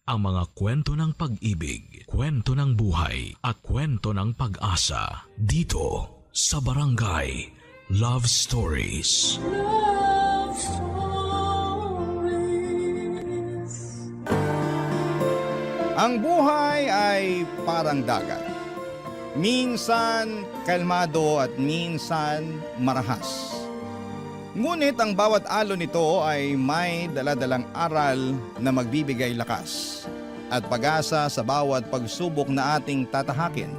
ang mga kwento ng pag-ibig, kwento ng buhay at kwento ng pag-asa dito sa Barangay Love Stories. Love Stories. Ang buhay ay parang dagat. Minsan kalmado at minsan marahas. Ngunit ang bawat alon nito ay may daladalang aral na magbibigay lakas at pag-asa sa bawat pagsubok na ating tatahakin.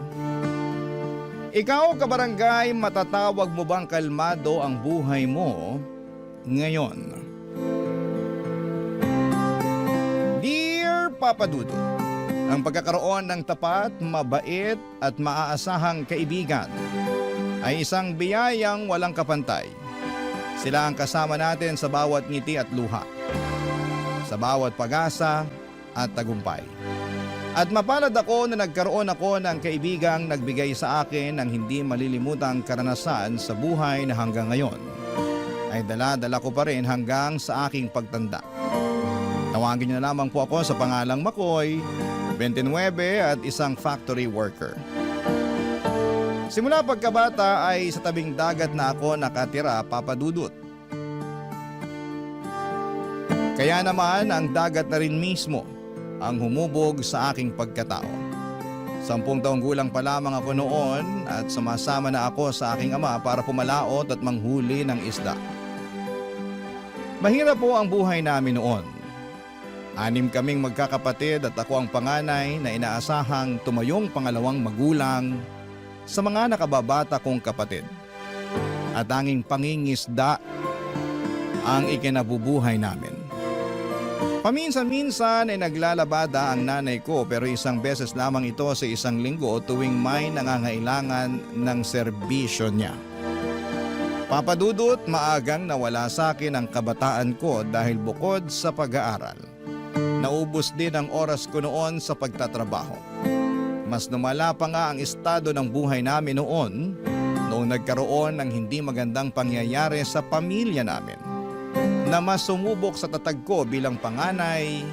Ikaw, kabarangay, matatawag mo bang kalmado ang buhay mo ngayon? Dear Papa Dudut, ang pagkakaroon ng tapat, mabait at maaasahang kaibigan ay isang biyayang walang kapantay. Sila ang kasama natin sa bawat ngiti at luha, sa bawat pag-asa at tagumpay. At mapalad ako na nagkaroon ako ng kaibigang nagbigay sa akin ng hindi malilimutang karanasan sa buhay na hanggang ngayon ay dala-dala ko pa rin hanggang sa aking pagtanda. Tawagin niyo na lamang po ako sa pangalang Makoy, 29 at isang factory worker. Simula pagkabata ay sa tabing dagat na ako nakatira, Papa Dudut. Kaya naman ang dagat na rin mismo ang humubog sa aking pagkatao. 10 taong gulang pa lamang ako noon at sumasama na ako sa aking ama para pumalaot at manghuli ng isda. Mahirap po ang buhay namin noon. 6 kaming magkakapatid at ako ang panganay na inaasahang tumayong pangalawang magulang sa mga nakababata kong kapatid. At tanging pangingisda ang ikinabubuhay namin. Paminsan-minsan ay naglalabada ang nanay ko pero isang beses lamang ito sa isang linggo tuwing may nangangailangan ng serbisyo niya. Papadudot, maagang nawala sa akin ang kabataan ko dahil bukod sa pag-aaral. Naubos din ang oras ko noon sa pagtatrabaho. Mas lumala pa nga ang estado ng buhay namin noong nagkaroon ng hindi magandang pangyayari sa pamilya namin na mas sumubok sa tatag ko bilang panganay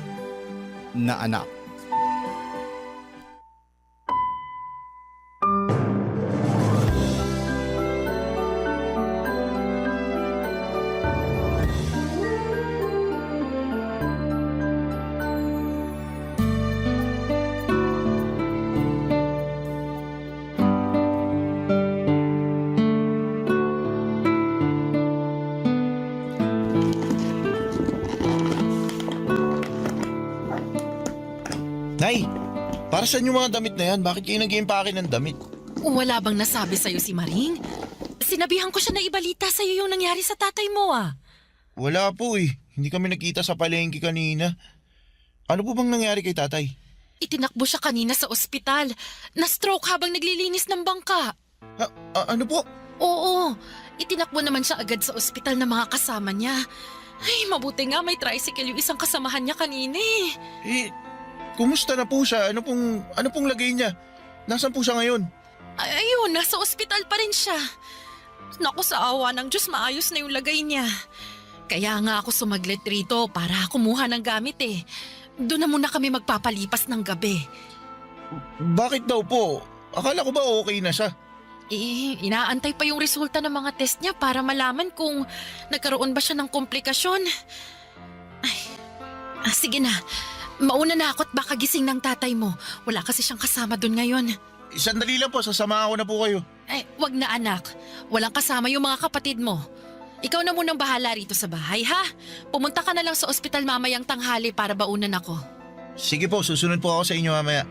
na anak. Nay, para saan yung mga damit na yan? Bakit kayo nag-iimpake ng damit? Wala bang nasabi sa'yo si Maring? Sinabihan ko siya na ibalita sa'yo yung nangyari sa tatay mo Wala po eh. Hindi kami nakita sa palengke kanina. Ano po bang nangyari kay tatay? Itinakbo siya kanina sa ospital. Na-stroke habang naglilinis ng bangka. Ano po? Oo, itinakbo naman siya agad sa ospital ng mga kasama niya. Ay, mabuti nga may tricycle yung isang kasamahan niya kanina Kumusta na po siya? Ano pong lagay niya? Nasaan po siya ngayon? Ayun, nasa ospital pa rin siya. Naku, sa awa ng Diyos, maayos na yung lagay niya. Kaya nga ako sumaglit rito para kumuha ng gamit Doon na muna kami magpapalipas ng gabi. Bakit daw po? Akala ko ba okay na siya? Inaantay pa yung resulta ng mga test niya para malaman kung nagkaroon ba siya ng komplikasyon. Sige na. Mauna na ako at baka gising ng tatay mo. Wala kasi siyang kasama doon ngayon. Sandali lang po, sasama ako na po kayo. Wag na anak. Walang kasama yung mga kapatid mo. Ikaw na munang bahala rito sa bahay, ha? Pumunta ka na lang sa ospital mamayang tanghali para baunan ako. Sige po, susunod po ako sa inyo mamaya.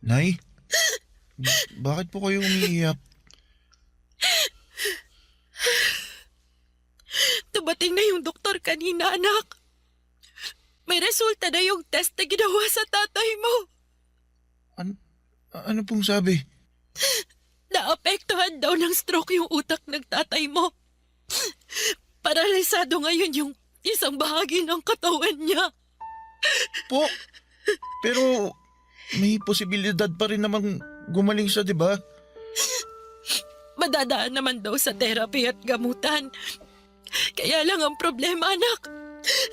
Nay? Bakit po kayo umiiyak? Dumating na yung doktor kanina, anak. May resulta na yung test na ginawa sa tatay mo. Ano pong sabi? Naapektuhan daw ng stroke yung utak ng tatay mo. Paralisado ngayon yung isang bahagi ng katawan niya. Po, pero may posibilidad pa rin namang gumaling siya, di ba? Madadaan naman daw sa therapy at gamutan. Kaya lang ang problema, anak.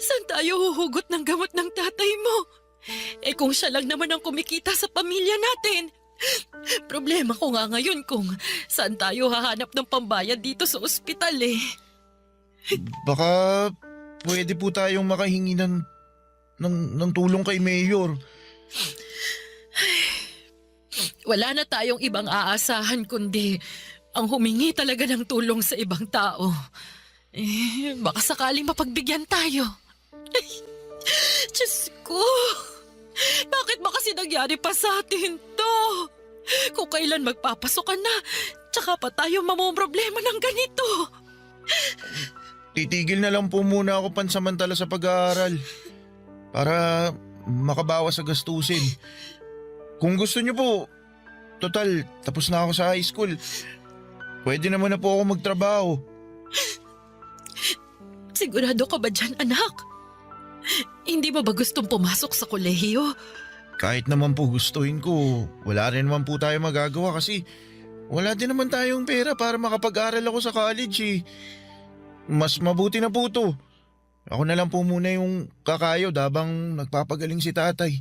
Saan tayo huhugot ng gamot ng tatay mo? Eh kung siya lang naman ang kumikita sa pamilya natin. Problema ko nga ngayon kung saan tayo hahanap ng pambayad dito sa ospital eh. Baka pwede po tayong makahingi ng tulong kay Mayor. Wala na tayong ibang aasahan kundi ang humingi talaga ng tulong sa ibang tao. Eh, baka sakaling mapagbigyan tayo. Ay, Diyos ko! Bakit ba kasi nangyari pa sa atin to? Kung kailan magpapasokan na, tsaka pa tayo mamomroblema ng ganito. Titigil na lang po muna ako pansamantala sa pag-aaral para makabawas sa gastusin. Kung gusto niyo po, total, tapos na ako sa high school. Pwede naman na po ako magtrabaho. Sigurado ka ba dyan, anak? Hindi mo ba gustong pumasok sa kolehiyo? Kahit naman po gustuhin ko, wala rin naman po tayo magagawa kasi wala din naman tayong pera para makapag-aral ako sa college eh. Mas mabuti na po to. Ako na lang po muna yung kakayod habang nagpapagaling si tatay.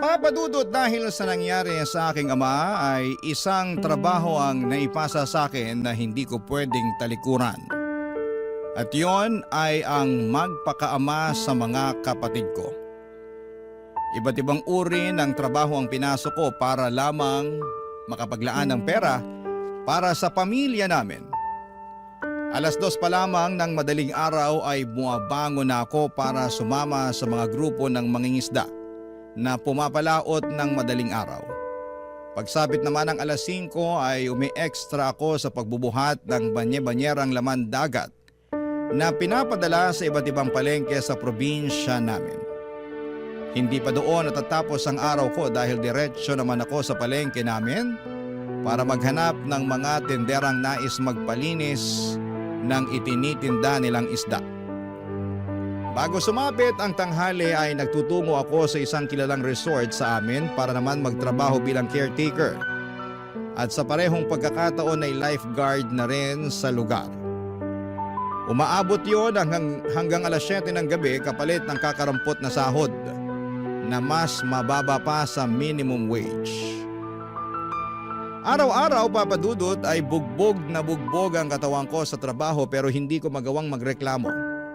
Papa Dudut, dahil sa nangyari sa aking ama ay isang trabaho ang naipasa sa akin na hindi ko pwedeng talikuran. At yon ay ang magpakaama sa mga kapatid ko. Iba't ibang uri ng trabaho ang pinasok ko para lamang makapaglaan ng pera para sa pamilya namin. 2:00 pa lamang ng madaling araw ay bumabangon na ako para sumama sa mga grupo ng mangingisda na pumapalaot ng madaling araw. Pagsapit naman ng 5:00 ay umi-extra ako sa pagbubuhat ng banye-banyerang laman dagat na pinapadala sa iba't ibang palengke sa probinsya namin. Hindi pa doon natatapos ang araw ko dahil diretsyo naman ako sa palengke namin para maghanap ng mga tenderang nais magpalinis ng itinitinda nilang isda. Bago sumapit ang tanghali ay nagtutungo ako sa isang kilalang resort sa amin para naman magtrabaho bilang caretaker. At sa parehong pagkakataon ay lifeguard na rin sa lugar. Umaabot yon hanggang 7:00 ng gabi kapalit ng kakarampot na sahod na mas mababa pa sa minimum wage. Araw-araw, Papa Dudut, ay bugbog na bugbog ang katawan ko sa trabaho pero hindi ko magawang magreklamo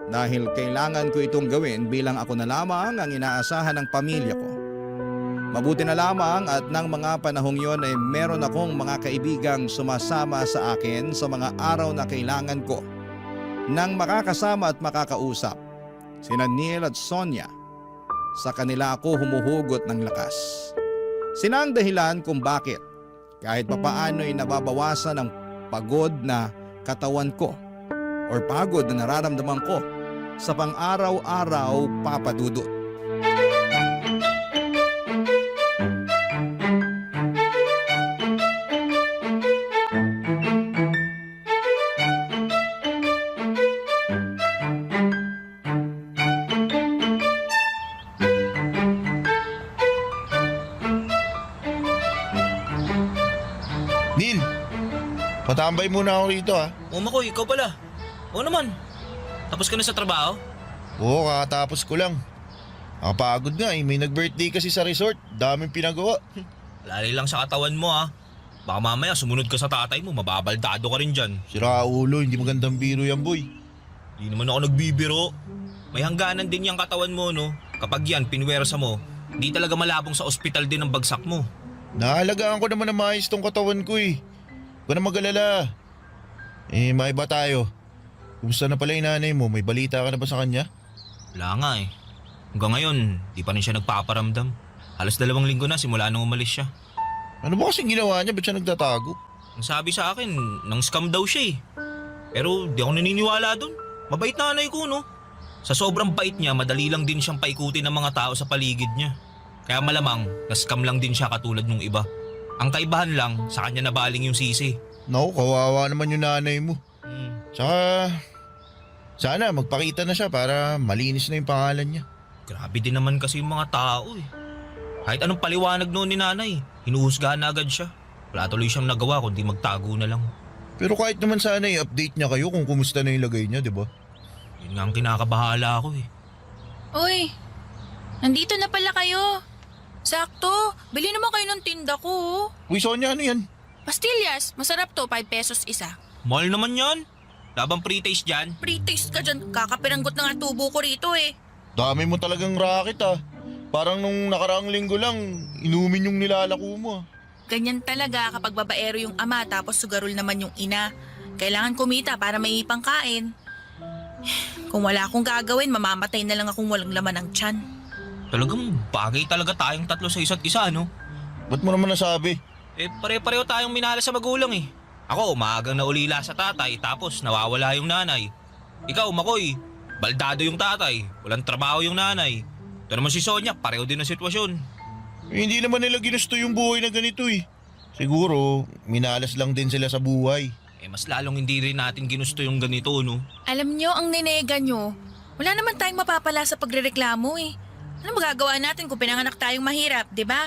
dahil kailangan ko itong gawin bilang ako na lamang ang inaasahan ng pamilya ko. Mabuti na lamang at ng mga panahong yon ay meron akong mga kaibigang sumasama sa akin sa mga araw na kailangan ko nang makakasama at makakausap. Sina Neil at Sonia. Sa kanila ako humuhugot ng lakas. Sina ang dahilan kung bakit kahit papaano'y nababawasan ang pagod na katawan ko or pagod na nararamdaman ko sa pang-araw-araw, Papa Dudut. Neil, patambay muna ako rito ha. O Makoy, ikaw pala. Oo naman. Tapos ka na sa trabaho? Oo, kakatapos ko lang. Nakapagod nga eh, may nag-birthday kasi sa resort. Daming pinagawa. Lali lang sa katawan mo ha. Baka mamaya sumunod ka sa tatay mo, mababaldado ka rin dyan. Sira ulo, hindi magandang biro yan boy. Di naman ako nagbibiro. May hangganan din yung katawan mo no. Kapag yan, pinwersa mo, di talaga malabong sa ospital din ang bagsak mo. Naalagaan ko naman na maayos tong katawan ko eh. Huwag ka na mag-alala. Eh, maiba tayo. Kumusta na pala yung nanay mo? May balita ka na ba sa kanya? Wala nga eh. Hanggang ngayon, di pa rin siya nagpaparamdam. Halos 2 linggo na simula nung umalis siya. Ano ba kasing ginawa niya? Ba't siya nagtatago? Ang sabi sa akin, nang scam daw siya eh. Pero di ako naniniwala dun. Mabait na nanay ko no. Sa sobrang bait niya, madali lang din siyang paikutin ng mga tao sa paligid niya. Kaya malamang, na-scam lang din siya katulad nung iba. Ang kaibahan lang, sa kanya nabaling yung sisi. Naku, kawawa naman yung nanay mo. Hmm. Tsaka, sana magpakita na siya para malinis na yung pangalan niya. Grabe din naman kasi yung mga tao eh. Kahit anong paliwanag noon ni nanay, hinuhusgahan na agad siya. Wala tuloy siyang nagawa kundi magtago na lang. Pero kahit naman sana i-update niya kayo kung kumusta na yung lagay niya, di ba? Yun nga ang kinakabahala ako eh. Uy, nandito na pala kayo. Sakto, bili naman kayo ng tinda ko. Uy, Sonia, ano yan? Pastillas, masarap to, 5 pesos isa. Mahal naman yan. Labang pre-taste dyan. Pre-taste ka dyan, kakapiranggot na nga tubo ko rito eh. Dami mo talagang racket ah. Parang nung nakaraang linggo lang, inumin yung nilalako mo ah. Ganyan talaga kapag babaero yung ama tapos sugarol naman yung ina. Kailangan kumita para may pangkain. Kung wala akong gagawin, mamamatay na lang akong walang laman ng tiyan. Talagang bagay talaga tayong tatlo sa isa't isa, no? Ba't mo naman nasabi? Eh, pare-pareho tayong minahal sa magulang eh. Ako, maagang naulila sa tatay tapos nawawala yung nanay. Ikaw, Makoy, baldado yung tatay, walang trabaho yung nanay. Ito naman si Sonia, pareho din ang sitwasyon. Eh, hindi naman nila ginusto yung buhay na ganito eh. Siguro, minalas lang din sila sa buhay. Eh, mas lalong hindi rin natin ginusto yung ganito, no? Alam nyo, ang ninega nyo, wala naman tayong mapapala sa pagrereklamo eh. Ano magagawa natin kung pinanganak tayong mahirap, di ba?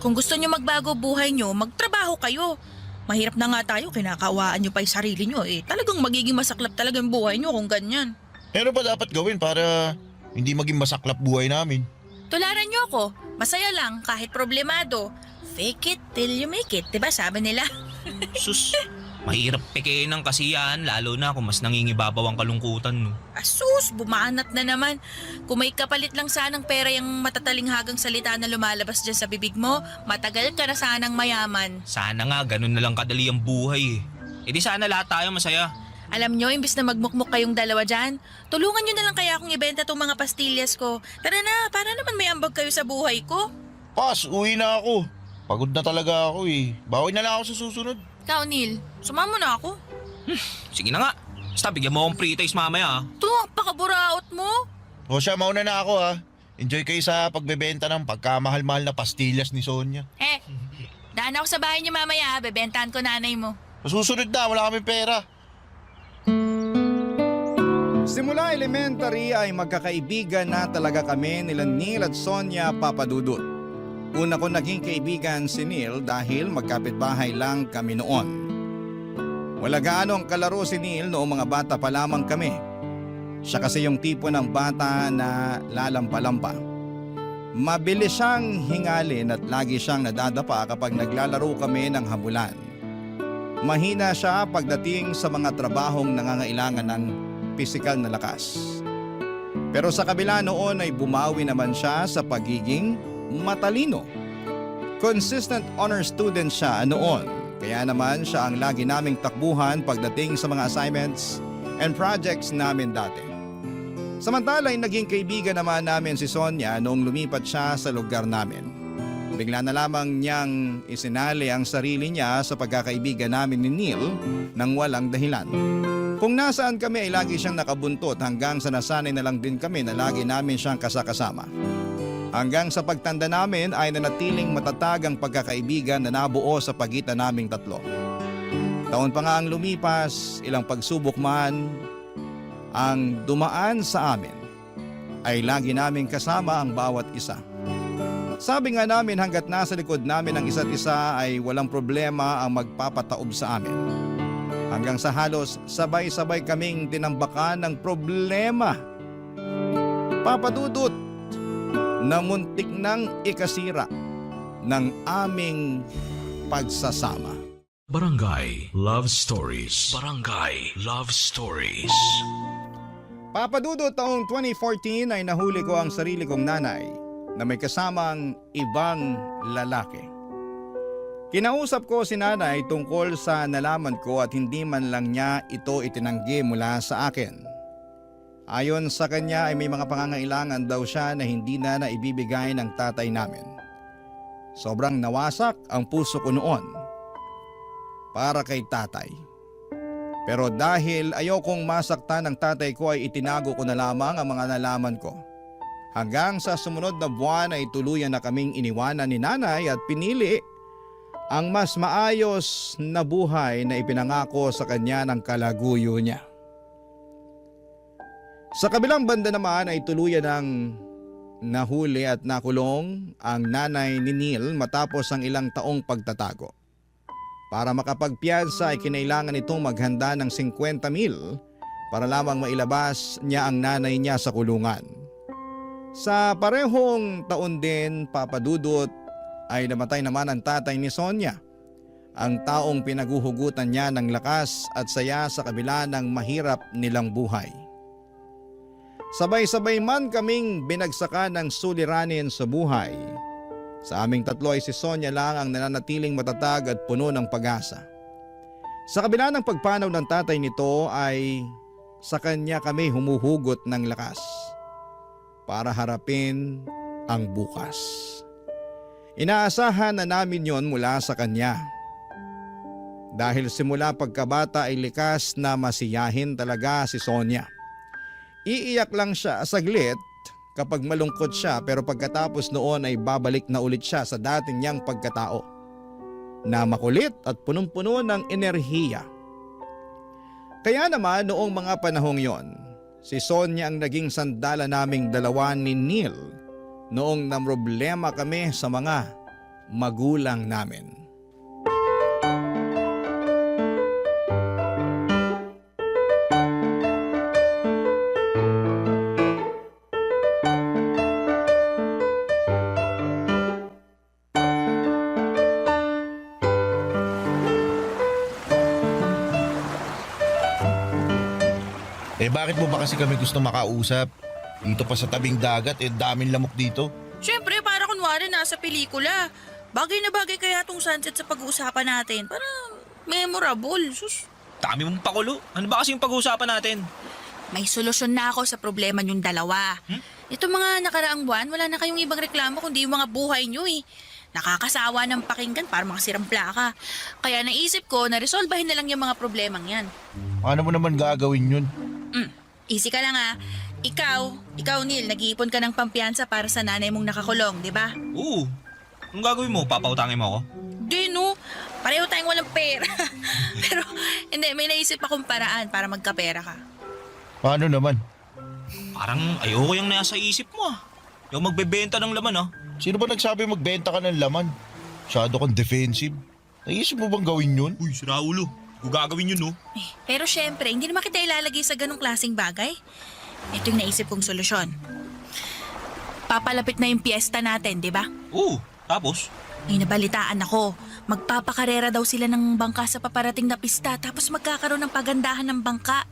Kung gusto nyo magbago buhay nyo, magtrabaho kayo. Mahirap na nga tayo, kinakawaan nyo pa yung sarili nyo eh. Talagang magiging masaklap talaga yung buhay nyo kung ganyan. Eh, ano pa dapat gawin para hindi maging masaklap buhay namin? Tularan nyo ako, masaya lang kahit problemado. Fake it till you make it, di ba sabi nila? Sus, mahirap pekein ng kasiyahan lalo na kung mas nangingibabaw ang kalungkutan, no? Asus, bumanat na naman. Kung may kapalit lang sanang pera yung matatalinghagang salita na lumalabas dyan sa bibig mo, matagal ka na sanang mayaman. Sana nga ganun na lang kadali ang buhay eh. E di sana lahat tayo masaya. Alam nyo, imbis na magmukmuk kayong dalawa dyan, tulungan nyo na lang kaya akong ibenta tong mga pastillas ko. Tara na, para naman may ambag kayo sa buhay ko. Pas, uwi na ako. Pagod na talaga ako eh. Bawi na lang ako sa susunod. Ikaw, Neil, sumama na ako. Sige na nga. Basta bigyan mo akong pre-taste mamaya. Ito, pakaburaot mo. O siya, mauna na ako ha. Enjoy kayo sa pagbebenta ng pagkamahal-mahal na pastillas ni Sonia. Daan ako sa bahay niyo mamaya, bebentahan ko nanay mo. Sa susunod na, wala kami pera. Simula elementary ay magkakaibigan na talaga kami nila Neil at Sonia Papadudut. Una ko naging kaibigan si Neil dahil magkapitbahay lang kami noon. Wala gaano ang kalaro si Neil noong mga bata pa lamang kami. Siya kasi yung tipo ng bata na lalampa-lampa. Mabilis siyang hingalin at lagi siyang nadadapa kapag naglalaro kami ng habulan. Mahina siya pagdating sa mga trabahong nangangailangan ng pisikal na lakas. Pero sa kabila noon ay bumawi naman siya sa pagiging matalino. Consistent honor student siya noon, kaya naman siya ang lagi naming takbuhan pagdating sa mga assignments and projects namin dati. Samantala ay naging kaibigan naman namin si Sonia noong lumipat siya sa lugar namin. Bigla na lamang niyang isinali ang sarili niya sa pagkakaibigan namin ni Neil nang walang dahilan. Kung nasaan kami ay lagi siyang nakabuntot hanggang sa nasanay na lang din kami na lagi namin siyang kasakasama. Hanggang sa pagtanda namin ay nanatiling matatag ang pagkakaibigan na nabuo sa pagitan naming tatlo. Taon pa nga ang lumipas, ilang pagsubok man ang dumaan sa amin, ay lagi naming kasama ang bawat isa. Sabi nga namin hanggat nasa likod namin ang isa't isa ay walang problema ang magpapataob sa amin. Hanggang sa halos sabay-sabay kaming tinambakan ng problema. Papadudot na muntik nang ikasira ng aming pagsasama. Barangay Love Stories. Barangay Love Stories. Papadudot taong 2014 ay nahuli ko ang sarili kong nanay na may kasamang ibang lalaki. Kinausap ko si nanay tungkol sa nalaman ko at hindi man lang niya ito itinanggi mula sa akin. Ayon sa kanya ay may mga pangangailangan daw siya na hindi na naibibigay ng tatay namin. Sobrang nawasak ang puso ko noon para kay tatay. Pero dahil ayokong masaktan ng tatay ko ay itinago ko na lamang ang mga nalaman ko. Hanggang sa sumunod na buwan ay tuluyan na kaming iniwanan ni nanay at pinili ang mas maayos na buhay na ipinangako sa kanya ng kalaguyo niya. Sa kabilang banda naman ay tuluyan ng nahuli at nakulong ang nanay ni Neil matapos ang ilang taong pagtatago. Para makapagpiyansa ay kinailangan itong maghanda ng 50,000 para lamang mailabas niya ang nanay niya sa kulungan. Sa parehong taon din, Papa Dudut, ay namatay naman ang tatay ni Sonia, ang taong pinaguhugutan niya ng lakas at saya sa kabila ng mahirap nilang buhay. Sabay-sabay man kaming binagsakan ng suliranin sa buhay. Sa aming tatlo ay si Sonia lang ang nananatiling matatag at puno ng pag-asa. Sa kabila ng pagpanaw ng tatay nito ay sa kanya kami humuhugot ng lakas para harapin ang bukas. Inaasahan na namin yon mula sa kanya. Dahil simula pagkabata ay likas na masiyahin talaga si Sonia. Iiyak lang siya saglit kapag malungkot siya, pero pagkatapos noon ay babalik na ulit siya sa dating niyang pagkatao na makulit at punong-puno ng enerhiya. Kaya naman noong mga panahong yon, si Sonia ang naging sandala naming dalawa ni Neil noong namroblema kami sa mga magulang namin. Bakit mo ba kasi kami gusto makausap? Dito pa sa tabing dagat, daming lamok dito. Siyempre, para kunwari nasa pelikula. Bagay na bagay kaya tong sunset sa pag-uusapan natin. Para memorable. Sus. Dami mong pakulo. Ano ba kasi yung pag-uusapan natin? May solusyon na ako sa problema niyong dalawa. Ito mga nakaraang buwan, wala na kayong ibang reklamo kundi yung mga buhay niyo eh. Nakakasawa ng pakinggan para mga sirang plaka. Kaya naisip ko na resolbahin na lang yung mga problemang yan. Ano mo naman gagawin yun? Easy ka lang ah. Ikaw Neil, nag-iipon ka ng pampiyansa para sa nanay mong nakakulong, di ba? Oo. Anong gagawin mo? Papautangin mo ako? Di no, pareho tayong walang pera. Pero hindi, may naisip akong paraan para magkapera ka. Paano naman? Parang ayoko yung nasa isip mo ah. Yung magbebenta ng laman ah. Sino ba nagsabi magbenta ka ng laman? Masyado kang defensive. Naisip mo bang gawin yun? Uy, sira ulo. Kung gagawin yun no. Pero syempre, hindi naman kita ilalagay sa ganong klaseng bagay. Ito yung naisip kong solusyon. Papalapit na yung piyesta natin, di ba? Oo, tapos? May nabalitaan ako. Magpapakarera daw sila ng bangka sa paparating na pista tapos magkakaroon ng pagandahan ng bangka.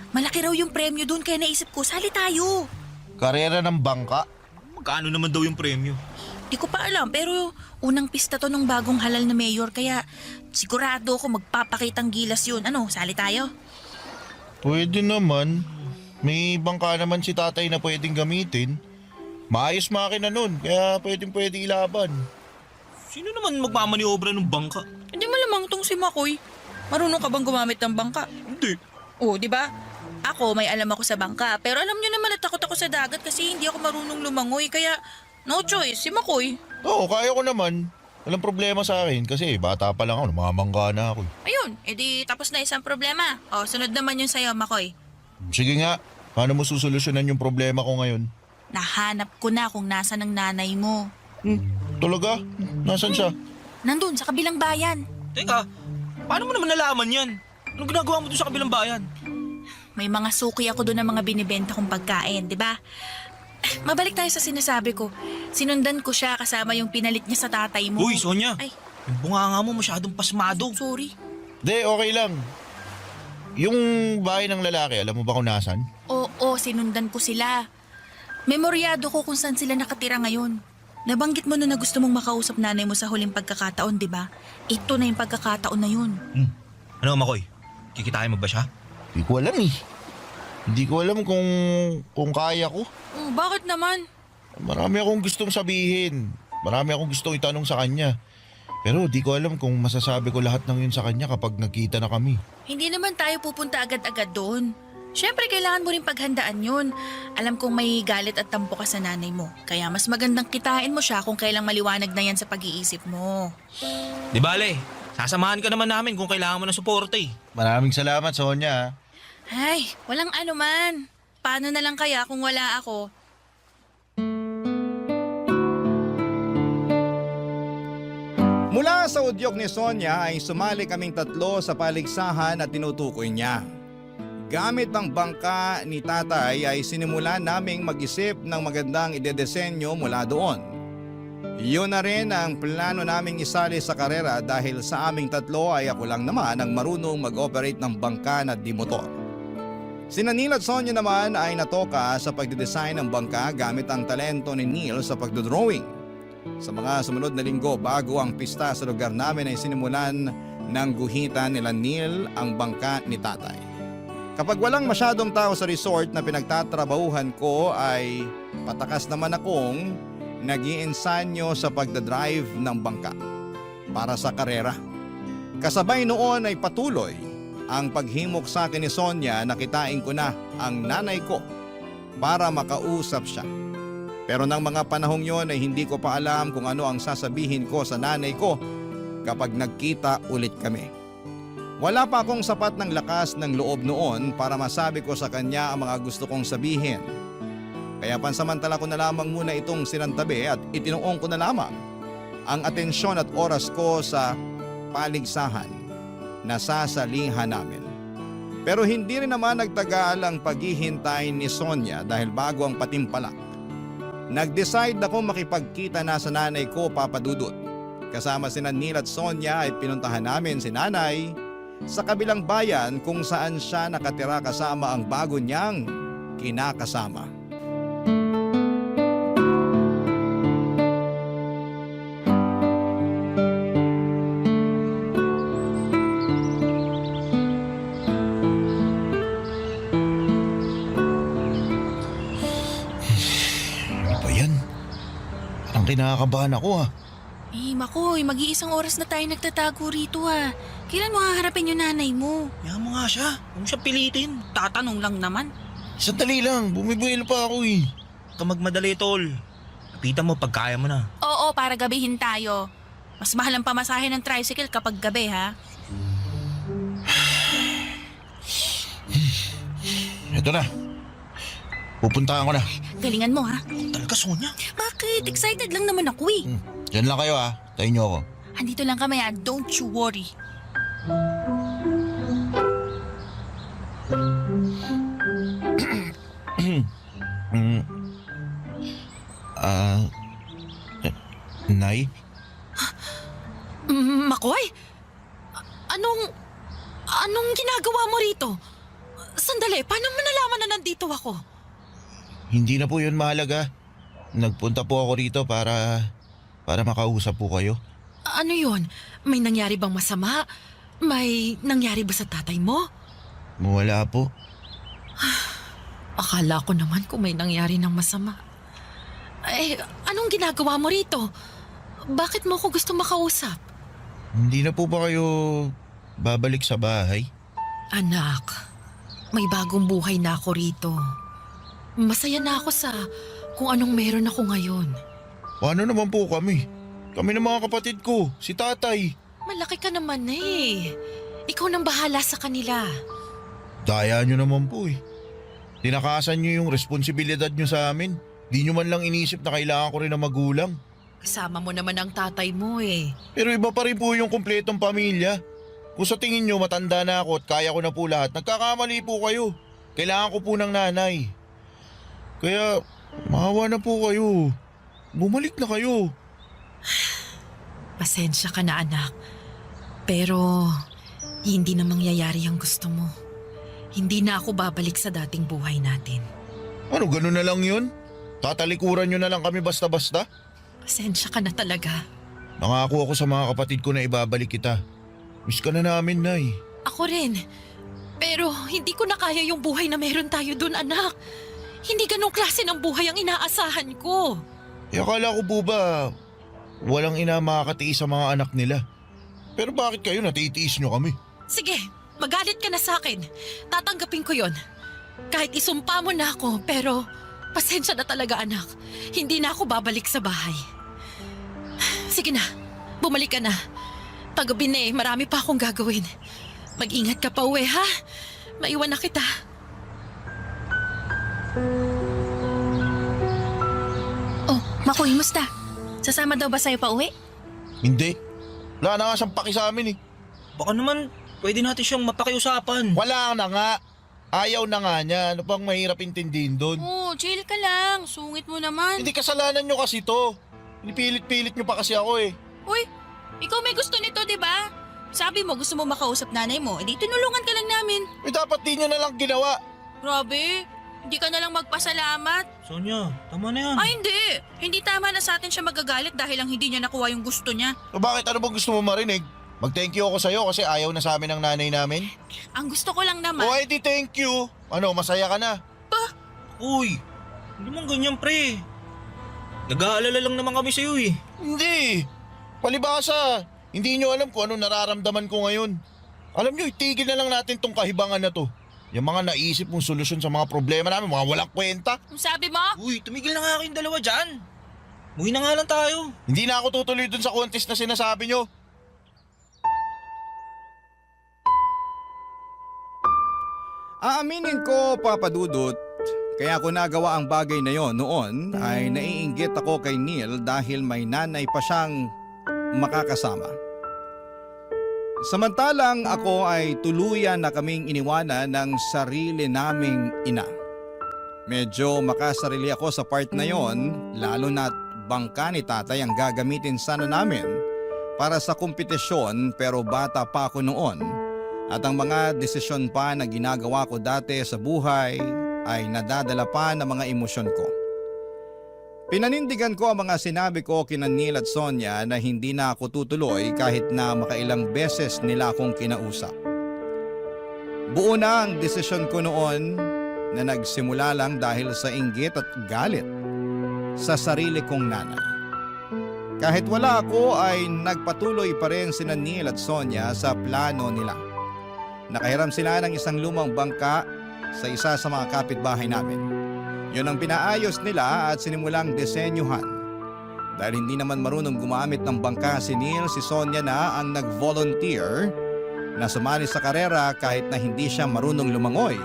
Malaki raw yung premyo dun kaya naisip ko, sali tayo. Karera ng bangka? Magkano naman daw yung premyo? Di ko pa alam pero unang pista to nung bagong halal na mayor kaya sigurado ako magpapakitang gilas yun. Ano, sali tayo? Pwede naman. May bangka naman si tatay na pwedeng gamitin. Maayos makina nun, kaya pwede ilaban. Sino naman magmamaniobra ng bangka? Hindi malamang tong si Makoy. Marunong ka bang gumamit ng bangka? Hindi. Oh, di ba? Ako, may alam ako sa bangka. Pero alam nyo naman na takot ako sa dagat kasi hindi ako marunong lumangoy. Kaya, no choice, si Makoy. Oo, kaya ko naman. Walang problema sa akin kasi bata pa lang ako, namamangga na ako. Ayun, edi tapos na isang problema. O, sunod naman yun sa'yo, Makoy. Sige nga, paano mo susolusyonan yung problema ko ngayon? Nahanap ko na kung nasa ng nanay mo. Talaga? Nasaan siya? Nandun, sa kabilang bayan. Teka, paano mo naman nalaman yan? Anong ginagawa mo doon sa kabilang bayan? May mga suki ako doon ng mga binibenta kong pagkain, di ba? Mabalik tayo sa sinasabi ko. Sinundan ko siya kasama yung pinalit niya sa tatay mo. Uy, Sonia. Ay, Yung bunganga mo masyadong pasmado. sorry. De, okay lang. Yung bahay ng lalaki, alam mo ba kung nasan? Oo, sinundan ko sila. Memoryado ko kung saan sila nakatira ngayon. Nabanggit mo na gusto mong makausap nanay mo sa huling pagkakataon, di ba? Ito na yung pagkakataon na yun. Ano, Makoy? Kikitain mo ba siya? Hindi ko alam eh. Hindi ko alam kung kaya ko. Oh, bakit naman? Marami akong gustong sabihin. Marami akong gustong itanong sa kanya. Pero di ko alam kung masasabi ko lahat ng yun sa kanya kapag nagkita na kami. Hindi naman tayo pupunta agad-agad doon. Siyempre, kailangan mo rin paghandaan yun. Alam kong may galit at tampo ka sa nanay mo. Kaya mas magandang kitain mo siya kung kailang maliwanag na yan sa pag-iisip mo. Di bale, sasamahan ka naman namin kung kailangan mo ng suporta eh. Maraming salamat, Sonia. Ay, walang ano man. Paano na lang kaya kung wala ako? Mula sa udyok ni Sonia ay sumali kaming tatlo sa paligsahan at tinutukoy niya. Gamit ang bangka ni tatay ay sinimulan naming mag-isip ng magandang idedesenyo mula doon. Yun na rin ang plano naming isali sa karera dahil sa aming tatlo ay ako lang naman ang marunong mag-operate ng bangka na di motor. Sina Neil at Sonia naman ay natoka sa pagdidesign ng bangka gamit ang talento ni Neil sa pagdodrawing. Sa mga sumunod na linggo bago ang pista sa lugar namin ay sinimulan ng guhitan nila Neil ang bangka ni tatay. Kapag walang masyadong tao sa resort na pinagtatrabahuhan ko ay patakas naman akong nag-iinsanyo sa pagdadrive ng bangka para sa karera. Kasabay noon ay patuloy ang paghimok sa akin ni Sonia na kitain ko na ang nanay ko para makausap siya. Pero ng mga panahong yon ay hindi ko pa alam kung ano ang sasabihin ko sa nanay ko kapag nagkita ulit kami. Wala pa akong sapat ng lakas ng loob noon para masabi ko sa kanya ang mga gusto kong sabihin. Kaya pansamantala ko na lamang muna itong sinantabi at itinuong ko na lamang ang atensyon at oras ko sa paligsahan na sasalihan namin. Pero hindi rin naman nagtagal ang paghihintay ni Sonia dahil bago ang patimpalak. Nag-decide ako makipagkita na sa nanay ko, Papa Dudut. Kasama sina Neil at Sonia ay pinuntahan namin si nanay sa kabilang bayan kung saan siya nakatira kasama ang bago niyang kinakasama. Ano ba yan? Parang kinakabahan ako ah. Makoy, mag-iisang oras na tayo nagtatago rito ah. Kailan mo haharapin yung nanay mo? Yan mo nga siya. Huwag mo siya pilitin. Tatanong lang naman. Sandali lang, bumibuelo pa ako eh. Huwag ka magmadali, tol. Lapitan mo pag kaya mo na. Oo, para gabihin tayo. Mas mahal ang pamasahe ng tricycle kapag gabi ha. Ito na. Pupuntahan ko na. Galingan mo ha. Talaga, Sonia. Bakit? Excited lang naman ako eh. Diyan lang kayo ah. Tayo niyo ako. Andito lang kami ha. Don't you worry. Nay? Makoy? Anong ginagawa mo rito? Sandali, paano mo nalaman na nandito ako? Hindi na po yun mahalaga. Nagpunta po ako rito para makausap po kayo. Ano yun? May nangyari bang masama? May nangyari ba sa tatay mo? Wala po. Akala ko naman kung may nangyari ng masama. Anong ginagawa mo rito? Bakit mo ko gusto makausap? Hindi na po ba kayo babalik sa bahay? Anak, may bagong buhay na ako rito. Masaya na ako sa kung anong meron ako ngayon. Paano naman po kami? Kami ng mga kapatid ko, si tatay. Malaki ka naman eh. Ikaw nang bahala sa kanila. Daya nyo naman po eh. Tinakasan nyo yung responsibilidad nyo sa amin. Di nyo man lang inisip na kailangan ko rin ng magulang. Kasama mo naman ang tatay mo eh. Pero iba pa rin po yung kumpletong pamilya. Kung sa tingin nyo matanda na ako at kaya ko na po lahat, nagkakamali po kayo. Kailangan ko po ng nanay. Kaya maawa na po kayo. Bumalik na kayo. Pasensya ka na anak. Pero hindi na mangyayari ang gusto mo. Hindi na ako babalik sa dating buhay natin. Ano, ganun na lang yun? Tatalikuran nyo na lang kami basta-basta? Pasensya ka na talaga. Nangako ako sa mga kapatid ko na ibabalik kita. Miss ka na namin, Nay. Ako rin. Pero hindi ko na kaya yung buhay na meron tayo dun, anak. Hindi ganong klase ng buhay ang inaasahan ko. Akala ko po ba Walang ina makakatiis sa mga anak nila. Pero bakit kayo natitiis nyo kami? Sige, magalit ka na sa akin. Tatanggapin ko yon. Kahit isumpa mo na ako, pero pasensya na talaga anak. Hindi na ako babalik sa bahay. Sige na, bumalik ka na. Paggabi na marami pa akong gagawin. Mag-ingat ka pa uwi ha. Maiwan na kita. Oh, Makoy, musta? Sasama daw ba sa'yo pa uwi? Hindi. Wala na nga siyang paki sa amin eh. Baka naman, pwede natin siyang mapakiusapan. Wala na nga. Ayaw na nga niya. Ano pang mahirap intindihin doon? Oh, chill ka lang. Sungit mo naman. Hindi kasalanan nyo kasi to. Pinipilit-pilit nyo pa kasi ako eh. Uy, ikaw may gusto nito, di ba? Sabi mo gusto mo makausap nanay mo, edi tinulungan ka lang namin. Eh dapat di nyo na lang ginawa. Grabe, hindi ka na lang magpasalamat. Sonia, tama na yan. Ay hindi, hindi tama na sa atin siya magagalit dahil lang hindi niya nakuha yung gusto niya. So bakit ano bang gusto mo marinig? Mag-thank you ako sa'yo kasi ayaw na sa amin ng nanay namin. Ang gusto ko lang naman. O ay di thank you. Ano, masaya ka na? Uy, hindi man ganyan pre. Nag-aalala lang naman kami sa'yo eh. Hindi. Palibasa. Hindi nyo alam kung ano nararamdaman ko ngayon. Alam nyo, itigil na lang natin tong kahibangan na to. Yung mga naisip mong solusyon sa mga problema namin, mga walang kwenta. Ang sabi mo? Uy, tumigil na nga kayong dalawa dyan. Muwi na nga lang tayo. Hindi na ako tutuloy dun sa contest na sinasabi nyo. Aaminin ko, Papa Dudut, kaya ko nagawa ang bagay na yon noon ay naiinggit ako kay Neil dahil may nanay pa siyang makakasama. Samantalang ako ay tuluyan na kaming iniwanan ng sarili naming ina. Medyo makasarili ako sa part na yon, lalo na't bangka ni tatay ang gagamitin sana namin para sa kompetisyon, pero bata pa ako noon at ang mga desisyon pa na ginagawa ko dati sa buhay ay nadadala pa ng mga emosyon ko. Pinanindigan ko ang mga sinabi ko kina Neil at Sonia na hindi na ako tutuloy kahit na makailang beses nila akong kinausap. Buo na ang desisyon ko noon na nagsimula lang dahil sa inggit at galit sa sarili kong nanay. Kahit wala ako ay nagpatuloy pa rin sina Neil at Sonia sa plano nila. Nakahiram sila ng isang lumang bangka sa isa sa mga kapitbahay namin. Yun ang pinaayos nila at sinimulang disenyuhan. Dahil hindi naman marunong gumamit ng bangka si Neil, si Sonia na ang nag-volunteer na sumali sa karera kahit na hindi siya marunong lumangoy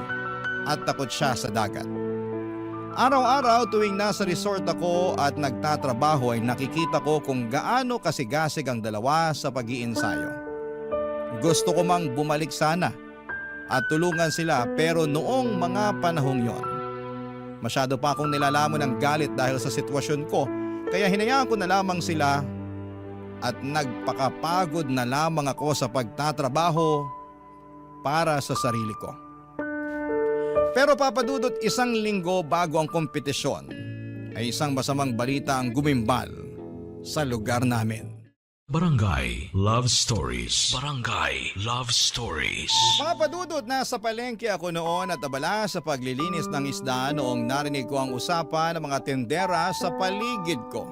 at takot siya sa dagat. Araw-araw tuwing nasa resort ako at nagtatrabaho ay nakikita ko kung gaano kasigasig ang dalawa sa pag-iinsayo. Gusto ko mang bumalik sana at tulungan sila, pero noong mga panahong yon, masyado pa akong nilalamon ng galit dahil sa sitwasyon ko, kaya hinayaan ko na lamang sila at nagpakapagod na lamang ako sa pagtatrabaho para sa sarili ko. Pero Papa Dudut, isang linggo bago ang kompetisyon ay isang masamang balita ang gumimbal sa lugar namin. Barangay Love Stories. Barangay Love Stories. Papa Dudut, nasa palengke ako noon at abala sa paglilinis ng isda noong narinig ko ang usapan ng mga tendera sa paligid ko.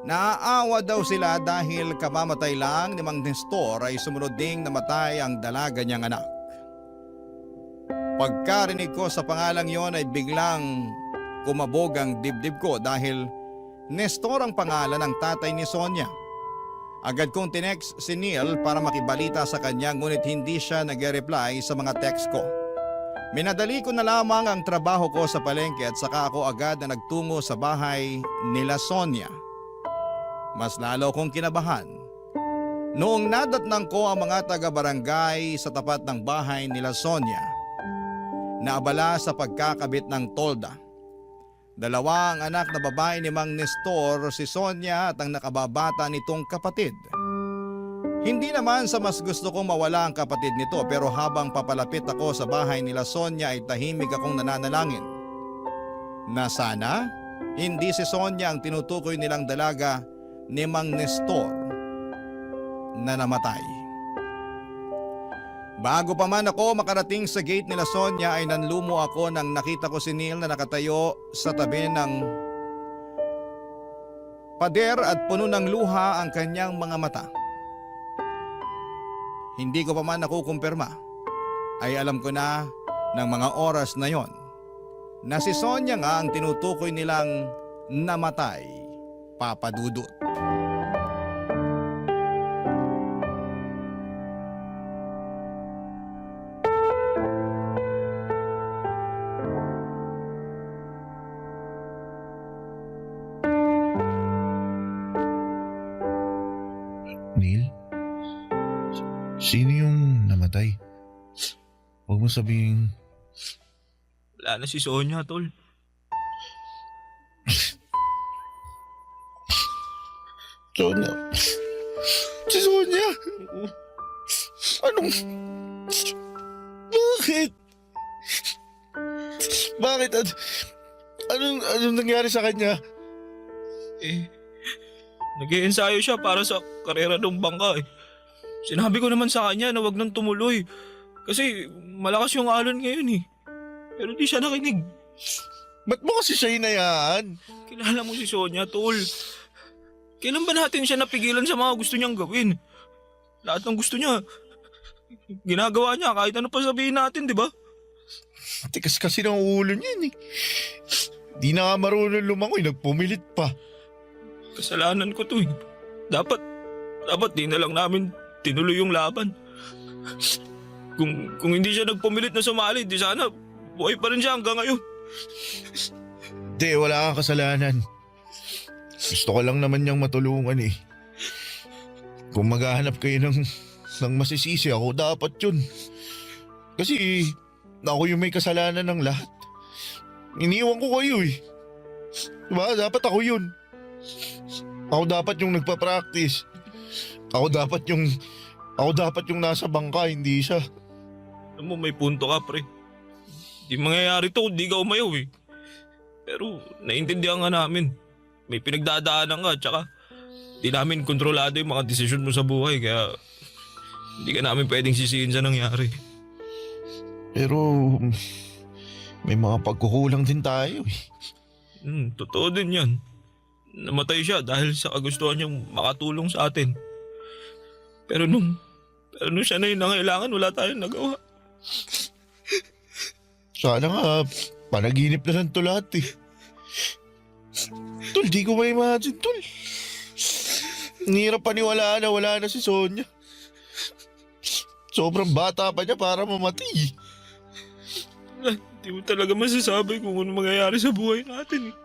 Naaawa daw sila dahil kamamatay lang ni Mang Nestor ay sumunod ding namatay ang dalaga niyang anak. Pagkarinig ko sa pangalang yon ay biglang kumabog ang dibdib ko dahil Nestor ang pangalan ng tatay ni Sonia. Agad kong tinext si Neil para makibalita sa kanya, ngunit hindi siya nag-reply sa mga text ko. Minadali ko na lamang ang trabaho ko sa palengke at saka ako agad na nagtungo sa bahay nila Sonia. Mas lalo kong kinabahan noong nadatnang ko ang mga taga-barangay sa tapat ng bahay nila Sonia na abala sa pagkakabit ng tolda. Dalawa ang anak na babae ni Mang Nestor, si Sonia at ang nakababata nitong kapatid. Hindi naman sa mas gusto kong mawala ang kapatid nito, pero habang papalapit ako sa bahay nila Sonia ay tahimik akong nananalangin na sana hindi si Sonia ang tinutukoy nilang dalaga ni Mang Nestor na namatay. Bago pa man ako makarating sa gate nila Sonia ay nanlumo ako nang nakita ko si Neil na nakatayo sa tabi ng Pader at puno ng luha ang kanyang mga mata. Hindi ko pa man nakukumpirma, ay alam ko na ng mga oras na yon na si Sonia nga ang tinutukoy nilang namatay, Papa Dudut. Neil? Sino yung namatay? Huwag mo sabihin... Wala na si Sonia, tol. Sonia? Si Sonia? Anong... Bakit? Bakit? Anong nangyari sa kanya? Nag-iensayo siya para sa karera ng bangka eh. Sinabi ko naman sa kanya na wag nang tumuloy. Kasi malakas yung alon ngayon eh. Pero di siya nakinig. Ba't mo kasi siya hinayaan? Kilala mo si Sonia, tol. Kailan ba natin siya napigilan sa mga gusto niyang gawin? Lahat ng gusto niya, ginagawa niya kahit ano pa sabihin natin, di ba? Tikas kasi ng ulo niyan eh. Di na nga marunong lumangoy, nagpumilit pa. Kasalanan ko to eh. Dapat di na lang namin tinuloy yung laban. Kung hindi siya nagpumilit na sumali, di sana buhay pa rin siya hanggang ngayon. Di, wala kang kasalanan. Gusto ko lang naman niyang matulungan eh. Kung maghahanap kayo ng masisisi, ako dapat yun. Kasi ako yung may kasalanan ng lahat. Iniwan ko kayo eh. Diba? Dapat ako yun. Ako dapat yung nagpa-practice. Ako dapat yung nasa bangka, hindi siya. Alam mo, may punto ka, pre. Di mangyayari to kung di ka umayaw eh. Pero naiintindihan nga namin. May pinagdadaanan ka, tsaka di namin kontrolado yung mga desisyon mo sa buhay, kaya hindi ka namin pwedeng sisihin sa nangyari. Pero may mga pagkukulang din tayo eh. Totoo din yan. Namatay siya dahil sa kagustuhan niyang makatulong sa atin. Pero nung siya na yung nangailangan, wala tayong nagawa. Sana nga, panaginip na lang to lahat eh. Tol, di ko ma-imagine, tol. Ang hirap paniwalaan na wala na si Sonia. Sobrang bata pa niya para mamatay. Hindi mo talaga masasabi kung ano mangyayari sa buhay natin eh.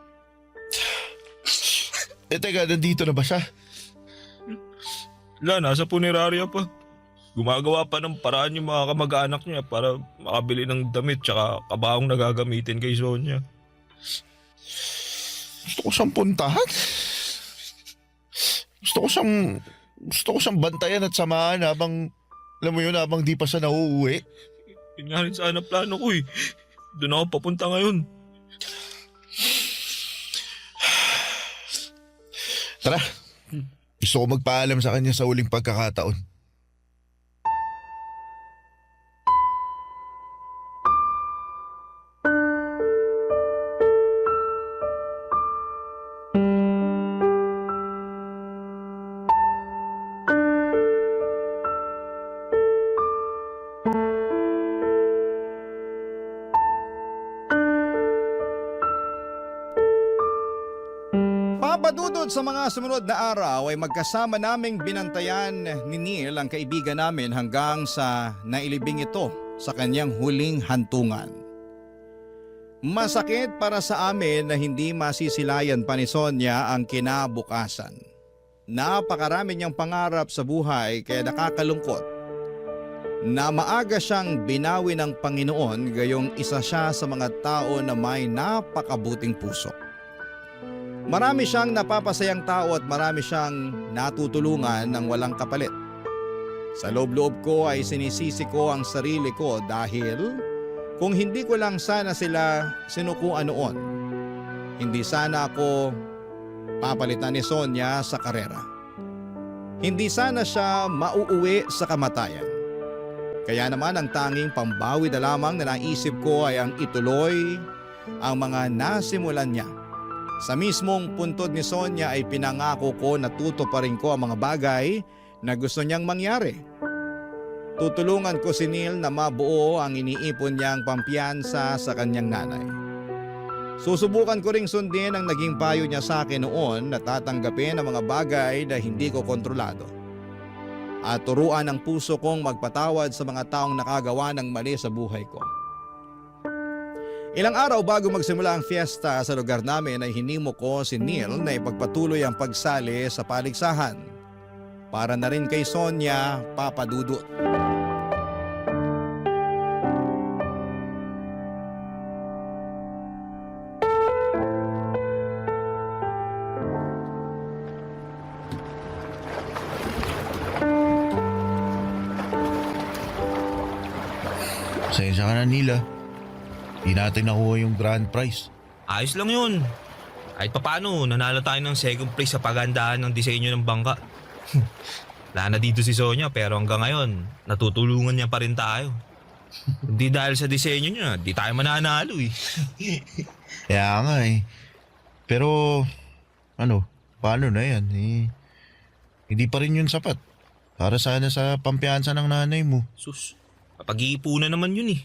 Teka, nandito na ba siya? Wala, nasa punerarya pa. Gumagawa pa ng paraan yung mga kamag-anak niya para makabili ng damit tsaka kabahong nagagamitin kay Sonia. Gusto ko siyang puntahan. Gusto ko siyang bantayan at samahan habang, alam mo yun, habang di pa siya nauuwi. Yun nga rin sana plano ko eh. Doon ako papunta ngayon. Tara, gusto ko magpaalam sa kanya sa uling pagkakataon. Papadudod sa mga sumunod na araw ay magkasama naming binantayan ni Neil ang kaibigan namin hanggang sa nailibing ito sa kanyang huling hantungan. Masakit para sa amin na hindi masisilayan pa ni Sonia ang kinabukasan. Napakarami niyang pangarap sa buhay kaya nakakalungkot na maaga siyang binawi ng Panginoon gayong isa siya sa mga tao na may napakabuting puso. Marami siyang napapasayang tao at marami siyang natutulungan ng walang kapalit. Sa loob-loob ko ay sinisisi ko ang sarili ko dahil kung hindi ko lang sana sila sinukuan noon, hindi sana ako papalitan ni Sonia sa karera. Hindi sana siya mauuwi sa kamatayan. Kaya naman ang tanging pambawi na lamang na naisip ko ay ang ituloy ang mga nasimulan niya. Sa mismong puntod ni Sonia ay pinangako ko na tutuparin ko ang mga bagay na gusto niyang mangyari. Tutulungan ko si Neil na mabuo ang iniipon niyang pampiyansa sa kanyang nanay. Susubukan ko ring sundin ang naging payo niya sa akin noon na tatanggapin ang mga bagay na hindi ko kontrolado. At turuan ang puso kong magpatawad sa mga taong nakagawa ng mali sa buhay ko. Ilang araw bago magsimula ang fiesta sa lugar namin ay hinimo ko si Neil na ipagpatuloy ang pagsali sa paligsahan. Para na rin kay Sonia, Papa Dudut. Pasensya ka na, Neil ah. Di natin nakuha yung grand prize. Ayos lang yun. Kahit papaano, nanalo tayo ng second place sa pagandahan ng disenyo ng bangka. Wala na dito si Sonia pero hanggang ngayon, natutulungan niya pa rin tayo. Hindi dahil sa disenyo niya, di tayo mananalo eh. Kaya nga eh. Pero, paano na yan? Hindi pa rin yun sapat. Para sana sa pampiyansa ng nanay mo. Sus, kapag-iipunan naman yun eh.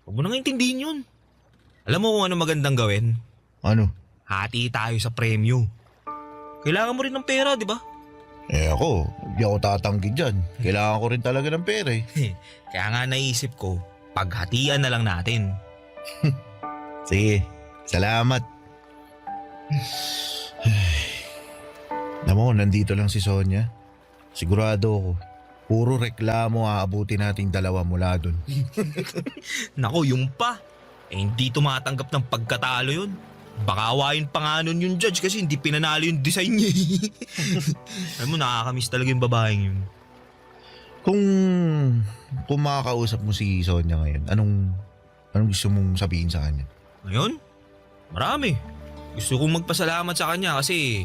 Huwag mo nang intindihin yun. Alam mo kung ano magandang gawin? Ano? Hati tayo sa premyo. Kailangan mo rin ng pera, di ba? Ako, hindi ako tatanggi dyan. Kailangan ko rin talaga ng pera eh. Kaya nga naisip ko, paghatian na lang natin. Sige, salamat. Alam mo, nandito lang si Sonia. Sigurado ako, puro reklamo aabutin nating dalawa mula dun. Nako, yung pa. Hindi tumatanggap ng pagkatalo yun. Baka awayin pa nga nun yung judge kasi hindi pinanalo yung design niya. Alam mo, nakakamiss talaga yung babaeng yun. Kung makakausap mo si Sonia ngayon, anong gusto mong sabihin sa kanya? Ngayon, marami. Gusto kong magpasalamat sa kanya kasi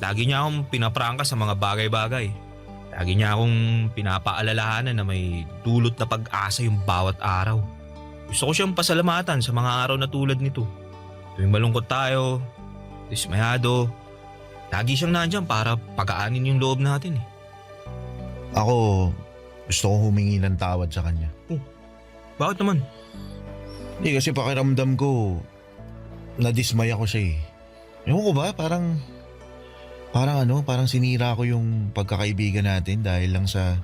lagi niya akong pinaprangka sa mga bagay-bagay. Lagi niya akong pinapaalalahanan na may dulot na pag-asa yung bawat araw. Gusto ko siyang pasalamatan sa mga araw na tulad nito. Tuwing malungkot tayo, dismayado, lagi siyang nandyan para pagaanin yung loob natin eh. Ako, gusto kong humingi ng tawad sa kanya. Bakit naman? Hindi kasi pakiramdam ko, nadismay ako siya eh. Ewan ko ba, parang sinira ko yung pagkakaibigan natin dahil lang sa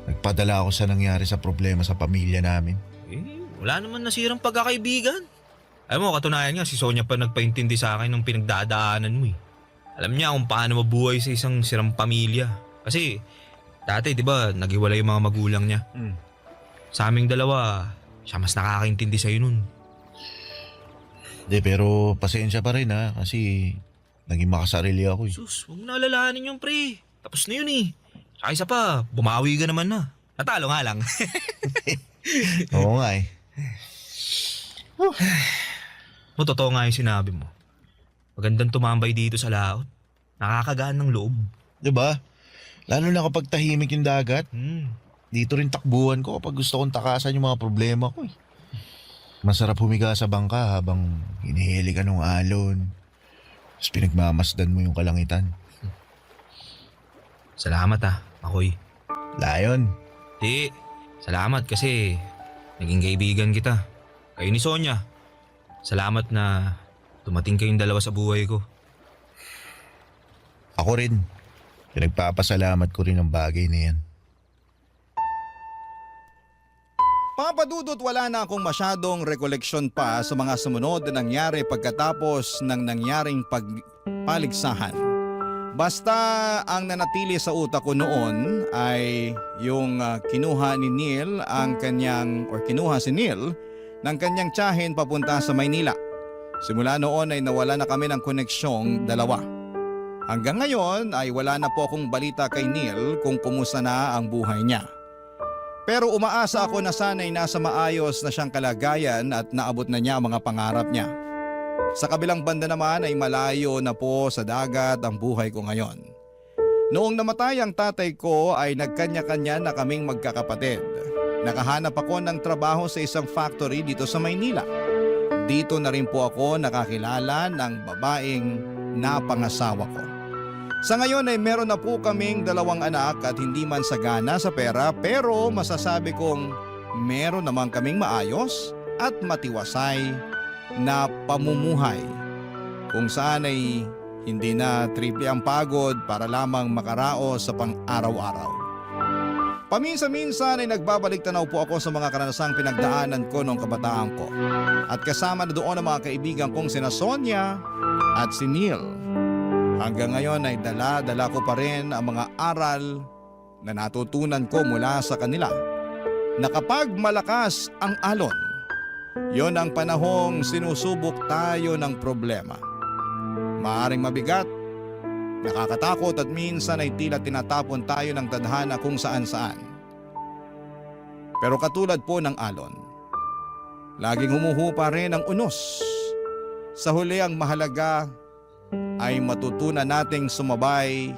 nagpadala ako sa nangyari sa problema sa pamilya namin. Wala naman nasirang pagkakaibigan. Alam mo, katunayan nga si Sonia pa nagpaintindi sa akin ng pinagdadaanan mo eh. Alam niya kung paano mabuhay sa isang sirang pamilya. Kasi dati di ba naghiwalay yung mga magulang niya. Sa aming dalawa, siya mas nakakaintindi sa'yo nun. Hindi, pero pasensya pa rin ha kasi naging makasarili ako eh. Sus, huwag mo na alalahanin yung pre. Tapos na yun eh. Saka isa pa, bumawi ka naman na. Natalo nga lang. Oo nga eh. Totoo nga yung sinabi mo. Magandang tumambay dito sa laot. Nakakagaan ng loob. Diba? Lalo na kapag tahimik yung dagat. Hmm. Dito rin takbuhan ko kapag gusto kong takasan yung mga problema ko eh. Masarap humiga sa bangka habang hinihili ka ng alon. Tapos pinagmamasdan mo yung kalangitan. Salamat Makoy. Lion. Di, salamat kasi naging kaibigan kita. Kayo ni Sonia. Salamat na dumating kayong dalawa sa buhay ko. Ako rin. Pinagpapasalamat ko rin ang bagay na yan. Papa Dudut, wala na akong masyadong rekoleksyon pa sa mga sumunod na nangyari pagkatapos ng nangyaring paligsahan. Basta ang nanatili sa utak ko noon ay yung kinuha si Neil ng kanyang tiyahin papunta sa Maynila. Simula noon ay nawala na kami ng koneksyong dalawa. Hanggang ngayon ay wala na po akong balita kay Neil kung kumusta na ang buhay niya. Pero umaasa ako na sana'y nasa maayos na siyang kalagayan at naabot na niya ang mga pangarap niya. Sa kabilang banda naman ay malayo na po sa dagat ang buhay ko ngayon. Noong namatay ang tatay ko ay nagkanya-kanya na kaming magkakapatid. Nakahanap ako ng trabaho sa isang factory dito sa Maynila. Dito na rin po ako nakakilala ng babaeng napangasawa ko. Sa ngayon ay meron na po kaming 2 anak at hindi man sagana sa pera pero masasabi kong meron naman kaming maayos at matiwasay na pamumuhay. Kung saan ay hindi na triple ang pagod para lamang makaraos sa pang-araw-araw. Paminsan-minsan ay nagbabalik tanaw po ako sa mga karanasang pinagdaanan ko noong kabataan ko. At kasama na doon ang mga kaibigan kong sina Sonia at si Neil. Hanggang ngayon ay dala-dala ko pa rin ang mga aral na natutunan ko mula sa kanila. Na kapag malakas ang alon, yon ang panahong sinusubok tayo ng problema. Maaring mabigat, nakakatakot at minsan ay tila tinatapon tayo ng tadhana kung saan-saan. Pero katulad po ng alon, laging humuhupa rin ang unos. Sa huli ang mahalaga ay matutunan nating sumabay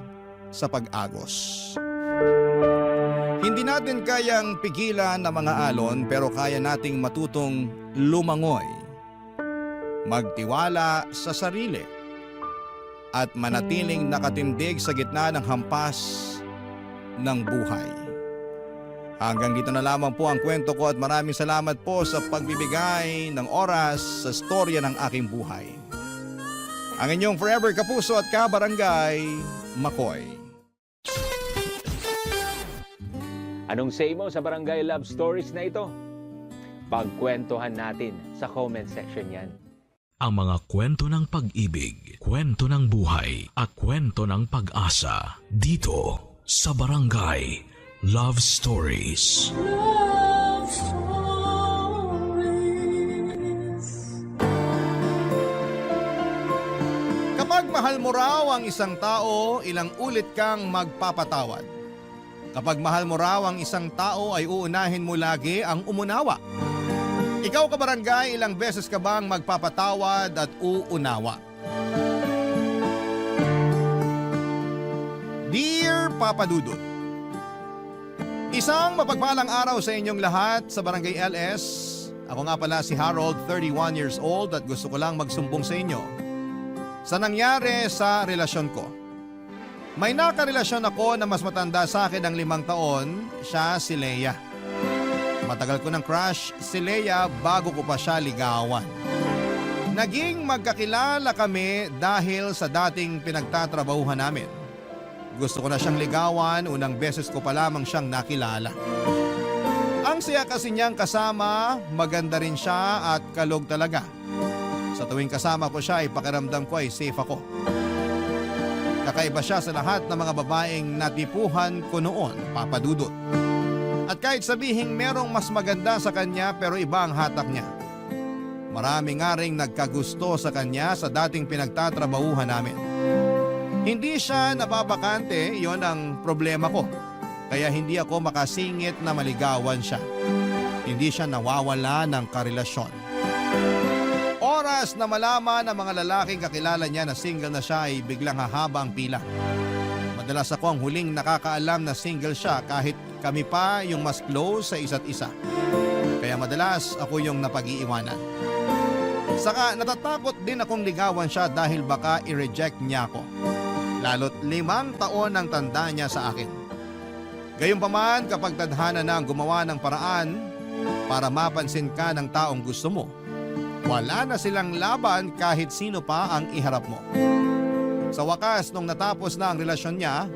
sa pag-agos. Hindi natin kayang pigilan ang mga alon pero kaya nating matutong lumangoy, magtiwala sa sarili, at manatiling nakatindig sa gitna ng hampas ng buhay. Hanggang dito na lamang po ang kwento ko at maraming salamat po sa pagbibigay ng oras sa storya ng aking buhay. Ang inyong forever kapuso at kabarangay, Makoy. Anong say mo sa Barangay Love Stories na ito? Pagkwentuhan natin sa comment section yan. Ang mga kwento ng pag-ibig, kwento ng buhay at kwento ng pag-asa dito sa Barangay Love Stories. Love Stories. Kapag mahal mo raw ang isang tao, ilang ulit kang magpapatawad. Kapag mahal mo raw ang isang tao ay uunahin mo lagi ang umunawa. Ikaw kabarangay, ilang beses ka bang magpapatawad at uunawa? Dear Papa Dudut, isang mapagpalang araw sa inyong lahat sa Barangay LS. Ako nga pala si Harold, 31 years old at gusto ko lang magsumbong sa inyo sa nangyari sa relasyon ko. May nakarelasyon ako na mas matanda sa akin ng 5 taon, siya si Leia. Matagal ko ng crush si Leia bago ko pa siya ligawan. Naging magkakilala kami dahil sa dating pinagtatrabahuhan namin. Gusto ko na siyang ligawan, unang beses ko pa lamang siyang nakilala. Ang saya kasi niyang kasama, maganda rin siya at kalog talaga. Sa tuwing kasama ko siya ay pakiramdam ko ay safe ako. Kakaiba siya sa lahat ng mga babaeng natipuhan ko noon, Papa Dudut. At kahit sabihing merong mas maganda sa kanya pero iba ang hatak niya. Marami nga ring nagkagusto sa kanya sa dating pinagtatrabahuhan namin. Hindi siya nababakante, yon ang problema ko. Kaya hindi ako makasingit na maligawan siya. Hindi siya nawawala ng karelasyon. Oras na malaman ng mga lalaking kakilala niya na single na siya ay biglang hahaba ang pila. Madalas ako ang huling nakakaalam na single siya kahit kami pa yung mas close sa isa't isa. Kaya madalas ako yung napag-iiwanan. Saka natatakot din akong ligawan siya dahil baka i-reject niya ako. Lalo't 5 taon ang tanda niya sa akin. Gayunpaman kapag tadhana na ang gumawa ng paraan para mapansin ka ng taong gusto mo, wala na silang laban kahit sino pa ang iharap mo. Sa wakas, nung natapos na ang relasyon niya,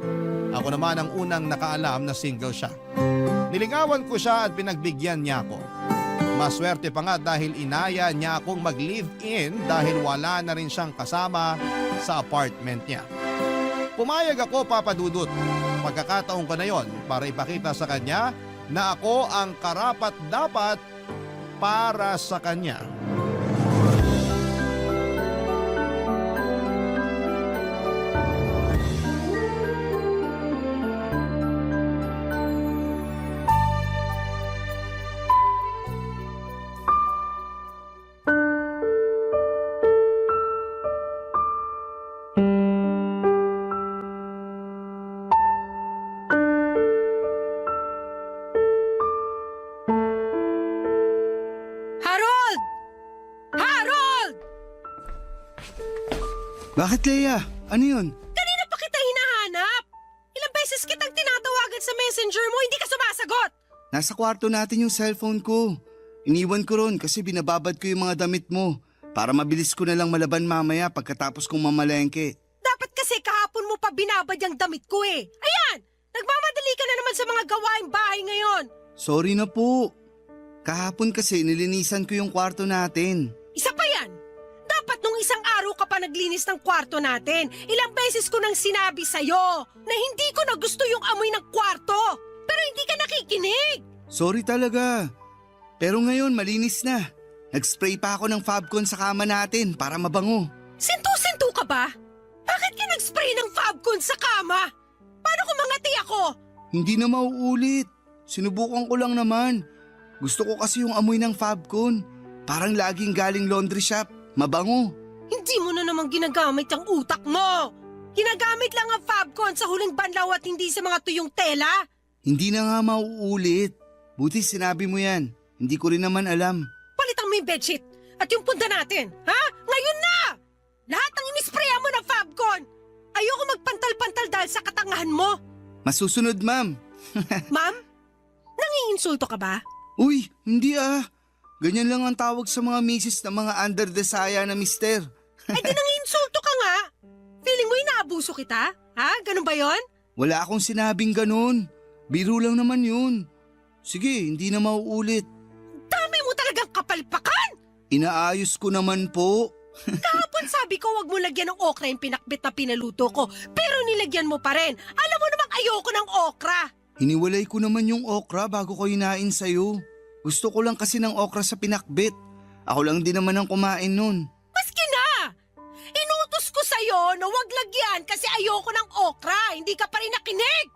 ako naman ang unang nakaalam na single siya. Niligawan ko siya at pinagbigyan niya ako. Maswerte pa nga dahil inaya niya akong mag-live-in dahil wala na rin siyang kasama sa apartment niya. Pumayag ako, Papa Dudut. Pagkakataon ko na yon para ipakita sa kanya na ako ang karapat-dapat para sa kanya. Bakit, Leia? Ano yun? Kanina pa kita hinahanap. Ilang beses kitang tinatawagan sa messenger mo, hindi ka sumasagot. Nasa kwarto natin yung cellphone ko. Iniwan ko ron kasi binababad ko yung mga damit mo para mabilis ko na lang malaban mamaya pagkatapos kong mamalengke. Dapat kasi kahapon mo pa binabad yung damit ko eh. Ayan! Nagmamadali ka na naman sa mga gawaing bahay ngayon. Sorry na po. Kahapon kasi nilinisan ko yung kwarto natin. Isa pa yan. Dapat nung isang araw ka pa naglinis ng kwarto natin. Ilang beses ko nang sinabi sa'yo na hindi ko na gusto yung amoy ng kwarto. Pero hindi ka nakikinig. Sorry talaga. Pero ngayon malinis na. Nag-spray pa ako ng Fabcon sa kama natin para mabango. Sintu-sintu ka ba? Bakit ka nag-spray ng Fabcon sa kama? Paano kung mangati ako? Hindi na mauulit. Sinubukan ko lang naman. Gusto ko kasi yung amoy ng Fabcon. Parang laging galing laundry shop. Mabango. Hindi mo na naman ginagamit ang utak mo. Ginagamit lang ang Fabcon sa huling banlaw at hindi sa mga tuyong tela. Hindi na nga mauulit. Buti sinabi mo yan. Hindi ko rin naman alam. Palitan mo yung bedsheet at yung punda natin. Ha? Ngayon na! Lahat ng inisprayan mo ng Fabcon. Ayoko magpantal-pantal dahil sa katangahan mo. Masusunod, ma'am. Ma'am? Nangiinsulto ka ba? Uy, hindi ah. Ganyan lang ang tawag sa mga misis na mga under the saya na mister. Ay di nangiinsulto ka nga. Feeling mo inaabuso kita? Ha? Ganun ba yon? Wala akong sinabing ganun. Biro lang naman yun. Sige, hindi na mauulit. Dami mo talagang kapalpakan! Inaayos ko naman po. Kahapon sabi ko wag mo lagyan ng okra yung pinakbit na pinaluto ko. Pero nilagyan mo pa rin. Alam mo namang ayoko ng okra. Hiniwalay ko naman yung okra bago ko hinain sa'yo. Gusto ko lang kasi ng okra sa pinakbit. Ako lang din naman ang kumain nun. Maski na! Inutos ko sa'yo na wag lagyan kasi ayoko ng okra. Hindi ka pa rin nakinig.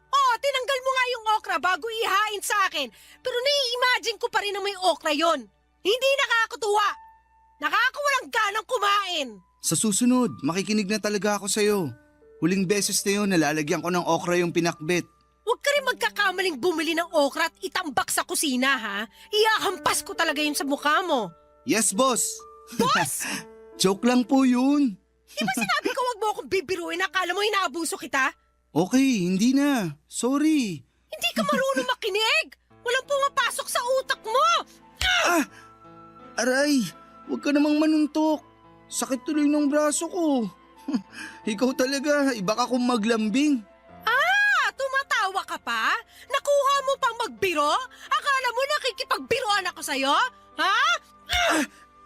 Oh, tinanggal mo nga yung okra bago ihain sa akin. Pero nai-imagine ko pa rin na may okra yon. Hindi nakakatuwa. Nakakawalang ganang kumain. Sa susunod, makikinig na talaga ako sa'yo. Huling beses na yun, nalalagyan ko ng okra yung pinakbit. Huwag ka rin magkakamaling bumili ng okra at itambak sa kusina, ha? Iyahampas ko talaga yun sa mukha mo. Yes, boss! Boss! Joke lang po yun. Di ba sinabi ko wag mo akong bibiruin? Akala mo inaabuso kita? Okay, hindi na. Sorry. Hindi ka marunong makinig! Walang pumapasok sa utak mo! Aray, huwag ka namang manuntok. Sakit tuloy ng braso ko. Ikaw talaga, iba ka kung maglambing. Tumatawa ka pa? Nakuha mo pang magbiro? Akala mo nakikipagbiroan ako sa'yo? Ha?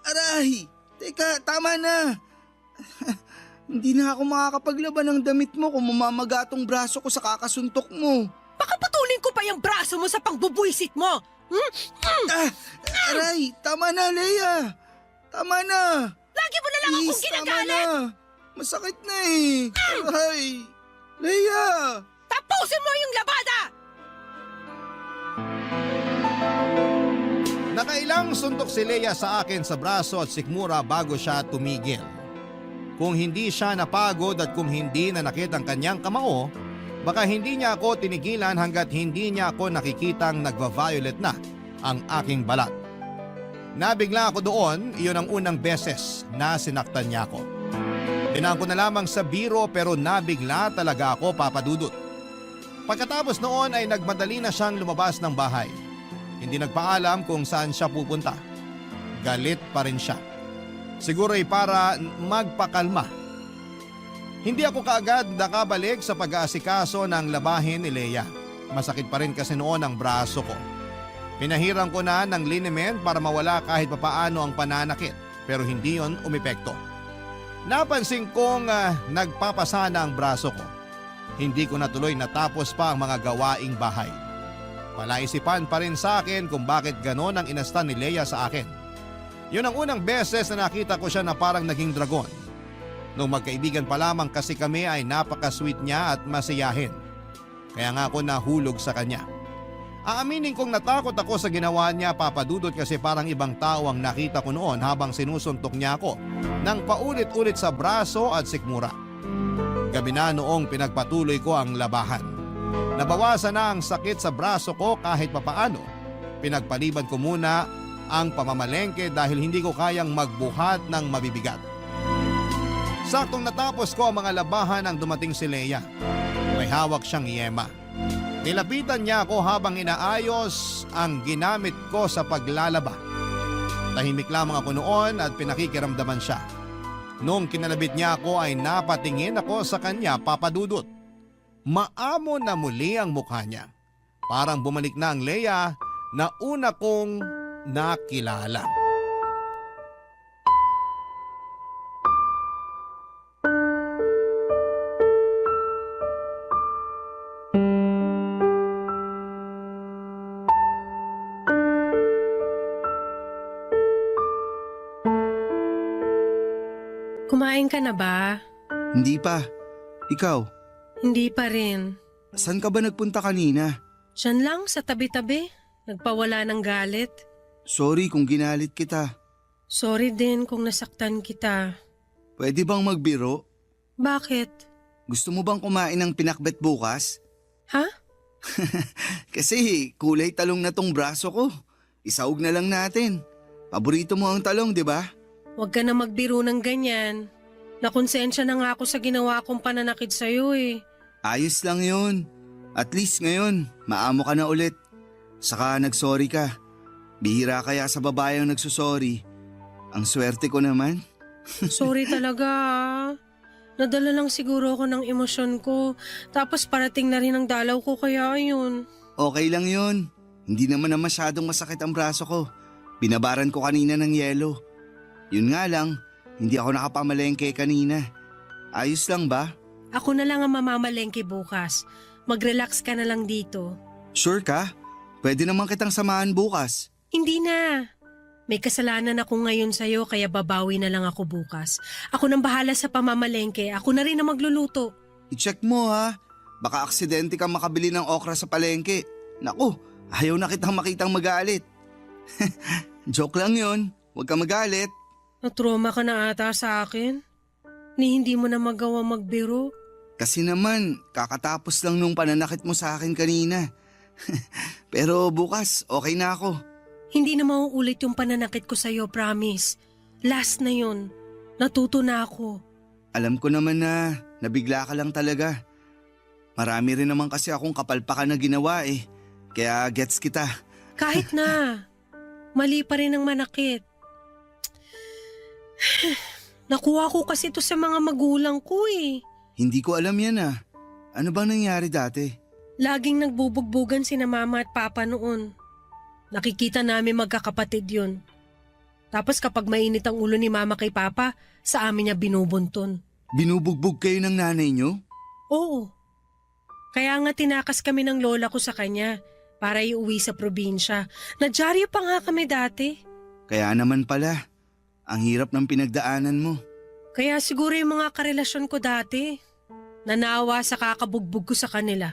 Aray, teka, tama na. Hindi na ako makakapaglaban ng damit mo kung mamamaga tong braso ko sa kakasuntok mo. Baka putulin ko pa yung braso mo sa pangbubuisit mo. Aray, tama na, Leia. Tama na. Lagi mo na lang akong Tama ginagalit. na. Masakit na eh. Aray, Leia. Tapusin mo yung labada! Nakailang suntok si Leia sa akin sa braso at sikmura bago siya tumigil. Kung hindi siya napagod at kung hindi nanakit ang kanyang kamao, baka hindi niya ako tinigilan hanggat hindi niya ako nakikitang nagva-violet na ang aking balat. Nabigla ako doon, iyon ang unang beses na sinaktan niya ako. Tinaan ko na lamang sa biro pero nabigla talaga ako, Papa Dudut. Pagkatapos noon ay nagmadali na siyang lumabas ng bahay. Hindi nagpaalam kung saan siya pupunta. Galit pa rin siya. Siguro ay para magpakalma. Hindi ako kaagad nakabalik sa pag-aasikaso ng labahin ni Leia. Masakit pa rin kasi noon ang braso ko. Pinahirang ko na ng liniment para mawala kahit papaano ang pananakit pero hindi yon umepekto. Napansin kong nagpapasana ang braso ko. Hindi ko natuloy natapos pa ang mga gawaing bahay. Palaisipan pa rin sa akin kung bakit ganon ang inastan ni Leia sa akin. Yun ang unang beses na nakita ko siya na parang naging dragon. Nung magkaibigan pa lamang kasi kami ay napaka-sweet niya at masiyahin. Kaya nga ako nahulog sa kanya. Aaminin kong natakot ako sa ginawa niya, Papa Dudut, kasi parang ibang tao ang nakita ko noon habang sinusuntok niya ako ng paulit-ulit sa braso at sikmura. Gabi na noong pinagpatuloy ko ang labahan. Nabawasan na ang sakit sa braso ko kahit papaano. Pinagpaliban ko muna ang pamamalengke dahil hindi ko kayang magbuhat ng mabibigat. Saktong natapos ko ang mga labahan nang dumating si Leia. May hawak siyang yema. Nilapitan niya ako habang inaayos ang ginamit ko sa paglalaba. Tahimik lamang ako noon at pinakikiramdaman siya. Nung kinalabit niya ako ay napatingin ako sa kanya, Papa Dudut. Maamo na muli ang mukha niya. Parang bumalik na ang Leia na una kong nakilala. Kumain ka na ba? Hindi pa. Ikaw, Hindi pa rin. saan ka ba nagpunta kanina? Diyan lang sa tabi-tabi. Nagpawala ng galit. Sorry kung ginalit kita. Sorry din kung nasaktan kita. Pwede bang magbiro? Bakit? Gusto mo bang kumain ng pinakbet bukas? Ha? Kasi kulay talong na tong braso ko. Isaog na lang natin. Paborito mo ang talong, di ba? Huwag ka na magbiro ng ganyan. Nakonsensya na nga ako sa ginawa kong pananakit sa'yo eh. Ayos lang yun. At least ngayon, maamo ka na ulit. Saka nagsorry ka. Bihira kaya sa babae ang nagsusorry. Ang swerte ko naman. Sorry talaga ah. Nadala lang siguro ako ng emosyon ko. Tapos parating na rin ang dalaw ko kaya ayun. Okay lang yun. Hindi naman na masyadong masakit ang braso ko. Binabaran ko kanina ng yelo. Yun nga lang, hindi ako nakapamalengke kanina. Ayos lang ba? Ako na lang ang mamamalengke bukas. Mag-relax ka na lang dito. Sure ka? Pwede naman kitang samahan bukas. Hindi na. May kasalanan ako ngayon sa'yo kaya babawi na lang ako bukas. Ako nang bahala sa pamamalengke. Ako na rin ang magluluto. I-check mo ha. Baka aksidente kang makabili ng okra sa palengke. Naku, ayaw na kitang makitang magalit. Joke lang yun. Huwag ka magalit. Natroma ka na ata sa akin. Ni hindi mo na magawa magbiro. Kasi naman, kakatapos lang nung pananakit mo sa akin kanina. Pero bukas, okay na ako. Hindi na mauulit yung pananakit ko sa'yo, promise. Last na yun. Natuto na ako. Alam ko naman na nabigla ka lang talaga. Marami rin naman kasi akong kapalpakan na ginawa eh. Kaya gets kita. Kahit na. Mali pa rin ang manakit. Nakuha ko kasi ito sa mga magulang ko eh. Hindi ko alam yan ah. Ano bang nangyari dati? Laging nagbubugbugan sina mama at papa noon. Nakikita namin magkakapatid yun. Tapos kapag mainit ang ulo ni mama kay papa, sa amin niya binubunton. Binubugbog kayo ng nanay nyo? Oo. Kaya nga tinakas kami ng lola ko sa kanya para iuwi sa probinsya. Nadyaryo pa nga kami dati. Kaya naman pala, ang hirap ng pinagdaanan mo. Kaya siguro yung mga karelasyon ko dati, nanawa sa kakabugbog ko sa kanila.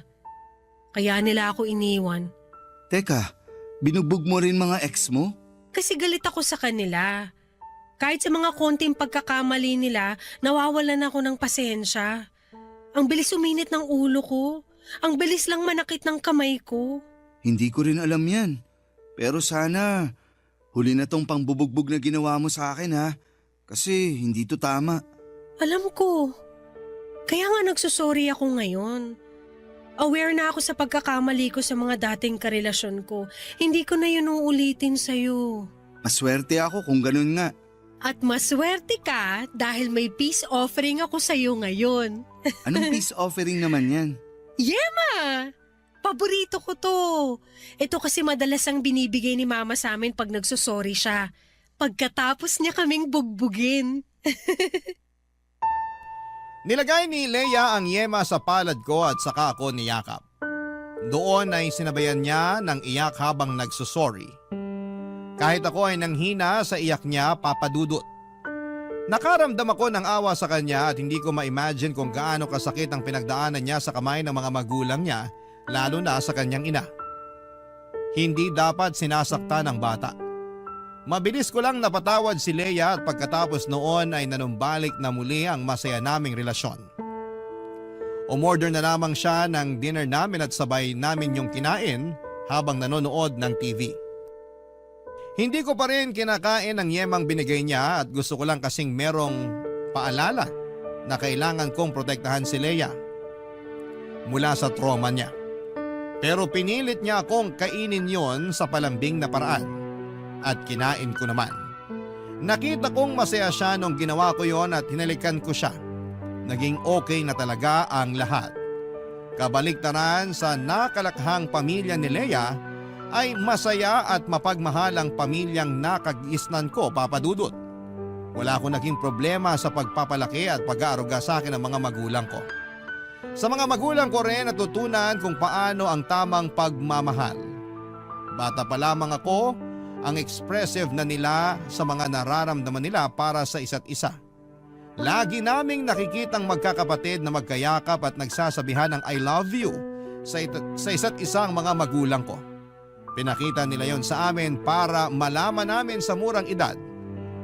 Kaya nila ako iniwan. Teka, binugbog mo rin mga ex mo? Kasi galit ako sa kanila. Kahit sa mga konting pagkakamali nila, nawawalan ako ng pasensya. Ang bilis uminit ng ulo ko. Ang bilis lang manakit ng kamay ko. Hindi ko rin alam yan. Pero sana, huli na tong pangbubugbog na ginawa mo sa akin ha. Kasi hindi to tama. Alam ko. Kaya nga nagsusorry ako ngayon. Aware na ako sa pagkakamali ko sa mga dating karelasyon ko. Hindi ko na yun uulitin sa'yo. Maswerte ako kung ganun nga. At maswerte ka dahil may peace offering ako sa'yo ngayon. Anong peace offering naman yan? Yema! Paborito ko to. Ito kasi madalas ang binibigay ni mama sa amin pag nagsusorry siya. Pagkatapos niya kaming bugbugin. Nilagay ni Leia ang yema sa palad ko at saka ako niyakap. Doon ay sinabayan niya ng iyak habang nagsusorry. Kahit ako ay nanghina sa iyak niya, Papa Dudut. Nakaramdam ako ng awa sa kanya at hindi ko ma-imagine kung gaano kasakit ang pinagdaanan niya sa kamay ng mga magulang niya, lalo na sa kanyang ina. Hindi dapat sinasaktan ang bata. Mabilis ko lang napatawad si Leia at pagkatapos noon ay nanumbalik na muli ang masaya naming relasyon. Umorder na lamang siya ng dinner namin at sabay namin yung kinain habang nanonood ng TV. Hindi ko pa rin kinakain ang yemang binigay niya at gusto ko lang kasing merong paalala na kailangan kong protektahan si Leia mula sa trauma niya. Pero pinilit niya akong kainin yon sa palambing na paraan at kinain ko naman. Nakita kong masaya siya nung ginawa ko yon at hinalikan ko siya. Naging okay na talaga ang lahat. Kabaliktaran sa nakalakhang pamilya ni Leia ay masaya at mapagmahalang pamilyang nakagisnan ko, Papa Dudut. Wala akong naging problema sa pagpapalaki at pag-aaruga sa akin ng mga magulang ko. Sa mga magulang ko rin natutunan kung paano ang tamang pagmamahal. Bata pa lamang ako, ang expressive na nila sa mga nararamdaman nila para sa isa't isa. Lagi naming nakikitang magkakapatid na magkayakap at nagsasabihan ng I love you sa isa't isang mga magulang ko. Pinakita nila yon sa amin para malaman namin sa murang edad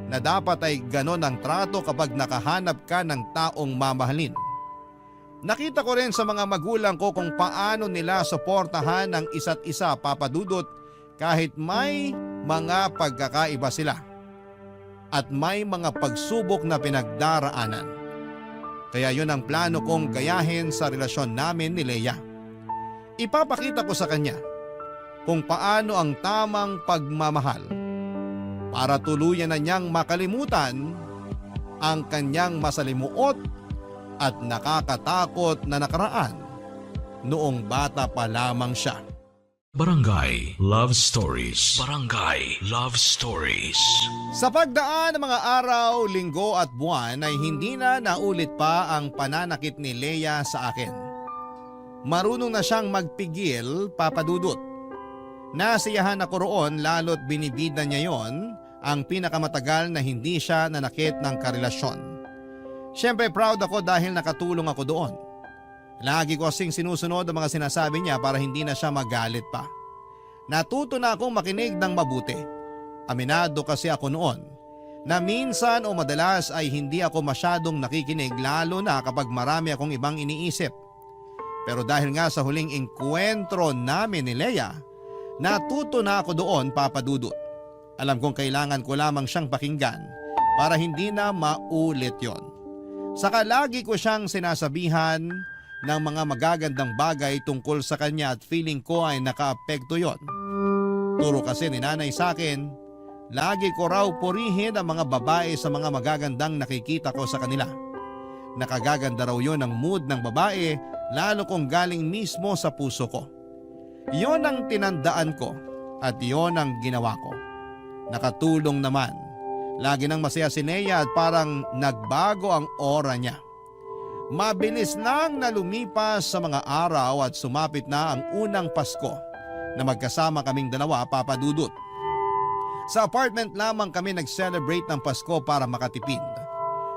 na dapat ay ganon ang trato kapag nakahanap ka ng taong mamahalin. Nakita ko rin sa mga magulang ko kung paano nila suportahan ang isa't isa, Papa Dudut, kahit may mga pagkakaiba sila at may mga pagsubok na pinagdaraanan. Kaya yun ang plano kong gayahin sa relasyon namin ni Leia. Ipapakita ko sa kanya kung paano ang tamang pagmamahal para tuluyan na niyang makalimutan ang kanyang masalimuot at nakakatakot na nakaraan noong bata pa lamang siya. Barangay Love Stories. Barangay Love Stories. Sa pagdaan ng mga araw, linggo at buwan ay hindi na naulit pa ang pananakit ni Leia sa akin. Marunong na siyang magpigil, Papa Dudut. Nasiyahan ako roon lalo't binibida niya yon ang pinakamatagal na hindi siya nanakit ng karelasyon. Siyempre proud ako dahil nakatulong ako doon. Lagi ko kasing sinusunod ang mga sinasabi niya para hindi na siya magalit pa. Natuto na akong makinig ng mabuti. Aminado kasi ako noon na minsan o madalas ay hindi ako masyadong nakikinig lalo na kapag marami akong ibang iniisip. Pero dahil nga sa huling engkwentro namin ni Leia, natuto na ako doon, Papa Dudut. Alam kong kailangan ko lamang siyang pakinggan para hindi na maulit yon. Saka lagi ko siyang sinasabihan ng mga magagandang bagay tungkol sa kanya at feeling ko ay nakaapekto yon. Turo kasi ni nanay sa akin, lagi ko raw purihin ang mga babae sa mga magagandang nakikita ko sa kanila. Nakagaganda raw yon ang mood ng babae lalo kung galing mismo sa puso ko. Yon ang tinandaan ko at yon ang ginawa ko. Nakatulong naman. Lagi nang masaya si Leia at parang nagbago ang aura niya. Mabilis nang nalumipas sa mga araw at sumapit na ang unang Pasko na magkasama kaming dalawa, Papa Dudut. Sa apartment lamang kami nag-celebrate ng Pasko para makatipid.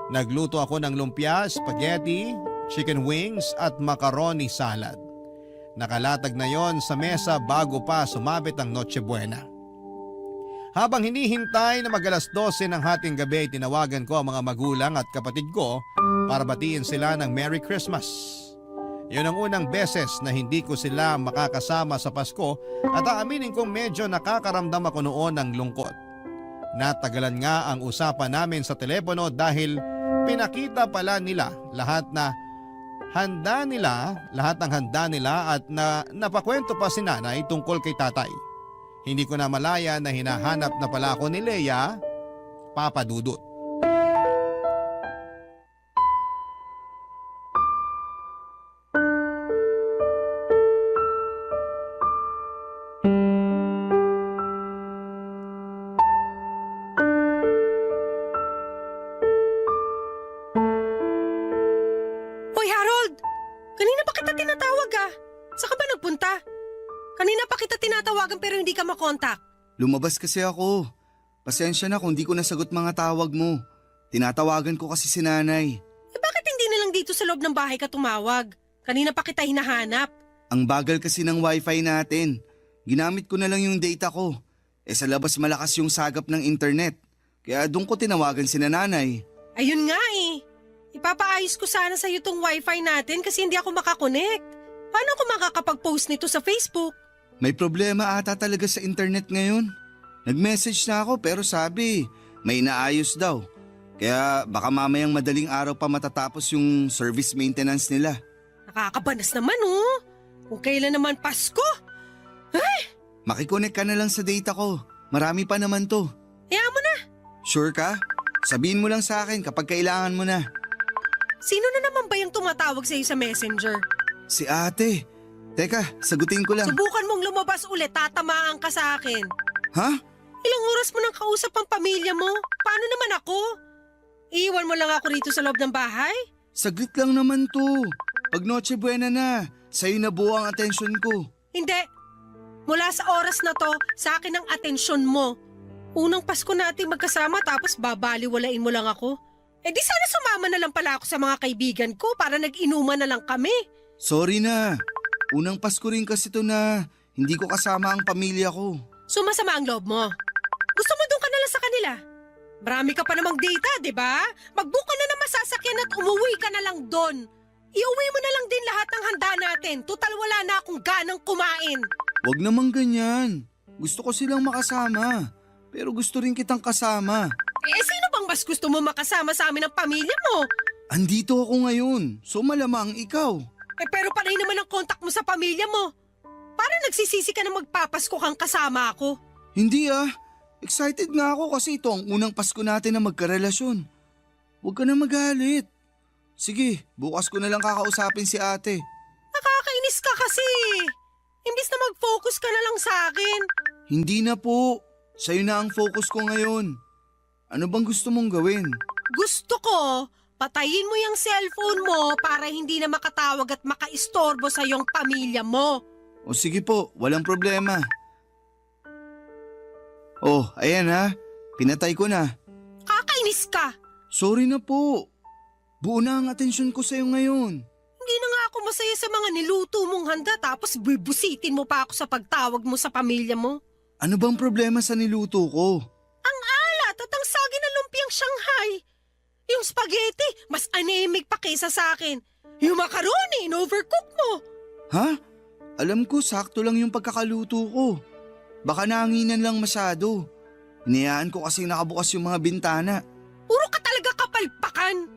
Nagluto ako ng lumpia, spaghetti, chicken wings at macaroni salad. Nakalatag na yon sa mesa bago pa sumapit ang Noche Buena. Habang hinihintay na mag-alas 12 ng hating gabi, tinawagan ko ang mga magulang at kapatid ko para batiin sila ng Merry Christmas. Yun ang unang beses na hindi ko sila makakasama sa Pasko at aaminin kong medyo nakakaramdam ako noon ng lungkot. Natagalan nga ang usapan namin sa telepono dahil pinakita pala nila lahat ng handa nila at napakwento pa si nanay tungkol kay tatay. Hindi ko na malaya na hinahanap na pala ako ni Leia, Papa Dudut. Hoy Harold! Kanina pa kita tinatawag ah. Saan ka ba nagpunta? Kanina pa kita tinatawagan pero hindi ka makontak. Lumabas kasi ako. Pasensya na kung di ko nasagot mga tawag mo. Tinatawagan ko kasi si nanay. Bakit hindi na lang dito sa loob ng bahay ka tumawag? Kanina pa kita hinahanap. Ang bagal kasi ng wifi natin. Ginamit ko na lang yung data ko. Sa labas malakas yung sagap ng internet. Kaya doon ko tinawagan si nanay. Ayun nga eh. Ipapaayos ko sana sa'yo tong wifi natin kasi hindi ako makakonect. Paano ako makakapag-post nito sa Facebook? May problema ata talaga sa internet ngayon. Nag-message na ako pero sabi, may inaayos daw. Kaya baka mamayang madaling araw pa matatapos yung service maintenance nila. Nakakabanas naman oh. Kung kailan naman Pasko. Makikonek ka na lang sa data ko. Marami pa naman to. Hayaan mo na. Sure ka? Sabihin mo lang sa akin kapag kailangan mo na. Sino na naman ba yung tumatawag sa'yo sa messenger? Si ate. Teka, sagutin ko lang. Subukan mong lumabas ulit, tatamaan ka sa akin. Ha? Ilang oras mo nang kausap ang pamilya mo? Paano naman ako? Iiwan mo lang ako rito sa loob ng bahay? Saglit lang naman to. Pag Noche Buena na, sa'yo na buo ang atensyon ko. Hindi. Mula sa oras na to, sa akin ang atensyon mo. Unang Pasko natin magkasama tapos babaliwalain mo lang ako. Eh di sana sumama na lang pala ako sa mga kaibigan ko para nag-inuman na lang kami. Sorry na. Unang Pasko rin kasi to na hindi ko kasama ang pamilya ko. Sumasama ang loob mo. Gusto mo doon ka na lang sa kanila. Marami ka pa namang data, di ba? Mag-book ka na ng masasakyan at umuwi ka na lang doon. Iuwi mo na lang din lahat ng handa natin. Tutal wala na akong ganang kumain. Wag naman ganyan. Gusto ko silang makasama. Pero gusto rin kitang kasama. Eh sino bang mas gusto mo makasama sa amin ng pamilya mo? Andito ako ngayon. So malamang ikaw. Eh pero panay naman ang kontak mo sa pamilya mo. Parang nagsisisi ka na magpapasko kang kasama ako. Hindi ah. Excited nga ako kasi ito ang unang Pasko natin na magkarelasyon. Huwag ka na magalit. Sige, bukas ko na lang kakausapin si ate. Nakakainis ka kasi. Imbis na mag-focus ka na lang sa akin. Hindi na po. Sa'yo na ang focus ko ngayon. Ano bang gusto mong gawin? Gusto ko, patayin mo yung cellphone mo para hindi na makatawag at makaistorbo sa iyong pamilya mo. O sige po, walang problema. Oh, ayan ha. Pinatay ko na. Kakainis ka. Sorry na po. Buo na ang atensyon ko sa'yo ngayon. Hindi na nga ako masaya sa mga niluto mong handa tapos bibusitin mo pa ako sa pagtawag mo sa pamilya mo. Ano bang problema sa niluto ko? Ang alat at ang sagi ng lumpiang Shanghai. Yung spaghetti, mas anemic pa kaysa sa akin. Yung macaroni, in-overcook mo. Ha? Alam ko, sakto lang yung pagkakaluto ko. Baka nanginan lang masyado. Hinayaan ko kasi nakabukas yung mga bintana. Puro ka talaga kapalpakan.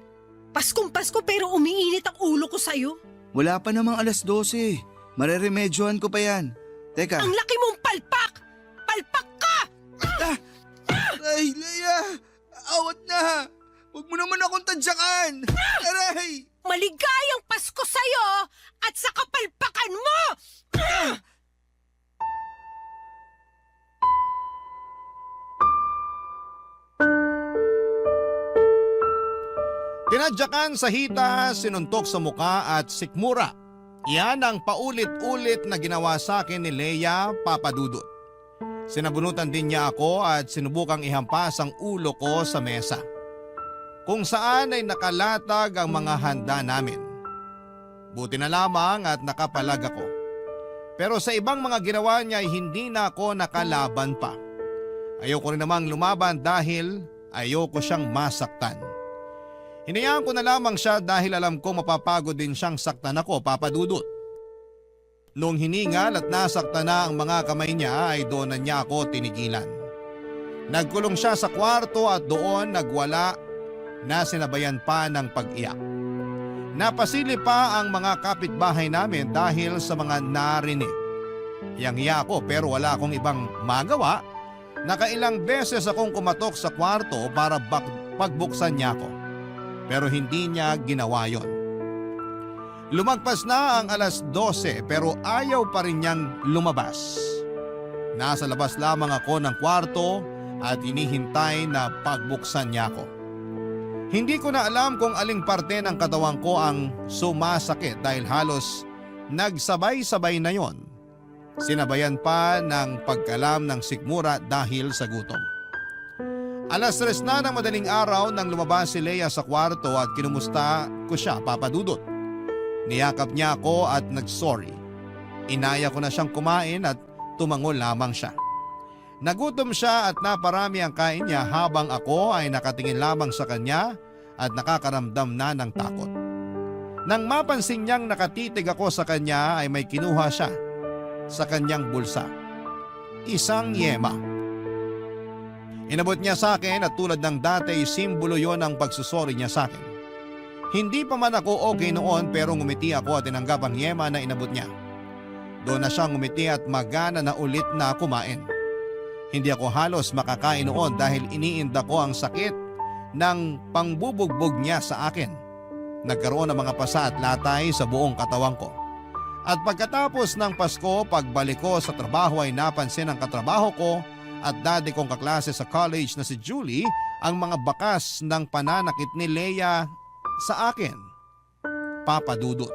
Paskong Pasko pero umiinit ang ulo ko sa'yo. Wala pa namang 12:00. Mareremedyohan ko pa yan. Teka. Ang laki mong palpak! Palpak ka! Aray, Leia! Awat na! Huwag mo naman akong tadyakan! Aray! Maligayang Pasko sa'yo at sa kapalpakan mo! Tinadyakan sa hita, sinuntok sa muka at sikmura. Yan ang paulit-ulit na ginawa sa akin ni Leia Papadudut. Sinabunutan din niya ako at sinubukang ihampas ang ulo ko sa mesa. Kung saan ay nakalatag ang mga handa namin. Buti na lamang at nakapalag ako. Pero sa ibang mga ginawa niya ay hindi na ako nakalaban pa. Ayoko rin namang lumaban dahil ayoko siyang masaktan. Hinayaan ko na lamang siya dahil alam ko mapapagod din siyang saktan ako, Papadudut. Noong hiningal at nasaktan na ang mga kamay niya ay doon na niya ako tinigilan. Nagkulong siya sa kwarto at doon nagwala na sinabayan pa ng pag-iyak. Napasili pa ang mga kapitbahay namin dahil sa mga narinig. Yang-iya ako pero wala akong ibang magawa. Nakailang beses akong kumatok sa kwarto para pagbuksan niya ako. Pero hindi niya ginawa yon. Lumagpas na ang 12:00 pero ayaw pa rin niyang lumabas. Nasa labas lamang ako ng kwarto at inihintay na pagbuksan niya ako. Hindi ko na alam kung aling parte ng katawan ko ang sumasakit dahil halos nagsabay-sabay na yon. Sinabayan pa ng pagkalam ng sikmura dahil sa gutom. 3:00 na ng madaling araw nang lumabas si Leia sa kwarto at kinumusta ko siya, Papadudut. Niyakap niya ako at nag-sorry. Inaya ko na siyang kumain at tumango lamang siya. Nagutom siya at naparami ang kain niya habang ako ay nakatingin lamang sa kanya at nakakaramdam na ng takot. Nang mapansin niyang nakatitig ako sa kanya ay may kinuha siya sa kanyang bulsa. Isang yema. Inabot niya sa akin at tulad ng dati simbolo yon ang pagsusori niya sa akin. Hindi pa man ako okay noon pero ngumiti ako at tinanggap ang yema na inabot niya. Doon na siya ngumiti at magana na ulit na kumain. Hindi ako halos makakain noon dahil iniinda ko ang sakit ng pangbubugbog niya sa akin. Nagkaroon ng mga pasa at latay sa buong katawan ko. At pagkatapos ng Pasko, pagbalik ko sa trabaho ay napansin ng katrabaho ko at dati kong kaklase sa college na si Julie ang mga bakas ng pananakit ni Leia sa akin. Papa Dudut.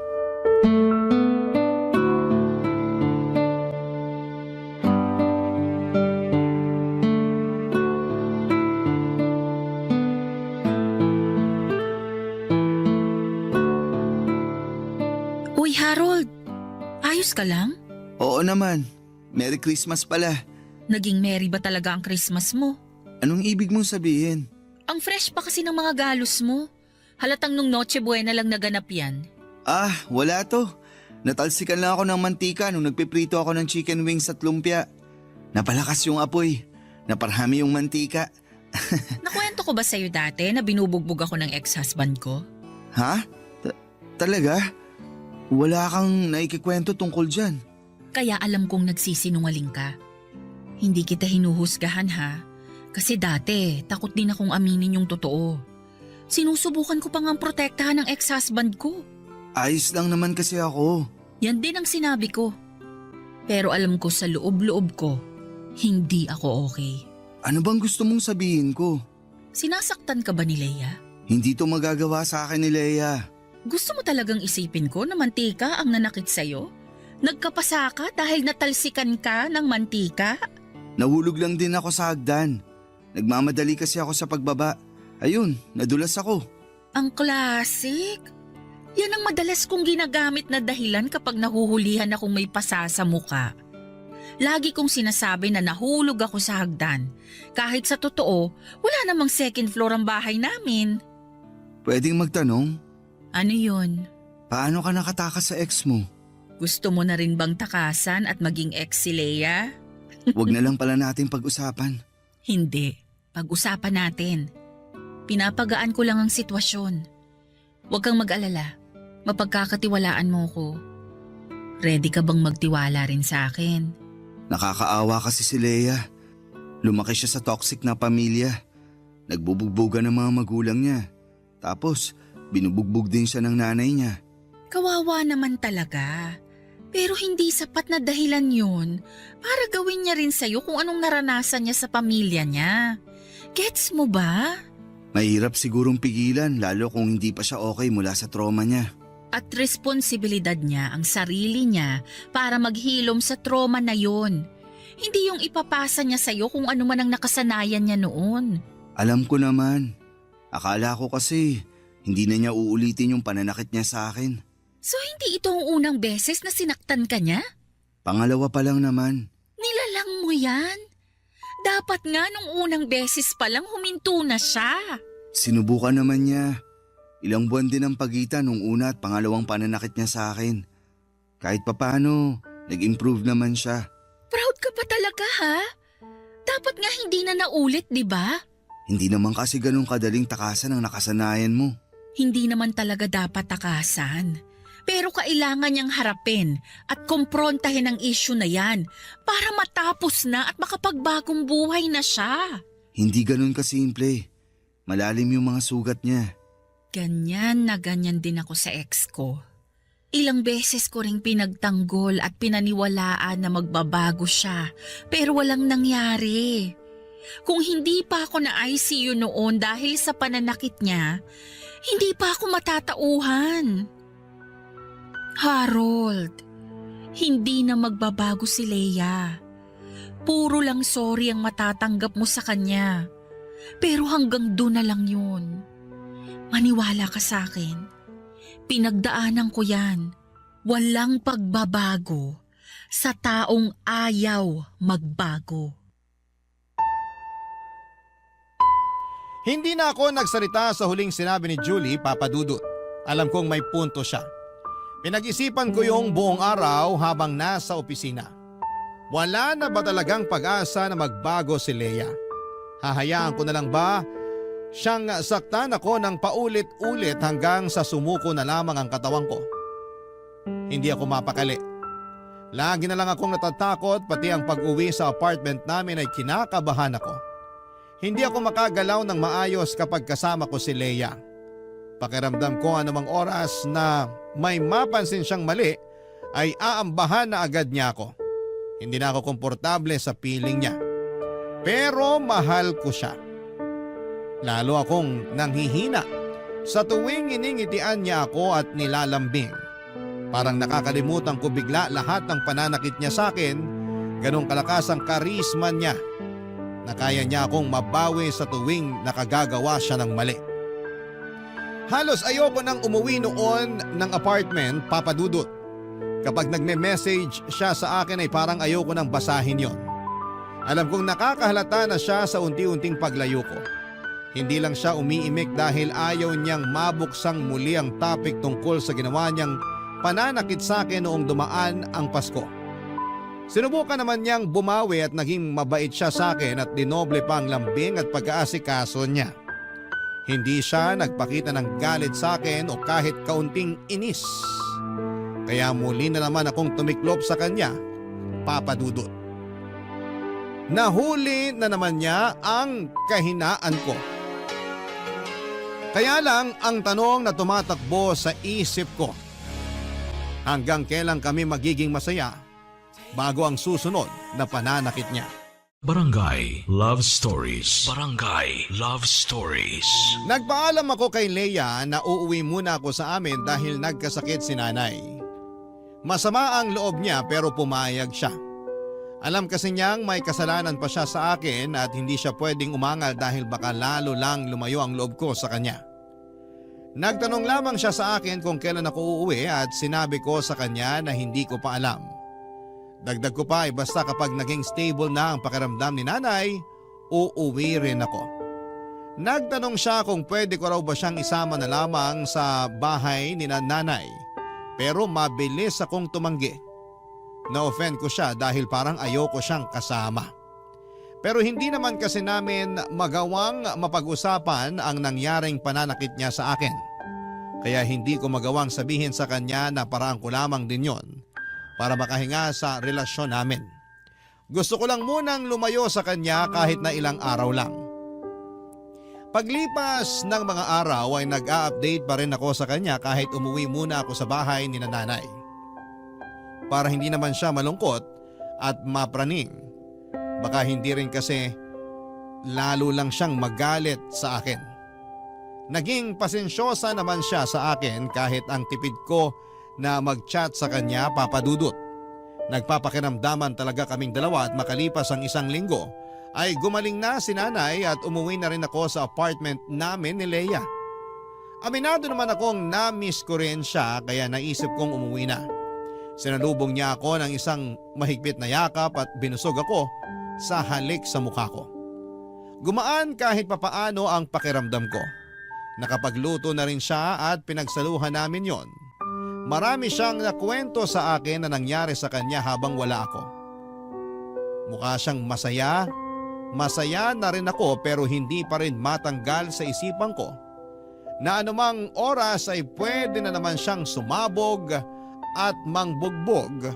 Uy, Harold. Ayos ka lang? Oo naman. Merry Christmas pala. Naging merry ba talaga ang Christmas mo? Anong ibig mong sabihin? Ang fresh pa kasi ng mga galos mo. Halatang nung Noche Buena lang naganap yan. Ah, wala to. Natalsikan lang ako ng mantika nung nagpiprito ako ng chicken wings at lumpia. Napalakas yung apoy. Naparami yung mantika. Nakwento ko ba sa'yo dati na binubugbog ako ng ex-husband ko? Ha? Talaga? Wala kang naikikwento tungkol dyan. Kaya alam kong nagsisinungaling ka. Hindi kita hinuhusgahan ha. Kasi dati, takot din akong aminin yung totoo. Sinusubukan ko pa ngang protektahan ng ex-husband ko. Ayos lang naman kasi ako. Yan din ang sinabi ko. Pero alam ko sa loob-loob ko, hindi ako okay. Ano bang gusto mong sabihin ko? Sinasaktan ka ba ni Leia? Hindi to magagawa sa akin ni Leia. Gusto mo talagang isipin ko na mantika ang nanakit sa'yo? Nagkapasa ka dahil natalsikan ka ng mantika? Nahulog lang din ako sa hagdan. Nagmamadali kasi ako sa pagbaba. Ayun, nadulas ako. Ang classic. Yan ang madalas kong ginagamit na dahilan kapag nahuhulihan akong may pasa sa muka. Lagi kong sinasabi na nahulog ako sa hagdan. Kahit sa totoo, wala namang second floor ang bahay namin. Pwedeng magtanong? Ano yun? Paano ka nakatakas sa ex mo? Gusto mo na rin bang takasan at maging ex si Leia? Huwag na lang pala natin pag-usapan. Hindi. Pag-usapan natin. Pinapagaan ko lang ang sitwasyon. Huwag kang mag-alala. Mapagkakatiwalaan mo ko. Ready ka bang magtiwala rin sa akin? Nakakaawa kasi si Leia. Lumaki siya sa toxic na pamilya. Nagbubugbogan ng mga magulang niya. Tapos, binubugbog din siya ng nanay niya. Kawawa naman talaga. Pero hindi sapat na dahilan yun para gawin niya rin sa'yo kung anong naranasan niya sa pamilya niya. Gets mo ba? Mahirap sigurong pigilan lalo kung hindi pa siya okay mula sa trauma niya. At responsibilidad niya ang sarili niya para maghilom sa trauma na yon. Hindi yung ipapasa niya sa'yo kung ano man ang nakasanayan niya noon. Alam ko naman. Akala ko kasi hindi na niya uulitin yung pananakit niya sa akin. So hindi ito ang unang beses na sinaktan ka niya? Pangalawa pa lang naman. Nilalang mo yan. Dapat nga nung unang beses pa lang huminto na siya. Sinubukan naman niya. Ilang buwan din ang pagitan nung una at pangalawang pananakit niya sa akin. Kahit papano, nag-improve naman siya. Proud ka pa talaga ha? Dapat nga hindi na naulit, di ba? Hindi naman kasi ganun kadaling takasan ang nakasanayan mo. Hindi naman talaga dapat takasan. Pero kailangan niyang harapin at kumprontahin ang issue na yan para matapos na at makapagbagong buhay na siya. Hindi ganun kasimple. Malalim yung mga sugat niya. Ganyan na ganyan din ako sa ex ko. Ilang beses ko ring pinagtanggol at pinaniwalaan na magbabago siya pero walang nangyari. Kung hindi pa ako na ICU noon dahil sa pananakit niya, hindi pa ako matatauhan. Harold, hindi na magbabago si Leia. Puro lang sorry ang matatanggap mo sa kanya. Pero hanggang doon na lang yun. Maniwala ka sa akin. Pinagdaanan ko yan. Walang pagbabago sa taong ayaw magbago. Hindi na ako nagsalita sa huling sinabi ni Julie, Papa Dudut. Alam kong may punto siya. Pinag-isipan ko yung buong araw habang nasa opisina. Wala na ba talagang pag-asa na magbago si Leia? Hahayaan ko na lang ba siyang saktan ako ng paulit-ulit hanggang sa sumuko na lamang ang katawan ko? Hindi ako mapakali. Lagi na lang akong natatakot, pati ang pag-uwi sa apartment namin ay kinakabahan ako. Hindi ako makagalaw ng maayos kapag kasama ko si Leia. Pakiramdam ko anumang oras na may mapansin siyang mali ay aambahan na agad niya ako. Hindi na ako komportable sa piling niya. Pero mahal ko siya. Lalo akong nanghihina sa tuwing iningitian niya ako at nilalambing. Parang nakakalimutan ko bigla lahat ng pananakit niya sa akin, ganong kalakas ang karisma niya na kaya niya akong mabawi sa tuwing nakagagawa siya ng mali. Halos ayoko nang umuwi noon ng apartment, Papa Dudut. Kapag nagme-message siya sa akin ay parang ayoko nang basahin yon. Alam kong nakakahalata na siya sa unti-unting paglayo ko. Hindi lang siya umiimik dahil ayaw niyang mabuksang muli ang topic tungkol sa ginawa niyang pananakit sa akin noong dumaan ang Pasko. Sinubukan naman niyang bumawi at naging mabait siya sa akin at dinoble pa ang lambing at pag-aasikaso niya. Hindi siya nagpakita ng galit sa akin o kahit kaunting inis. Kaya muli na naman akong tumiklop sa kanya, Papa Dudut. Nahuli na naman niya ang kahinaan ko. Kaya lang ang tanong na tumatakbo sa isip ko, hanggang kailan kami magiging masaya bago ang susunod na pananakit niya? Barangay Love Stories. Barangay Love Stories. Nagpaalam ako kay Leia na uuwi muna ako sa amin dahil nagkasakit si nanay. Masama ang loob niya pero pumayag siya. Alam kasi niyang may kasalanan pa siya sa akin at hindi siya pwedeng umangal dahil baka lalo lang lumayo ang loob ko sa kanya. Nagtanong lamang siya sa akin kung kailan ako uuwi at sinabi ko sa kanya na hindi ko pa alam. Dagdag ko pa ay basta kapag naging stable na ang pakiramdam ni nanay, uuwi rin ako. Nagtanong siya kung pwede ko raw ba siyang isama na lamang sa bahay ni nanay, pero mabilis akong tumanggi. Na-offend ko siya dahil parang ayoko siyang kasama. Pero hindi naman kasi namin magawang mapag-usapan ang nangyaring pananakit niya sa akin. Kaya hindi ko magawang sabihin sa kanya na paraan ko lamang din yon para makahinga sa relasyon namin. Gusto ko lang munang lumayo sa kanya kahit na ilang araw lang. Paglipas ng mga araw ay nag-a-update pa rin ako sa kanya kahit umuwi muna ako sa bahay ni nanay. Para hindi naman siya malungkot at mapraning. Baka hindi rin kasi lalo lang siyang magalit sa akin. Naging pasensyosa naman siya sa akin kahit ang tipid ko na mag-chat sa kanya, Papa Dudut. Nagpapakiramdaman talaga kaming dalawa at makalipas ang isang linggo ay gumaling na si nanay at umuwi na rin ako sa apartment namin ni Leia. Aminado naman akong na-miss ko rin siya kaya naisip kong umuwi na. Sinalubong niya ako ng isang mahigpit na yakap at binusog ako sa halik sa mukha ko. Gumaan kahit papaano ang pakiramdam ko. Nakapagluto na rin siya at pinagsaluhan namin yon. Marami siyang nakwento sa akin na nangyari sa kanya habang wala ako. Mukha siyang masaya. Masaya na rin ako pero hindi pa rin matanggal sa isipan ko na anumang oras ay pwede na naman siyang sumabog at mangbugbog,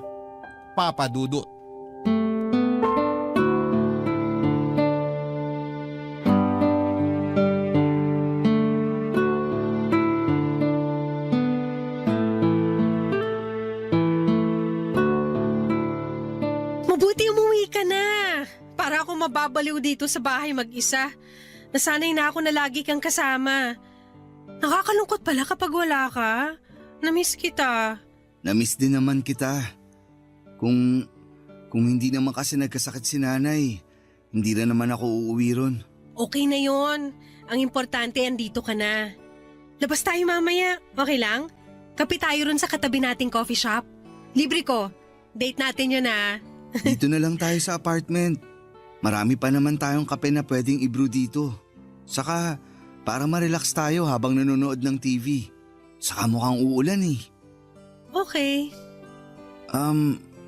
Papa Dudut. Mabuti umuwi ka na. Para ako mababaliw dito sa bahay mag-isa. Nasanay na ako na lagi kang kasama. Nakakalungkot pala kapag wala ka. Namiss kita. Namiss din naman kita. Kung hindi naman kasi nagkasakit si nanay, hindi na naman ako uuwi ron. Okay na yon. Ang importante, andito ka na. Labas tayo mamaya. Okay lang? Kape tayo ron sa katabi nating coffee shop. Libre ko. Date natin yun ah. Dito na lang tayo sa apartment. Marami pa naman tayong kape na pwedeng i-brew dito. Saka para ma-relax tayo habang nanonood ng TV. Saka mukhang uulan eh. Okay.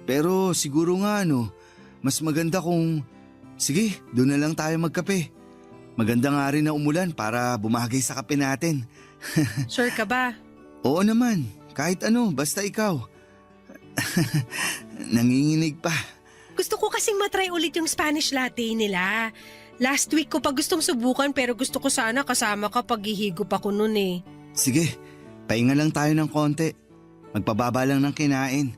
Pero siguro nga mas maganda kung, sige, doon na lang tayo magkape. Maganda nga rin na umulan para bumagay sa kape natin. Sure ka ba? Oo naman, kahit ano, basta ikaw. Nanginginig pa. Gusto ko kasing matry ulit yung Spanish latte nila. Last week ko pa gustong subukan pero gusto ko sana kasama ka pag hihigop ako nun eh. Sige, pahinga lang tayo ng konti. Magpababa lang ng kinain.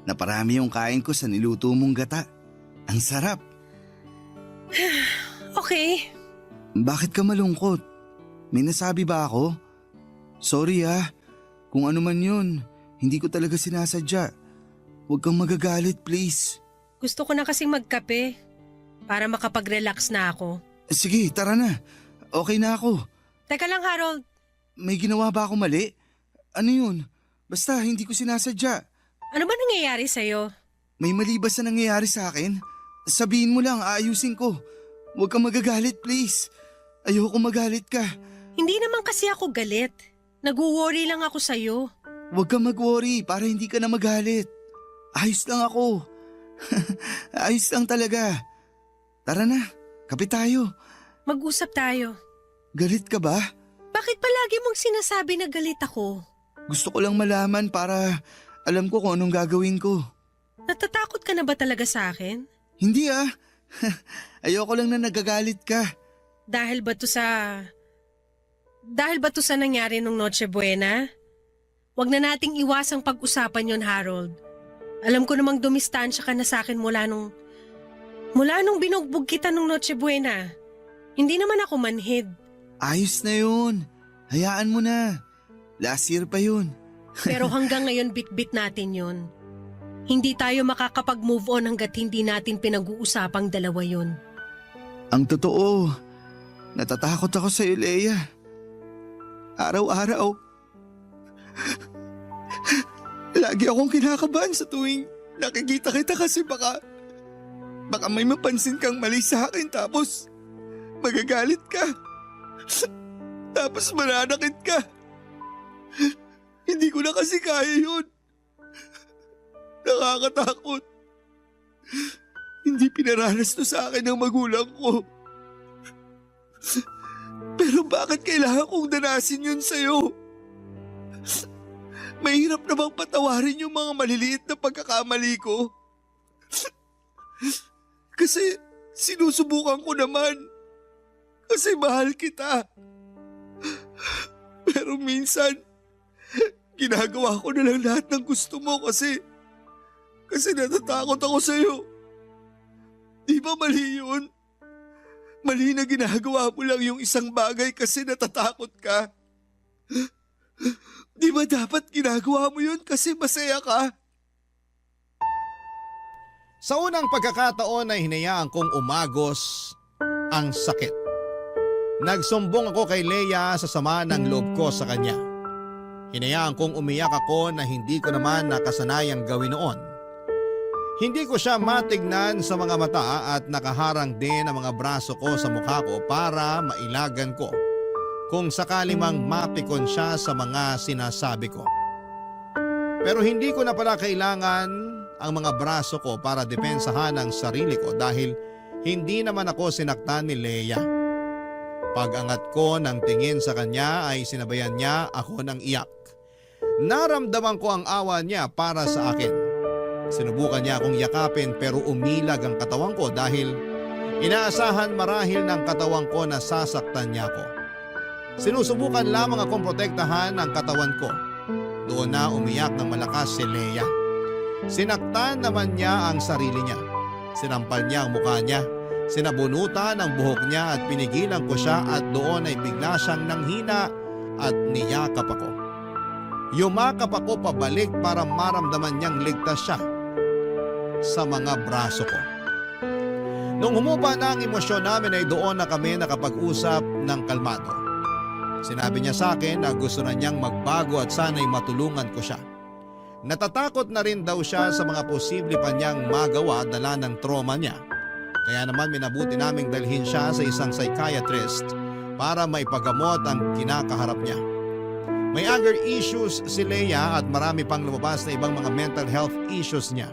Naparami yung kain ko sa niluto mong gata. Ang sarap. Okay. Bakit ka malungkot? May nasabi ba ako? Sorry kung ano man yun, hindi ko talaga sinasadya. Huwag kang magagalit please. Gusto ko na kasing magkape para makapag-relax na ako. Sige, tara na. Okay na ako. Teka lang Harold, May ginawa ba ako mali? Ano yun? Basta hindi ko sinasadya. ano ba nangyayari sa'yo? May mali ba sa nangyayari sa akin? Sabihin mo lang, aayusin ko. Huwag kang magagalit please. Ayoko magalit ka. Hindi naman kasi ako galit. Nag-worry lang ako sa'yo. Huwag kang mag-worry para hindi ka na magalit. Ayos lang ako. Ayos lang talaga. Tara na, kape tayo. Mag-usap tayo. Galit ka ba? Bakit palagi mong sinasabi na galit ako? Gusto ko lang malaman para alam ko kung anong gagawin ko. Natatakot ka na ba talaga sa akin? Hindi Ayoko lang na nagagalit ka. Dahil ba to sa nangyari nung Noche Buena? Huwag na nating iwasang pag-usapan yon, Harold. Alam ko namang dumistansya ka na sa akin mula nung binugbog kita nung Noche Buena. Hindi naman ako manhid. Ayos na yun. Hayaan mo na. Last year pa yun. Pero hanggang ngayon bit-bit natin yon. Hindi tayo makakapag-move on hanggat hindi natin pinag-uusapang dalawa yon. Ang totoo, natatakot ako sa iyo, Leia. Araw-araw. Lagi akong kinakabahan sa tuwing nakikita kita kasi baka may mapansin kang mali sa akin tapos magagalit ka. Tapos mananakit ka. Hindi ko na kasi kaya yun. Nakakatakot. Hindi pinaranas to sa akin ng magulang ko. Pero bakit kailangan kong danasin yun sa'yo? Mahirap na bang patawarin yung mga maliliit na pagkakamali ko? Kasi sinusubukan ko naman. Kasi mahal kita. Pero minsan, ginagawa ko na lang lahat ng gusto mo kasi natatakot ako sa'yo. Di ba mali yun? Mali na ginagawa mo lang yung isang bagay kasi natatakot ka. Di ba dapat ginagawa mo yun kasi masaya ka? Sa unang pagkakataon ay hinayaan kong umagos ang sakit. Nagsumbong ako kay Leia sa sama ng loob ko sa kanya. Hinayaan kong umiyak ako na hindi ko naman nakasanayang gawin noon. Hindi ko siya matignan sa mga mata at nakaharang din ang mga braso ko sa mukha ko para mailagan ko kung sakali mang mapikon siya sa mga sinasabi ko. Pero hindi ko na pala kailangan ang mga braso ko para depensahan ang sarili ko dahil hindi naman ako sinaktan ni Leia. Pag-angat ko ng tingin sa kanya ay sinabayan niya ako ng iyak. Naramdaman ko ang awa niya para sa akin. Sinubukan niya akong yakapin pero umilag ang katawan ko dahil inaasahan marahil ng katawan ko na sasaktan niya ako. Sinusubukan lamang akong protektahan ang katawan ko. Doon na umiyak ng malakas si Leia. Sinaktan naman niya ang sarili niya. Sinampal niya ang mukha niya. Sinabunutan ang buhok niya at pinigilan ko siya at doon ay bigla siyang nanghina at niyakap ako. Yumakap ako pabalik para maramdaman niyang ligtas siya sa mga braso ko. Nung humupa na ang emosyon namin ay doon na kami nakapag-usap ng kalmado. Sinabi niya sa akin na gusto na niyang magbago at sana'y matulungan ko siya. Natatakot na rin daw siya sa mga posible pa niyang magawa dala ng trauma niya. Kaya naman minabuti naming dalhin siya sa isang psychiatrist para maipagamot ang kinakaharap niya. May anger issues si Leia at marami pang lumabas na ibang mga mental health issues niya.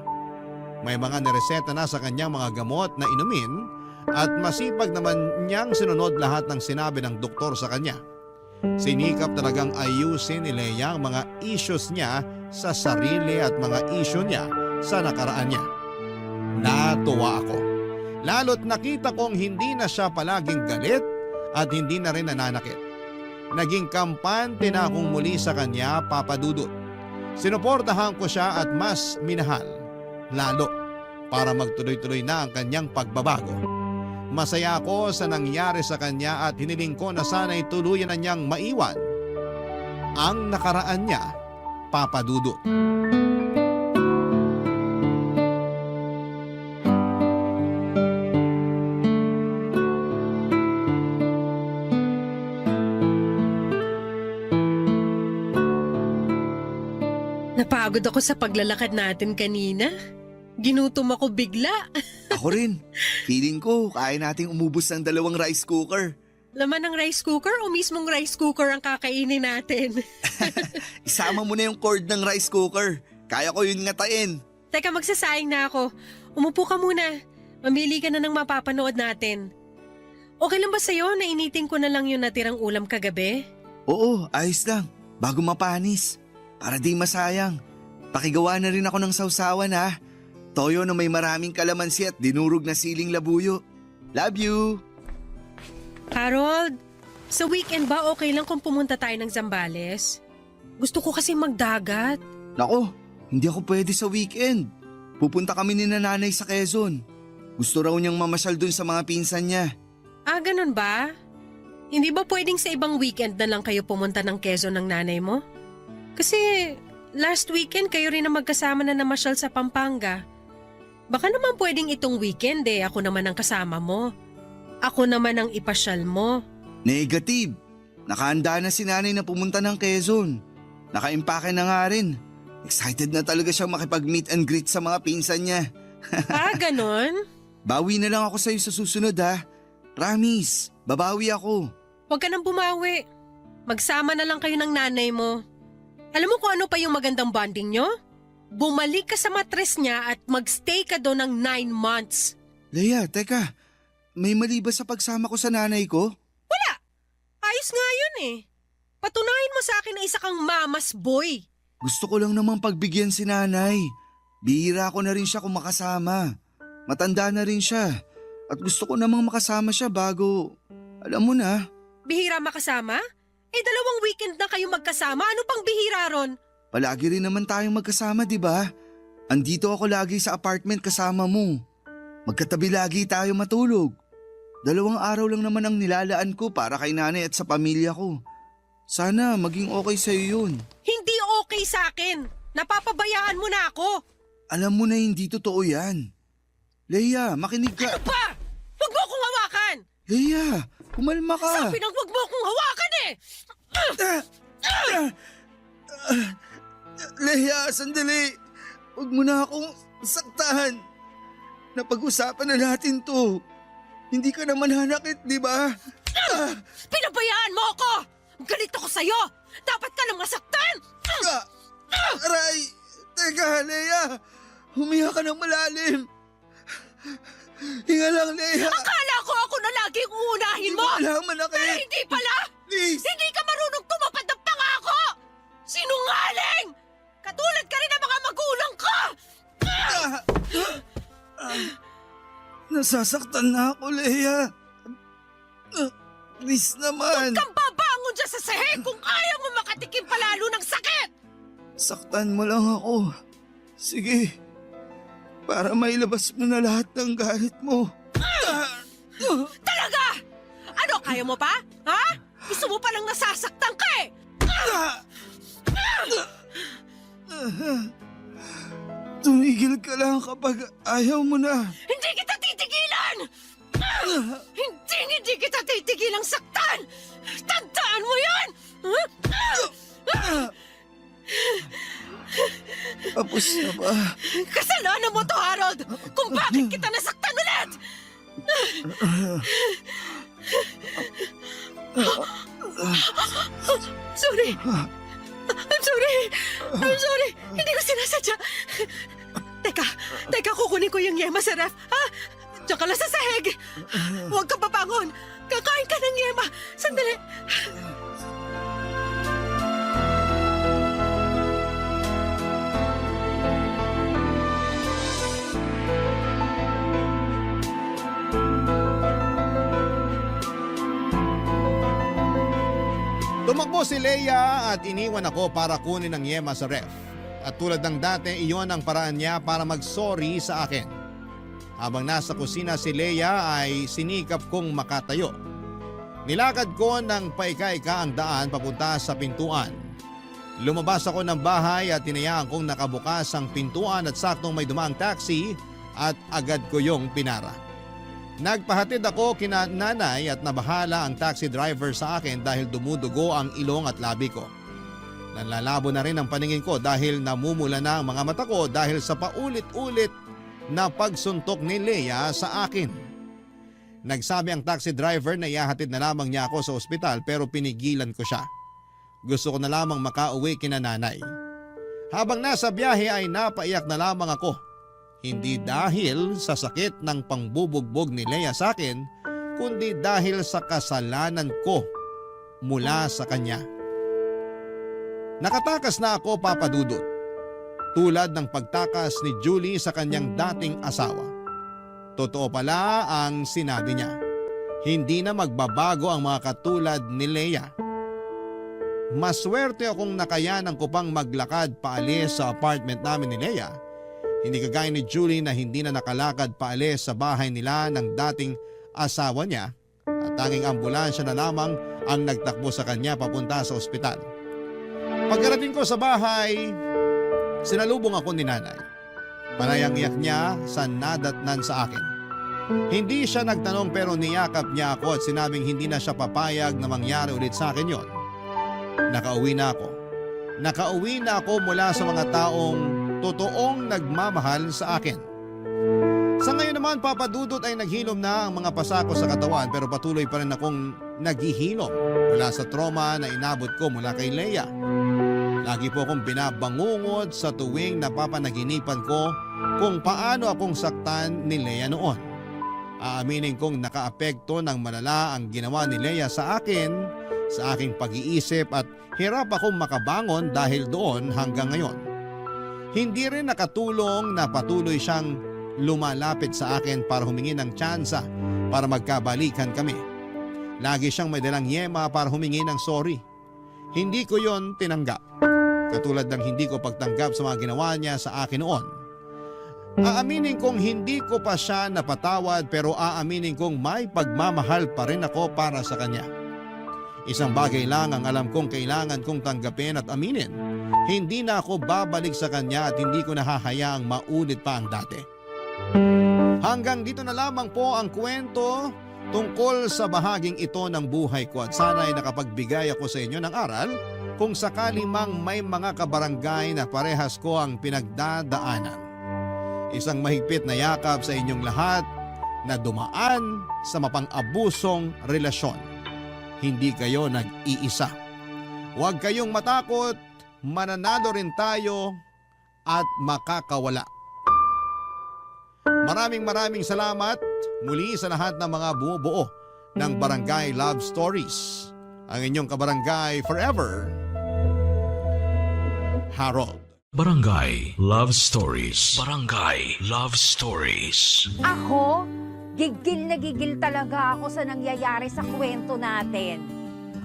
May mga nireseta na sa kanyang mga gamot na inumin at masipag naman niyang sinunod lahat ng sinabi ng doktor sa kanya. Sinikap talagang ayusin ni Lea ang mga issues niya sa sarili at mga issue niya sa nakaraan niya. Natuwa ako. Lalo't nakita kong hindi na siya palaging galit at hindi na rin nananakit. Naging kampante na akong muli sa kanya, Papa Dudut. Sinuportahan ko siya at mas minahal, lalo para magtuloy-tuloy na ang kanyang pagbabago. Masaya ako sa nangyari sa kanya at hiniling ko na sana'y tuluyan na niyang maiwan ang nakaraan niya, Papa Dudut. Napagod ako sa paglalakad natin kanina. Ginutom ako bigla. Ako rin. Feeling ko, kaya nating umubos ng 2 rice cooker. Laman ng rice cooker o mismong rice cooker ang kakainin natin? Isama mo na yung cord ng rice cooker. Kaya ko yun ngatain. Teka, magsasayang na ako. Umupo ka muna. Mamili ka na ng mapapanood natin. Okay lang ba sa'yo na initin ko na lang yung natirang ulam kagabi? Oo, ayos lang. Bago mapanis. Para di masayang. Pakigawa na rin ako ng sausawan ha. Toyo na may maraming kalamansi at dinurog na siling labuyo. Love you! Harold, sa weekend ba okay lang kung pumunta tayo ng Zambales? Gusto ko kasi magdagat. Nako, hindi ako pwede sa weekend. Pupunta kami ni nanay sa Quezon. Gusto raw niyang mamasyal dun sa mga pinsan niya. Ah, ganun ba? Hindi ba pwedeng sa ibang weekend na lang kayo pumunta ng Quezon ng nanay mo? Kasi last weekend kayo rin na magkasama na namasyal sa Pampanga. Baka naman pwedeng itong weekend ako naman ang kasama mo. Ako naman ang ipasyal mo. Negative. Nakahanda na si nanay na pumunta ng Quezon. Nakaimpake na nga rin. Excited na talaga siyang makipag-meet and greet sa mga pinsan niya. Ah, ganon? Bawi na lang ako sa'yo sa susunod ha. Promise, babawi ako. Huwag ka nang bumawi. Magsama na lang kayo ng nanay mo. Alam mo kung ano pa yung magandang bonding nyo? Bumalik ka sa matres niya at magstay ka doon ng 9 months. Lea, teka. May mali ba sa pagsama ko sa nanay ko? Wala! Ayos nga yun Patunayan mo sa akin na isa kang mama's boy. Gusto ko lang namang pagbigyan si nanay. Bihira ko na rin siya kung makasama. Matanda na rin siya. At gusto ko namang makasama siya bago, alam mo na. Bihira makasama? 2 weekend na kayo magkasama. Ano pang bihira ron? Palagi rin naman tayong magkasama, di ba? Andito ako lagi sa apartment kasama mo. Magkatabi lagi tayo matulog. 2 araw lang naman ang nilalaan ko para kay nanay at sa pamilya ko. Sana maging okay sa'yo yun. Hindi okay sa akin. Napapabayaan mo na ako. Alam mo na hindi totoo yan. Lea, makinig ka. Ano ba? Huwag mo akong hawakan! Lea, kumalma ka. Sabi nang huwag mo akong hawakan Lea, sandali. Huwag mo na akong saktahan. Napag-usapan na natin to. Hindi ka naman hanakit, di ba? Pinabayaan mo ako! Galit ako sa'yo! Dapat ka nang masaktan! Aray! Teka, Lea. Humiya ka ng malalim. Hinga lang, Lea. Akala ko ako na laging uunahin mo! Wala manakit. Pero hindi pala! Please. Hindi ka marunong tumapad ng pangako! Sinungaling! Katulad ka rin ng mga magulang ko! Nasasaktan na ako, Lea. Please naman. Huwag kang babangon dyan sa sahig kung ayaw mo makatikim palalo ng sakit! Saktan mo lang ako. Sige. Para mailabas mo na lahat ng galit mo. Talaga! Ano, kaya mo pa? Ha? Gusto mo palang nasasaktan ka Tumigil ka lang kapag ayaw mo na. Hindi kita titigilan! Hindi kita titigilang saktan! Tandaan mo yan! Tapos na ba? Kasalanan mo to, Harold! Kung bakit kita nasaktan ulit! Sorry! I'm sorry! Hindi ko sinasadya! Teka, kukunin ko yung yema sa ref. Ha? Diyan ka lang sa sahig. Huwag kang babangon. Kakain ka ng yema. Sandali. Tumakbo si Leia at iniwan ako para kunin ang yema sa ref. At tulad ng dati, iyon ang paraan niya para mag-sorry sa akin. Habang nasa kusina si Leia ay sinikap kong makatayo. Nilakad ko ng paika-ika ang daan papunta sa pintuan. Lumabas ako ng bahay at tinayaan kong nakabukas ang pintuan at saktong may dumaang taxi at agad ko yung pinara. Nagpahatid ako kina nanay at nabahala ang taxi driver sa akin dahil dumudugo ang ilong at labi ko. Nanlalabo na rin ang paningin ko dahil namumula na ang mga mata ko dahil sa paulit-ulit na pagsuntok ni Leia sa akin. Nagsabi ang taxi driver na ihahatid na lamang niya ako sa ospital pero pinigilan ko siya. Gusto ko na lamang makauwi kina nanay. Habang nasa biyahe ay napaiyak na lamang ako. Hindi dahil sa sakit ng pangbubugbog ni Leia sa akin, kundi dahil sa kasalanan ko mula sa kanya. Nakatakas na ako, Papa Dudut. Tulad ng pagtakas ni Julie sa kanyang dating asawa. Totoo pala ang sinabi niya. Hindi na magbabago ang mga katulad ni Leia. Maswerte akong nakayanan ko pang maglakad paalis sa apartment namin ni Leia. Hindi kagaya ni Julie na hindi na nakalakad paalis sa bahay nila ng dating asawa niya at tanging ambulansya na lamang ang nagtakbo sa kanya papunta sa ospital. Pagkarating ko sa bahay, sinalubong ako ni nanay. Panayang iyak niya sa nadatnan sa akin. Hindi siya nagtanong pero niyakap niya ako at sinabing hindi na siya papayag na mangyari ulit sa akin yon. Nakauwi na ako. Nakauwi na ako mula sa mga taong totoong nagmamahal sa akin. Sa ngayon naman, Papa Dudut, ay naghilom na ang mga pasako sa katawan pero patuloy pa rin akong naghihilom mula sa trauma na inabot ko mula kay Leia. Lagi po akong binabangungot sa tuwing napapanaginipan ko kung paano akong saktan ni Leia noon. Aaminin kong nakaapekto ng malala ang ginawa ni Leia sa akin, sa aking pag-iisip at hirap akong makabangon dahil doon hanggang ngayon. Hindi rin nakatulong na patuloy siyang lumalapit sa akin para humingi ng tsansa para magkabalikan kami. Lagi siyang may dalang yema para humingi ng sorry. Hindi ko yon tinanggap. Katulad ng hindi ko pagtanggap sa mga ginawa niya sa akin noon. Aaminin kong hindi ko pa siya napatawad pero aaminin kong may pagmamahal pa rin ako para sa kanya. Isang bagay lang ang alam kong kailangan kong tanggapin at aminin. Hindi na ako babalik sa kanya at hindi ko nahahayaang maulit pa ang dati. Hanggang dito na lamang po ang kwento tungkol sa bahaging ito ng buhay ko at sana ay nakapagbigay ako sa inyo ng aral kung sakali mang may mga kabarangay na parehas ko ang pinagdadaanan. Isang mahigpit na yakap sa inyong lahat na dumaan sa mapang-abusong relasyon. Hindi kayo nag-iisa. Huwag kayong matakot, mananalo rin tayo at makakawala. Maraming salamat muli sa lahat ng mga bumubuo ng Barangay Love Stories. Ang inyong kabarangay forever, Harold. Barangay Love Stories. Barangay Love Stories. Ako, gigil na gigil talaga ako sa nangyayari sa kwento natin.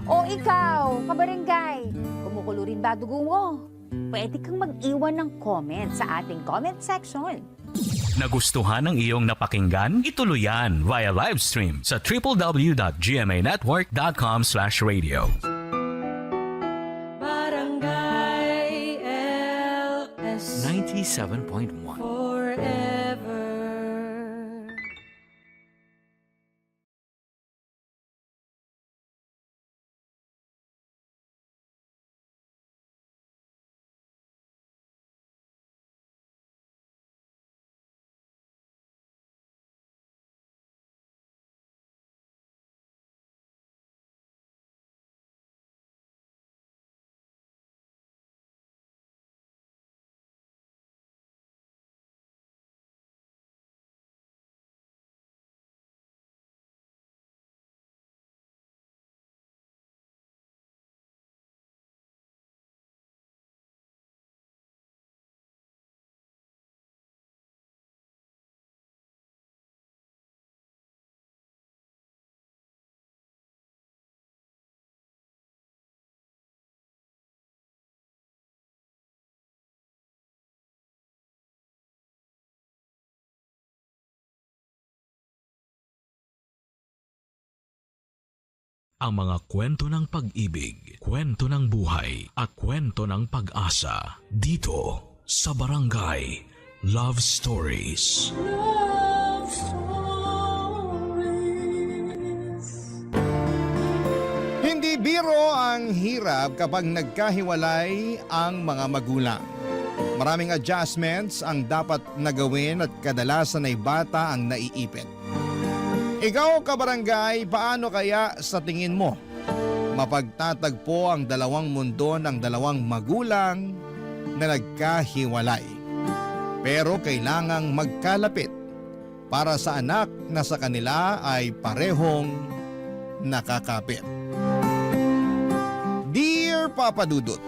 O ikaw, kabarangay, kumukulo rin ba dugo mo? Pwede kang mag-iwan ng comment sa ating comment section. Nagustuhan ng iyong napakinggan? Ituloy yan via live stream sa www.gmanetwork.com/radio. Barangay LS 97.1 ang mga kwento ng pag-ibig, kwento ng buhay at kwento ng pag-asa dito sa Barangay Love Stories. Hindi biro ang hirap kapag nagkahiwalay ang mga magulang. Maraming adjustments ang dapat nagawin at kadalasan ay bata ang naiipit. Ikaw, kabarangay, paano kaya sa tingin mo mapagtatagpo ang dalawang mundo ng dalawang magulang na nagkahiwalay? Pero kailangang magkalapit para sa anak na sa kanila ay parehong nakakapit. Dear Papa Dudut,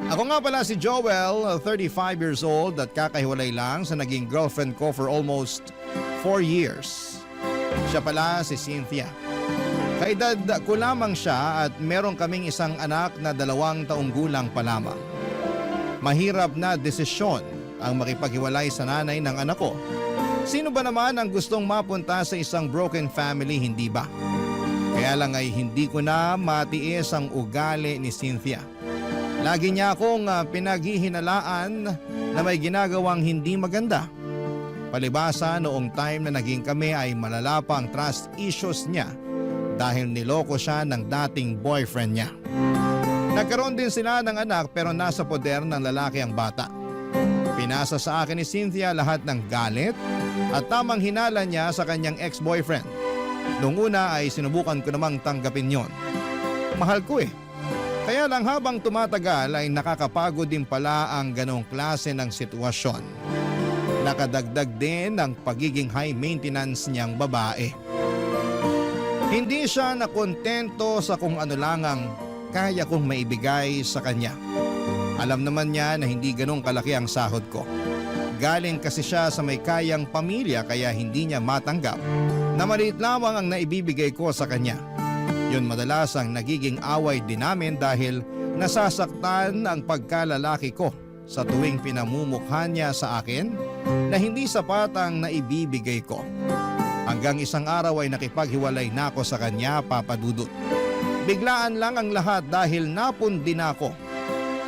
ako nga pala si Joel, 35 years old at kakahiwalay lang sa naging girlfriend ko for almost 4 years. Siya pala si Cynthia. Kaedad ko lamang siya at meron kaming isang anak na 2 taong gulang pa lamang. Mahirap na desisyon ang makipaghiwalay sa nanay ng anak ko. Sino ba naman ang gustong mapunta sa isang broken family, hindi ba? Kaya lang ay hindi ko na matiis ang ugali ni Cynthia. Lagi niya akong pinaghihinalaan na may ginagawang hindi maganda. Palibasa noong time na naging kami ay malala pa ang trust issues niya dahil niloko siya ng dating boyfriend niya. Nagkaroon din sila ng anak pero nasa poder ng lalaki ang bata. Pinasa sa akin ni Cynthia lahat ng galit at tamang hinala niya sa kanyang ex-boyfriend. Noong una ay sinubukan ko namang tanggapin yon. Mahal ko eh. Kaya lang habang tumatagal ay nakakapagod din pala ang ganong klase ng sitwasyon. Nakadagdag din ang pagiging high maintenance niyang babae. Hindi siya nakontento sa kung ano lang ang kaya kong maibigay sa kanya. Alam naman niya na hindi ganong kalaki ang sahod ko. Galing kasi siya sa may kayang pamilya kaya hindi niya matanggap na maliit lamang ang naibibigay ko sa kanya. Yun madalas ang nagiging away din namin dahil nasasaktan ang pagkalalaki ko sa tuwing pinamumukha niya sa akin na hindi sapat ang naibibigay ko. Hanggang isang araw ay nakipaghiwalay na ako sa kanya, Papa Dudut. Biglaan lang ang lahat dahil napundi na ako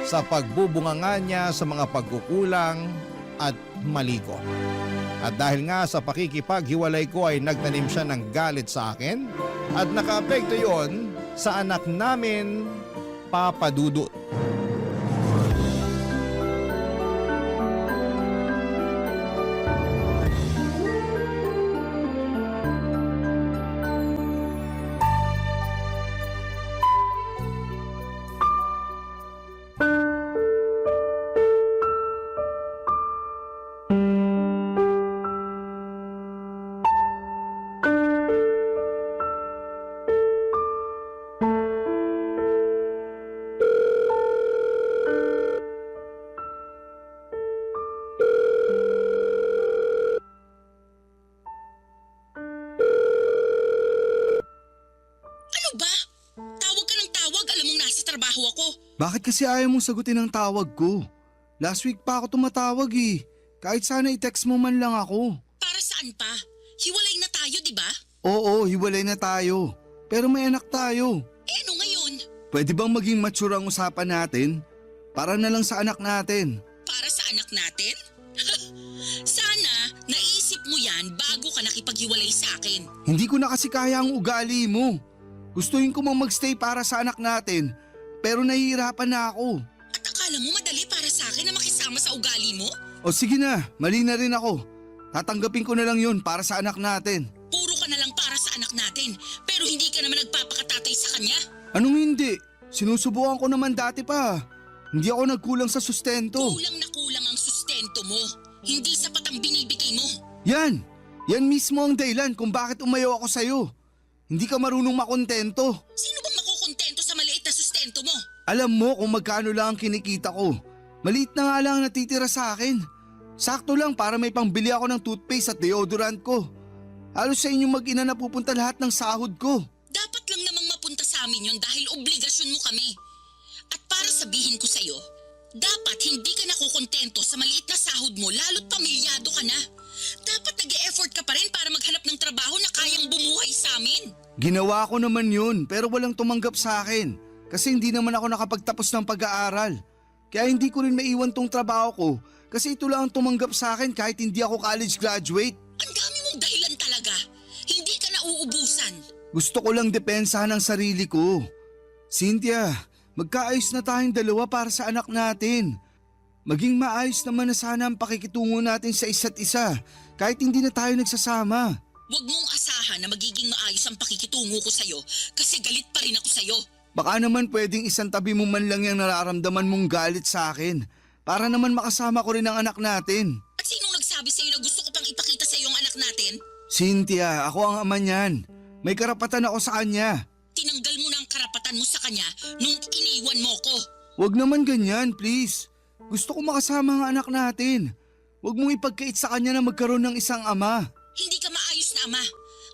sa pagbubunganga niya sa mga pagkukulang at mali ko. At dahil nga sa pakikipaghiwalay ko ay nagtanim siya ng galit sa akin at nakaapekto yon sa anak namin, Papa Dudut. Bakit kasi ayaw mong sagutin ang tawag ko? Last week pa ako tumatawag eh. Kahit sana i-text mo man lang ako. Para saan pa? Hiwalay na tayo, di ba? Oo, hiwalay na tayo. Pero may anak tayo. Eh ano ngayon? Pwede bang maging mature ang usapan natin? Para na lang sa anak natin. Para sa anak natin? Sana naisip mo yan bago ka nakipaghiwalay sa akin. Hindi ko na kasi kaya ang ugali mo. Gustuhin ko mang magstay para sa anak natin. Pero nahihirapan na ako. At akala mo madali para sa akin na makisama sa ugali mo? O sige na, mali na rin ako. Tatanggapin ko na lang yun para sa anak natin. Puro ka na lang para sa anak natin, pero hindi ka naman nagpapakatatay sa kanya? Anong hindi? Sinusubukan ko naman dati pa. Hindi ako nagkulang sa sustento. Kulang na kulang ang sustento mo. Hindi sapat ang binibigay mo. Yan! Yan mismo ang dahilan kung bakit umayaw ako sa'yo. Hindi ka marunong makontento. Sino bang makukontento sa maliit na sustento mo? Alam mo kung magkano lang ang kinikita ko. Maliit na nga lang ang natitira sa akin. Sakto lang para may pangbili ako ng toothpaste at deodorant ko. Halos sa inyong mag-ina na pupunta lahat ng sahod ko. Dapat lang namang mapunta sa amin yun dahil obligasyon mo kami. At para sabihin ko sa'yo, dapat hindi ka nakukontento sa maliit na sahod mo lalo't pamilyado ka na. Dapat nag-e-effort ka pa rin para maghanap ng trabaho na kayang bumuhay sa amin. Ginawa ko naman yun pero walang tumanggap sa akin kasi hindi naman ako nakapagtapos ng pag-aaral. Kaya hindi ko rin maiwan tong trabaho ko kasi ito lang ang tumanggap sa akin kahit hindi ako college graduate. Ang dami mong dahilan talaga. Hindi ka na uubusan. Gusto ko lang depensahan ang sarili ko. Cynthia, magkaayos na tayong dalawa para sa anak natin. Maging maayos naman na sana ang pakikitungo natin sa isa't isa kahit hindi na tayo nagsasama. Huwag mong asahan na magiging maayos ang pakikitungo ko sa'yo kasi galit pa rin ako sa'yo. Baka naman pwedeng isang tabi mo man lang yung nararamdaman mong galit sa akin para naman makasama ko rin ang anak natin. At sinong nagsabi sa'yo na gusto ko pang ipakita sa'yo ang anak natin? Cynthia, ako ang ama niyan. May karapatan ako sa kanya. Tinanggal mo na ang karapatan mo sa kanya nung iniwan mo ko. Huwag naman ganyan, please. Gusto ko makasama ang anak natin. Huwag mong ipagkait sa kanya na magkaroon ng isang ama. Hindi ka maayos na ama.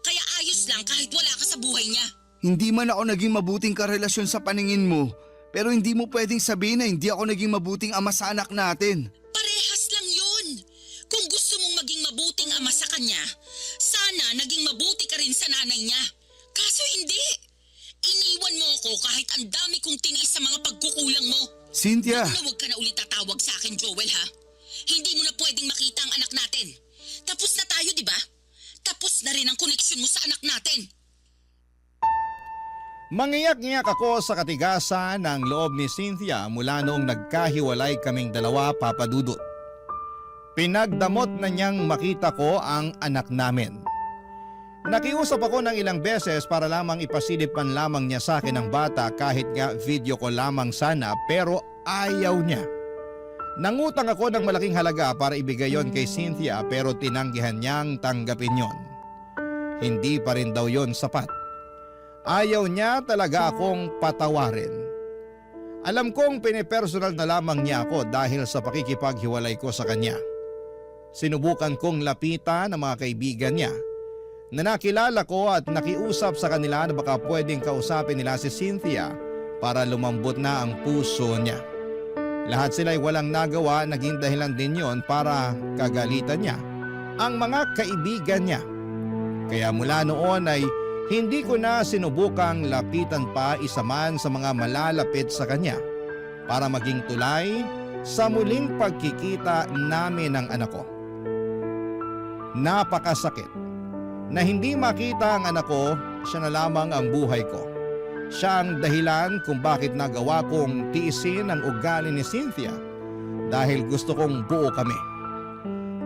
Kaya ayos lang kahit wala ka sa buhay niya. Hindi man ako naging mabuting karelasyon sa paningin mo, pero hindi mo pwedeng sabihin na hindi ako naging mabuting ama sa anak natin. Parehas lang yun. Kung gusto mong maging mabuting ama sa kanya, sana naging mabuti ka rin sa nanay niya. Kaso hindi. Iniwan mo ako kahit ang dami kong tiniis sa mga pagkukulang mo. Cynthia! Huwag ka na ulit tatawag sa akin, Joel, ha? Hindi mo na pwedeng makita ang anak natin. Tapos na tayo, di ba? Tapos na rin ang koneksyon mo sa anak natin. Mangiyak-ngiyak ako sa katigasan ng loob ni Cynthia mula noong nagkahiwalay kaming dalawa, Papa Dudut. Pinagdamot na niyang makita ko ang anak namin. Nakiusap ako ng ilang beses para lamang ipasilip man lamang niya sa akin ang bata kahit nga video ko lamang sana pero ayaw niya. Nangutang ako ng malaking halaga para ibigay yon kay Cynthia pero tinanggihan niyang tanggapin yon. Hindi pa rin daw yon sapat. Ayaw niya talaga akong patawarin. Alam kong pinipersonal na lamang niya ako dahil sa pakikipaghiwalay ko sa kanya. Sinubukan kong lapitan ang mga kaibigan niya na nakilala ko at nakiusap sa kanila na baka pwedeng kausapin nila si Cynthia para lumambot na ang puso niya. Lahat sila'y walang nagawa, naging dahilan din yon para kagalitan niya ang mga kaibigan niya. Kaya mula noon ay hindi ko na sinubukang lapitan pa isa man sa mga malalapit sa kanya para maging tulay sa muling pagkikita namin ng anak ko. Napakasakit na hindi makita ang anak ko, siya na lamang ang buhay ko. Siya ang dahilan kung bakit nagawa kong tiisin ang ugali ni Cynthia dahil gusto kong buo kami.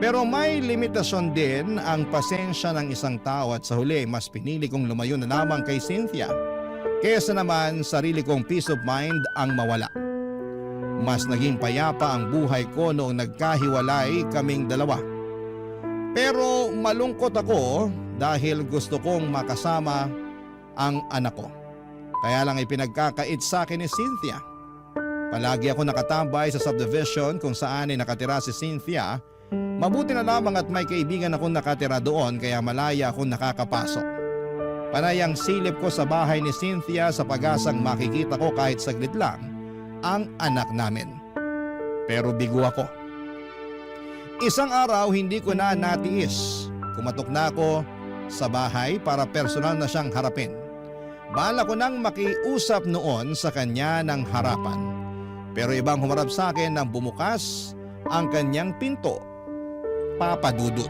Pero may limitasyon din ang pasensya ng isang tao at sa huli mas pinili kong lumayo na lamang kay Cynthia kaysa naman sarili kong peace of mind ang mawala. Mas naging payapa ang buhay ko noong nagkahiwalay kaming dalawa. Pero malungkot ako dahil gusto kong makasama ang anak ko. Kaya lang ipinagkakait sa akin ni Cynthia. Palagi ako nakatambay sa subdivision kung saan ay nakatira si Cynthia. Mabuti na lamang at may kaibigan akong nakatira doon kaya malaya akong nakakapasok. Panay ang silip ko sa bahay ni Cynthia sa pag-asang makikita ko kahit saglit lang ang anak namin. Pero bigo ako. Isang araw hindi ko na natiis. Kumatok na ako sa bahay para personal na siyang harapin. Bala ko nang makiusap noon sa kanya ng harapan. Pero ibang humarap sa akin nang bumukas ang kanyang pinto. Papa Dudut.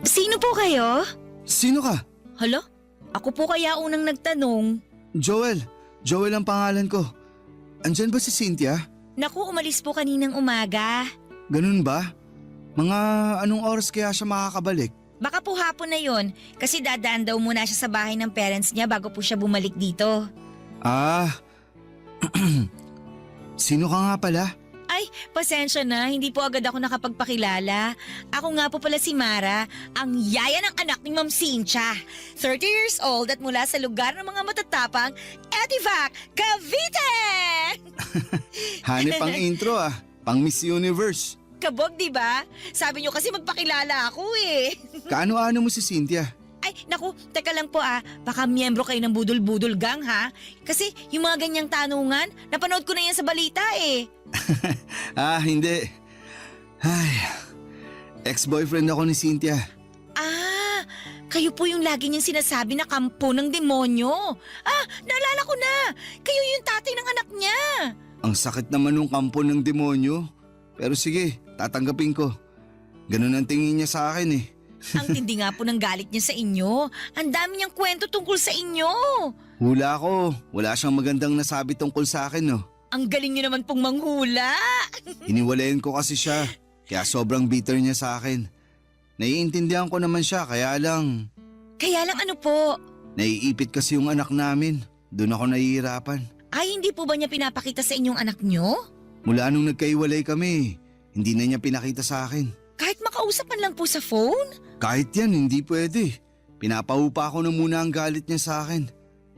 Sino po kayo? Sino ka? Hala? Ako po kaya unang nagtanong. Joel. Joel ang pangalan ko. Andyan ba si Cynthia? Naku, umalis po kaninang umaga. Ganun ba? Mga anong oras kaya siya makakabalik? Baka po hapon na yon kasi dadaan daw muna siya sa bahay ng parents niya bago po siya bumalik dito. Ah, sino ka nga pala? Ay, pasensya na, hindi po agad ako nakapagpakilala. Ako nga po pala si Mara, ang yaya ng anak ni Ma'am Cynthia. 30 years old at mula sa lugar ng mga matatapang, Etivac, Cavite! Hanip pang intro pang Miss Universe. Kabog, di ba? Sabi nyo kasi magpakilala ako eh. Kaano-ano mo si Cynthia? Ay, naku, teka lang po baka miyembro kayo ng Budol-Budol Gang ha? Kasi yung mga ganyang tanungan, napanood ko na yan sa balita eh. Hindi. Ay, ex-boyfriend ako ni Cynthia. Kayo po yung lagi niyang sinasabi na kampo ng demonyo. Naalala ko na. Kayo yung tatay ng anak niya. Ang sakit naman ng kampo ng demonyo. Pero sige, tatanggapin ko. Ganun ang tingin niya sa akin eh. Ang tindi nga po ng galit niya sa inyo. Ang dami niyang kwento tungkol sa inyo. Hula ko, wala siyang magandang nasabi tungkol sa akin no. Ang galing niyo naman pong manghula. Iniwalayan ko kasi siya, kaya sobrang bitter niya sa akin. Naiintindihan ko naman siya, kaya lang Kaya lang ano po? naiipit kasi yung anak namin. Doon ako nahihirapan. Ay, hindi po ba niya pinapakita sa inyong anak niyo? Mula nung nagkaiwalay kami, hindi na niya pinakita sa akin. Kahit makausapan lang po sa phone? Kahit yan, hindi pwede. Pinapahupa ko na muna ang galit niya sa akin.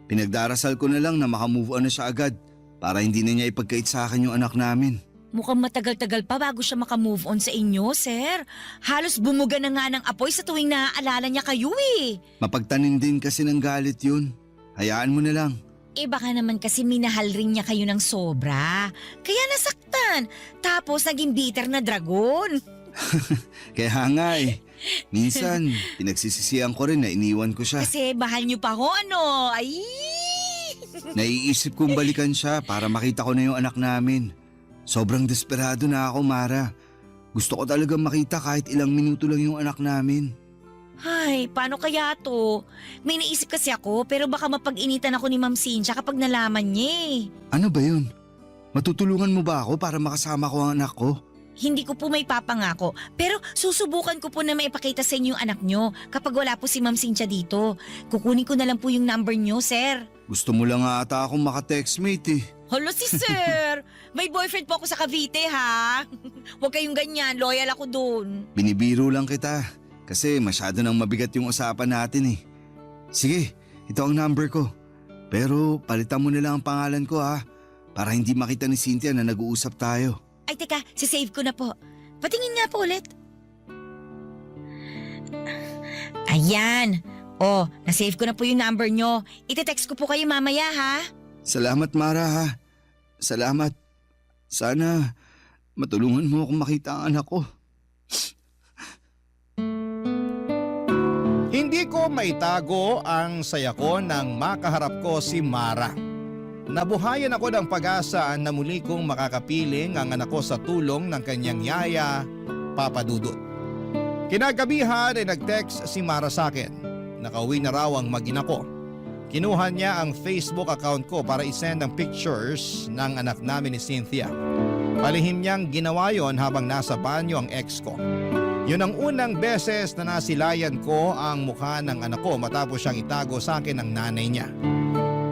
Pinagdarasal ko na lang na makamove on na siya agad para hindi na niya ipagkait sa akin yung anak namin. Mukhang matagal-tagal pa bago siya makamove on sa inyo, sir. Halos bumuga na nga ng apoy sa tuwing naaalala niya kayo eh. Mapagtanim din kasi ng galit yun. Hayaan mo na lang. Eh baka naman kasi minahal rin niya kayo ng sobra. Kaya nasaktan. Tapos naging bitter na dragon. Kaya nga eh. Minsan, pinagsisisihan ko rin na iniwan ko siya. Kasi bahal niyo pa ako ano. Ay! Naiisip kong balikan siya para makita ko na yung anak namin. Sobrang desperado na ako, Mara. Gusto ko talagang makita kahit ilang minuto lang yung anak namin. Ay, paano kaya to? May naisip kasi ako pero baka mapag-initan ako ni Ma'am Cynthia kapag nalaman niya eh. Ano ba yun? Matutulungan mo ba ako para makasama ko ang anak ko? Hindi ko po may papangako, pero susubukan ko po na maipakita sa inyo yung anak nyo kapag wala po si Ma'am Cynthia dito. Kukunin ko na lang po yung number nyo, sir. Gusto mo lang ata akong maka-textmate eh. Hala si sir! May boyfriend po ako sa Cavite ha? Huwag kayong ganyan, loyal ako dun. Binibiro lang kita kasi masyado nang mabigat yung usapan natin eh. Sige, ito ang number ko. Pero palitan mo na lang ang pangalan ko ha, para hindi makita ni Cynthia na nag-uusap tayo. Ay teka, sisave ko na po. Patingin nga po ulit. Ayan. Oh, nasave ko na po yung number nyo. Ite-text ko po kayo mamaya ha. Salamat Mara ha. Salamat. Sana matulungan mo akong makita ang anak ko. Hindi ko maitago ang saya ko nang makaharap ko si Mara. Nabuhayan ako ng pag-asa na muli kong makakapiling ang anak ko sa tulong ng kanyang yaya, Papa Dudut. Kinagabihan ay nag-text si Mara sa akin. Nakauwi na raw ang mag-ina ko. Kinuha niya ang Facebook account ko para isend ang pictures ng anak namin ni Cynthia. Palihim niyang ginawa yon habang nasa banyo ang ex ko. Yun ang unang beses na nasilayan ko ang mukha ng anak ko matapos siyang itago sa akin ng nanay niya.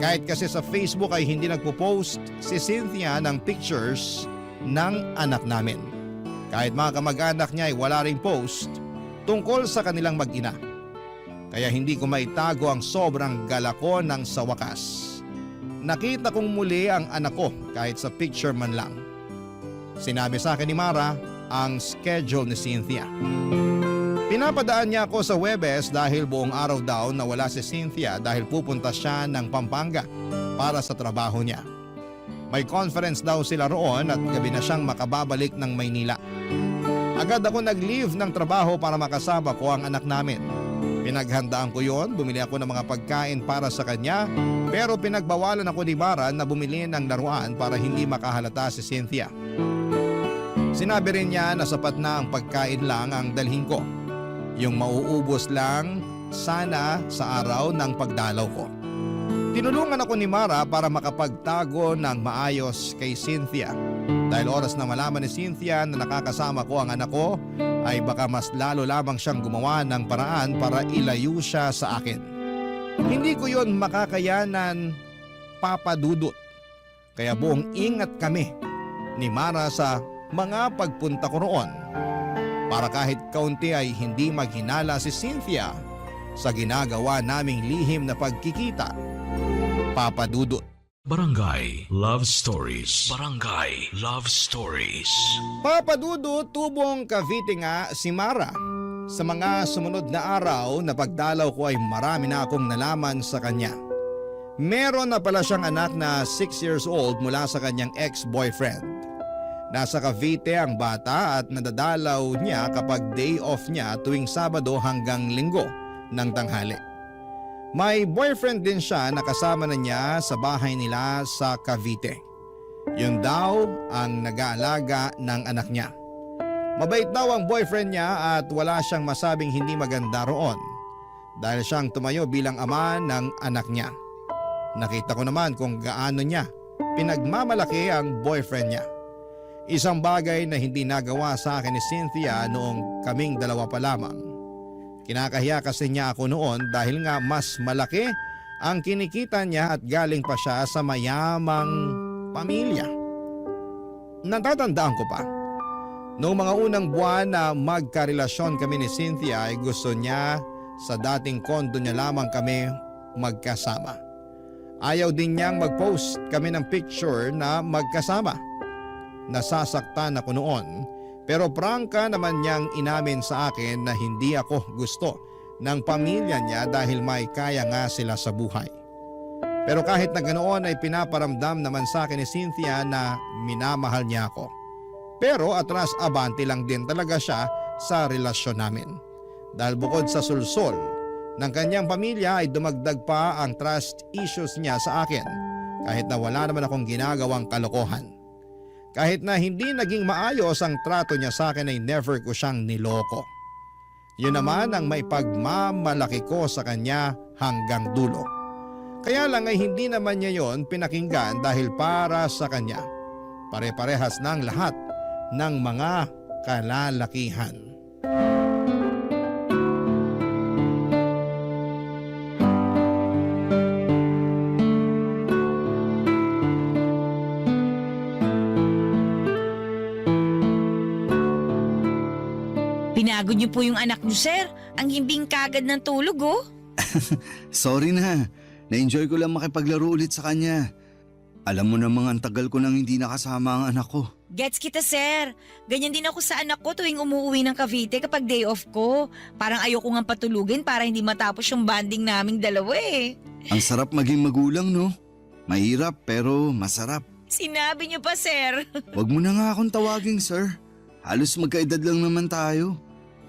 Kahit kasi sa Facebook ay hindi nagpo-post si Cynthia ng pictures ng anak namin. Kahit mga kamag-anak niya ay wala ring post tungkol sa kanilang mag-ina. Kaya hindi ko maitago ang sobrang gala ko nang sa wakas. Nakita kong muli ang anak ko kahit sa picture man lang. Sinabi sa akin ni Mara ang schedule ni Cynthia. Pinapadaan niya ako sa Webes dahil buong araw daw na wala si Cynthia dahil pupunta siya ng Pampanga para sa trabaho niya. May conference daw sila roon at gabi na siyang makababalik ng Maynila. Agad ako nag-leave ng trabaho para makasama ko ang anak namin. Pinaghandaan ko yon, bumili ako ng mga pagkain para sa kanya pero pinagbawalan ako ni Mara na bumili ng laruan para hindi makahalata si Cynthia. Sinabi rin niya na sapat na ang pagkain lang ang dalhin ko. Yung mauubos lang sana sa araw ng pagdalaw ko. Tinulungan ako ni Mara para makapagtago ng maayos kay Cynthia. Dahil oras na malaman ni Cynthia na nakakasama ko ang anak ko, ay baka mas lalo lamang siyang gumawa ng paraan para ilayo siya sa akin. Hindi ko yon makakayanan, Papa Dudut. Kaya buong ingat kami ni Mara sa mga pagpunta ko roon. Para kahit kaunti ay hindi maghinala si Cynthia sa ginagawa naming lihim na pagkikita, Papa Dudut. Barangay Love Stories. Barangay Love Stories. Papa Dudu, tubong Cavite nga si Mara. Sa mga sumunod na araw na pagdalaw ko ay marami na akong nalaman sa kanya. Meron na pala siyang anak na 6 years old mula sa kanyang ex-boyfriend. Nasa Cavite ang bata at nadadalaw niya kapag day off niya tuwing Sabado hanggang Linggo ng tanghali. May boyfriend din siya na kasama na niya sa bahay nila sa Cavite. Yun daw ang nag-aalaga ng anak niya. Mabait daw ang boyfriend niya at wala siyang masabing hindi maganda roon dahil siyang tumayo bilang ama ng anak niya. Nakita ko naman kung gaano niya pinagmamalaki ang boyfriend niya. Isang bagay na hindi nagawa sa akin ni Cynthia noong kaming dalawa pa lamang. Kinakahiya kasi niya ako noon dahil nga mas malaki ang kinikita niya at galing pa siya sa mayamang pamilya. Natatandaan ko pa, noong mga unang buwan na magkarelasyon kami ni Cynthia ay gusto niya sa dating kondo niya lamang kami magkasama. Ayaw din niyang mag-post kami ng picture na magkasama. Nasasaktan ako noon. Pero prangka naman niyang inamin sa akin na hindi ako gusto ng pamilya niya dahil may kaya nga sila sa buhay. Pero kahit na ganoon ay pinaparamdam naman sa akin ni Cynthia na minamahal niya ako. Pero atras abante lang din talaga siya sa relasyon namin. Dahil bukod sa sulsol ng kanyang pamilya ay dumagdag pa ang trust issues niya sa akin kahit na wala naman akong ginagawang kalokohan. Kahit na hindi naging maayos ang trato niya sa akin ay never ko siyang niloko. Yun naman ang may pagmamalaki ko sa kanya hanggang dulo. Kaya lang ay hindi naman niya yon pinakinggan dahil para sa kanya. Pare-parehas ng lahat ng mga kalalakihan. Pinagod niyo po yung anak niyo, sir. Ang himbing kagad ng tulog, oh. Sorry na. Na-enjoy ko lang makipaglaro ulit sa kanya. Alam mo namang ang tagal ko nang hindi nakasama ang anak ko. Gets kita, sir. Ganyan din ako sa anak ko tuwing umuwi ng Cavite kapag day off ko. Parang ayoko nga patulugin para hindi matapos yung bonding naming dalawa eh. Ang sarap maging magulang, no? Mahirap pero masarap. Sinabi niyo pa, sir. Wag mo na nga akong tawaging sir. Halos magkaedad lang naman tayo.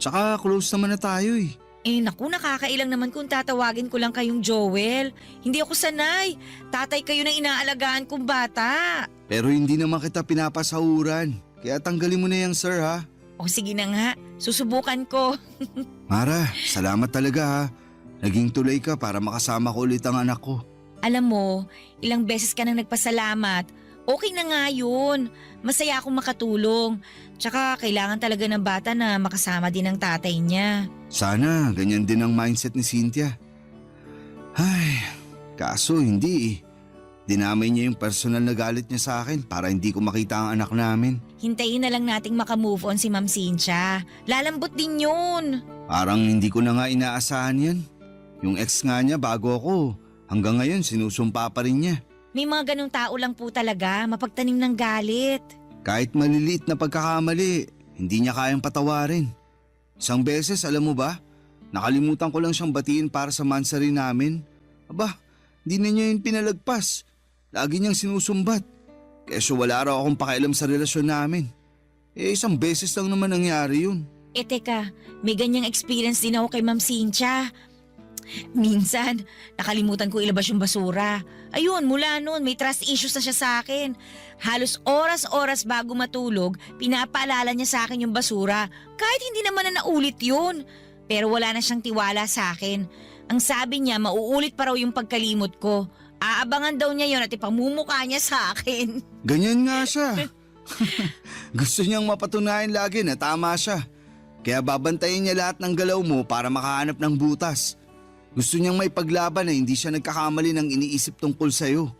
Tsaka close naman na tayo eh. Eh naku, nakakailang naman kung tatawagin ko lang kayong Joel. Hindi ako sanay. Tatay kayo ng inaalagaan kong bata. Pero hindi naman kita pinapasahuran. Kaya tanggalin mo na yan sir ha. O sige na nga, susubukan ko. Mara, salamat talaga ha. Naging tulay ka para makasama ko ulit ang anak ko. Alam mo, ilang beses ka nang nagpasalamat. Okay na nga yun. Masaya akong makatulong. Tsaka kailangan talaga ng bata na makasama din ang tatay niya. Sana ganyan din ang mindset ni Cynthia. Ay, kaso hindi eh. Dinamay niya yung personal na galit niya sa akin para hindi ko makita ang anak namin. Hintayin na lang nating makamove on si Ma'am Cynthia. Lalambot din yun. Parang hindi ko na nga inaasahan yan. Yung ex nga niya bago ako, hanggang ngayon sinusumpa pa rin niya. May mga ganong tao lang po talaga, mapagtanim ng galit. Kahit maliliit na pagkakamali, hindi niya kayang patawarin. Isang beses, alam mo ba, nakalimutan ko lang siyang batiin para sa mansari namin. Aba, hindi na niya yun pinalagpas. Lagi niyang sinusumbat. Keso wala raw akong pakialam sa relasyon namin. Eh isang beses lang naman nangyari yun. Eh teka, may ganyang experience din ako kay Ma'am Cynthia. Minsan, nakalimutan ko ilabas yung basura. Ayun, mula noon may trust issues na siya sa akin. Halos oras-oras bago matulog, pinapaalala niya sa akin yung basura. Kahit hindi naman na naulit yun. Pero wala na siyang tiwala sa akin. Ang sabi niya, mauulit pa raw yung pagkalimot ko. Aabangan daw niya yun at ipamumukha niya sa akin. Ganyan nga siya. Gusto niyang mapatunayan lagi na tama siya. Kaya babantayin niya lahat ng galaw mo para makahanap ng butas. Gusto niyang may paglaban na hindi siya nagkakamali ng iniisip tungkol sa'yo.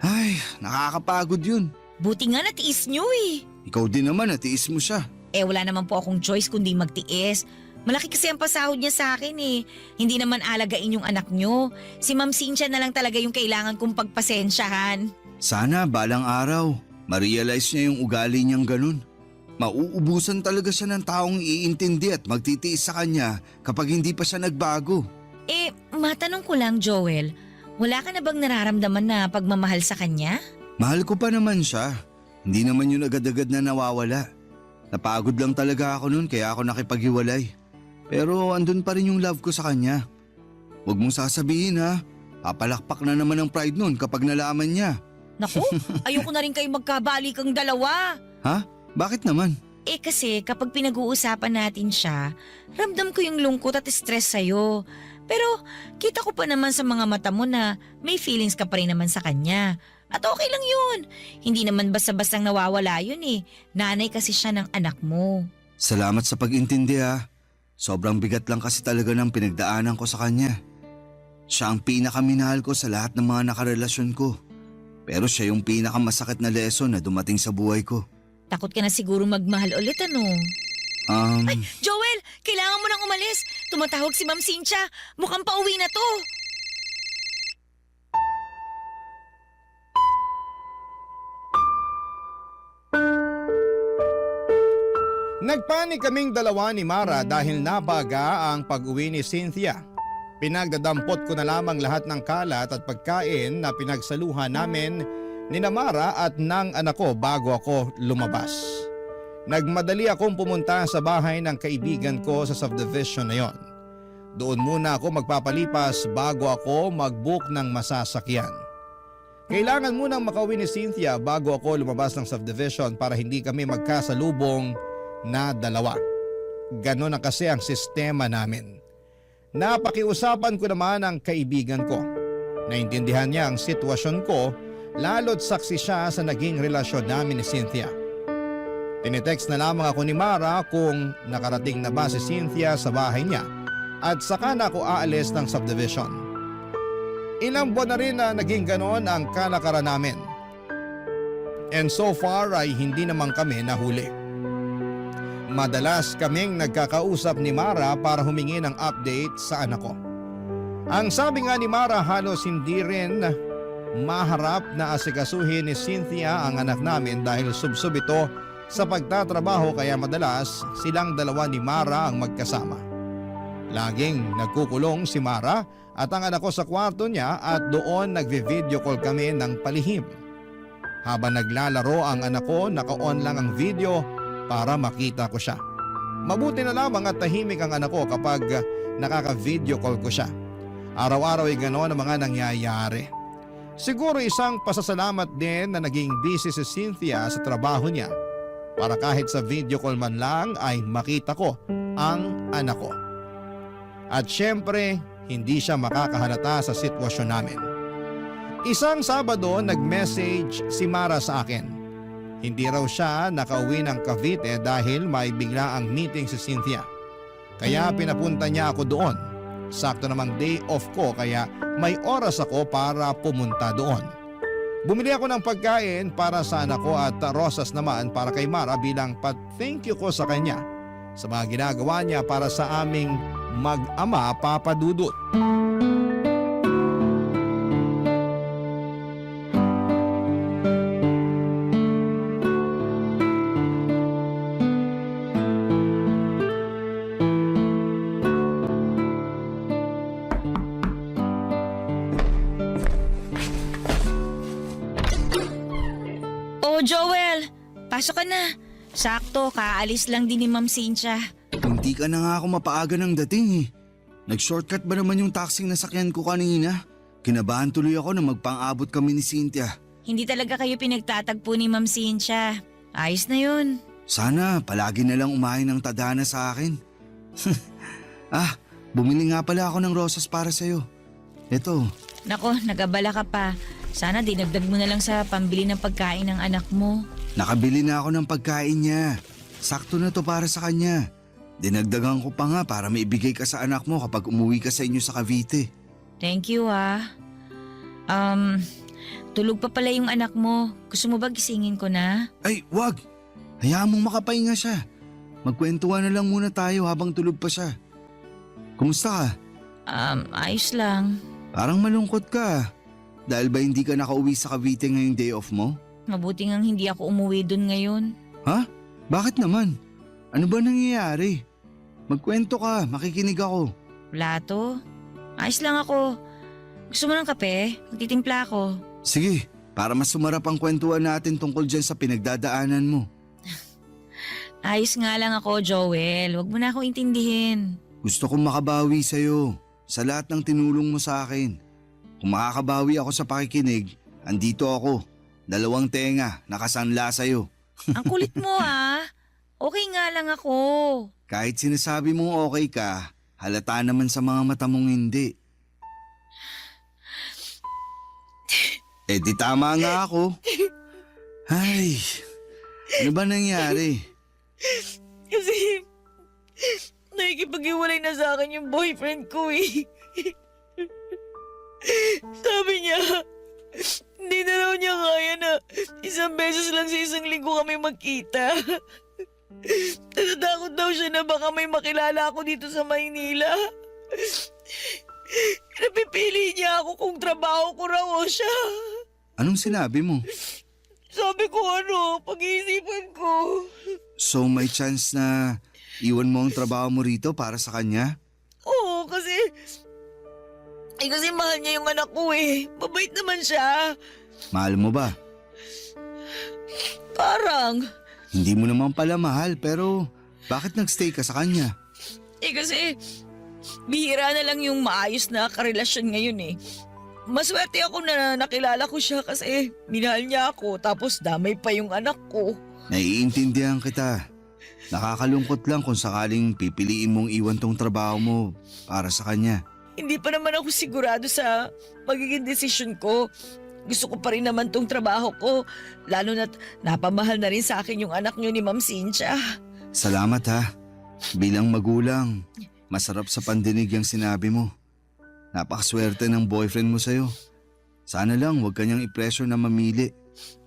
Ay, nakakapagod yun. Buti nga natiis niyo eh. Ikaw din naman natiis mo siya. Eh wala naman po akong choice kundi magtiis. Malaki kasi ang pasahod niya sa akin eh. Hindi naman alagain yung anak niyo. Si Ma'am Cynthia na lang talaga yung kailangan kong pagpasensyahan. Sana balang araw, ma-realize niya yung ugali niyang ganun. Mauubusan talaga siya ng taong iintindi at magtitiis sa kanya kapag hindi pa siya nagbago. Eh, matanong ko lang Joel, wala ka na bang nararamdaman na pagmamahal sa kanya? Mahal ko pa naman siya. Hindi naman yun agad-agad na nawawala. Napagod lang talaga ako nun kaya ako nakipaghiwalay. Pero andun pa rin yung love ko sa kanya. Huwag mong sasabihin ha, papalakpak na naman ang pride nun kapag nalaman niya. Naku, ayoko na rin kayo magkabalikan dalawa. Ha? Bakit naman? Eh kasi kapag pinag-uusapan natin siya, ramdam ko yung lungkot at stress sa'yo. Pero kita ko pa naman sa mga mata mo na may feelings ka pa rin naman sa kanya. At okay lang yun. Hindi naman basta-bastang nawawala yun eh. Nanay kasi siya ng anak mo. Salamat sa pag-intindi ha. Sobrang bigat lang kasi talaga ng pinagdaanan ko sa kanya. Siya ang pinakaminahal ko sa lahat ng mga nakarelasyon ko. Pero siya yung pinakamasakit na lesson na dumating sa buhay ko. Takot ka na siguro magmahal ulit ano? Ay, Joel! Kailangan mo nang umalis. Tumatawag si Ma'am Cynthia. Mukhang pauwi na to. Nagpanik kaming dalawa ni Mara dahil nabaga ang pag-uwi ni Cynthia. Pinagdadampot ko na lamang lahat ng kalat at pagkain na pinagsaluhan namin ni Mara at ng anak ko bago ako lumabas. Nagmadali akong pumunta sa bahay ng kaibigan ko sa subdivision na yon. Doon muna ako magpapalipas bago ako mag-book ng masasakyan. Kailangan munang makauwi ni Cynthia bago ako lumabas ng subdivision para hindi kami magkasalubong na dalawa. Ganon na kasi ang sistema namin. Napakiusapan ko naman ang kaibigan ko. Naintindihan niya ang sitwasyon ko, lalo't saksi siya sa naging relasyon namin ni Cynthia. Tinitext na lamang ako ni Mara kung nakarating na ba si Cynthia sa bahay niya at saka na ako aalis ng subdivision. Ilang buwan na rin na naging ganon ang kalakaran namin. And so far ay hindi naman kami nahuli. Madalas kaming nagkakausap ni Mara para humingi ng update sa anak ko. Ang sabi nga ni Mara, halos hindi rin maharap na asikasuhin ni Cynthia ang anak namin dahil subsob ito sa pagtatrabaho kaya madalas silang dalawa ni Mara ang magkasama. Laging nagkukulong si Mara at ang anak ko sa kwarto niya at doon nagvi-video call kami ng palihim. Habang naglalaro ang anak ko, naka-on lang ang video para makita ko siya. Mabuti na lamang at tahimik ang anak ko kapag nakaka-video call ko siya. Araw-araw ay gano'n ang mga nangyayari. Siguro isang pasasalamat din na naging busy si Cynthia sa trabaho niya para kahit sa video call man lang ay makita ko ang anak ko. At syempre, hindi siya makakahalata sa sitwasyon namin. Isang Sabado, nag-message si Mara sa akin. Hindi raw siya nakauwi ng Cavite dahil may bigla ang meeting si Cynthia. Kaya pinapunta niya ako doon. Sakto namang day off ko kaya may oras ako para pumunta doon. Bumili ako ng pagkain para sa anak ko at rosas naman para kay Mara bilang thank you ko sa kanya sa mga ginagawa niya para sa aming mag-ama Papa Dudut. Oh, Joel! Pasok ka na. Sakto, kaalis lang din ni Ma'am Cynthia. Hindi ka na nga ako mapaaga ng dating eh. Nag-shortcut ba naman yung taxing nasakyan ko kanina? Kinabahan tuloy ako na magpang-abot kami ni Cynthia. Hindi talaga kayo pinagtatagpo ni Ma'am Cynthia. Ayos na yun. Sana palagi na lang umahin ng tadhana sa akin. Bumili nga pala ako ng rosas para sa'yo. Ito. Nako, nagabala ka pa. Sana dinagdag mo na lang sa pambili ng pagkain ng anak mo. Nakabili na ako ng pagkain niya. Sakto na to para sa kanya. Dinagdagan ko pa nga para maibigay ka sa anak mo kapag umuwi ka sa inyo sa Cavite. Thank you tulog pa pala yung anak mo. Gusto mo ba gisingin ko na? Ay, wag. Hayaan mong makapahinga siya. Magkwentuhan na lang muna tayo habang tulog pa siya. Kumusta ka? Ayos lang. Parang malungkot ka. Dahil ba hindi ka nakauwi sa Cavite ngayong day off mo? Mabuti ngang hindi ako umuwi dun ngayon. Ha? Bakit naman? Ano ba nangyayari? Magkwento ka, makikinig ako. Wala to. Ayos lang ako. Gusto mo ng kape? Magtitimpla ako. Sige, para mas sumarap ang kwentuhan natin tungkol dyan sa pinagdadaanan mo. Ayos nga lang ako, Joel. Huwag mo na ako intindihin. Gusto kong makabawi sa'yo sa lahat ng tinulong mo sa akin. Kung makakabawi ako sa pakikinig, andito ako. 2 tenga, nakasanla sa'yo. Ang kulit mo ah. Okay nga lang ako. Kahit sinasabi mong okay ka, halata naman sa mga mata mong hindi. Di tama nga ako. Ay, ano ba nangyari? Kasi nakikipag-iwalay na sa akin yung boyfriend ko eh. Sabi niya, hindi na raw niya kaya na 1 beses lang sa 1 linggo kami magkita. Natatakot daw siya na baka may makilala ako dito sa Maynila. Napipili niya ako kung trabaho ko raw o siya. Anong sinabi mo? Sabi ko pag-iisipan ko. So may chance na iwan mo ang trabaho mo rito para sa kanya? Oo, kasi mahal niya yung anak ko eh. Mabait naman siya. Mahal mo ba? Parang. Hindi mo naman pala mahal pero bakit nagstay ka sa kanya? Kasi bihira na lang yung maayos na karelasyon ngayon eh. Maswerte ako na nakilala ko siya kasi minahal niya ako tapos damay pa yung anak ko. Naiintindihan kita. Nakakalungkot lang kung sakaling pipiliin mong iwan tong trabaho mo para sa kanya. Hindi pa naman ako sigurado sa magiging desisyon ko. Gusto ko pa rin naman tong trabaho ko. Lalo na't napamahal na rin sa akin yung anak niyo ni Ma'am Cynthia. Salamat ha. Bilang magulang, masarap sa pandinig yung sinabi mo. Napakaswerte ng boyfriend mo sa'yo. Sana lang huwag kanyang i-pressure na mamili.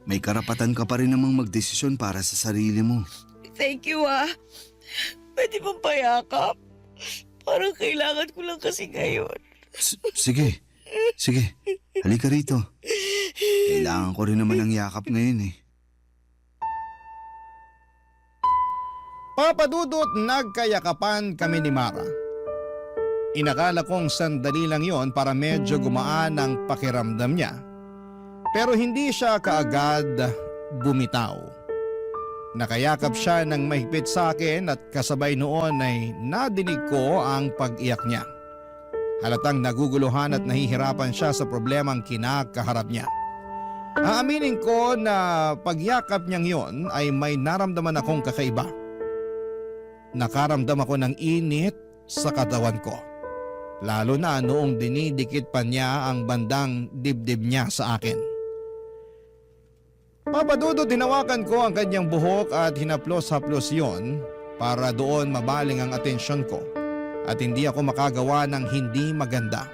May karapatan ka pa rin namang magdesisyon para sa sarili mo. Thank you ah. Pwede bang payakap? Parang kailangan ko lang kasi ngayon. Sige. Halika rito. Kailangan ko rin naman ng yakap ngayon eh. Papa Dudut, nagkayakapan kami ni Mara. Inakala kong sandali lang yon para medyo gumaan ang pakiramdam niya. Pero hindi siya kaagad bumitaw. Nakayakap siya ng mahigpit sa akin at kasabay noon ay nadinig ko ang pag-iyak niya. Halatang naguguluhan at nahihirapan siya sa problemang kinakaharap niya. Aaminin ko na pagyakap niyang yon ay may naramdaman akong kakaiba. Nakaramdam ako ng init sa katawan ko. Lalo na noong dinidikit pa niya ang bandang dibdib niya sa akin. Papa Dudut, hinawakan ko ang kanyang buhok at hinaplos-haplos yon para doon mabaling ang atensyon ko at hindi ako makagawa ng hindi maganda.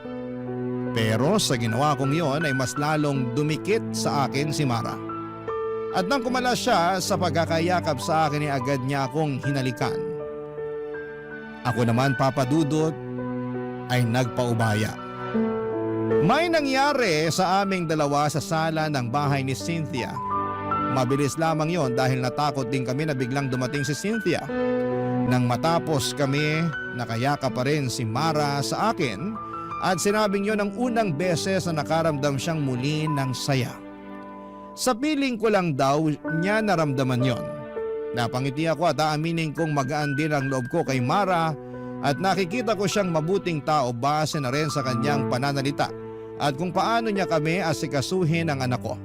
Pero sa ginawa kong yon ay mas lalong dumikit sa akin si Mara. At nang kumala siya sa pagkakayakap sa akin ay agad niya akong hinalikan. Ako naman, Papa Dudut, ay nagpaubaya. May nangyari sa aming dalawa sa sala ng bahay ni Cynthia. Mabilis lamang yon dahil natakot din kami na biglang dumating si Cynthia. Nang matapos kami, nakayaka pa rin si Mara sa akin at sinabing yon ang unang beses na nakaramdam siyang muli ng saya. Sa piling ko lang daw niya naramdaman yon. Napangiti ako at aaminin kong magaan din ang loob ko kay Mara at nakikita ko siyang mabuting tao base na rin sa kanyang pananalita at kung paano niya kami asikasuhin ang anak ko.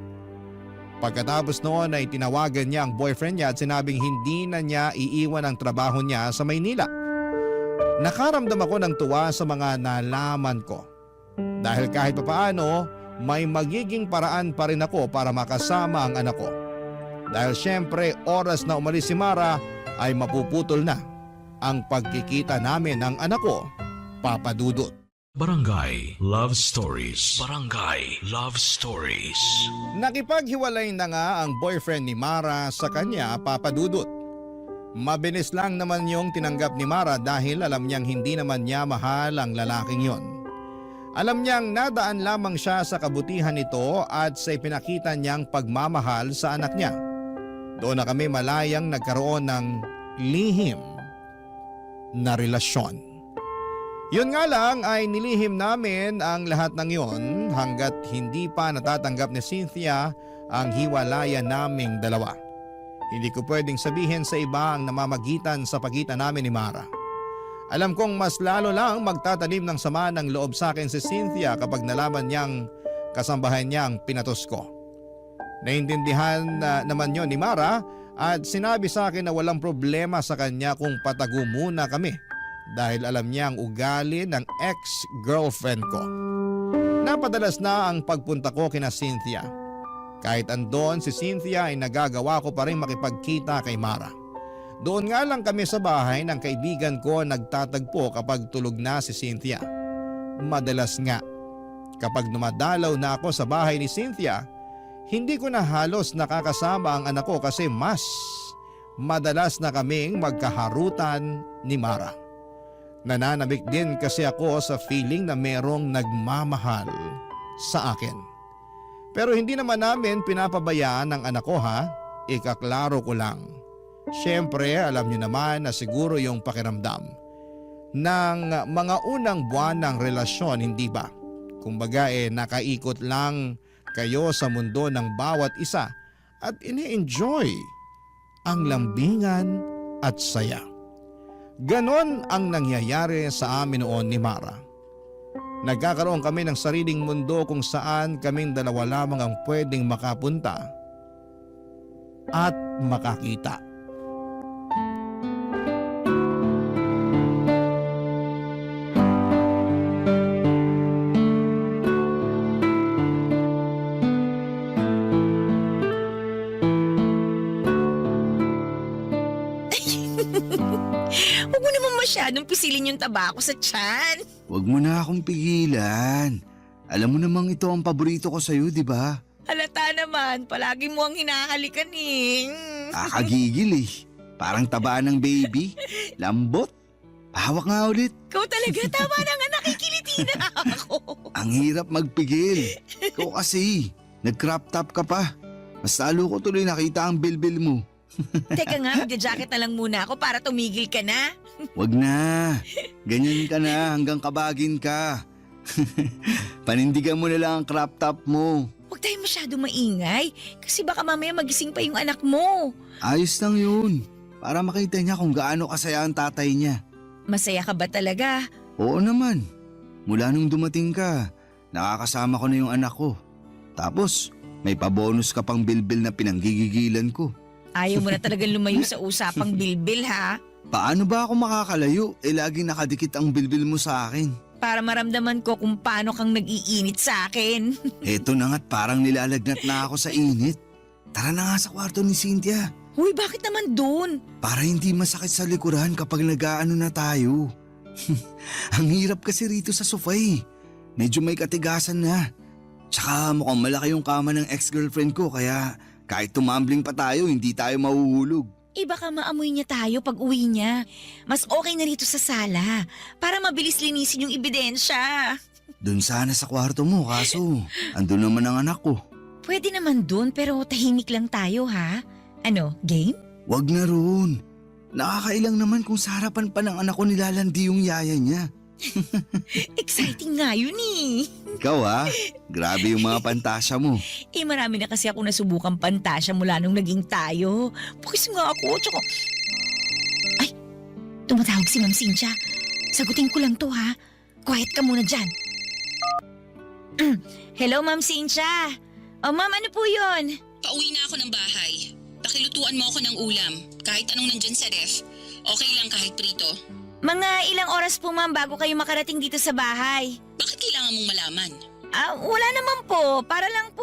Pagkatapos noon ay tinawagan niya ang boyfriend niya at sinabing hindi na niya iiwan ang trabaho niya sa Maynila. Nakaramdam ako ng tuwa sa mga nalaman ko. Dahil kahit papaano, may magiging paraan pa rin ako para makasama ang anak ko. Dahil syempre oras na umalis si Mara ay mapuputol na ang pagkikita namin ng anak ko, Papa Dudut. Barangay Love Stories. Barangay Love Stories. Nakipaghiwalay na nga ang boyfriend ni Mara sa kanya, Papa Dudut. Mabilis lang naman yung tinanggap ni Mara dahil alam niyang hindi naman niya mahal ang lalaking yon. Alam niyang nadaan lamang siya sa kabutihan nito at sa ipinakita niyang pagmamahal sa anak niya. Doon na kami malayang nagkaroon ng lihim na relasyon. Yun nga lang ay nilihim namin ang lahat ng yon hanggat hindi pa natatanggap ni Cynthia ang hiwalayan naming dalawa. Hindi ko pwedeng sabihin sa iba ang namamagitan sa pagitan namin ni Mara. Alam kong mas lalo lang magtatanim ng sama ng loob sa akin si Cynthia kapag nalaman niyang kasambahay niyang pinatos ko. Naintindihan naman yon ni Mara at sinabi sa akin na walang problema sa kanya kung patago muna kami dahil alam niya ang ugali ng ex-girlfriend ko. Napadalas na ang pagpunta ko kina Cynthia. Kahit andon si Cynthia ay nagagawa ko pa rin makipagkita kay Mara. Doon nga lang kami sa bahay ng kaibigan ko nagtatagpo kapag tulog na si Cynthia. Madalas nga, kapag dumadalaw na ako sa bahay ni Cynthia, hindi ko na halos nakakasama ang anak ko kasi mas madalas na kaming magkaharutan ni Mara. Nananabik din kasi ako sa feeling na merong nagmamahal sa akin. Pero hindi naman namin pinapabayaan ang anak ko ha, ikaklaro ko lang. Siyempre alam niyo naman na siguro yung pakiramdam ng mga unang buwan ng relasyon, hindi ba? Kumbaga nakaikot lang kayo sa mundo ng bawat isa at ini-enjoy ang lambingan at saya. Ganon ang nangyayari sa amin noon ni Mara. Nagkakaroon kami ng sariling mundo kung saan kaming dalawa lamang ang pwedeng makapunta at makakita. Huwag mo naman masyadong pisilin yung tabako sa tiyan. Huwag mo na akong pigilan. Alam mo namang ito ang paborito ko sa'yo, di ba? Halata naman, palagi mo ang hinahalikan eh. Kakagigil eh. Parang taba ng baby. Lambot. Hawak nga ulit. Ikaw talaga, tama na nga, nakikiliti na ako. Ang hirap magpigil. Ikaw kasi, nag-crop top ka pa. Mas lalo ko tuloy nakita ang bilbil mo. Teka nga, magja-jacket na lang muna ako para tumigil ka na. Wag na. Ganyan ka na hanggang kabagin ka. Panindigan mo na lang ang crop top mo. Huwag tayo masyado maingay kasi baka mamaya magising pa yung anak mo. Ayos lang yun. Para makita niya kung gaano kasaya ang tatay niya. Masaya ka ba talaga? Oo naman. Mula nung dumating ka, nakakasama ko na yung anak ko. Tapos, may pabonus ka pang bilbil na pinanggigigilan ko. Ayaw mo na talagang lumayo sa usapang bilbil ha? Paano ba ako makakalayo? Laging nakadikit ang bilbil mo sa akin. Para maramdaman ko kung paano kang nag-iinit sa akin. Eto na nga't parang nilalagnat na ako sa init. Tara na nga sa kwarto ni Cynthia. Uy, bakit naman dun? Para hindi masakit sa likuran kapag nag-aano na tayo. Ang hirap kasi rito sa sofa eh. Medyo may katigasan na. Tsaka mukhang malaki yung kama ng ex-girlfriend ko kaya kahit tumambling pa tayo hindi tayo mahuhulog. Baka maamoy niya tayo pag uwi niya. Mas okay na rito sa sala para mabilis linisin yung ebidensya. Doon sana sa kwarto mo kaso andun naman ang anak ko. Pwede naman dun pero tahimik lang tayo ha. Ano, game? Wag na roon. Nakakailang naman kung sa harapan pa ng anak ko nilalandi yung yaya niya. Exciting nga yun eh. Ikaw ha, grabe yung mga pantasya mo. Marami na kasi ako nasubukang pantasya mula nung naging tayo. Pukis nga ako, tsaka... Ay, tumatawag si Ma'am Cynthia. Sagutin ko lang to ha. Quiet ka muna dyan. Hello, Ma'am Cynthia. Oh, Ma'am, ano po yun? Pauwi na ako ng bahay. Pakilutuan mo ako ng ulam. Kahit anong nandyan sa ref. Okay lang kahit prito. Mga ilang oras po, Ma'am, bago kayo makarating dito sa bahay. Bakit kailangan mong malaman? Wala naman po. Para lang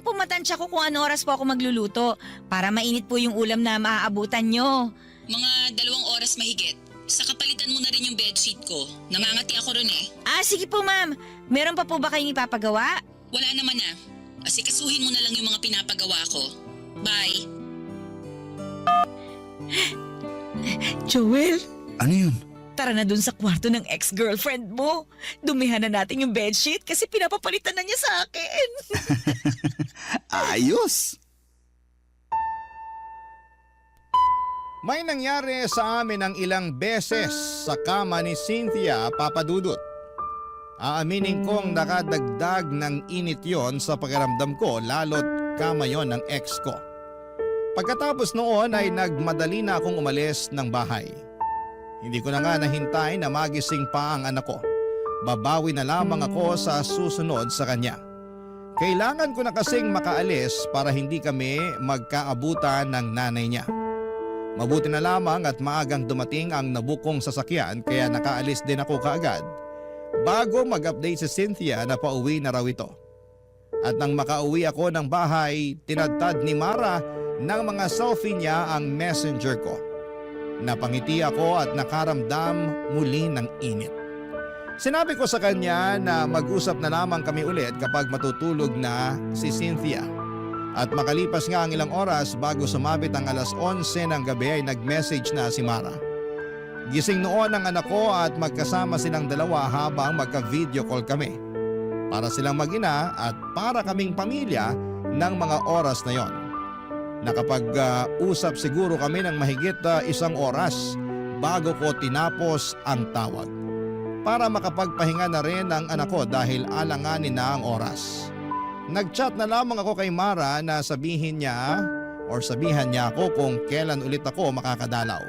po matansya ko kung ano oras po ako magluluto. Para mainit po yung ulam na maaabutan nyo. Mga 2 oras mahigit. Sa kapalitan mo na rin yung bedsheet ko. Nangangati ako ron eh. Sige po, Ma'am. Meron pa po ba kayong ipapagawa? Wala naman ah. Asikasuhin mo na lang yung mga pinapagawa ko. Bye. Joel, Ano yun? tara na dun sa kwarto ng ex-girlfriend mo. Dumihan na natin yung bedsheet kasi pinapapalitan na niya sa akin. Ayos! May nangyari sa amin ng ilang beses sa kama ni Cynthia, Papa Dudut. Aaminin kong nakadagdag ng init yon sa pakiramdam ko lalo't kama yon ng ex ko. Pagkatapos noon ay nagmadali na akong umalis ng bahay. Hindi ko na nga nahintay na magising pa ang anak ko. Babawi na lamang ako sa susunod sa kanya. Kailangan ko na kasing makaalis para hindi kami magkaabutan ng nanay niya. Mabuti na lamang at maagang dumating ang nabukong sasakyan kaya nakaalis din ako kaagad bago mag-update si Cynthia na pauwi na raw ito. At nang makauwi ako ng bahay, tinadtad ni Mara ng mga selfie niya ang messenger ko. Napangiti ako at nakaramdam muli ng init. Sinabi ko sa kanya na mag-usap na lamang kami ulit kapag matutulog na si Cynthia. At makalipas nga ang ilang oras bago sumabit ang alas 11 ng gabi ay nag-message na si Mara. Gising noon ang anak ko at magkasama silang dalawa habang magka-video call kami. Para silang mag-ina at para kaming pamilya ng mga oras na yon. Nakapag-usap siguro kami ng mahigit 1 oras bago ko tinapos ang tawag. Para makapagpahinga na rin ang anak ko dahil alanganin na ang oras. Nag-chat na lamang ako kay Mara na sabihan niya ako kung kailan ulit ako makakadalaw.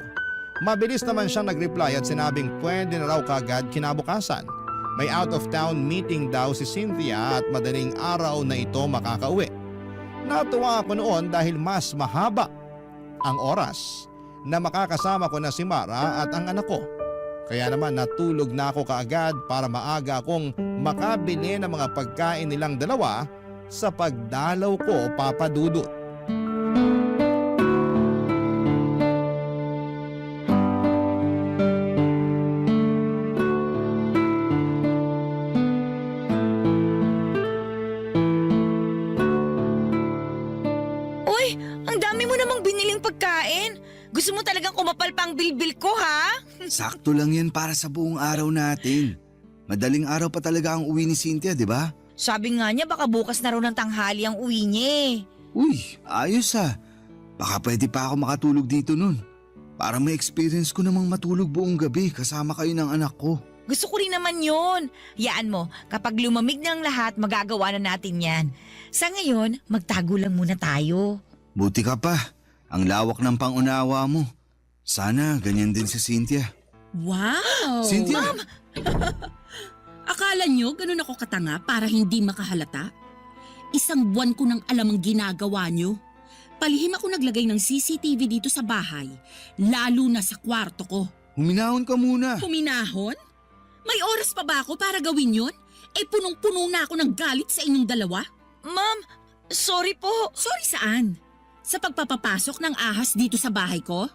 Mabilis naman siyang nag-reply at sinabing pwede na raw kagad kinabukasan. May out of town meeting daw si Cynthia at madaling araw na ito makakauwi. Natuwa ako noon dahil mas mahaba ang oras na makakasama ko na si Mara at ang anak ko. Kaya naman natulog na ako kaagad para maaga akong makabili ng mga pagkain nilang dalawa sa pagdalaw ko, Papa Dudut. Uy, ang dami mo namang biniling pagkain. Gusto mo talagang kumapal pa ang bilbil ko, ha? Sakto lang yan para sa buong araw natin. Madaling araw pa talaga ang uwi ni Cynthia, di ba? Sabi nga niya baka bukas na raw ng tanghali ang uwi niya eh. Uy, ayos ah. Baka pwede pa ako makatulog dito nun. Para may experience ko namang matulog buong gabi kasama kayo ng anak ko. Gusto ko rin naman yun. Yaan mo, kapag lumamig na ang lahat, magagawa na natin yan. Sa ngayon, magtago lang muna tayo. Buti ka pa. Ang lawak ng pangunawa mo. Sana ganyan din si Cynthia. Wow! Cynthia! Ma'am! Akala nyo ganun ako katanga para hindi makahalata? 1 buwan ko nang alam ang ginagawa nyo. Palihim ako naglagay ng CCTV dito sa bahay, lalo na sa kwarto ko. Huminahon ka muna. Huminahon? May oras pa ba ako para gawin yon? Eh punong-puno na ako ng galit sa inyong dalawa. Ma'am, sorry po. Sorry saan? Sa pagpapapasok ng ahas dito sa bahay ko?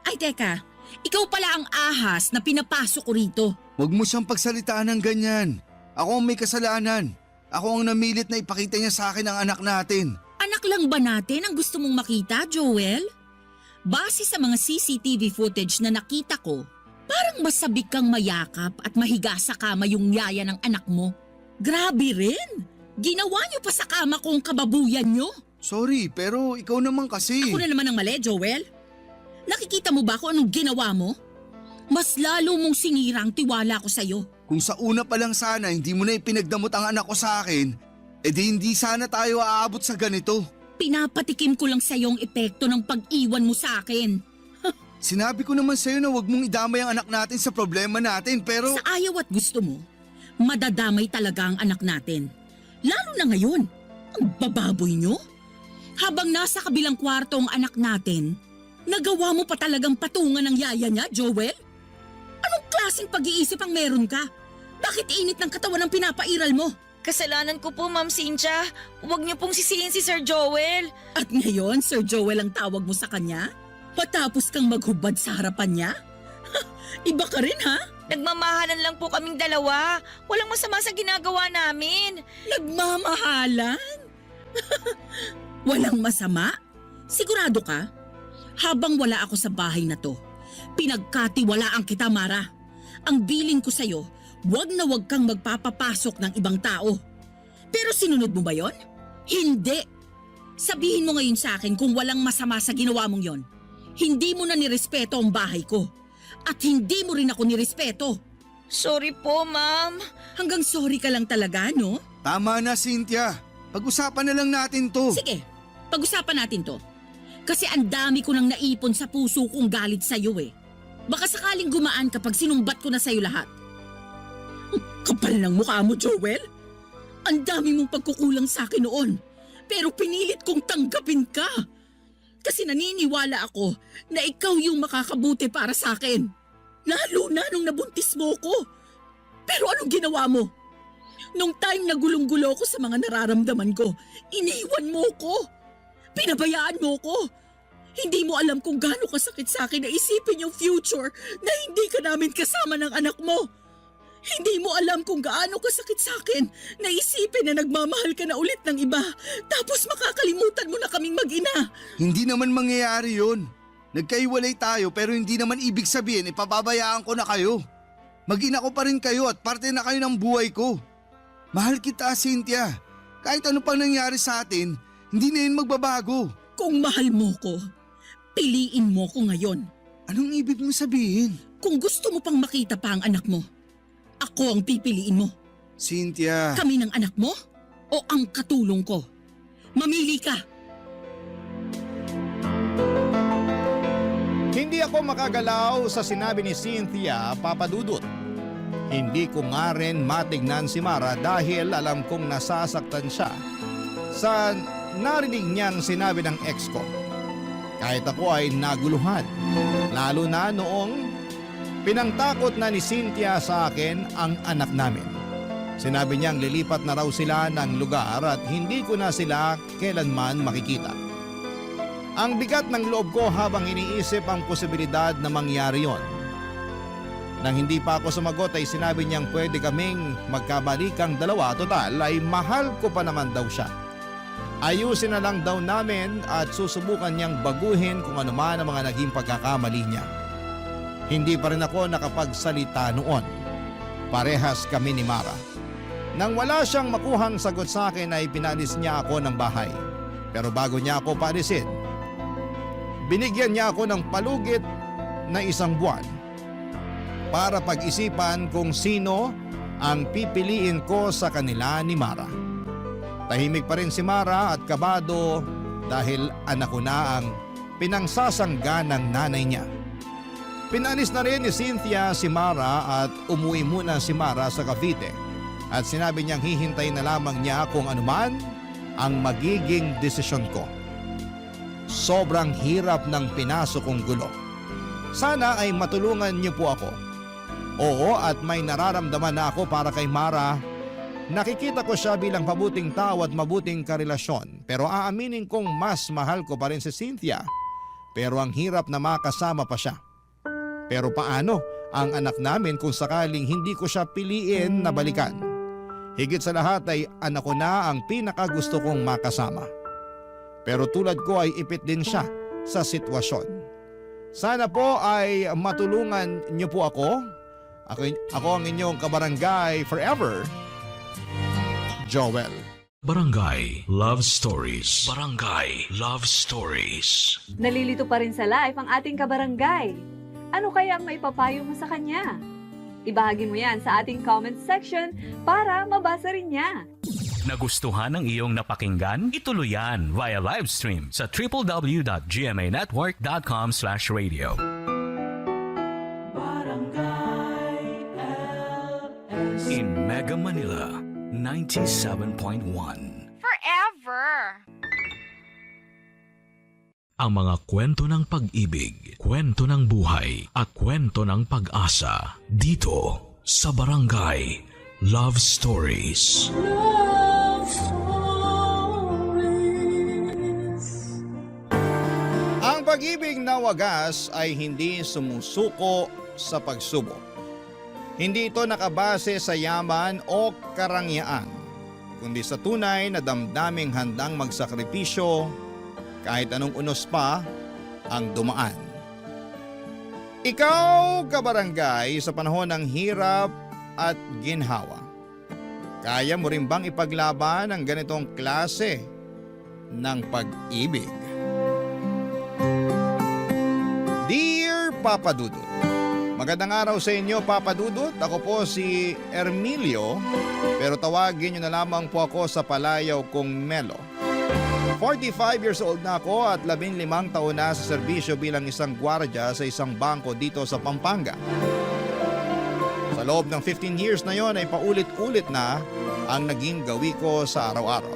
Ay teka, ikaw pala ang ahas na pinapasok ko rito. Huwag mo siyang pagsalitaan ng ganyan. Ako ang may kasalanan. Ako ang namilit na ipakita niya sa akin ang anak natin. Anak lang ba natin ang gusto mong makita, Joel? Base sa mga CCTV footage na nakita ko, parang masabik kang mayakap at mahiga sa kama yung yaya ng anak mo. Grabe rin! Ginawa niyo pa sa kama ko ang kababuyan niyo. Sorry, pero ikaw naman kasi. Ako na naman ang mali, Joel. Nakikita mo ba kung anong ginawa mo? Mas lalo mong sinira ang tiwala ko sa'yo. Kung sa una pa lang sana hindi mo na ipinagdamot ang anak ko sa akin, edi hindi sana tayo aabot sa ganito. Pinapatikim ko lang sa'yo ang epekto ng pag-iwan mo sa akin. Sinabi ko naman sa'yo na huwag mong idamay ang anak natin sa problema natin pero… Sa ayaw at gusto mo, madadamay talaga ang anak natin. Lalo na ngayon, ang bababoy nyo. Habang nasa kabilang kwarto ang anak natin, nagawa mo pa talagang patungan ng yaya niya, Joel? Anong klaseng pag-iisip ang meron ka? Bakit init ng katawan ang pinapairal mo? Kasalanan ko po, Ma'am Cynthia. Huwag niyo pong sisihin si Sir Joel. At ngayon, Sir Joel ang tawag mo sa kanya? Patapos kang maghubad sa harapan niya? Iba ka rin, ha? Nagmamahalan lang po kaming dalawa. Walang masama sa ginagawa namin. Nagmamahalan? Walang masama? Sigurado ka? Habang wala ako sa bahay na to, pinagkatiwalaan kita, Mara. Ang bilin ko sa'yo, wag na wag kang magpapapasok ng ibang tao. Pero sinunod mo ba yon? Hindi. Sabihin mo ngayon sa akin kung walang masama sa ginawa mong yon. Hindi mo na nirespeto ang bahay ko. At hindi mo rin ako nirespeto. Sorry po, ma'am. Hanggang sorry ka lang talaga, no? Tama na, Cynthia. Pag-usapan na lang natin to. Sige, pag-usapan natin to. Kasi ang dami ko nang naipon sa puso kong galit sa'yo eh. Baka sakaling gumaan kapag sinumbat ko na sa'yo lahat. Kapal ng mukha mo, Joel. Ang dami mong pagkukulang sa akin noon. Pero pinilit kong tanggapin ka. Kasi naniniwala ako na ikaw yung makakabuti para sa akin. Lalo na nung nabuntis mo ko. Pero anong ginawa mo? Nung time na gulong-gulo ko sa mga nararamdaman ko, iniwan mo ko. Pinabayaan mo ko. Hindi mo alam kung gaano kasakit sa akin na isipin yung future na hindi ka namin kasama ng anak mo. Hindi mo alam kung gaano kasakit sa akin na isipin na nagmamahal ka na ulit ng iba tapos makakalimutan mo na kaming mag-ina. Hindi naman mangyayari yun. Nagkaiwalay tayo pero hindi naman ibig sabihin ipababayaan ko na kayo. Mag-ina ko pa rin kayo at parte na kayo ng buhay ko. Mahal kita, Cynthia. Kahit ano pang nangyari sa atin, hindi na yun magbabago. Kung mahal mo ko, piliin mo ko ngayon. Anong ibig mo sabihin? Kung gusto mo pang makita pa ang anak mo, ako ang pipiliin mo. Cynthia. Kami ng anak mo o ang katulong ko? Mamili ka. Hindi ako makagalaw sa sinabi ni Cynthia, Papa Dudut. Hindi ko nga rin matignan si Mara dahil alam kong nasasaktan siya sa narinig niyang sinabi ng ex ko. Kahit ako ay naguluhan, lalo na noong pinangtakot na ni Cynthia sa akin ang anak namin. Sinabi niyang lilipat na raw sila ng lugar at hindi ko na sila kailanman makikita. Ang bigat ng loob ko habang iniisip ang posibilidad na mangyari yon. Nang hindi pa ako sumagot ay sinabi niyang pwede kaming magkabalikang dalawa, total ay mahal ko pa naman daw siya. Ayusin na lang daw namin at susubukan niyang baguhin kung ano man ang mga naging pagkakamali niya. Hindi pa rin ako nakapagsalita noon. Parehas kami ni Mara. Nang wala siyang makuhang sagot sa akin ay pinalis niya ako ng bahay. Pero bago niya ako paalisin, binigyan niya ako ng palugit na 1 buwan para pag-isipan kung sino ang pipiliin ko sa kanila ni Mara. Tahimik pa rin si Mara at kabado dahil anak ko na ang pinangsasangga ng nanay niya. Pinalis na rin ni Cynthia si Mara at umuwi muna si Mara sa Cavite at sinabi niyang hihintay na lamang niya kung anuman ang magiging desisyon ko. Sobrang hirap ng pinasok kong gulo. Sana ay matulungan niyo po ako. Oo, at may nararamdaman na ako para kay Mara. Nakikita ko siya bilang mabuting tao at mabuting karelasyon. Pero aaminin kong mas mahal ko pa rin si Cynthia. Pero ang hirap na makasama pa siya. Pero paano ang anak namin kung sakaling hindi ko siya piliin na balikan? Higit sa lahat ay anak ko na ang pinakagusto kong makasama. Pero tulad ko ay ipit din siya sa sitwasyon. Sana po ay matulungan niyo po ako. Ako ang inyong kabarangay forever, Joel. Barangay Love Stories. Barangay Love Stories. Nalilito pa rin sa life ang ating kabarangay. Ano kaya ang maipapayo mo sa kanya? Ibahagi mo yan sa ating comment section para mabasa rin niya. Nagustuhan ng iyong napakinggan? Ituloy yan via live stream sa www.gmanetwork.com/radio. In Mega Manila, 97.1. Forever! Ang mga kwento ng pag-ibig, kwento ng buhay, at kwento ng pag-asa dito sa Barangay Love Stories. Love Stories. Ang pag-ibig na wagas ay hindi sumusuko sa pagsubok. Hindi ito nakabase sa yaman o karangyaan, kundi sa tunay na damdaming handang magsakripisyo kahit anong unos pa ang dumaan. Ikaw, kabarangay, sa panahon ng hirap at ginhawa, kaya mo rin bang ipaglaban ang ganitong klase ng pag-ibig? Dear Papa Dudut, magandang araw sa inyo, Papa Dudut. Ako po si Ermilio, pero tawagin niyo na lamang po ako sa palayaw kong Melo. 45 years old na ako at 15 taon na sa serbisyo bilang isang gwardiya sa isang bangko dito sa Pampanga. Sa loob ng 15 years na yon ay paulit-ulit na ang naging gawi ko sa araw-araw.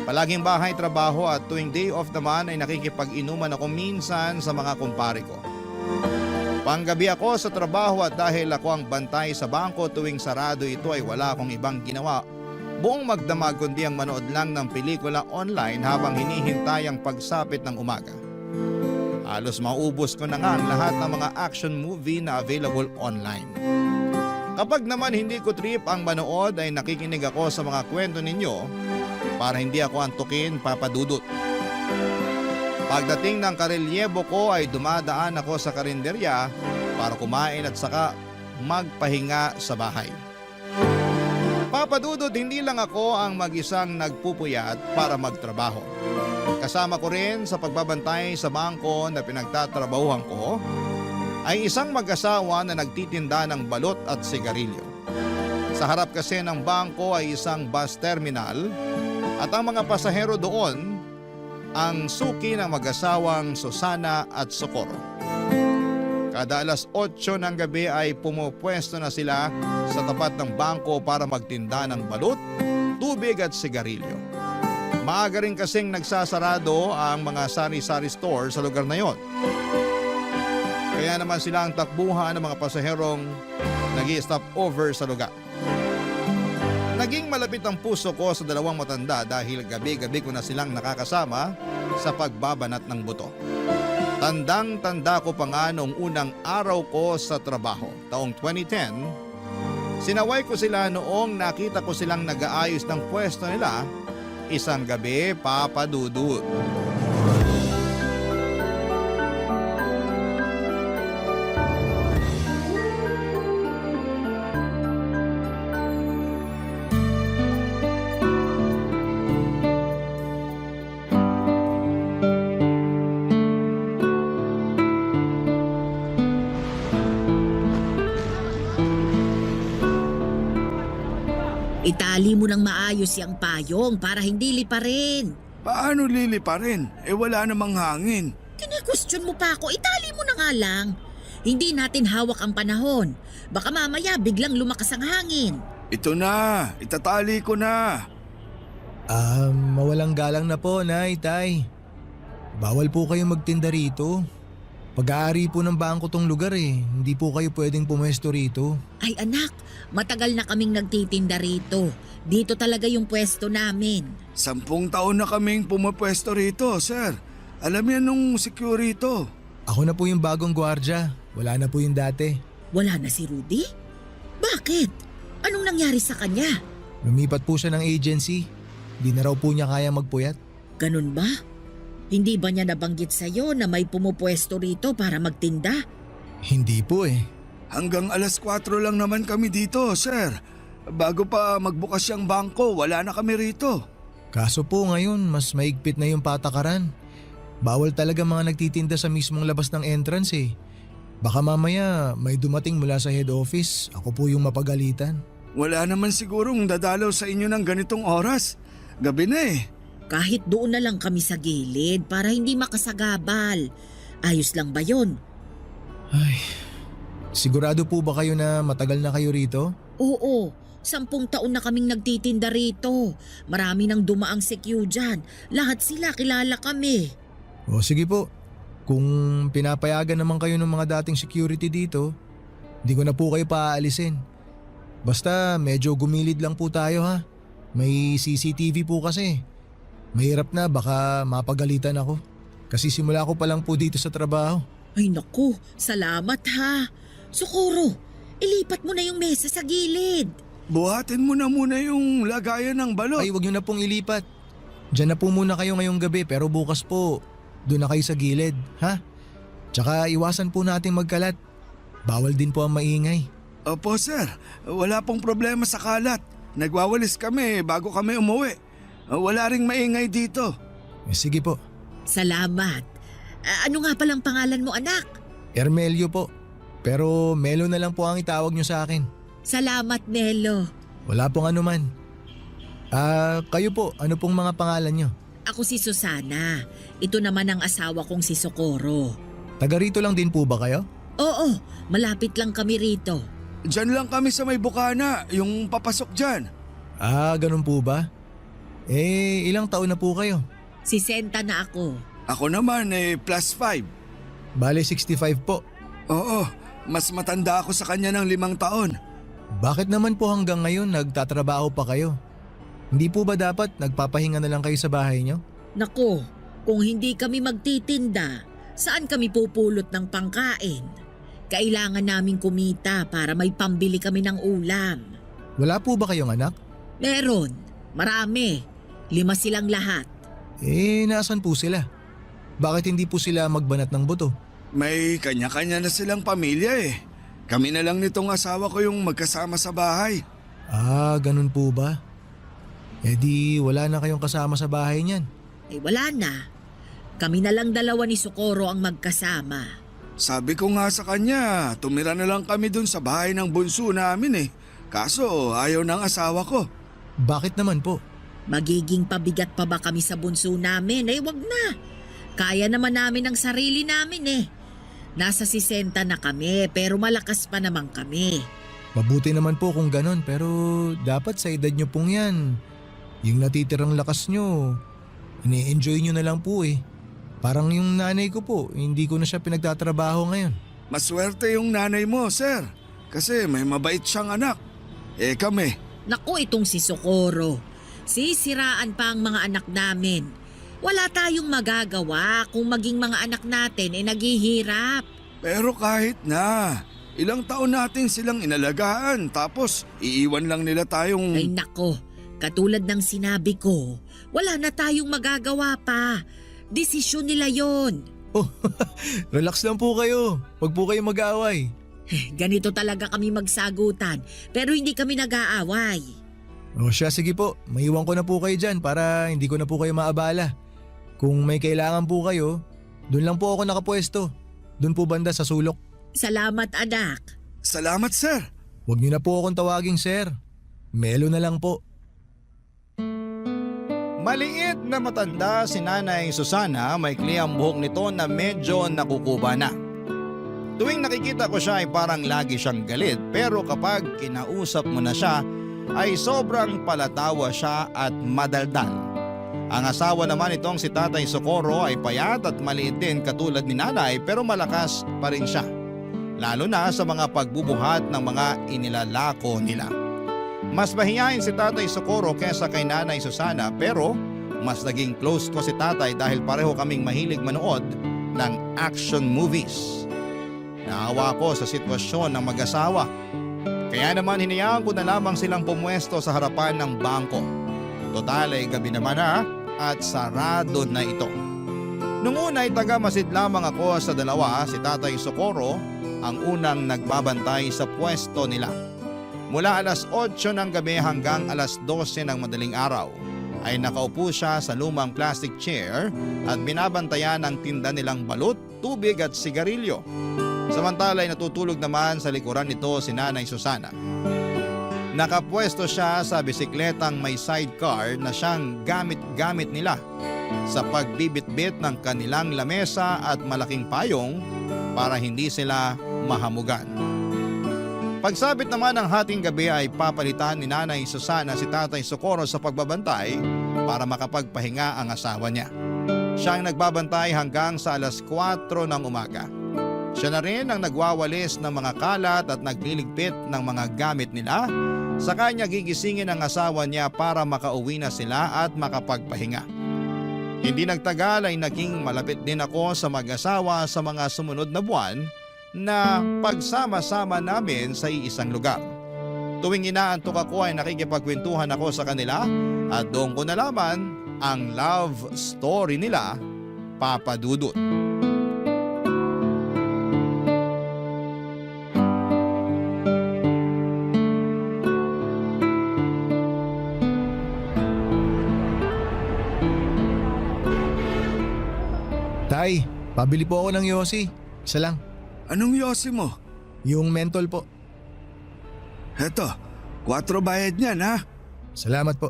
Palaging bahay trabaho at tuwing day off naman ay nakikipag-inuman ako minsan sa mga kumpare ko. Panggabi ako sa trabaho at dahil ako ang bantay sa bangko tuwing sarado ito ay wala akong ibang ginawa buong magdamag kundi ang manood lang ng pelikula online habang hinihintay ang pagsapit ng umaga. Halos maubos ko na nga ang lahat ng mga action movie na available online. Kapag naman hindi ko trip ang manood ay nakikinig ako sa mga kwento ninyo para hindi ako antukin, Papa Dudut. Pagdating ng karelyebo ko ay dumadaan ako sa karinderya para kumain at saka magpahinga sa bahay. Papa Dudut, hindi lang ako ang mag-isang nagpupuyat para magtrabaho. Kasama ko rin sa pagbabantay sa bangko na pinagtatrabahuhan ko ay isang mag-asawa na nagtitinda ng balot at sigarilyo. Sa harap kasi ng bangko ay isang bus terminal at ang mga pasahero doon ang suki ng mag-asawang Susana at Socorro. Kada alas 8 ng gabi ay pumupwesto na sila sa tapat ng bangko para magtinda ng balut, tubig at sigarilyo. Maaga rin kasing nagsasarado ang mga sari-sari store sa lugar na yon. Kaya naman sila ang takbuhan ng mga pasaherong nag-i-stop over sa lugar. Naging malapit ang puso ko sa dalawang matanda dahil gabi-gabi ko na silang nakakasama sa pagbabanat ng buto. Tandang-tanda ko pa nga noong unang araw ko sa trabaho, taong 2010, sinaway ko sila noong nakita ko silang nag-aayos ng pwesto nila isang gabi, Papa Dudut. Itali mo ng maayos yung payong para hindi liparin. Paano liliparin? Wala namang hangin. Kine-question mo pa ako, itali mo na nga lang. Hindi natin hawak ang panahon. Baka mamaya biglang lumakas ang hangin. Ito na, itatali ko na. Mawalang galang na po, Nay, Tay. Bawal po kayong magtinda rito. Pag-aari po ng bangko tong lugar Hindi po kayo pwedeng pumwesto rito. Ay anak, matagal na kaming nagtitinda rito. Dito talaga yung pwesto namin. 10 taon na kaming pumapwesto rito, sir. Alam yan nung security. Ako na po yung bagong gwardya. Wala na po yung dati. Wala na si Rudy? Bakit? Anong nangyari sa kanya? Lumipat po siya ng agency. Di na raw po niya kaya magpuyat. Ganun ba? Hindi ba niya nabanggit sa'yo na may pumupwesto rito para magtinda? Hindi po Hanggang alas 4 lang naman kami dito, sir. Bago pa magbukas yung bangko, wala na kami rito. Kaso po ngayon, mas maigpit na yung patakaran. Bawal talaga mga nagtitinda sa mismong labas ng entrance Baka mamaya may dumating mula sa head office. Ako po yung mapagalitan. Wala naman sigurong dadalaw sa inyo ng ganitong oras. Gabi na Kahit doon na lang kami sa gilid para hindi makasagabal. Ayos lang ba yon? Ay, sigurado po ba kayo na matagal na kayo rito? Oo, 10 taon na kaming nagtitinda rito. Marami nang dumaang sekyu dyan. Lahat sila kilala kami. O sige po, kung pinapayagan naman kayo ng mga dating security dito, hindi ko na po kayo paaalisin. Basta medyo gumilid lang po tayo ha. May CCTV po kasi. Mahirap na, baka mapagalitan ako. Kasi simula ko pa lang po dito sa trabaho. Ay naku, salamat ha. Socorro, ilipat mo na yung mesa sa gilid. Buhatin mo na muna yung lagayan ng balot. Ay, wag niyo na pong ilipat. Diyan na po muna kayo ngayong gabi pero bukas po, doon na kayo sa gilid, ha? Tsaka iwasan po nating magkalat. Bawal din po ang maingay. Opo sir, wala pong problema sa kalat. Nagwawalis kami bago kami umuwi. Wala ring maingay dito. Sige po. Salamat. Ano nga palang pangalan mo, anak? Ermelio po. Pero Melo na lang po ang itawag niyo sa akin. Salamat, Melo. Wala pong anuman. Kayo po, ano pong mga pangalan niyo? Ako si Susana. Ito naman ang asawa kong si Socorro. Taga rito lang din po ba kayo? Oo, malapit lang kami rito. Diyan lang kami sa may bukana, yung papasok dyan. Ganun po ba? Ilang taon na po kayo? 60 na ako. Ako naman +5. Bale 65 po. Oo, mas matanda ako sa kanya ng 5 taon. Bakit naman po hanggang ngayon nagtatrabaho pa kayo? Hindi po ba dapat nagpapahinga na lang kayo sa bahay niyo? Nako, kung hindi kami magtitinda, saan kami pupulot ng pangkain? Kailangan naming kumita para may pambili kami ng ulam. Wala po ba kayong anak? Meron, marami. 5 silang lahat. Nasaan po sila? Bakit hindi po sila magbanat ng buto? May kanya-kanya na silang pamilya eh. Kami na lang nitong asawa ko yung magkasama sa bahay. Ganun po ba? Di wala na kayong kasama sa bahay niyan. Wala na. Kami na lang dalawa ni Socorro ang magkasama. Sabi ko nga sa kanya, tumira na lang kami dun sa bahay ng bunso namin eh. Kaso ayaw ng asawa ko. Bakit naman po? Magiging pabigat pa ba kami sa bunso namin? Wag na. Kaya naman namin ang sarili namin eh. Nasa 60 na kami pero malakas pa naman kami. Mabuti naman po kung ganun pero dapat sa edad nyo pong yan. Yung natitirang lakas nyo, ini-enjoy nyo na lang po eh. Parang yung nanay ko po, hindi ko na siya pinagtatrabaho ngayon. Maswerte yung nanay mo, sir. Kasi may mabait siyang anak. Kami. Naku, itong si Socorro. Sisiraan pa ang mga anak namin. Wala tayong magagawa kung maging mga anak natin naghihirap. Pero kahit na, ilang taon natin silang inalagaan tapos iiwan lang nila tayong... Ay nako, katulad ng sinabi ko, wala na tayong magagawa pa. Desisyon nila yon. Relax lang po kayo. Huwag po kayo mag-aaway. Ganito talaga kami magsagutan, pero hindi kami nag-aaway. Sige po, maiwan ko na po kayo dyan para hindi ko na po kayo maabala. Kung may kailangan po kayo, doon lang po ako nakapwesto. Doon po banda sa sulok. Salamat, anak. Salamat, sir. Huwag niyo na po akong tawaging sir. Melo na lang po. Maliit na matanda si Nanay Susana, maikli ang buhok nito na medyo nakukuba na. Tuwing nakikita ko siya ay parang lagi siyang galit pero kapag kinausap mo na siya ay sobrang palatawa siya at madaldal. Ang asawa naman itong si Tatay Socorro ay payat at maliit din katulad ni Nanay pero malakas pa rin siya. Lalo na sa mga pagbubuhat ng mga inilalako nila. Mas mahihain si Tatay Socorro kesa kay Nanay Susana pero mas naging close ko si Tatay dahil pareho kaming mahilig manood ng action movies. Naawa ko sa sitwasyon ng mag-asawa. Kaya naman hinayaan ko na lamang silang pumwesto sa harapan ng bangko. Total ay gabi naman na at sarado na ito. Nung una ay taga-masid lamang ako sa dalawa, si Tatay Socorro ang unang nagbabantay sa pwesto nila. Mula alas 8 ng gabi hanggang alas 12 ng madaling araw ay nakaupo siya sa lumang plastic chair at binabantayan ang tinda nilang balut, tubig at sigarilyo. Samantala ay natutulog naman sa likuran nito si Nanay Susana. Nakapwesto siya sa bisikletang may sidecar na siyang gamit-gamit nila sa pagbibitbit ng kanilang lamesa at malaking payong para hindi sila mahamugan. Pagsabit naman ng hating gabi ay papalitan ni Nanay Susana si Tatay Socorro sa pagbabantay para makapagpahinga ang asawa niya. Siya ang nagbabantay hanggang sa alas 4 ng umaga. Siya na rin ang nagwawalis ng mga kalat at nagliligpit ng mga gamit nila. Sa kanya gigisingin ang asawa niya para makauwi na sila at makapagpahinga. Hindi nagtagal ay naging malapit din ako sa mag-asawa sa mga sumunod na buwan na pagsama-sama namin sa iisang lugar. Tuwing inaantok ako ay nakikipagkwentuhan ako sa kanila at doon ko nalaman ang love story nila Papa Dudut. Tay, pabili po ako ng yosi. Isa lang. Anong yosi mo? Yung mentol po. Heto, 4 bayad niyan ha. Salamat po.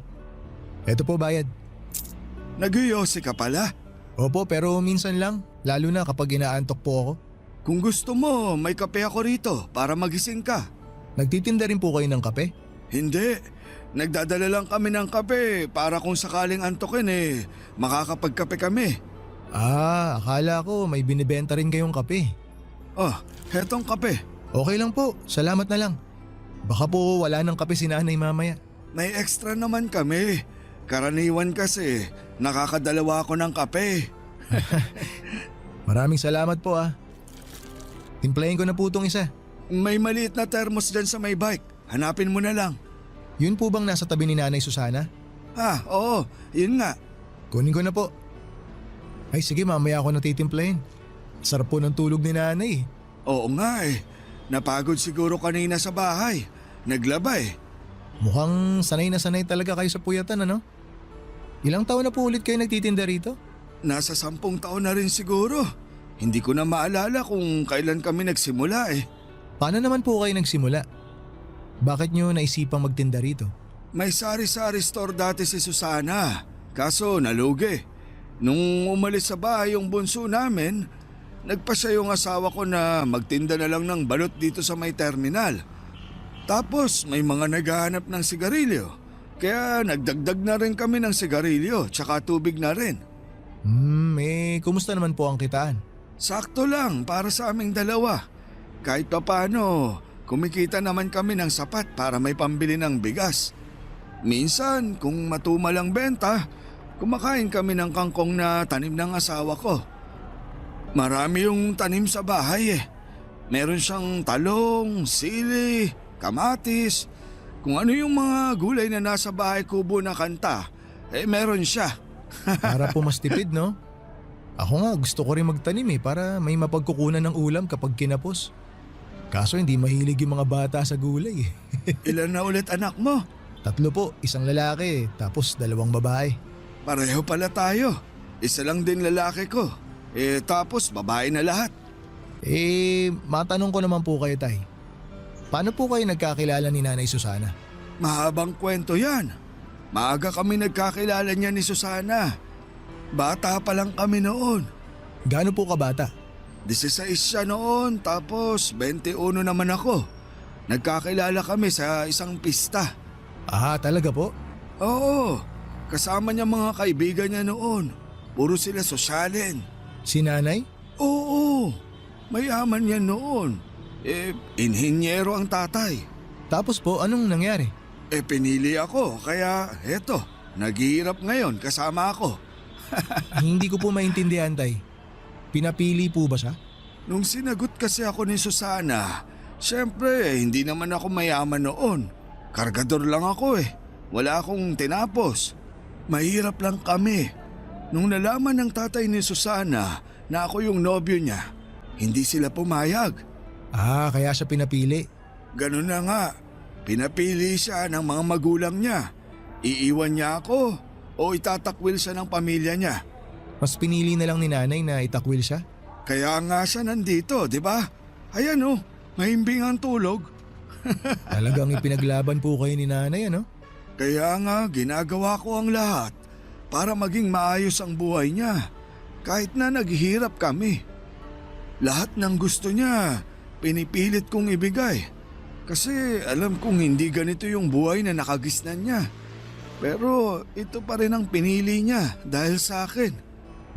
Eto po bayad. Nag-yosi ka pala? Opo, pero minsan lang. Lalo na kapag inaantok po ako. Kung gusto mo, may kape ako rito para magising ka. Nagtitinda rin po kayo ng kape? Hindi. Nagdadala lang kami ng kape para kung sakaling antokin makakapagkape kami. Ah, akala ko may binibenta rin kayong kape. Oh, hetong kape. Okay lang po, salamat na lang. Baka po wala ng kape si nanay mamaya. May extra naman kami. Karaniwan kasi, nakakadalawa ako ng kape. Maraming salamat po ah. Timplahin ko na po itong isa. May maliit na thermos dyan sa may bike. Hanapin mo na lang. Yun po bang nasa tabi ni Nanay Susana? Oo, yun nga. Kunin ko na po. Ay sige, mamaya ako natitimplahin. Sarap po ng tulog ni nanay. Oo nga Napagod siguro kanina sa bahay. Naglaba Mukhang sanay na sanay talaga kayo sa puyatan ano? Ilang taon na po ulit kayo nagtitinda rito? Nasa 10 taon na rin siguro. Hindi ko na maalala kung kailan kami nagsimula Paano naman po kayo nagsimula? Bakit nyo naisipang magtinda rito? May sari-sari store dati si Susana. Kaso nalugi. Nung umalis sa bahay yung bunso namin, nagpasya yung asawa ko na magtinda na lang ng balot dito sa may terminal. Tapos may mga naghahanap ng sigarilyo. Kaya nagdagdag na rin kami ng sigarilyo tsaka tubig na rin. Kumusta naman po ang kitaan? Sakto lang para sa aming dalawa. Kahit pa paano, kumikita naman kami ng sapat para may pambili ng bigas. Minsan, kung matumal ang benta, kumakain kami ng kangkong na tanim ng asawa ko. Marami yung tanim sa bahay Meron siyang talong, sili, kamatis. Kung ano yung mga gulay na nasa bahay kubo na kanta, meron siya. Para po mas tipid no? Ako nga gusto ko rin magtanim para may mapagkukunan ng ulam kapag kinapos. Kaso hindi mahilig yung mga bata sa gulay Ilan na ulit anak mo? 3 po, isang lalaki tapos 2 babae. Pareho pala tayo. Isa lang din lalaki ko. Tapos babae na lahat. Matanong ko naman po kayo tay. Paano po kayo nagkakilala ni Nanay Susana? Mahabang kwento yan. Maaga kami nagkakilala niya ni Susana. Bata pa lang kami noon. Gaano po kabata? 16 siya noon tapos 21 naman ako. Nagkakilala kami sa isang pista. Ah, talaga po? Oo, kasama niya mga kaibigan niya noon. Puro sila sosyalin. Si nanay? Oo, mayaman yan noon. Inhinyero ang tatay. Tapos po, anong nangyari? Pinili ako kaya eto, naghihirap ngayon kasama ako. Hindi ko po maintindihan tay. Pinapili po ba siya? Nung sinagot kasi ako ni Susana, syempre hindi naman ako mayaman noon. Kargador lang ako Wala akong tinapos. Mahirap lang kami. Nung nalaman ng tatay ni Susana na ako yung nobyo niya, hindi sila pumayag. Ah, kaya siya pinapili. Ganun na nga. Pinapili siya ng mga magulang niya. Iiwan niya ako o itatakwil siya ng pamilya niya. Mas pinili na lang ni nanay na itakwil siya? Kaya nga siya nandito, di ba? Ayan mahimbing ang tulog. Talagang ipinaglaban po kayo ni nanay ano? Kaya nga ginagawa ko ang lahat para maging maayos ang buhay niya. Kahit na naghihirap kami. Lahat ng gusto niya, pinipilit kong ibigay. Kasi alam kong hindi ganito yung buhay na nakagisnan niya. Pero ito pa rin ang pinili niya dahil sa akin.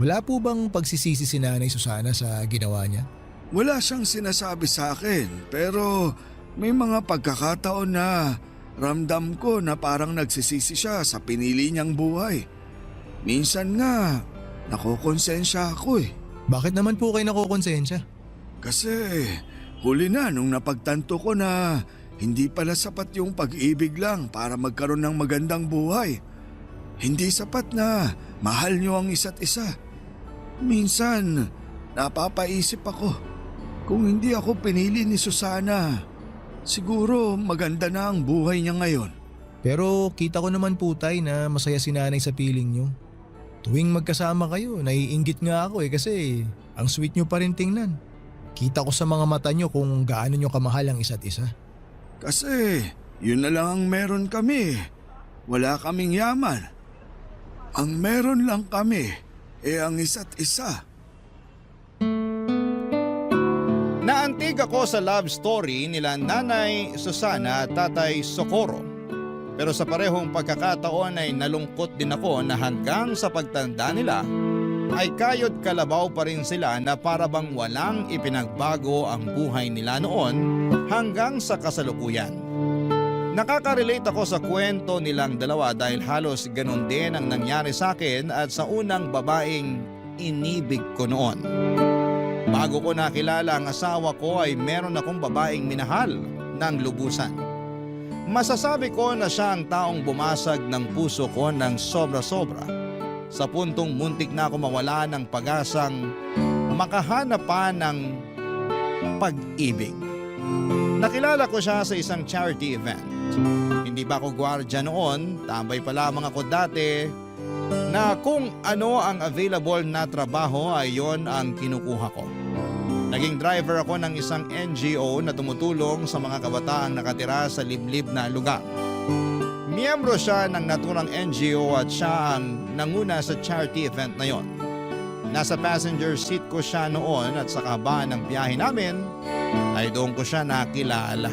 Wala po bang pagsisisi si Nanay Susana sa ginawa niya? Wala siyang sinasabi sa akin pero may mga pagkakataon na ramdam ko na parang nagsisisi siya sa pinili niyang buhay. Minsan nga, nakokonsensya ako Bakit naman po kayo nakokonsensya? Kasi huli na nung napagtanto ko na hindi pala sapat yung pag-ibig lang para magkaroon ng magandang buhay. Hindi sapat na mahal niyo ang isa't isa. Minsan, napapaisip ako. Kung hindi ako pinili ni Susana, siguro maganda na ang buhay niya ngayon. Pero kita ko naman po tay na masaya si nanay sa piling nyo. Tuwing magkasama kayo, naiinggit nga ako kasi ang sweet nyo pa rin tingnan. Kita ko sa mga mata nyo kung gaano nyo kamahal ang isa't isa. Kasi yun na lang ang meron kami. Wala kaming yaman. Ang meron lang kami ang isa't isa. Naantig ako sa love story nila Nanay Susana at Tatay Socorro. Pero sa parehong pagkakataon ay nalungkot din ako na hanggang sa pagtanda nila ay kayod kalabaw pa rin sila na para bang walang ipinagbago ang buhay nila noon hanggang sa kasalukuyan. Nakaka-relate ako sa kwento nilang dalawa dahil halos ganun din ang nangyari sa akin at sa unang babaeng inibig ko noon. Bago ko nakilala ang asawa ko ay meron akong babaeng minahal ng lubusan. Masasabi ko na siya ang taong bumasag ng puso ko ng sobra-sobra sa puntong muntik na ako mawala ng pag-asang makahanap pa ng pag-ibig. Nakilala ko siya sa isang charity event. Hindi ba ako gwardiya noon, tambay pa lamang ako dati na kung ano ang available na trabaho ay yon ang kinukuha ko. Naging driver ako ng isang NGO na tumutulong sa mga kabataang nakatira sa liblib na lugar. Miyembro siya ng naturang NGO at siya ang nanguna sa charity event na yon. Nasa passenger seat ko siya noon at sa kabaan ng biyahe namin ay doon ko siya nakilala.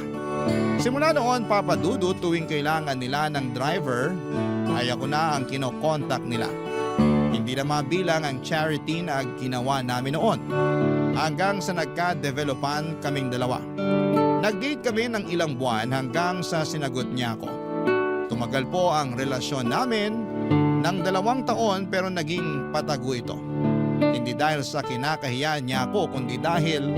Simula noon, Papa Dudu, tuwing kailangan nila ng driver ay ako na ang kinokontak nila. Hindi na mabilang ang charity na ginawa namin noon. Hanggang sa nagka-developan kaming dalawa. Nag-date kami ng ilang buwan hanggang sa sinagot niya ako. Tumagal po ang relasyon namin ng 2 taon pero naging patago ito. Hindi dahil sa kinakahiyaan niya ako kundi dahil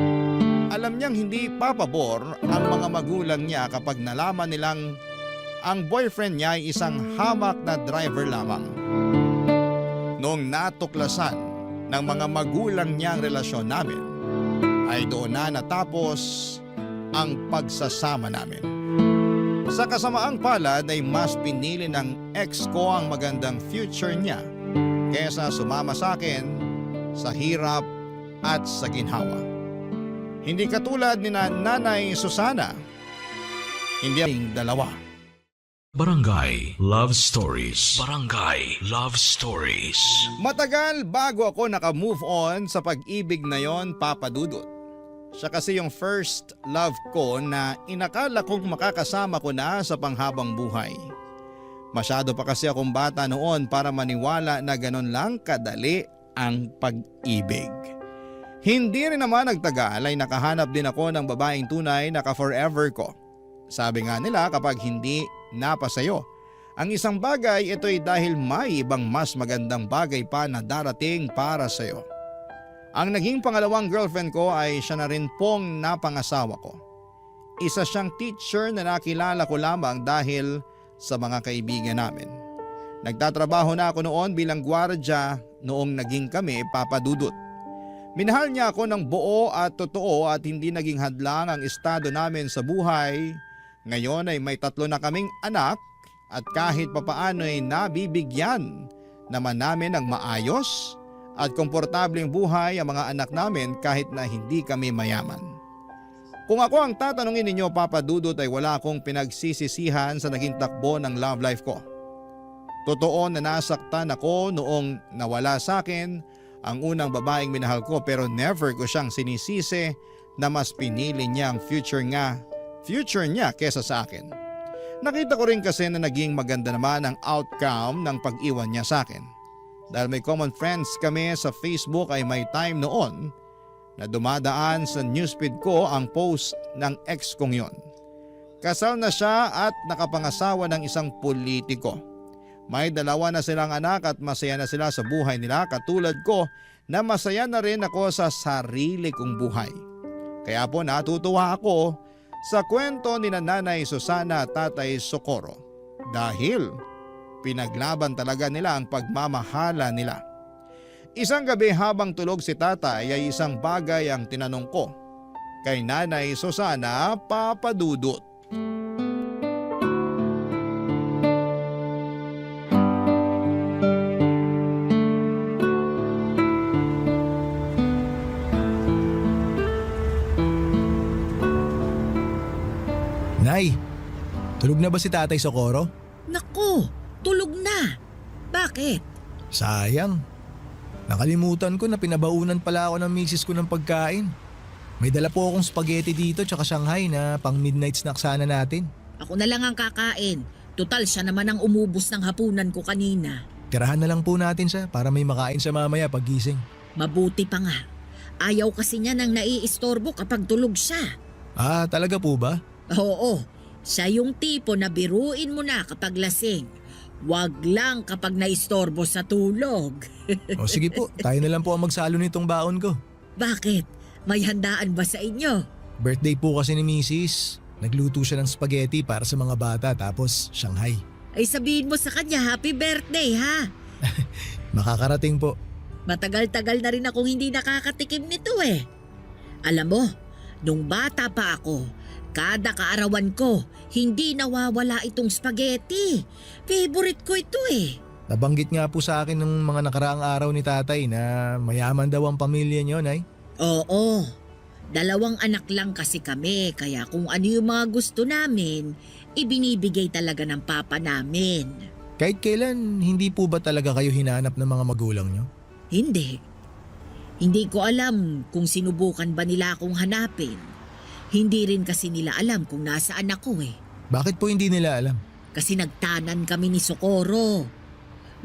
alam niyang hindi papabor ang mga magulang niya kapag nalaman nilang ang boyfriend niya ay isang hamak na driver lamang. Noong natuklasan ng mga magulang niya ang relasyon namin, ay doon na natapos ang pagsasama namin. Sa kasamaang palad ay mas pinili ng ex ko ang magandang future niya kesa sumama sa akin sa hirap at sa ginhawa. Hindi katulad ni Nanay Susana, hindi ang dalawa. Barangay Love Stories. Barangay Love Stories. Matagal bago ako naka-move on sa pag-ibig na yon, Papa Dudut. Siya kasi yung first love ko na inakala kong makakasama ko na sa panghabang buhay. Masyado pa kasi akong bata noon para maniwala na ganon lang kadali ang pag-ibig. Hindi rin naman nagtagal ay nakahanap din ako ng babaeng tunay na ka-forever ko. Sabi nga nila kapag hindi napasayo ang isang bagay, ito'y dahil may ibang mas magandang bagay pa na darating para sayo. Ang naging pangalawang girlfriend ko ay siya na rin pong napangasawa ko. Isa siyang teacher na nakilala ko lamang dahil sa mga kaibigan namin. Nagtatrabaho na ako noon bilang gwardiya noong naging kami, Papa Dudut. Minahal niya ako ng buo at totoo at hindi naging hadlang ang estado namin sa buhay. Ngayon ay may 3 na kaming anak at kahit papaano ay nabibigyan naman namin ng maayos at komportableng buhay ang mga anak namin kahit na hindi kami mayaman. Kung ako ang tatanungin ninyo, Papa Dudut, ay wala akong pinagsisisihan sa naging takbo ng love life ko. Totoo na nasaktan ako noong nawala sa akin ang unang babaeng minahal ko pero never ko siyang sinisisi na mas pinili niya ang future niya kesa sa akin. Nakita ko rin kasi na naging maganda naman ang outcome ng pag-iwan niya sa akin. Dahil may common friends kami sa Facebook ay may time noon na dumadaan sa newsfeed ko ang post ng ex kong yon. Kasal na siya at nakapangasawa ng isang politiko. May 2 na silang anak at masaya na sila sa buhay nila katulad ko na masaya na rin ako sa sarili kong buhay. Kaya po natutuwa ako sa kwento ni Nanay Susana at Tatay Socorro dahil pinaglaban talaga nila ang pagmamahala nila. Isang gabi habang tulog si tatay ay isang bagay ang tinanong ko kay Nanay Susana Papadudut. Nay, tulog na ba si Tatay Socorro? Nako, tulog na. Bakit? Sayang. Nakalimutan ko na pinabaunan pala ako ng misis ko ng pagkain. May dala po akong spaghetti dito tsaka Shanghai na pang midnight snack sana natin. Ako na lang ang kakain. Tutal siya naman ang umubos ng hapunan ko kanina. Tirahan na lang po natin siya para may makain siya mamaya paggising. Mabuti pa nga. Ayaw kasi niya nang naiistorbo kapag tulog siya. Ah, talaga po ba? Oo, siya yung tipo na biruin mo na kapag lasing. Wag lang kapag naistorbo sa tulog. O sige po, tayo na lang po ang magsalo nitong baon ko. Bakit? May handaan ba sa inyo? Birthday po kasi ni Mrs. Nagluto siya ng spaghetti para sa mga bata tapos Shanghai. Ay sabihin mo sa kanya happy birthday ha. Makakarating po. Matagal-tagal na rin akong hindi nakakatikim nito eh. Alam mo, nung bata pa ako, kada kaarawan ko, hindi nawawala itong spaghetti. Favorite ko ito eh. Nabanggit nga po sa akin ng mga nakaraang araw ni tatay na mayaman daw ang pamilya niyo, Nay. Oo, 2 anak lang kasi kami kaya kung ano yung mga gusto namin, ibinibigay talaga ng papa namin. Kahit kailan, hindi po ba talaga kayo hinanap ng mga magulang niyo? Hindi. Hindi ko alam kung sinubukan ba nila akong hanapin. Hindi rin kasi nila alam kung nasaan ako eh. Bakit po hindi nila alam? Kasi nagtanan kami ni Socorro.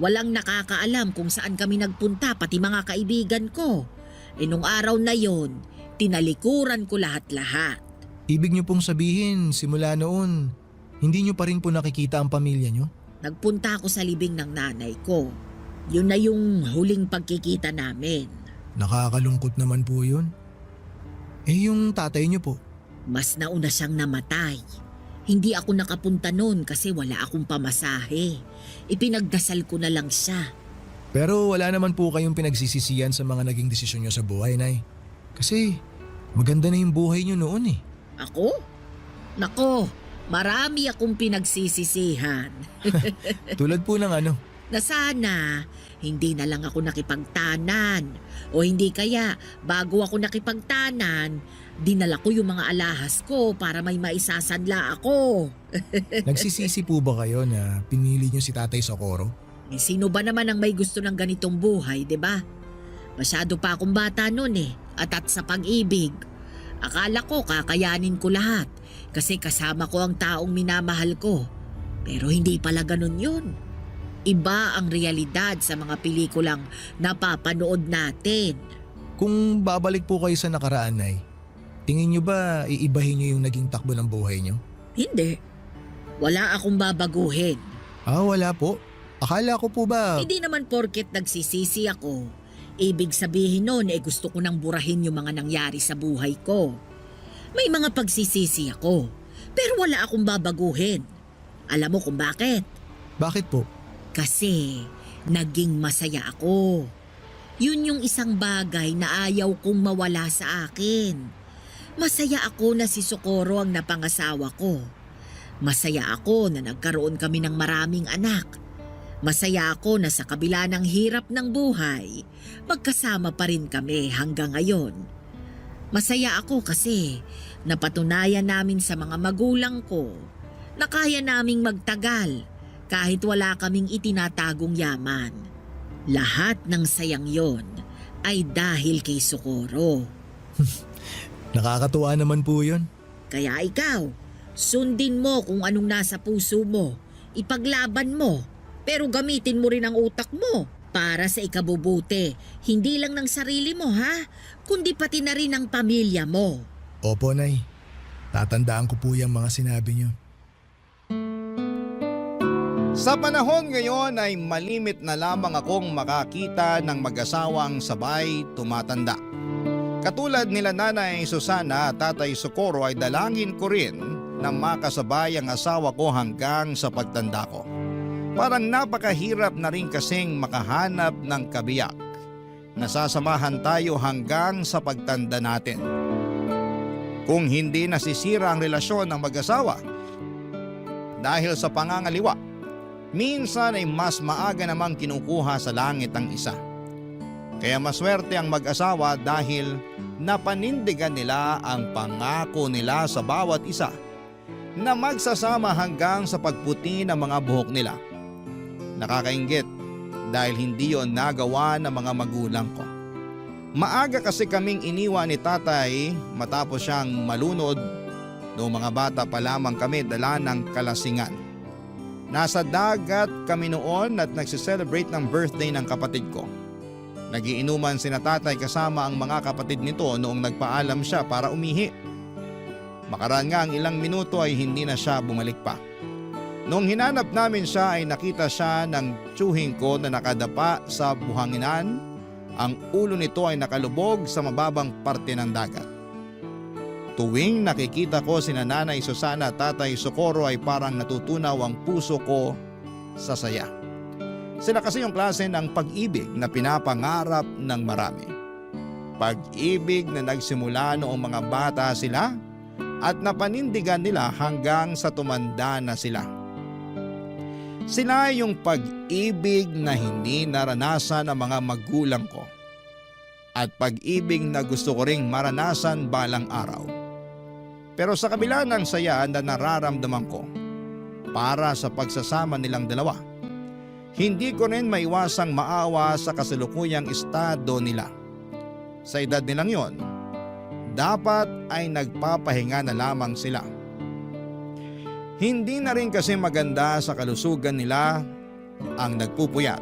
Walang nakakaalam kung saan kami nagpunta pati mga kaibigan ko. E nung araw na yon, tinalikuran ko lahat-lahat. Ibig niyo pong sabihin, simula noon, hindi niyo pa rin po nakikita ang pamilya niyo? Nagpunta ako sa libing ng nanay ko. Yun na yung huling pagkikita namin. Nakakalungkot naman po yun. Eh yung tatay niyo po? Mas nauna siyang namatay. Hindi ako nakapunta noon kasi wala akong pamasahe. Ipinagdasal ko na lang siya. Pero wala naman po kayong pinagsisisihan sa mga naging desisyon niyo sa buhay, Nay. Kasi maganda na yung buhay niyo noon eh. Ako? Nako, marami akong pinagsisisihan. Tulad po ng ano? Na sana hindi na lang ako nakipagtanan. O hindi kaya bago ako nakipagtanan, dinala ko yung mga alahas ko para may maisasanla ako. Nagsisisi po ba kayo na pinili niyo si Tatay Socorro? Eh, sino ba naman ang may gusto ng ganitong buhay, 'di ba? Masyado pa akong bata noon eh, at sa pag-ibig. Akala ko kakayanin ko lahat kasi kasama ko ang taong minamahal ko. Pero hindi pala ganun yun. Iba ang realidad sa mga pelikulang napapanood natin. Kung babalik po kayo sa nakaraan, Nay, tingin niyo ba iibahin niyo yung naging takbo ng buhay niyo? Hindi. Wala akong babaguhin. Ah, wala po. Akala ko po ba... Hindi naman porket nagsisisi ako. Ibig sabihin nun gusto ko nang burahin yung mga nangyari sa buhay ko. May mga pagsisisi ako, pero wala akong babaguhin. Alam mo kung bakit? Bakit po? Kasi naging masaya ako. Yun yung isang bagay na ayaw kong mawala sa akin. Masaya ako na si Socorro ang napangasawa ko. Masaya ako na nagkaroon kami ng maraming anak. Masaya ako na sa kabila ng hirap ng buhay, magkasama pa rin kami hanggang ngayon. Masaya ako kasi napatunayan namin sa mga magulang ko na kaya naming magtagal kahit wala kaming itinatagong yaman. Lahat ng sayang yon ay dahil kay Socorro. Nakakatuwa naman po yun. Kaya ikaw, sundin mo kung anong nasa puso mo, ipaglaban mo. Pero gamitin mo rin ang utak mo para sa ikabubuti. Hindi lang ng sarili mo ha, kundi pati na rin ang pamilya mo. Opo, Nay. Tatandaan ko po yung mga sinabi niyo. Sa panahon ngayon ay malimit na lamang akong makakita ng mag-asawang sabay tumatanda. Katulad nila Nanay Susana at Tatay Socorro ay dalangin ko rin na makasabay ang asawa ko hanggang sa pagtanda ko. Parang napakahirap na rin kasing makahanap ng kabiyak. nasasamahan tayo hanggang sa pagtanda natin. Kung hindi nasisira ang relasyon ng mag-asawa dahil sa pangangaliwa, minsan ay mas maaga namang kinukuha sa langit ang isa. Kaya maswerte ang mag-asawa dahil napanindigan nila ang pangako nila sa bawat isa na magsasama hanggang sa pagputi ng mga buhok nila. Nakakainggit dahil hindi yon nagawa ng mga magulang ko. Maaga kasi kaming iniwan ni tatay matapos siyang malunod noong mga bata pa lamang kami dala ng kalasingan. Nasa dagat kami noon at nagsiselebrate ng birthday ng kapatid ko. Nagiinuman sina tatay kasama ang mga kapatid nito noong nagpaalam siya para umihi. Makaraan nga ang ilang minuto ay hindi na siya bumalik pa. Noong hinanap namin siya ay nakita siya ng tiyuhin ko na nakadapa sa buhanginan. Ang ulo nito ay nakalubog sa mababang parte ng dagat. Tuwing nakikita ko sina Nanay Susana at Tatay Socorro ay parang natutunaw ang puso ko sa saya. Sila kasi yung klase ng pag-ibig na pinapangarap ng marami. Pag-ibig na nagsimula noong mga bata sila at napanindigan nila hanggang sa tumanda na sila. Sila yung pag-ibig na hindi naranasan ng mga magulang ko at pag-ibig na gusto ko ring maranasan balang araw. Pero sa kabila ng saya na nararamdaman ko para sa pagsasama nilang dalawa, hindi ko rin maiwasang maawa sa kasalukuyang estado nila. Sa edad nilang yon, dapat ay nagpapahinga na lamang sila. Hindi na rin kasi maganda sa kalusugan nila ang nagpupuyat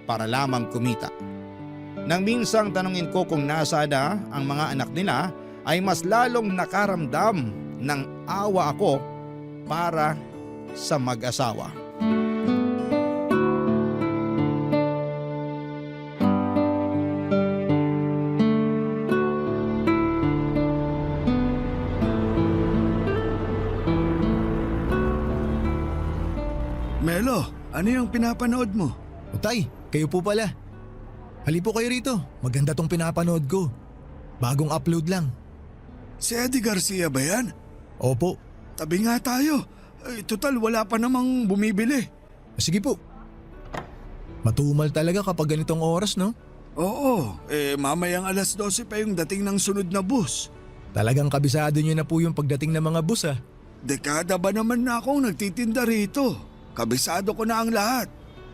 para lamang kumita. Nang minsang tanungin ko kung nasaan na ang mga anak nila, ay mas lalong nakaramdam ng awa ako para sa mag-asawa. Melo, ano yung pinapanood mo? Tay, kayo po pala. Hali po kayo rito. Maganda tong pinapanood ko. Bagong upload lang. Si Eddie Garcia ba yan? Opo. Tabi nga tayo. Total wala pa namang bumibili. Sige po. Matumal talaga kapag ganitong oras, no? Oo, mamayang 12:00 pa yung dating ng sunod na bus. Talagang kabisado nyo na po yung pagdating ng mga bus, ah. Dekada ba naman na akong nagtitinda rito? Kabisado ko na ang lahat.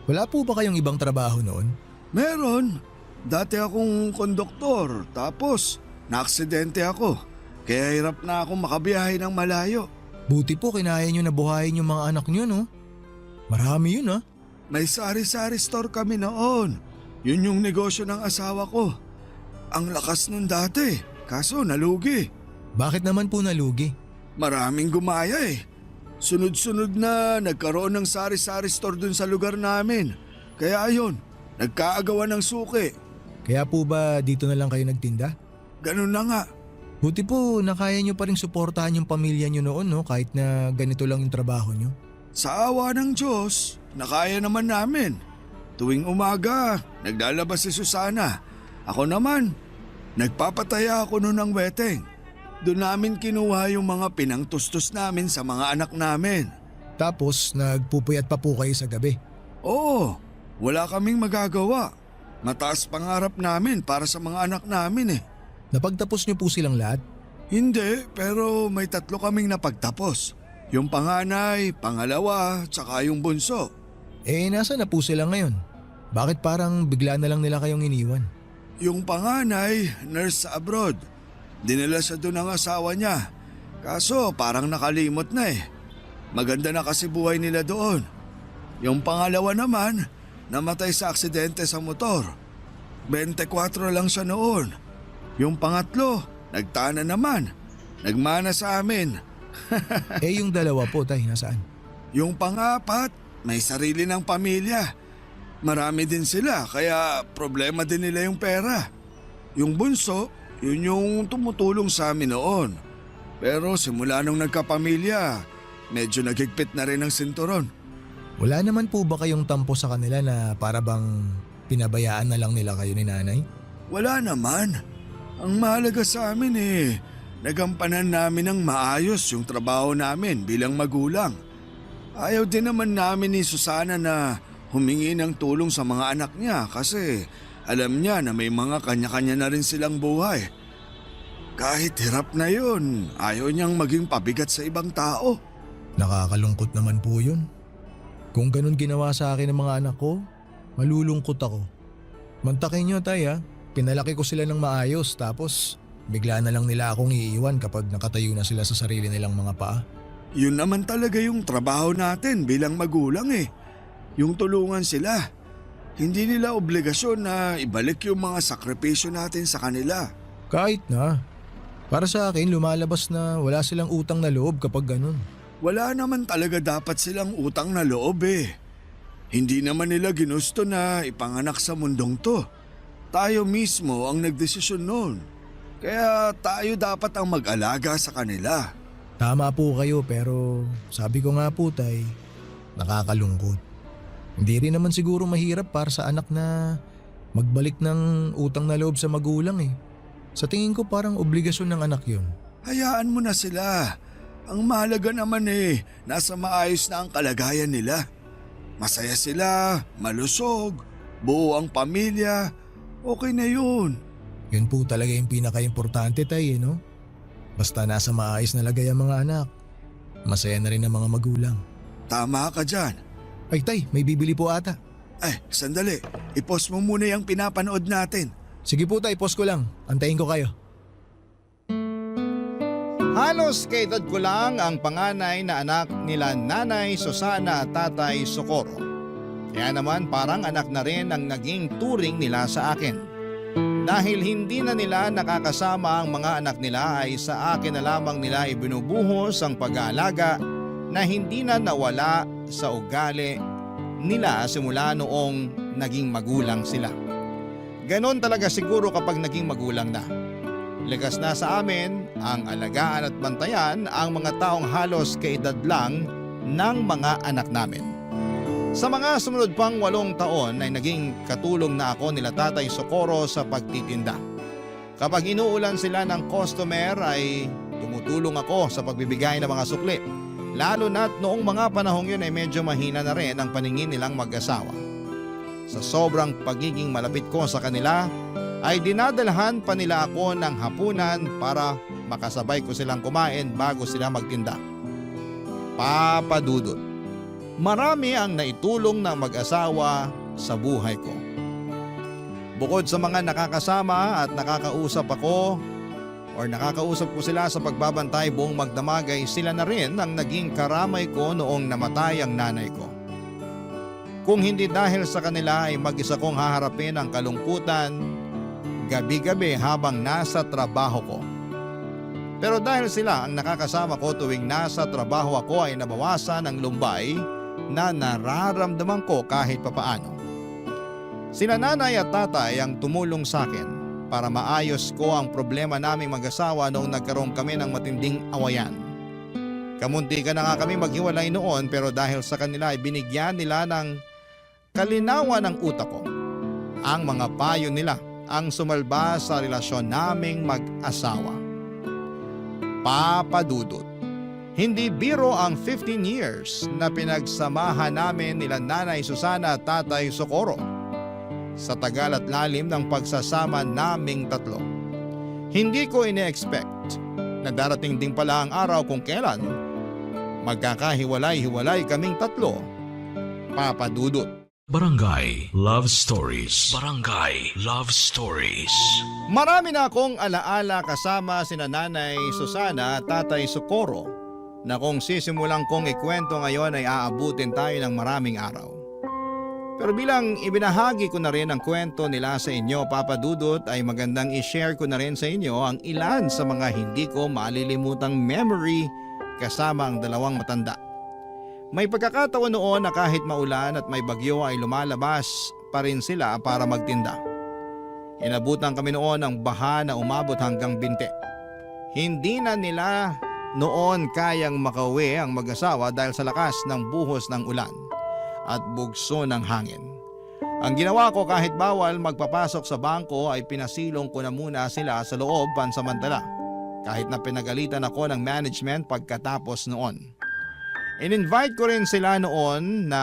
Wala po ba kayong ibang trabaho noon? Meron. Dati akong konduktor, tapos naaksidente ako. Kaya hirap na akong makabiyahe ng malayo. Buti po kinaya nyo na buhayin yung mga anak nyo, no? Marami yun, ah. May sari-sari store kami noon. Yun yung negosyo ng asawa ko. Ang lakas nun dati, kaso nalugi. Bakit naman po nalugi? Maraming gumaya eh. Sunod-sunod na nagkaroon ng sari-sari store dun sa lugar namin. Kaya ayun, nagkaagawan ng suki. Kaya po ba dito na lang kayo nagtinda? Ganun na nga. Buti po nakaya nyo pa rin suportahan yung pamilya nyo noon, no? Kahit na ganito lang yung trabaho nyo. Sa awa ng Diyos, nakaya naman namin. Tuwing umaga, naglalabas si Susana. Ako naman, nagpapataya ako noon ng weteng. Doon namin kinuha yung mga pinangtustos namin sa mga anak namin. Tapos nagpupuyat pa po kayo sa gabi? Oo, wala kaming magagawa. Mataas pangarap namin para sa mga anak namin eh. Napagtapos nyo po silang lahat? Hindi, pero may 3 kaming napagtapos. Yung panganay, pangalawa, tsaka yung bunso. Nasa na po sila ngayon? Bakit parang bigla na lang nila kayong iniwan? Yung panganay, nurse sa abroad. Dinala siya doon ng asawa niya. Kaso parang nakalimot na eh. Maganda na kasi buhay nila doon. Yung pangalawa naman, namatay sa aksidente sa motor. 24 lang siya noon. Yung pangatlo, nagtana naman. Nagmana sa amin. Yung dalawa po, tay, nasaan? Yung pangapat, may sarili ng pamilya. Marami din sila, kaya problema din nila yung pera. Yung bunso, yun yung tumutulong sa amin noon. Pero simula nung nagkapamilya, medyo naghigpit na rin ang sinturon. Wala naman po ba kayong tampo sa kanila na para bang Pinabayaan na lang nila kayo ni nanay? Wala naman. Ang mahalaga sa amin nagampanan namin ng maayos yung trabaho namin bilang magulang. Ayaw din naman namin ni Susana na humingi ng tulong sa mga anak niya kasi alam niya na may mga kanya-kanya na rin silang buhay. Kahit hirap na yun, ayaw niyang maging pabigat sa ibang tao. Nakakalungkot naman po yun. Kung ganun ginawa sa akin ng mga anak ko, malulungkot ako. Mantakin nyo tay ha, pinalaki ko sila ng maayos tapos bigla na lang nila akong iiwan kapag nakatayo na sila sa sarili nilang mga paa. Yun naman talaga yung trabaho natin bilang magulang Yung tulungan sila. Hindi nila obligasyon na ibalik yung mga sakripisyo natin sa kanila. Kahit na. Para sa akin, lumalabas na wala silang utang na loob kapag ganun. Wala naman talaga dapat silang utang na loob Hindi naman nila ginusto na ipanganak sa mundong to. Tayo mismo ang nagdesisyon noon. Kaya tayo dapat ang mag-alaga sa kanila. Tama po kayo pero sabi ko nga po tay, nakakalungkot. Hindi rin naman siguro mahirap para sa anak na magbalik ng utang na loob sa magulang Sa tingin ko parang obligasyon ng anak yun. Hayaan mo na sila. Ang mahalaga naman nasa maayos na ang kalagayan nila. Masaya sila, malusog, buo ang pamilya, okay na yun. Yun po talaga yung pinaka-importante tay no? Basta nasa maayos na lagay ang mga anak. Masaya na rin ang mga magulang. Tama ka dyan. Ay tay, may bibili po ata. Ay, sandali. I-post mo muna yung pinapanood natin. Sige po tay, post ko lang. Antayin ko kayo. Halos kaedad ko lang ang panganay na anak nila Nanay Susana at Tatay Socorro. Kaya naman parang anak na rin ang naging turing nila sa akin. Dahil hindi na nila nakakasama ang mga anak nila ay sa akin na lamang nila ibinubuhos ang pag-aalaga na hindi na nawala sa ugali nila simula noong naging magulang sila. Ganon talaga siguro kapag naging magulang na. Likas na sa amin ang alagaan at bantayan ang mga taong halos kaedad lang ng mga anak namin. Sa mga sumunod pang 8 taon ay naging katulong na ako nila Tatay Socorro sa pagtitinda. Kapag inuulan sila ng customer ay tumutulong ako sa pagbibigay ng mga sukli. Lalo na't noong mga panahong yun ay medyo mahina na rin ang paningin nilang mag-asawa. Sa sobrang pagiging malapit ko sa kanila ay dinadalhan pa nila ako ng hapunan para makasabay ko silang kumain bago sila magtinda. Papa Dudut, marami ang naitulong ng mag-asawa sa buhay ko. Bukod sa mga nakakasama at nakakausap ako or nakakausap ko sila sa pagbabantay buong magdamag ay sila na rin ang naging karamay ko noong namatay ang nanay ko. Kung hindi dahil sa kanila ay mag-isa kong haharapin ang kalungkutan gabi-gabi habang nasa trabaho ko. Pero dahil sila ang nakakasama ko tuwing nasa trabaho ako ay nabawasan ang lumbay na nararamdaman ko kahit papaano. Sila nanay at tatay ang tumulong sa akin para maayos ko ang problema naming mag-asawa noong nagkaroon kami ng matinding awayan. Kamunti ka na nga kami maghiwalay noon pero dahil sa kanila ay binigyan nila ng kalinawan ng utak ko. Ang mga payo nila ang sumalba sa relasyon naming mag-asawa. Papa Dudut, hindi biro ang 15 years na pinagsamahan namin nila Nanay Susana at Tatay Socorro. Sa tagal at lalim ng pagsasama naming tatlo, hindi ko ine-expect na darating din pala ang araw kung kailan magkakahiwalay-hiwalay kaming tatlo. Papa Dudut. Barangay Love Stories. Barangay Love Stories. Marami na akong alaala kasama sina Nanay Susana at Tatay Socorro na kung sisimulan kong ikwento ngayon ay aabutin tayo ng maraming araw. Pero bilang ibinahagi ko na rin ang kwento nila sa inyo, Papa Dudut, ay magandang i-share ko na rin sa inyo ang ilan sa mga hindi ko malilimutang memory kasama ang dalawang matanda. May pagkakataon noon na kahit maulan at may bagyo ay lumalabas pa rin sila para magtinda. Inabutan kami noon ng baha na umabot hanggang binte. Hindi na nila noon kayang makauwi ang mag-asawa dahil sa lakas ng buhos ng ulan at bugso ng hangin. Ang ginawa ko kahit bawal magpapasok sa bangko ay pinasilong ko na muna sila sa loob pansamantala. Kahit na pinagalitan ako ng management pagkatapos noon. In-invite ko rin sila noon na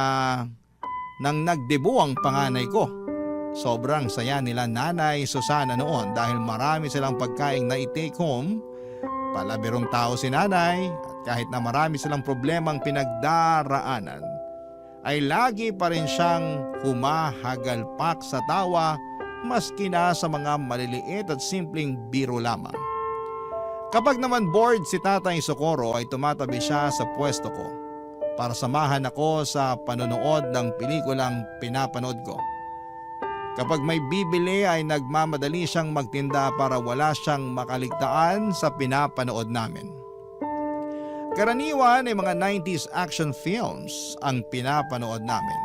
nang nagdebu ang panganay ko. Sobrang saya nila Nanay Susana noon dahil marami silang pagkaing na i-take home. Palabirong tao si Nanay at kahit na marami silang problemang pinagdaraanan, ay lagi pa rin siyang humahagalpak sa tawa maski na sa mga maliliit at simpleng biro lamang. Kapag naman bored si Tatay Socorro ay tumatabi siya sa pwesto ko para samahan ako sa panonood ng pelikulang pinapanood ko. Kapag may bibili ay nagmamadali siyang magtinda para wala siyang makaligtaan sa pinapanood namin. Karaniwan ay mga 90s action films ang pinapanood namin.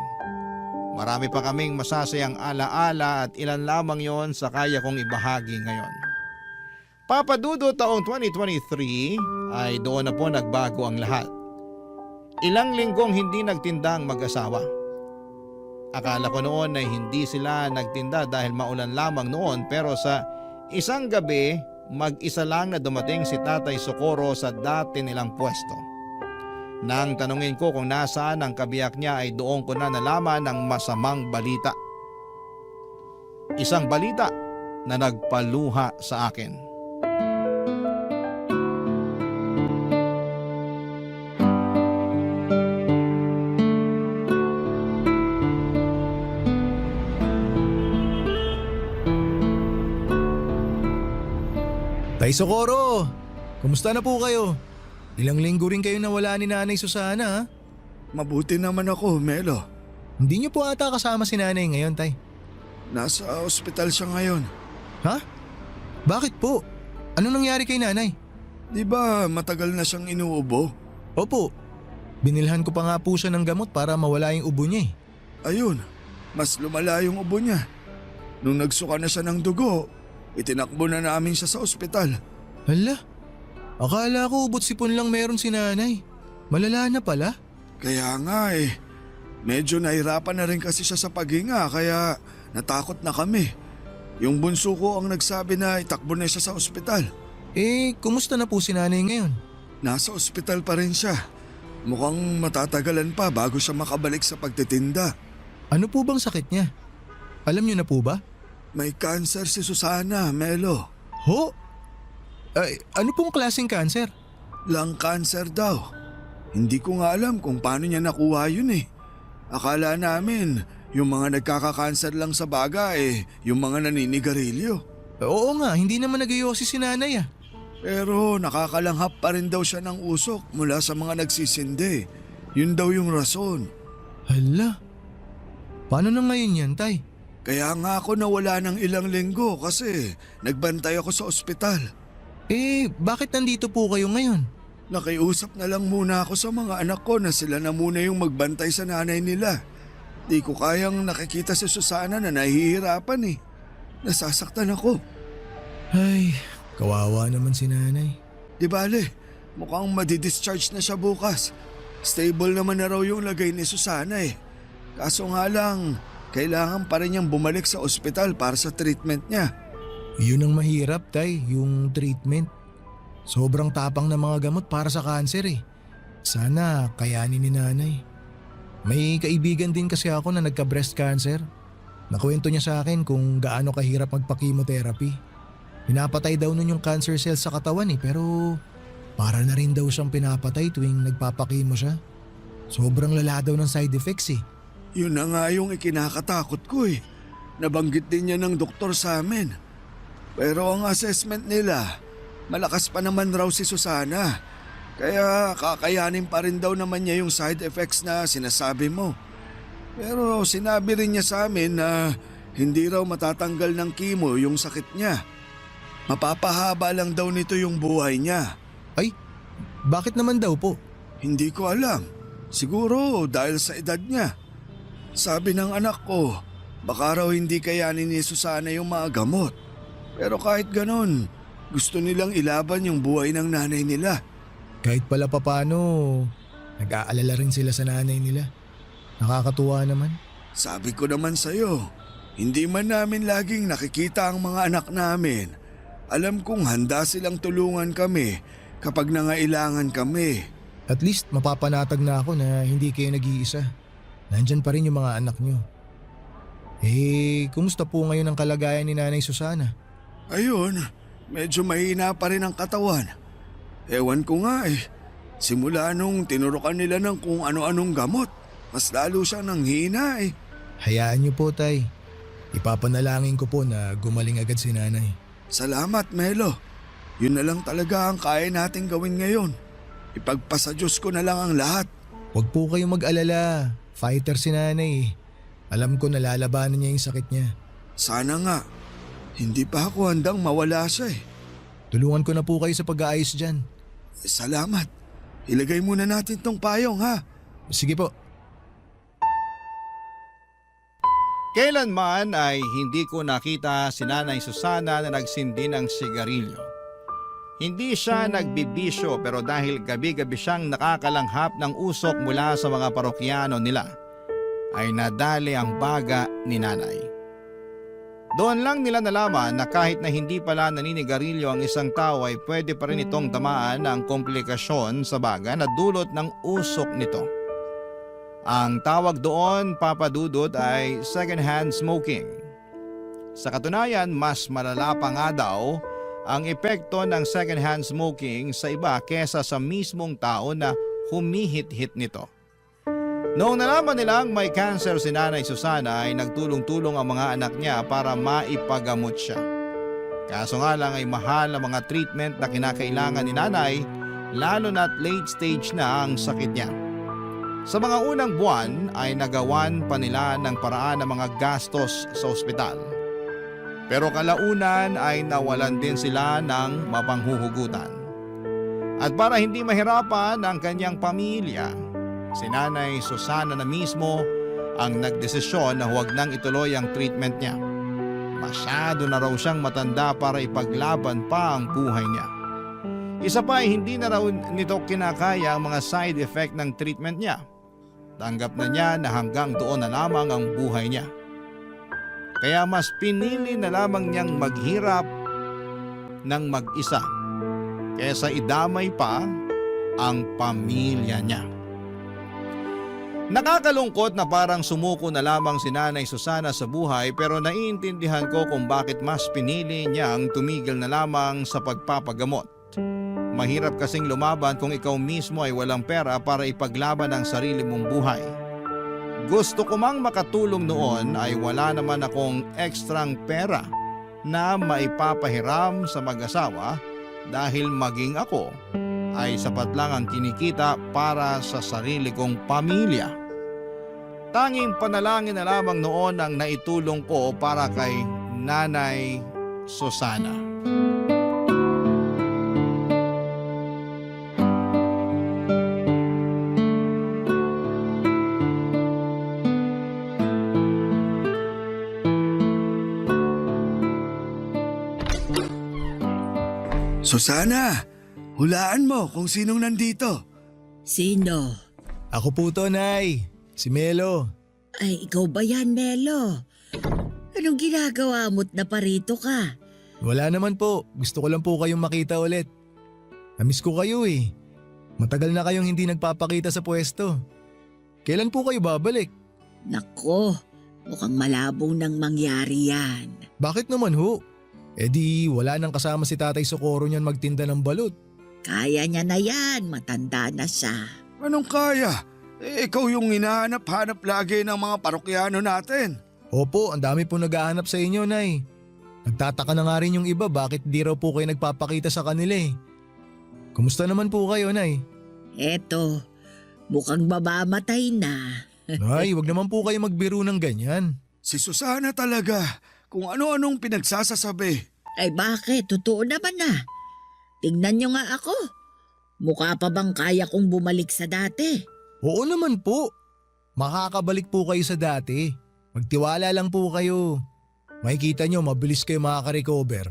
Marami pa kaming masasayang alaala at ilan lamang yon sa kaya kong ibahagi ngayon. Papa Dudo, taong 2023 ay doon na po nagbago ang lahat. Ilang linggong hindi nagtinda ang mag-asawa. Akala ko noon ay hindi sila nagtinda dahil maulan lamang noon, pero sa isang gabi mag-isa lang na dumating si Tatay Socorro sa dati nilang pwesto. Nang tanungin ko kung nasaan ang kabiyak niya ay doon ko na nalaman ang masamang balita. Isang balita na nagpaluha sa akin. Tay Socorro, kumusta na po kayo? Ilang linggo rin kayo nawala ni Nanay Susana ha? Mabuti naman ako, Melo. Hindi niyo po ata kasama si Nanay ngayon, Tay. Nasa ospital siya ngayon. Ha? Bakit po? Anong nangyari kay Nanay? Di ba matagal na siyang inuubo? Opo, binilhan ko pa nga po siya ng gamot para mawala yung ubo niya eh. Ayun, mas lumala yung ubo niya. Nung nagsuka na siya ng dugo, itinakbo na namin siya sa ospital. Hala, akala ko ubot sipon lang meron si Nanay. Malala na pala. Kaya nga eh, medyo nahirapan na rin kasi siya sa paghinga kaya natakot na kami. Yung bunso ko ang nagsabi na itakbo na siya sa ospital. Eh, kumusta na po si Nanay ngayon? Nasa ospital pa rin siya. Mukhang matatagalan pa bago siya makabalik sa pagtitinda. Ano po bang sakit niya? Alam niyo na po ba? May cancer si Susana, Melo. Ho? Ay, ano pong klaseng cancer? Lung cancer daw. Hindi ko nga alam kung paano niya nakuha yun eh. Akala namin, yung mga nagkaka-cancer lang sa baga yung mga naninigarilyo. Oo nga, hindi naman nag-iossi si Nanay ah. Pero nakakalanghap pa rin daw siya ng usok mula sa mga nagsisindi. Yun daw yung rason. Hala, paano na ngayon yan, Tay? Kaya nga ako nawala ng ilang linggo kasi nagbantay ako sa ospital. Eh, bakit nandito po kayo ngayon? Nakiusap na lang muna ako sa mga anak ko na sila na muna yung magbantay sa nanay nila. Di ko kayang nakikita si Susana na nahihirapan eh. Nasasaktan ako. Ay, kawawa naman si Nanay. Di bale, mukhang madidischarge na siya bukas. Stable naman na raw yung lagay ni Susana eh. Kaso nga lang, kailangan pa rin niyang bumalik sa ospital para sa treatment niya. Yun ang mahirap, Tay, yung treatment. Sobrang tapang ng mga gamot para sa cancer eh. Sana kayanin ni Nanay. May kaibigan din kasi ako na nagka-breast cancer. Nakwento niya sa akin kung gaano kahirap magpa-chemotherapy. Pinapatay daw nun yung cancer cells sa katawan eh, pero para na rin daw siyang pinapatay tuwing nagpapakimo siya. Sobrang lala daw ng side effects eh. Yun na nga yung ikinakatakot ko eh. Nabanggit din niya ng doktor sa amin. Pero ang assessment nila, malakas pa naman raw si Susana. Kaya kakayanin pa rin daw naman niya yung side effects na sinasabi mo. Pero sinabi rin niya sa amin na hindi raw matatanggal ng chemo yung sakit niya. Mapapahaba lang daw nito yung buhay niya. Ay, bakit naman daw po? Hindi ko alam. Siguro dahil sa edad niya. Sabi ng anak ko, baka raw hindi kayanin ni Susana yung mga gamot. Pero kahit ganon, gusto nilang ilaban yung buhay ng nanay nila. Kahit pala papano, nag-aalala rin sila sa nanay nila. Nakakatuwa naman. Sabi ko naman sa'yo, hindi man namin laging nakikita ang mga anak namin. Alam kong handa silang tulungan kami kapag nangailangan kami. At least mapapanatag na ako na hindi kayo nag-iisa. Nandyan pa rin yung mga anak nyo. Kumusta po ngayon ang kalagayan ni Nanay Susana? Ayun, medyo mahina pa rin ang katawan. Ewan ko nga simula nung tinurukan nila ng kung ano-anong gamot, mas lalo siyang nanghina Hayaan nyo po, Tay. Ipapanalangin ko po na gumaling agad si Nanay. Salamat, Melo. Yun na lang talaga ang kaya nating gawin ngayon. Ipagpasa Diyos ko na lang ang lahat. Huwag po kayong mag-alala. Fighter si Nanay. Alam ko nalalabanan niya yung sakit niya. Sana nga. Hindi pa ako handang mawala siya Tulungan ko na po kayo sa pag-aayos dyan. Salamat. Ilagay muna natin tong payong ha. Sige po. Kailanman ay hindi ko nakita si Nanay Susana na nagsindi ng sigarilyo. Hindi siya nagbibisyo pero dahil gabi-gabi siyang nakakalanghap ng usok mula sa mga parokyano nila, ay nadali ang baga ni Nanay. Doon lang nila nalaman na kahit na hindi pala naninigarilyo ang isang tao ay pwede pa rin itong tamaan ng komplikasyon sa baga na dulot ng usok nito. Ang tawag doon, Papa Dudut, ay second-hand smoking. Sa katunayan, mas malala pa nga daw ang epekto ng second-hand smoking sa iba kesa sa mismong tao na humihit-hit nito. Noong nalaman nilang may cancer si Nanay Susana ay nagtulong-tulong ang mga anak niya para maipagamot siya. Kaso nga lang ay mahal ang mga treatment na kinakailangan ni Nanay, lalo na't late stage na ang sakit niya. Sa mga unang buwan ay nagawan pa nila ng paraan ng mga gastos sa ospital. Pero kalaunan ay nawalan din sila ng mapanghuhugutan. At para hindi mahirapan ang kanyang pamilya, si Nanay Susana na mismo ang nagdesisyon na huwag nang ituloy ang treatment niya. Masyado na raw siyang matanda para ipaglaban pa ang buhay niya. Isa pa ay hindi na raw nito kinakaya ang mga side effect ng treatment niya. Tanggap na niya na hanggang doon na lamang ang buhay niya. Kaya mas pinili na lamang niyang maghirap ng mag-isa kaysa idamay pa ang pamilya niya. Nakakalungkot na parang sumuko na lamang si Nanay Susana sa buhay pero naiintindihan ko kung bakit mas pinili niyang tumigil na lamang sa pagpapagamot. Mahirap kasing lumaban kung ikaw mismo ay walang pera para ipaglaban ang sarili mong buhay. Gusto ko mang makatulong noon ay wala naman akong ekstrang pera na maipapahiram sa mag-asawa dahil maging ako ay sapat lang ang kinikita para sa sarili kong pamilya. Tanging panalangin na lamang noon ang naitulong ko para kay Nanay Susana. Susana, hulaan mo kung sinong nandito. Sino? Ako po to, Nay. Si Melo. Ay, ikaw ba yan, Melo? Anong ginagawa mo't naparito ka? Wala naman po. Gusto ko lang po kayong makita ulit. Namiss ko kayo Matagal na kayong hindi nagpapakita sa pwesto. Kailan po kayo babalik? Nako, mukhang malabong nang mangyari yan. Bakit naman ho? Di wala nang kasama si Tatay Socorro niyan magtinda ng balut. Kaya niya na yan, matanda na siya. Anong kaya? Ikaw yung hinahanap-hanap lagi ng mga parokyano natin. Opo, ang dami po naghahanap sa inyo, Nay. Nagtataka na nga rin yung iba bakit di raw po kayo nagpapakita sa kanila Kumusta naman po kayo, Nay? Eto, mukhang mamamatay na. Nay, wag naman po kayo magbiro ng ganyan. Si Susana talaga, kung ano-anong pinagsasasabi. Ay bakit? Totoo naman na. Tingnan niyo nga ako. Mukha pa bang kaya kong bumalik sa dati? Oo naman po. Makakabalik po kayo sa dati. Magtiwala lang po kayo. Makikita nyo, mabilis kayo makaka-recover.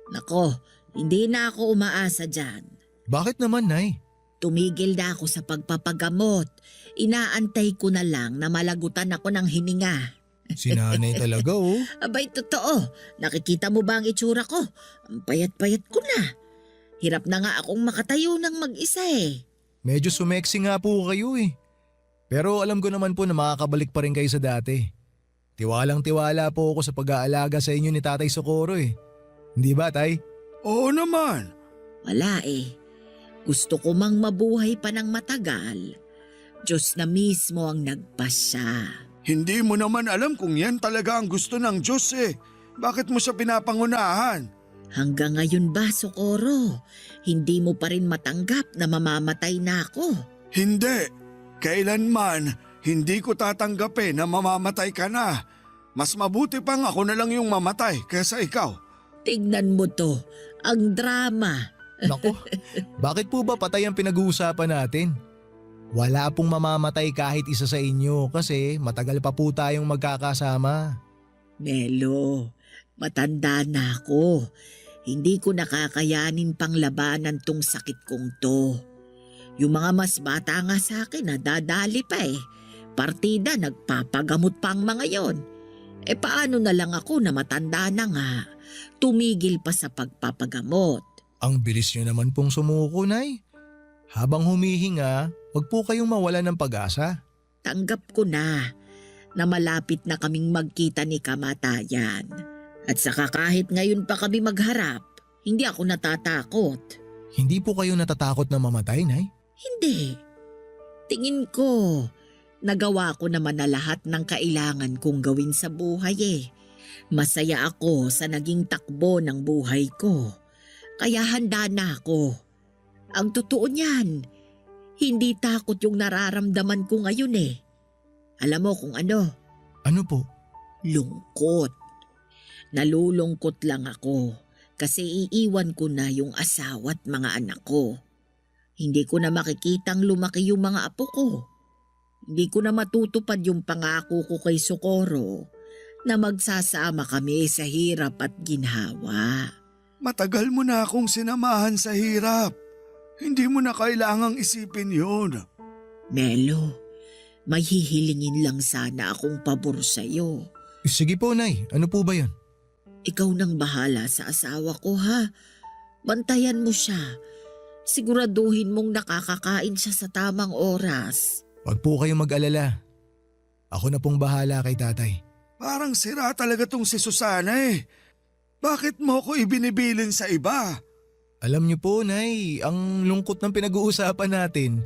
Nako, hindi na ako umaasa dyan. Bakit naman, Nay? Tumigil na ako sa pagpapagamot. Inaantay ko na lang na malagutan ako ng hininga. Si nanay talaga oh. Abay, totoo. Nakikita mo ba ang itsura ko? Ang payat-payat ko na. Hirap na nga akong makatayo ng mag-isa eh. Medyo sumeksi nga po kayo eh. Pero alam ko naman po na makakabalik pa rin kayo sa dati. Tiwalang-tiwala po ako sa pag-aalaga sa inyo ni Tatay Socorro eh. Hindi ba, Tay? Oo naman. Wala eh. Gusto ko mang mabuhay pa ng matagal. Diyos na mismo ang nagpasya. Hindi mo naman alam kung yan talaga ang gusto ng Diyos eh. Bakit mo siya pinapangunahan? Hanggang ngayon ba, Socorro? Hindi mo pa rin matanggap na mamamatay na ako? Hindi. Kailanman, hindi ko tatanggapin na mamamatay ka na. Mas mabuti pang ako na lang yung mamatay kaysa ikaw. Tignan mo to, ang drama. Nako, bakit po ba patay ang pinag-uusapan natin? Wala pong mamamatay kahit isa sa inyo kasi matagal pa po tayong magkakasama. Melo, matanda na ako. Hindi ko nakakayanin pang labanan tong sakit kong to. Yung mga mas bata nga sa akin nadadali pa eh. Partida nagpapagamot pa ang mga yon. E paano na lang ako na matanda na nga? Tumigil pa sa pagpapagamot. Ang bilis nyo naman pong sumuko, Nay. Habang humihinga, wag po kayong mawala ng pag-asa. Tanggap ko na malapit na kaming magkita ni kamatayan. At saka kahit ngayon pa kami magharap, hindi ako natatakot. Hindi po kayo natatakot na mamatay, Nay? Hindi. Tingin ko, nagawa ko naman na lahat ng kailangan kong gawin sa buhay eh. Masaya ako sa naging takbo ng buhay ko. Kaya handa na ako. Ang totoo niyan, hindi takot yung nararamdaman ko ngayon eh. Alam mo kung ano? Ano po? Lungkot. Nalulungkot lang ako kasi iiwan ko na yung asawa at mga anak ko. Hindi ko na makikitang lumaki yung mga apo ko. Hindi ko na matutupad yung pangako ko kay Socorro na magsasama kami sa hirap at ginhawa. Matagal mo na akong sinamahan sa hirap. Hindi mo na kailangang isipin yun. Melo, may hihilingin lang sana akong pabor sa'yo. Sige po, Nay. Ano po ba yan? Ikaw nang bahala sa asawa ko ha. Bantayan mo siya. Siguraduhin mong nakakakain siya sa tamang oras. Wag po kayong mag-alala. Ako na pong bahala kay Tatay. Parang sira talaga tong si Susana eh. Bakit mo ko ibinibilin sa iba? Alam niyo po, Nay, ang lungkot ng pinag-uusapan natin.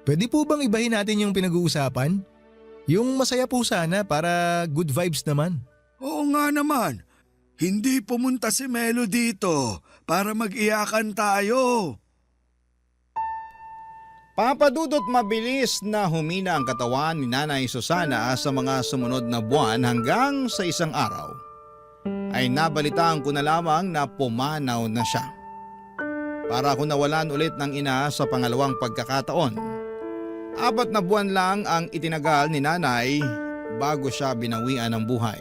Pwede po bang ibahin natin yung pinag-uusapan? Yung masaya po sana para good vibes naman. Oo nga naman. Hindi pumunta si Melo dito para mag-iyakan tayo. Papadudot mabilis na humina ang katawan ni Nanay Susana sa mga sumunod na buwan hanggang sa isang araw. Ay nabalitaan ko na lamang na pumanaw na siya. Para ako nawalan ulit ng ina sa pangalawang pagkakataon. 4 na buwan lang ang itinagal ni Nanay bago siya binawian ng buhay.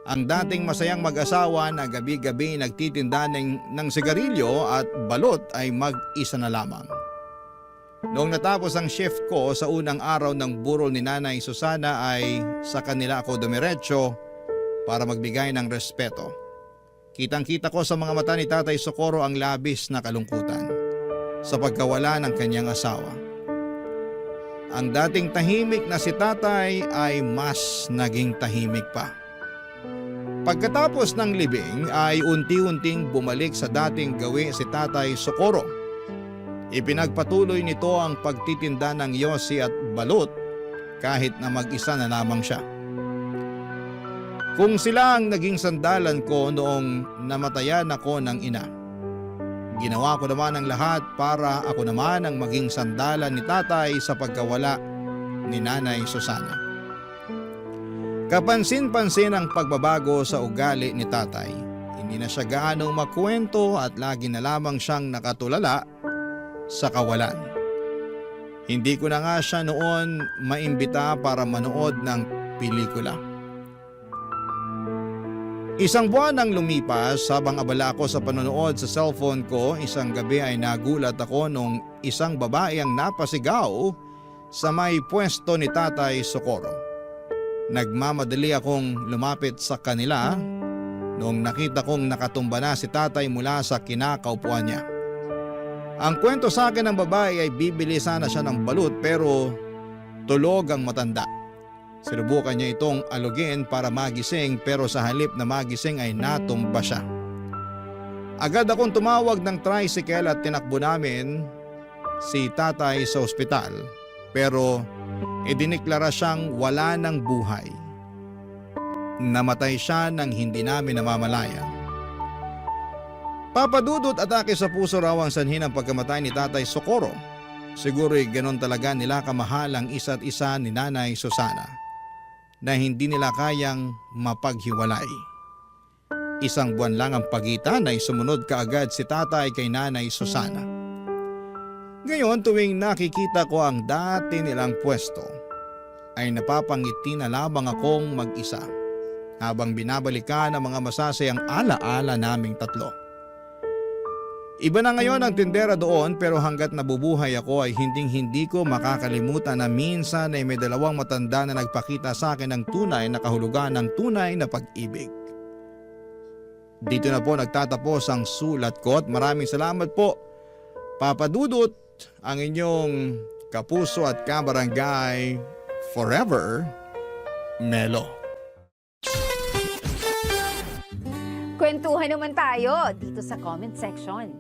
Ang dating masayang mag-asawa na gabi-gabi nagtitinda ng sigarilyo at balot ay mag-isa na lamang. Noong natapos ang shift ko sa unang araw ng burol ni Nanay Susana ay sa kanila ako dumiretso para magbigay ng respeto. Kitang-kita ko sa mga mata ni Tatay Socorro ang labis na kalungkutan sa pagkawala ng kanyang asawa. Ang dating tahimik na si Tatay ay mas naging tahimik pa. Pagkatapos ng libing ay unti-unting bumalik sa dating gawi si Tatay Socorro. Ipinagpatuloy nito ang pagtitinda ng yosi at balut kahit na mag-isa na lamang siya. Kung sila ang naging sandalan ko noong namatayan ako ng ina, ginawa ko naman ang lahat para ako naman ang maging sandalan ni Tatay sa pagkawala ni Nanay Susana. Kapansin-pansin ang pagbabago sa ugali ni Tatay. Hindi na siya gaanong makwento at lagi na lamang siyang nakatulala sa kawalan. Hindi ko na nga siya noon maimbita para manood ng pelikula. Isang buwan ang lumipas habang abala ako sa panonood sa cellphone ko. Isang gabi ay nagulat ako nung isang babae ang napasigaw sa may pwesto ni Tatay Socorro. Nagmamadali akong lumapit sa kanila noong nakita kong nakatumba na si tatay mula sa kinakaupuan niya. Ang kwento sa akin ng babae ay bibili sana siya ng balut pero tulog ang matanda. Sinubukan niya itong alugin para magising pero sa halip na magising ay natumba siya. Agad akong tumawag ng tricycle at tinakbo namin si tatay sa ospital pero idiniklara siyang wala ng buhay. Namatay siya nang hindi namin namamalayan. Papadudot, atake sa puso raw ang sanhi ng pagkamatay ni Tatay Socorro. Siguro'y ganon talaga nila kamahal ang isa't isa ni Nanay Susana na hindi nila kayang mapaghiwalay. Isang buwan lang ang pagitan ay sumunod kaagad si tatay kay Nanay Susana. Ngayon tuwing nakikita ko ang dati nilang pwesto, ay napapangiti na lamang akong mag-isa habang binabalikan ang mga masasayang ala-ala naming tatlo. Iba na ngayon ang tindera doon pero hanggat nabubuhay ako ay hinding-hindi ko makakalimutan na minsan ay may dalawang matanda na nagpakita sa akin ng tunay na kahulugan ng tunay na pag-ibig. Dito na po nagtatapos ang sulat ko at maraming salamat po, Papa Dudut, ang inyong kapuso at kabarangay forever, Melo. Kwentuhan naman tayo dito sa comment section.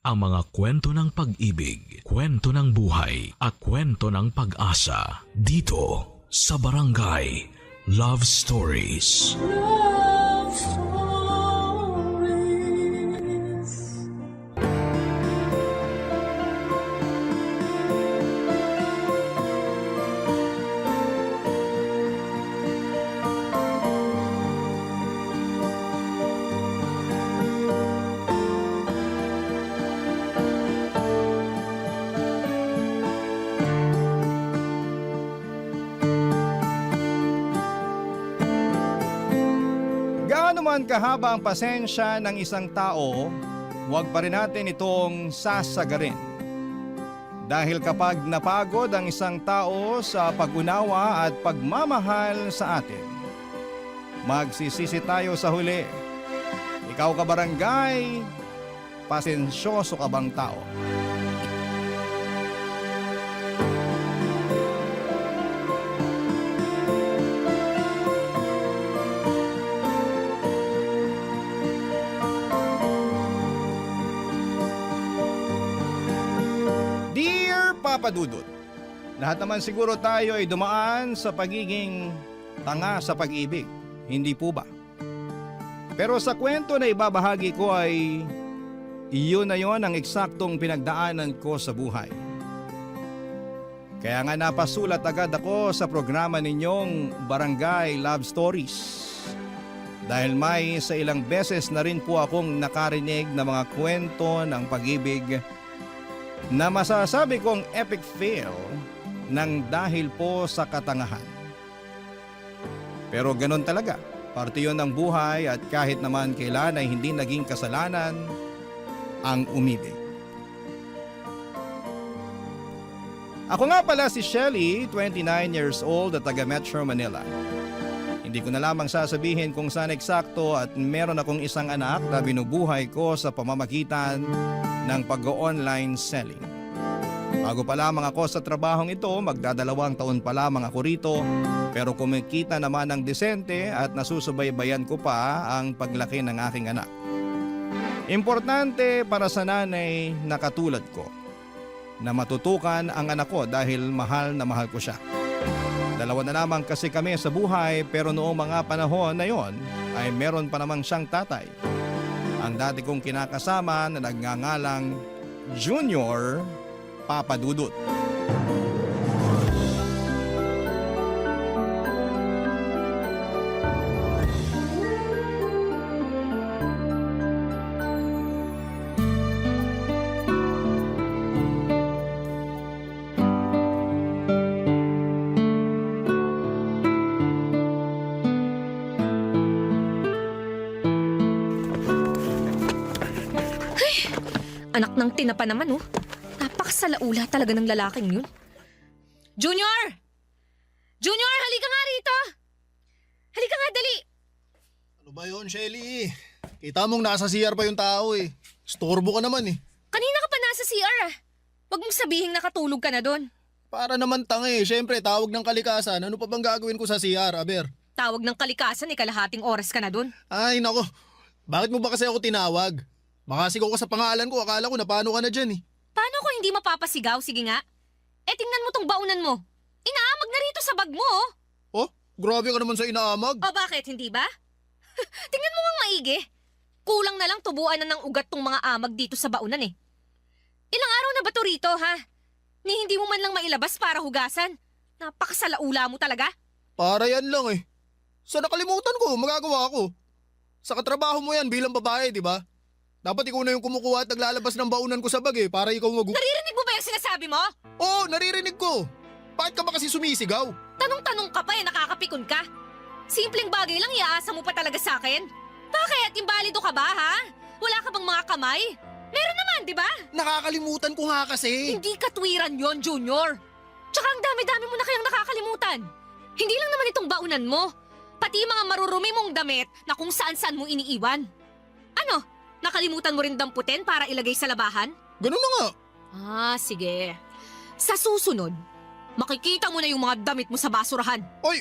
Ang mga kwento ng pag-ibig, kwento ng buhay at kwento ng pag-asa dito sa Barangay Love Stories. Love Stories. Gaano man kahaba ang pasensya ng isang tao, huwag pa rin natin itong sasagarin. Dahil kapag napagod ang isang tao sa pag-unawa at pagmamahal sa atin, magsisisi tayo sa huli. Ikaw ka barangay, pasensyoso ka bang tao? Papa Dudut, lahat naman siguro tayo ay dumaan sa pagiging tanga sa pag-ibig, hindi po ba? Pero sa kwento na ibabahagi ko ay iyon na yon ang eksaktong pinagdaanan ko sa buhay. Kaya nga napasulat agad ako sa programa ninyong Barangay Love Stories. Dahil may sa ilang beses na rin po akong nakarinig na mga kwento ng pag-ibig na masasabi kong epic fail nang dahil po sa katangahan. Pero ganun talaga, parte yun ng buhay at kahit naman kailan ay hindi naging kasalanan ang umibig. Ako nga pala si Shelly, 29 years old at taga Metro Manila. Hindi ko na lamang sasabihin kung saan eksakto at meron akong isang anak na binubuhay ko sa pamamagitan ng pag-online selling. Bago pa lamang ako sa trabahong ito, magdadalawang taon pa lamang ako rito, pero kumikita naman ng disente at nasusubaybayan ko pa ang paglaki ng aking anak. Importante para sa nanay na katulad ko na matutukan ang anak ko dahil mahal na mahal ko siya. Dalawa na lamang kasi kami sa buhay, pero noong mga panahon na yon ay meron pa namang siyang tatay. Ang dati kong kinakasama na nagngangalang Junior Papa Dudut. Anak ng tinapa naman, oh. Napakasalaula talaga ng lalaking yun. Junior! Junior, halika nga rito! Halika nga, dali! Ano ba yun, Shelly? Kita mong nasa CR pa yung tao eh. Storbo ka naman eh. Kanina ka pa nasa CR, ah. Huwag mong sabihin nakatulog ka na doon. Para naman tanga eh. Siyempre, tawag ng kalikasan. Ano pa bang gagawin ko sa CR, Aber? Tawag ng kalikasan, kalahating oras ka na doon. Ay, nako. Bakit mo ba kasi ako tinawag? Makasigaw ka sa pangalan ko. Akala ko na paano ka na dyan eh. Paano ko hindi mapapasigaw? Sige nga. Eh, tingnan mo tong baunan mo. Inaamag na rito sa bag mo, oh. Oh, grabe ka naman sa inaamag. O bakit, hindi ba? Tingnan mo ngang maigi. Kulang na lang tubuan na ng ugat tong mga amag dito sa baunan eh. Ilang araw na ba to rito, ha? Ni hindi mo man lang mailabas para hugasan. Napakasalaula mo talaga. Para yan lang eh. Sa nakalimutan ko, magagawa ko. Sa katrabaho mo yan bilang babae, di ba? Dapat ikaw na yung kumukuha at naglalabas ng baunan ko sa bag eh, para ikaw Naririnig mo ba yung sinasabi mo? Oo, naririnig ko. Bakit ka ba kasi sumisigaw? Tanong-tanong ka pa eh, nakakapikon ka. Simpleng bagay lang iaasa mo pa talaga sa akin. Bakit? Imbalido ka ba, ha? Wala ka bang mga kamay? Meron naman, di ba? Nakakalimutan ko nga kasi. Hindi katwiran yon, Junior. Tsaka ang dami-dami mo na kayang nakakalimutan. Hindi lang naman itong baunan mo. Pati mga marurumi mong damit na kung saan-saan mo iniiwan. Ano? Nakalimutan mo rin damputin para ilagay sa labahan? Ganun na nga. Ah, sige. Sa susunod, makikita mo na yung mga damit mo sa basurahan. Oy,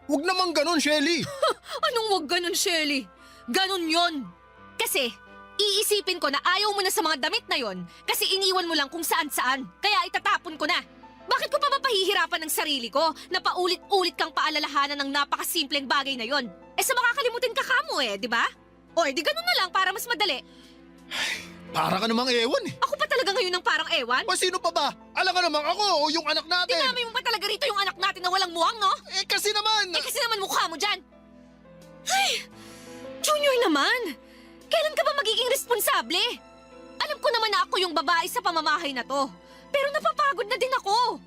wag naman ganun, Shelly. Anong wag ganun, Shelly? Ganun yon. Kasi, iisipin ko na ayaw mo na sa mga damit na yon kasi iniwan mo lang kung saan-saan. Kaya itatapon ko na. Bakit ko pa mapahihirapan ng sarili ko na paulit-ulit kang paalalahanan ng napakasimpleng bagay na yon? Eh sa makakalimutin ka kamo eh, di ba? O, di ganun na lang para mas madali. Para ka namang ewan eh. Ako pa talaga ngayon ng parang ewan? O sino pa ba? Alam ka namang ako o yung anak natin. Dinami mo pa talaga rito yung anak natin na walang muwang, no? Eh kasi naman. Eh kasi naman mukha mo dyan. Ay, Junior naman. Kailan ka ba magiging responsable? Alam ko naman na ako yung babae sa pamamahay na to. Pero napapagod na din ako.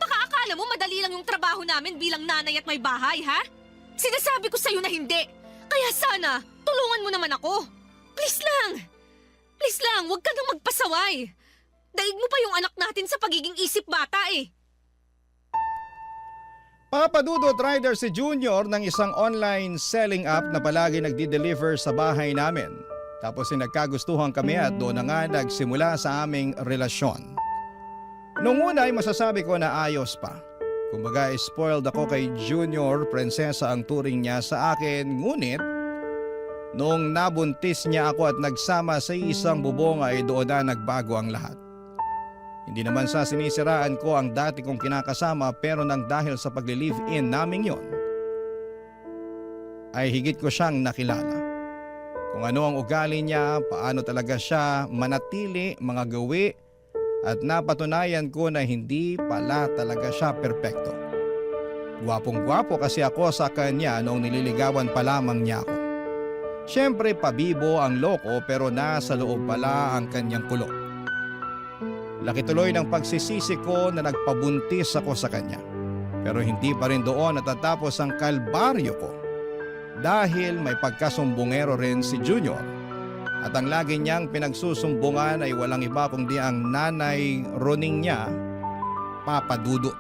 Baka akala mo madali lang yung trabaho namin bilang nanay at may bahay, ha? Sinasabi ko sa'yo na hindi. Kaya sana, tulungan mo naman ako. Please lang. Please lang, huwag ka nang magpasaway. Daig mo pa yung anak natin sa pagiging isip bata eh. Papadudot rider si Junior ng isang online selling app na palagi nagdi-deliver sa bahay namin. Tapos nagkagustuhan kami at doon na nga nagsimula sa aming relasyon. Noong una ay masasabi ko na ayos pa. Kumbaga spoiled ako kay Junior, prinsesa ang turing niya sa akin. Ngunit noong nabuntis niya ako at nagsama sa isang bubong ay doon na nagbago ang lahat. Hindi naman sa sinisiraan ko ang dati kong kinakasama pero nang dahil sa pagli-live-in naming yon ay higit ko siyang nakilala. Kung ano ang ugali niya, paano talaga siya manatili, mga gawi at napatunayan ko na hindi pala talaga siya perpekto. Gwapong-gwapo kasi ako sa kanya noong nililigawan pa lamang niya ako. Siyempre pabibo ang loko pero nasa loob pala ang kanyang kulo. Laki tuloy ng pagsisisi ko na nagpabuntis ako sa kanya. Pero hindi pa rin doon natatapos ang kalbaryo ko. Dahil may pagkasumbongero rin si Junior. At ang lagi niyang pinagsusumbungan ay walang iba kundi ang nanay Roning niya, Papa Dudut.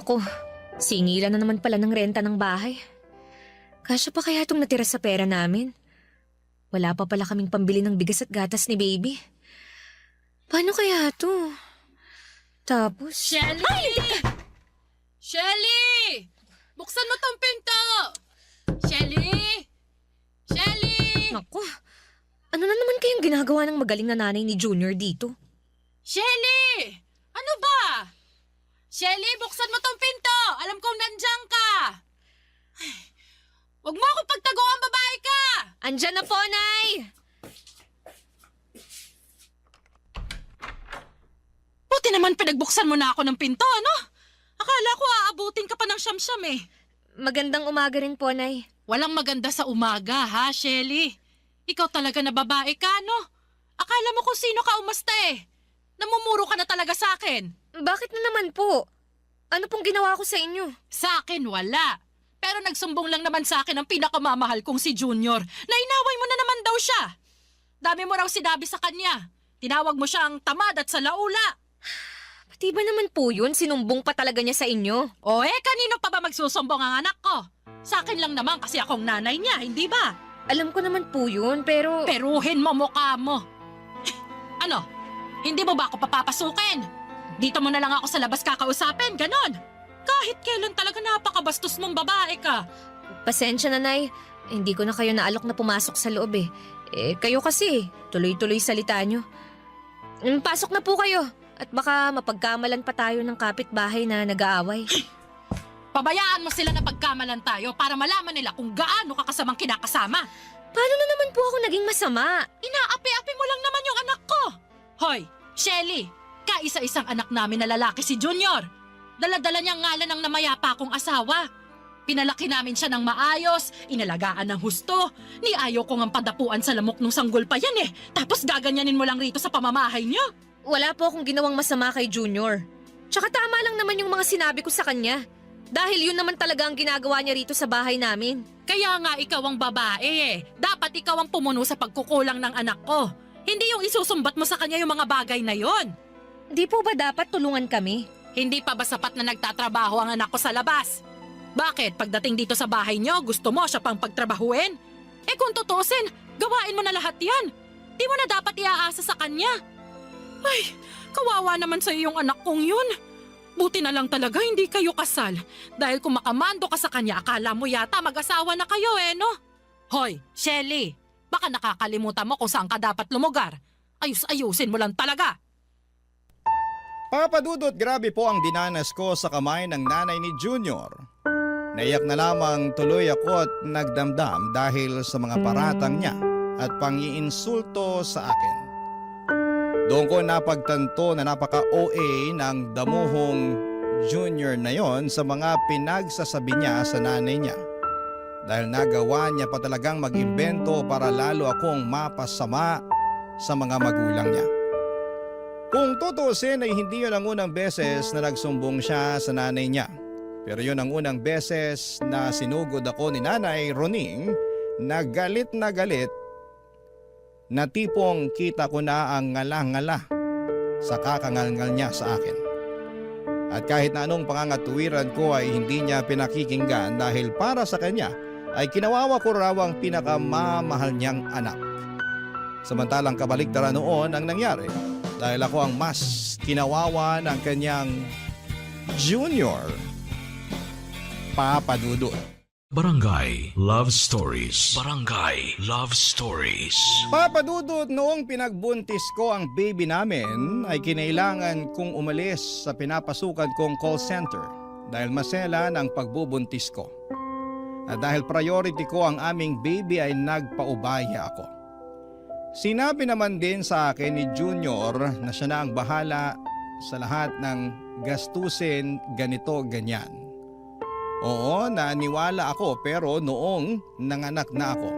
Naku, singilan na naman pala ng renta ng bahay. Kasya pa kaya itong natira sa pera namin? Wala pa pala kaming pambili ng bigas at gatas ni baby. Paano kaya to? Tapos... Shelly! Shelly! Buksan mo tong pinto! Shelly! Shelly! Naku, ano na naman kayang ginagawa ng magaling na nanay ni Junior dito? Shelly! Ano ba? Shelly, buksan mo tong pinto! Alam kong nandiyan ka! Ay, huwag mo akong pagtaguan, babae ka! Andyan na po, Nay! Buti naman pinagbuksan mo na ako ng pinto, ano? Akala ko aabutin ka pa ng siyam-siyam eh. Magandang umaga rin po, Nay. Walang maganda sa umaga, ha, Shelly? Ikaw talaga na babae ka, no? Akala mo kung sino ka umasta eh. Namumuro ka na talaga sa akin. Bakit na naman po? Ano pong ginawa ko sa inyo? Sa akin, wala. Pero nagsumbong lang naman sa akin ang pinakamamahal kong si Junior na inaway mo na naman daw siya. Dami mo raw sinabi sa kanya. Tinawag mo siyang tamad at salaula. Pati ba naman po yun? Sinumbong pa talaga niya sa inyo. O kanino pa ba magsusumbong ang anak ko? Sa akin lang naman kasi akong nanay niya, hindi ba? Alam ko naman po yun, pero... Peruhin mo mukha mo. Ano? Hindi mo ba ako papapasukin? Dito mo na lang ako sa labas kakausapin, ganon. Kahit kailan talaga napakabastos mong babae ka. Pasensya na, Nay. Hindi ko na kayo naalok na pumasok sa loob eh. Kayo kasi, tuloy-tuloy salita nyo. Pasok na po kayo. At baka mapagkamalan pa tayo ng kapitbahay na nag-aaway. Pabayaan mo sila na pagkamalan tayo para malaman nila kung gaano ka kasamang kinakasama. Paano na naman po ako naging masama? Inaapi-api mo lang naman yung anak ko. Hoy, Shelly, kaisa-isang anak namin na lalaki si Junior. Dala-dala niyang ngalan ng namayapa kong asawa. Pinalaki namin siya ng maayos, inalagaan ng husto. Ni ayaw ko ngang padapuan sa lamok nung sanggol pa yan eh. Tapos gaganyanin mo lang rito sa pamamahay niyo. Wala po akong ginawang masama kay Junior. Tsaka tama lang naman yung mga sinabi ko sa kanya. Dahil yun naman talaga ang ginagawa niya rito sa bahay namin. Kaya nga ikaw ang babae eh. Dapat ikaw ang pumuno sa pagkukulang ng anak ko. Hindi yung isusumbat mo sa kanya yung mga bagay na yon. Di po ba dapat tulungan kami? Hindi pa ba sapat na nagtatrabaho ang anak ko sa labas? Bakit pagdating dito sa bahay niyo gusto mo siya pang pagtrabahuin? Kung tutusin, gawain mo na lahat yan. Di mo na dapat iaasa sa kanya. Ay, kawawa naman sa yung anak kong yun. Buti na lang talaga hindi kayo kasal. Dahil kung makamando ka sa kanya, akala mo yata mag-asawa na kayo no? Hoy, Shelly, baka nakakalimutan mo kung saan ka dapat lumugar. Ayus-ayusin mo lang talaga. Papa Dudut, grabe po ang dinanas ko sa kamay ng nanay ni Junior. Naiyak na lamang tuloy ako at nagdamdam dahil sa mga paratang niya at pang-iinsulto sa akin. Doon ko napagtanto na napaka-OA ng damuhong Junior na yon sa mga pinagsasabi niya sa nanay niya. Dahil nagawa niya pa talagang mag-imbento para lalo akong mapasama sa mga magulang niya. Kung tutusin ay hindi yun ang unang beses na nagsumbong siya sa nanay niya. Pero yun ang unang beses na sinugod ako ni Nanay Roning na galit na tipong kita ko na ang ngala-ngala sa kakangalngal niya sa akin. At kahit na anong pangangatuwiran ko ay hindi niya pinakikinggan dahil para sa kanya ay kinawawa ko raw ang pinakamamahal niyang anak. Samantalang kabaligtaran noon ang nangyari dahil ako ang mas kinawawa ng kanyang Junior, Papa Dudut. Barangay Love Stories. Barangay Love Stories. Papa Dudut, noong pinagbuntis ko ang baby namin ay kinailangan kong umalis sa pinapasukan kong call center dahil masela ng pagbubuntis ko. At dahil priority ko ang aming baby ay nagpaubaya ako. Sinabi naman din sa akin ni Junior na siya na ang bahala sa lahat ng gastusin ganito ganyan. Oo, naniwala ako pero noong nanganak na ako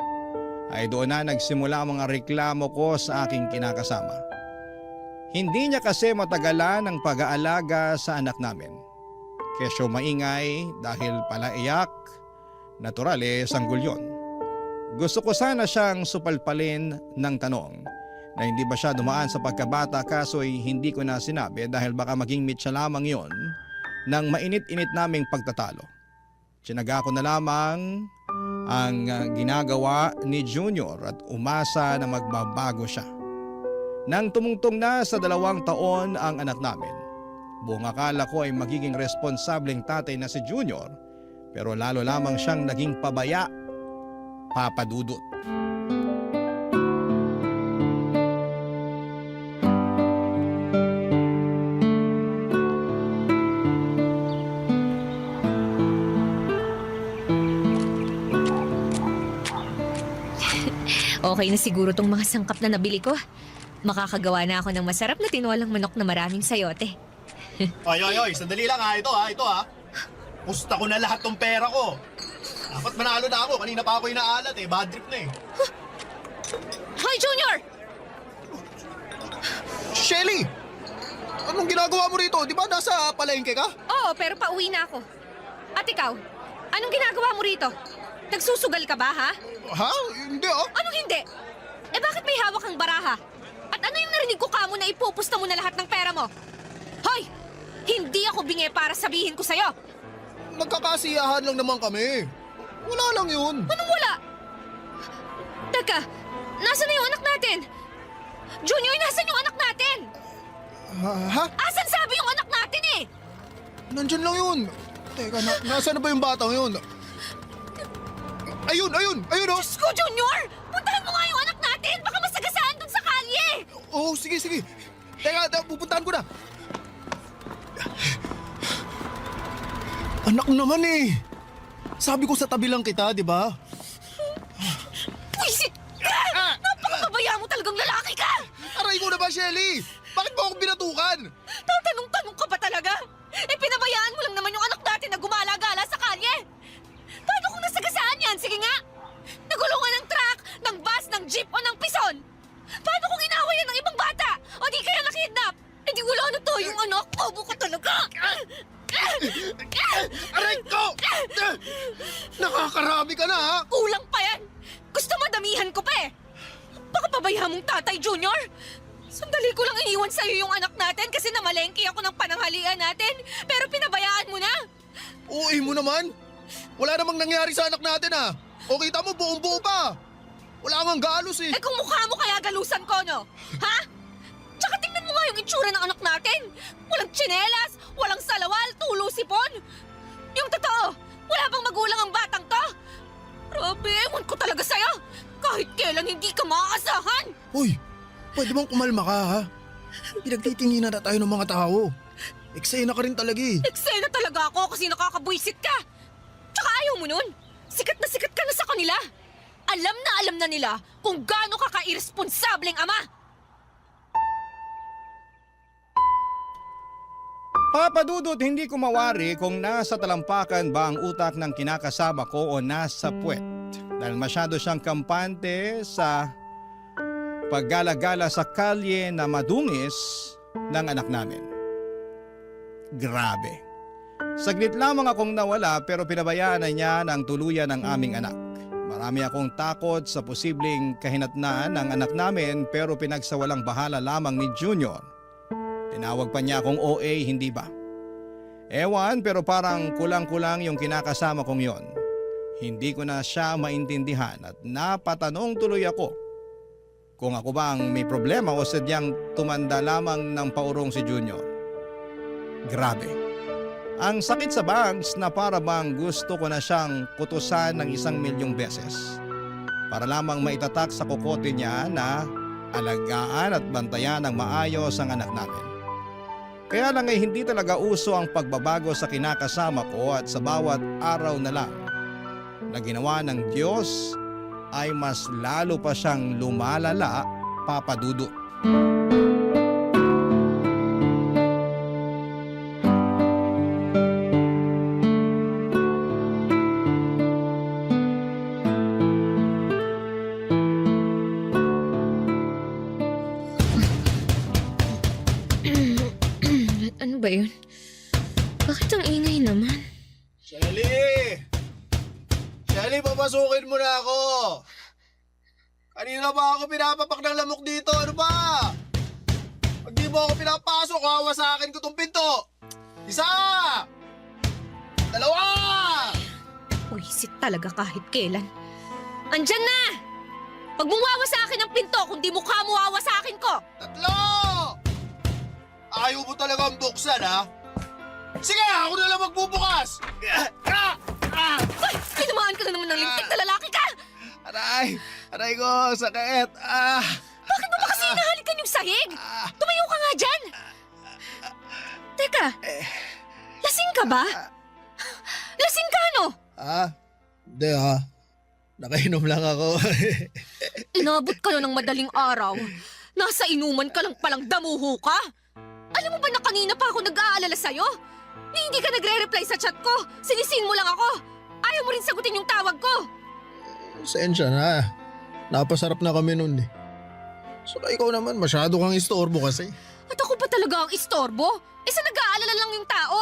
ay doon na nagsimula ang mga reklamo ko sa aking kinakasama. Hindi niya kasi matagalan ang pag-aalaga sa anak namin. Kesyo maingay dahil pala iyak, natural sanggol yun. Gusto ko sana siyang supalpalin ng tanong na hindi ba siya dumaan sa pagkabata kaso'y hindi ko na sinabi dahil baka maging mitsa lamang yon ng mainit-init naming pagtatalo. Tinaga ko na lamang ang ginagawa ni Junior at umasa na magbabago siya. Nang tumungtong na sa 2 taon ang anak namin, buong akala ko ay magiging responsableng tatay na si Junior, pero lalo lamang siyang naging pabaya, Papa Dudut. Okay na siguro tong mga sangkap na nabili ko. Makakagawa na ako ng masarap na tinolang manok na maraming sayote. Oy, sandali lang ha. Ito ha. Pusta ko na lahat ng pera ko. Dapat manalo na ako. Kanina pa ako inaalat eh. Bad trip na eh. Hoy, Junior! Shelly! Anong ginagawa mo rito? Di ba nasa palengke ka? Oo, pero pauwi na ako. At ikaw, anong ginagawa mo rito? Nagsusugal ka ba, ha? Ha? Hindi ah. Anong hindi? Eh bakit may hawak kang baraha? At ano yung narinig ko kamo na ipupusta mo na lahat ng pera mo? Hoy! Hindi ako bingi para sabihin ko sa'yo! Nagkakasiyahan lang naman kami. Wala lang yun. Anong wala? Teka, nasan na yung anak natin? Junior, nasan yung anak natin? Ha? Asan sabi yung anak natin eh? Nandyan lang yun. Teka, nasaan na ba yung batang yun? Ayun oh! Diyos ko, Junior! Puntahan mo nga yung anak natin! Baka masagasaan dun sa kalye! Oo, sige. Teka, pupuntahan ko na. Anak naman eh. Sabi ko sa tabi lang kita, di ba? Pwisit ka! Napakababaya mo talagang lalaki ka! Aray ko na ba, Shelly? Bakit mo ako binatukan? Tatanong-tanong ka ba talaga? Eh, pinabayaan mo lang naman yung anak natin na gumala-gala sa kalye! Paano kung nasagasaan yan? Sige nga! Nagulungan ng truck, ng bus, ng jeep o ng pison! Paano kung inaway yan ng ibang bata? O di kaya nakidnap? Eh di wala na to yung anak! Bobo ka talaga! Aray ko! Nakakarami ka na ha? Kulang pa yan! Gusto mo damihan ko pa eh! Baka pabayaan mong tatay, Junior! Sandali ko lang iniwan sa'yo yung anak natin kasi namalengke ako ng pananghalian natin. Pero pinabayaan mo na! Uy mo naman! Wala namang nangyari sa anak natin ha! O kita mo buong buo pa! Wala kang galos eh! Eh kung mukha mo kaya galusan ko, no? Ha? Tsaka tingnan mo nga yung itsura ng anak natin! Walang tsinelas, walang salawal, tulo sipon! Yung totoo, wala bang magulang ang batang to? Grabe, ewan ko talaga sa'yo! Kahit kailan hindi ka maaasahan! Uy! Pwede bang kumalma ka ha? Pinagtitinginan na tayo ng mga tao. Eksena ka rin talaga eh. Eksena talaga ako kasi nakakabwisit ka! Tsaka ayaw mo nun! Sikat ka na sa kanila! Alam na nila kung gaano ka ka-irresponsableng ama! Papa Dudut, hindi ko mawari kung nasa talampakan ba ang utak ng kinakasama ko o nasa puwet. Dahil masyado siyang kampante sa paggala-gala sa kalye na madungis ng anak namin. Grabe. Saglit lamang akong nawala pero pinabayaan na niya ng tuluyan ng aming anak. Marami akong takot sa posibleng kahinatnan ng anak namin pero pinagsawalang bahala lamang ni Junior. Tinawag pa niya akong OA, hindi ba? Ewan, pero parang kulang-kulang yung kinakasama kong yon. Hindi ko na siya maintindihan at napatanong tuloy ako kung ako ba ang may problema o sadyang tumanda lamang ng paurong si Junior. Grabe. Ang sakit sa bangs na para bang gusto ko na siyang kutusan ng 1,000,000 beses para lamang maitatak sa kokote niya na alagaan at bantayan ng maayos ang anak namin. Kaya lang ay hindi talaga uso ang pagbabago sa kinakasama ko at sa bawat araw na lang na ginawa ng Diyos ay mas lalo pa siyang lumalala, Papa Dudut. Ano ba yun? Bakit ang ingay naman? Shelly! Shelly, papasukin mo na ako! Kanina ba ako pinapapak ng lamok dito? Ano ba? Pag di mo ako pinapasok, kawa sa akin ko tong pinto! Isa! Dalawa! Wisit talaga kahit kailan. Andyan na! Pag muwawa sa akin ang pinto, kundi mukha muwawa sa akin ko! Tatlo! Ayaw mo talagang buksan, ha? Sige, ako na lang magbubukas! Ay! Tinamaan ka na naman ng lintik na lalaki ka! Aray! Aray ko, sakit! Bakit mo ba kasi hinahalikan yung sahig? Tumayo ka nga dyan! Teka, lasing ka ba? Lasing ka, no? Hindi nakainom lang ako. Inabot ka na ng madaling araw. Nasa inuman ka lang palang damuho ka. Alam mo ba na kanina pa ako nag-aalala sa'yo? Hindi ka nagre-reply sa chat ko. Sinisin mo lang ako. Ayaw mo rin sagutin yung tawag ko. Sensya na. Napasarap na kami nun eh. Saka ikaw naman, masyado kang istorbo kasi. At ako pa talaga ang istorbo? Sa nag-aalala lang yung tao.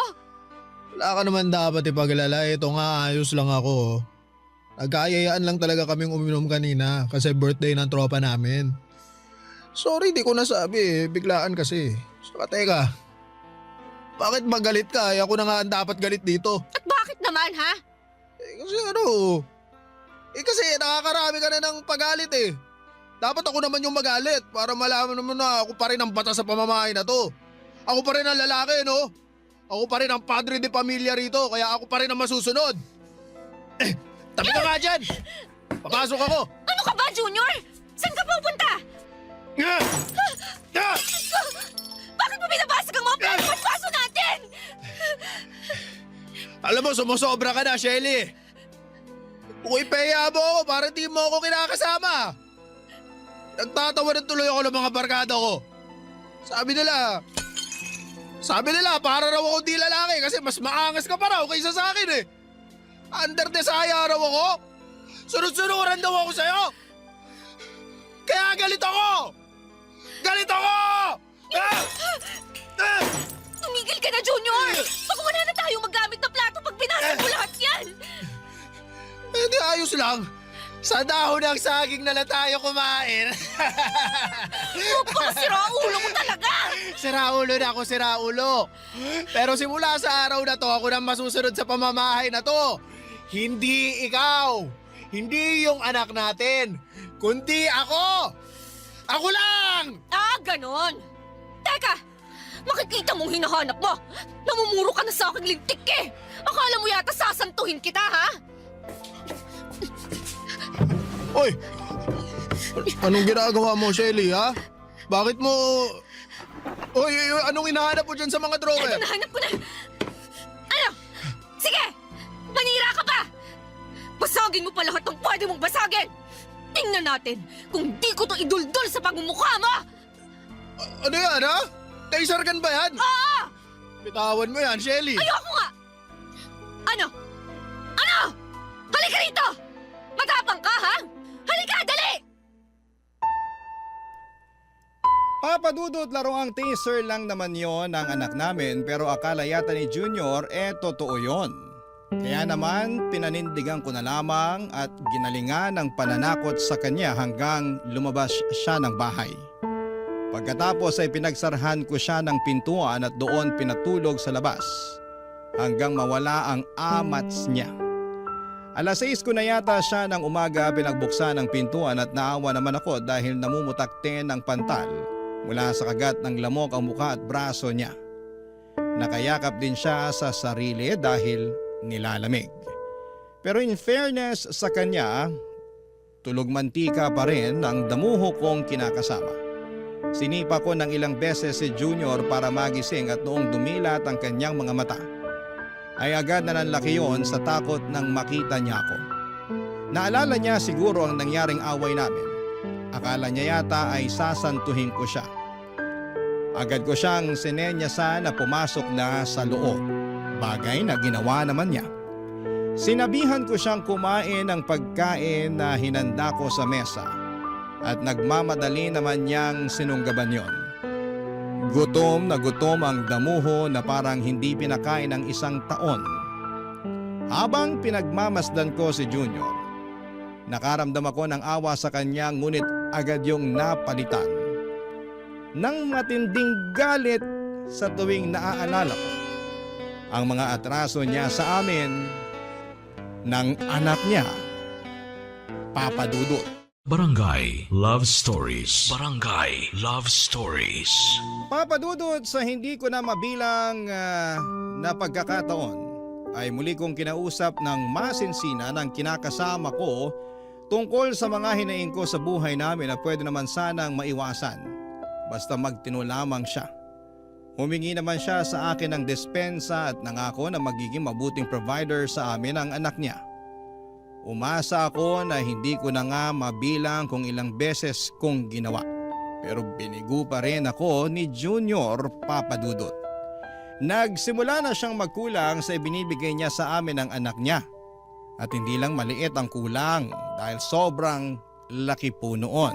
Wala ka naman dapat ipaglala. Ito nga, ayos lang ako. Nagkayayaan lang talaga kaming uminom kanina kasi birthday ng tropa namin. Sorry, di ko nasabi. Biglaan kasi. Saka teka, bakit magalit ka? Ako na nga ang dapat galit dito. At bakit naman, ha? Kasi nakakarami ka na ng pagalit eh. Dapat ako naman yung magalit para malaman naman na ako pa rin ang bata sa pamamahay na to. Ako pa rin ang lalaki, no? Ako pa rin ang padre de pamilya rito, kaya ako pa rin ang masusunod. Tabi ka nga dyan! Papasok ako! Ano ka ba, Junior? Saan ka pupunta? Bakit mo binabasag ang mga pinagpaso natin? Alam mo, sumusobra ka na, Shelly. Kung ipeya mo ako para di mo ako kinakasama. Nagtatawa na tuloy ako ng mga barkada ko. Sabi nila para raw ako di lalaki kasi mas maangas ka pa raw kaysa sa akin eh. Under desire raw ako. Sunod-sunuran daw ako sa'yo. Kaya galit ako! Galit ako! Tumigil ka na, Junior! Baka wala na tayong magamit na plato pag binasag mo lahat yan! Hindi, ayos lang. Sa dahon ng saging na lang tayo kumain. Baka siraulo mo talaga! Siraulo na ako, siraulo. Pero simula sa araw na to, ako nang masusunod sa pamamahay na to. Hindi ikaw. Hindi yung anak natin. Kundi ako. Ako lang! Ganon! Teka! Makikita mong hinahanap mo! Namumuro ka na sa aking lintik eh! Akala mo yata sasantuhin kita, ha? Oy! Anong ginagawa mo, Shelly, ha? Bakit mo... Oy, anong hinahanap mo dyan sa mga drawer? Eto, nahanap ko na! Ano? Sige! Manira ka pa! Basagin mo pa lahat ng pwede mong basagin! Tingnan natin kung di ko to iduldul sa pagmumukha mo! Ano yan, ha? Taser gun ba yan? Oo! Bitawan mo yan, Shelly. Ayoko nga! Ano? Ano? Halika rito! Matapang ka, ha? Halika, dali! Papa Dudut, laruang taser lang naman yon ng anak namin pero akala yata ni Junior totoo yon. Kaya naman pinanindigan ko na lamang at ginalingan ng pananakot sa kanya hanggang lumabas siya ng bahay. Pagkatapos ay pinagsarhan ko siya ng pintuan at doon pinatulog sa labas hanggang mawala ang amats niya. Alas 6 ko na yata siya ng umaga pinagbuksan ng pintuan at naawa naman ako dahil namumutakte ng pantal mula sa kagat ng lamok ang muka at braso niya. Nakayakap din siya sa sarili dahil nilalamig. Pero in fairness sa kanya, tulog mantika pa rin ang damuho kong kinakasama. Sinipa ko ng ilang beses si Junior para magising at noong dumilat ang kanyang mga mata, ay agad na nanlaki yon sa takot nang makita niya ako. Naalala niya siguro ang nangyaring away namin. Akala niya yata ay sasantuhin ko siya. Agad ko siyang sinenyasan na pumasok na sa loob, bagay na ginawa naman niya. Sinabihan ko siyang kumain ng pagkain na hinanda ko sa mesa at nagmamadali naman niyang sinunggaban yon. Gutom na gutom ang damuho na parang hindi pinakain ng 1 taon. Habang pinagmamasdan ko si Junior, nakaramdam ako ng awa sa kanya ngunit agad yung napalitan ng matinding galit sa tuwing naaalala ko ang mga atraso niya sa amin ng anak niya, Papa Dudut. Barangay Love Stories. Barangay Love Stories. Papa Dudut, sa hindi ko na mabilang na pagkakataon ay muli kong kinausap ng masinsina ng kinakasama ko tungkol sa mga hinaing ko sa buhay namin na pwede naman sanang maiwasan basta magtino lamang siya. Humingi naman siya sa akin ng despensa at nangako na magiging mabuting provider sa amin ang anak niya. Umasa ako na hindi ko na nga mabilang kung ilang beses kong ginawa. Pero binigo pa rin ako ni Junior, Papa Dudut. Nagsimula na siyang magkulang sa ibinibigay niya sa amin ng anak niya. At hindi lang maliit ang kulang dahil sobrang laki po noon.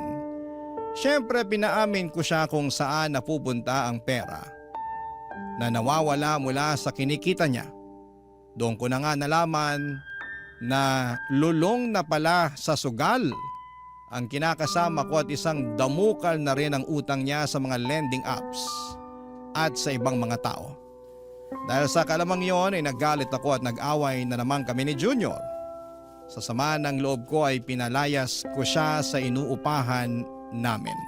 Siyempre pinaamin ko siya kung saan napupunta ang pera na nawawala mula sa kinikita niya. Doon ko na nga nalaman na lulong na pala sa sugal ang kinakasama ko at isang damukal na rin ang utang niya sa mga lending apps at sa ibang mga tao. Dahil sa kalamang yon ay naggalit ako at nag-away na naman kami ni Junior. Sa sama ng loob ko ay pinalayas ko siya sa inuupahan namin.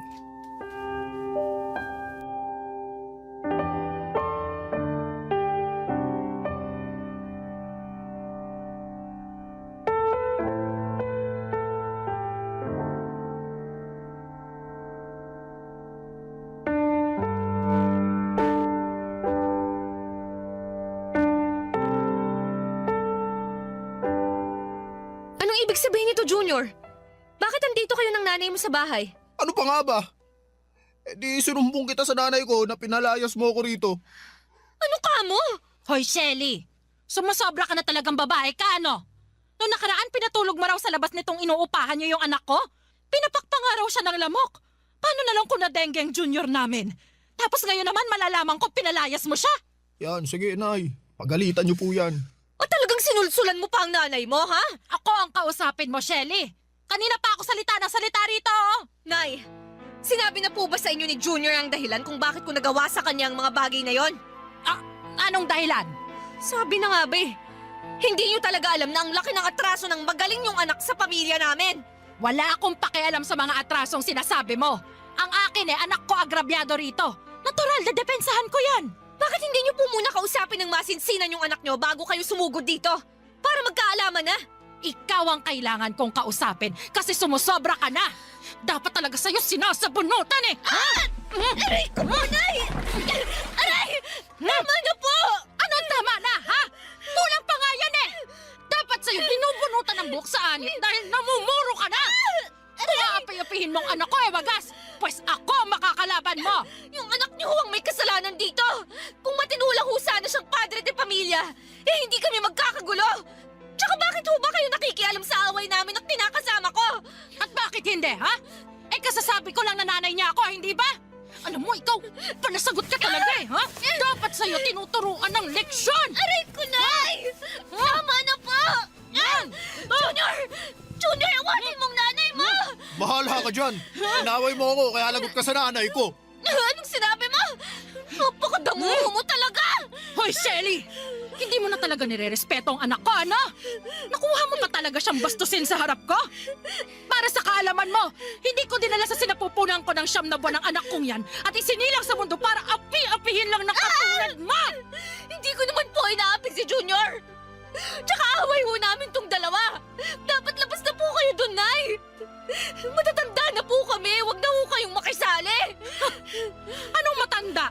Anong ibig sabihin nito, Junior? Bakit andito kayo ng nanay mo sa bahay? Ano pa nga ba? Di sinumbong kita sa nanay ko na pinalayas mo ako rito. Ano ka mo? Hoy, Shelly! Sumasobra ka na talagang babae ka, ano? Noong nakaraan, pinatulog mo raw sa labas nitong inuupahan niyo yung anak ko? Pinapakpa nga raw siya ng lamok. Paano na lang kung na-dengue ang junior namin? Tapos ngayon naman malalaman ko pinalayas mo siya. Yan, sige nay. Pagalitan niyo po yan. O talagang sinulsulan mo pa ang nanay mo, ha? Ako ang kausapin mo, Shelly. Kanina pa ako salita ng salita rito. Nay, sinabi na po ba sa inyo ni Junior ang dahilan kung bakit ko nagawa sa kanya ang mga bagay na yon? Anong dahilan? Sabi na nga ba hindi niyo talaga alam na ang laki ng atraso ng magaling yung anak sa pamilya namin. Wala akong pakialam sa mga atrasong sinasabi mo. Ang akin anak ko agrabyado rito. Natural na depensahan ko yan. Bakit hindi niyo po muna kausapin ng masinsinan yung anak niyo bago kayo sumugod dito? Para magkaalaman na. Ikaw ang kailangan kong kausapin kasi sumusobra ka na. Dapat talaga sa'yo sinasabunutan eh. Aray ko po, Nay! Aray! Tama na po! Anong tama na, ha? Kulang pa nga yan eh. Dapat sa'yo binubunutan ng buhok sa anit dahil namumuro ka na. Kung aapi-apihin mong anak ko wagas, pues ako makakalaban mo. Yung anak niyo ang may kasalanan dito. Kung matinulang ho sana siyang padre de pamilya, hindi kami magkakagulo. Tsaka bakit ho ba kayo nakikialam sa away namin at kinakasama ko? At bakit hindi, ha? Kasasabi ko lang na nanay niya ako, hindi ba? Alam mo, ikaw, panasagot ka talaga ha? Dapat sa'yo tinuturuan ng leksyon! Aray ko, Nay! Tama na po! Yan! Junior! Junior, awatin mong nanay mo! Bahala ka dyan. Inaway mo ako kaya lagot ka sa nanay ko. Anong sinabi mo? Napakadanguho mo talaga! Hoy, Shelly! Hindi mo na talaga nire-respeto ang anak ko, ano? Nakuha mo pa talaga siyang bastusin sa harap ko? Para sa kaalaman mo, hindi ko dinala sa sinapupunan ko ng 9 na buwan ng anak kong yan at isinilang sa mundo para api-apihin lang ng katulad mo! Hindi ko naman po inaapi si Junior! Tsaka away ho namin tong dalawa! Dapat labas na po kayo dun, Nay! Matatanda na po kami! Huwag na ho kayong makisali! Anong matanda?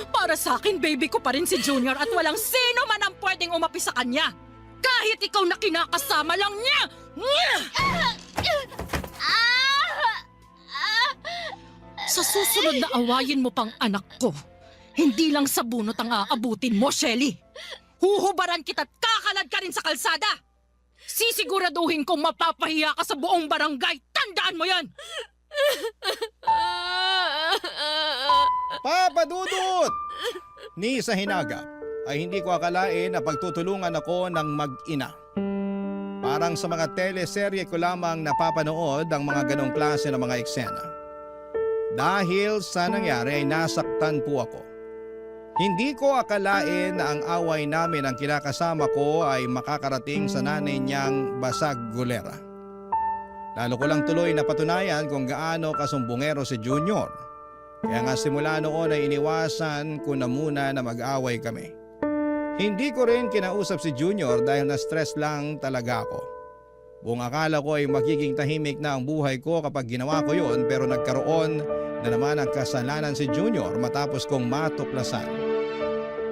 Para sa akin, baby ko pa rin si Junior at walang sino man ang pwedeng umapi sa kanya. Kahit ikaw na kinakasama lang niya! Sa susunod na awayin mo pang anak ko, hindi lang sa bunot ang aabutin mo, Shelly. Huhubaran kita't kakalad ka rin sa kalsada. Sisiguraduhin kong mapapahiya ka sa buong barangay. Tandaan mo yan! Papa Dudut! Ni sa hinagap ay hindi ko akalain na pagtutulungan ako ng mag-ina. Parang sa mga teleserye ko lamang napapanood ang mga ganong klase ng mga eksena. Dahil sa nangyari ay nasaktan po ako. Hindi ko akalain na ang away namin ang kinakasama ko ay makakarating sa nanay niyang basag gulera. Lalo ko lang tuloy na patunayan kung gaano kasumbongero si Junior. Kaya nga simula noon ay iniwasan ko na muna na mag-away kami. Hindi ko rin kinausap si Junior dahil na-stress lang talaga ako. Buong akala ko ay magiging tahimik na ang buhay ko kapag ginawa ko yun, pero nagkaroon na naman ang kasalanan si Junior matapos kong matuklasan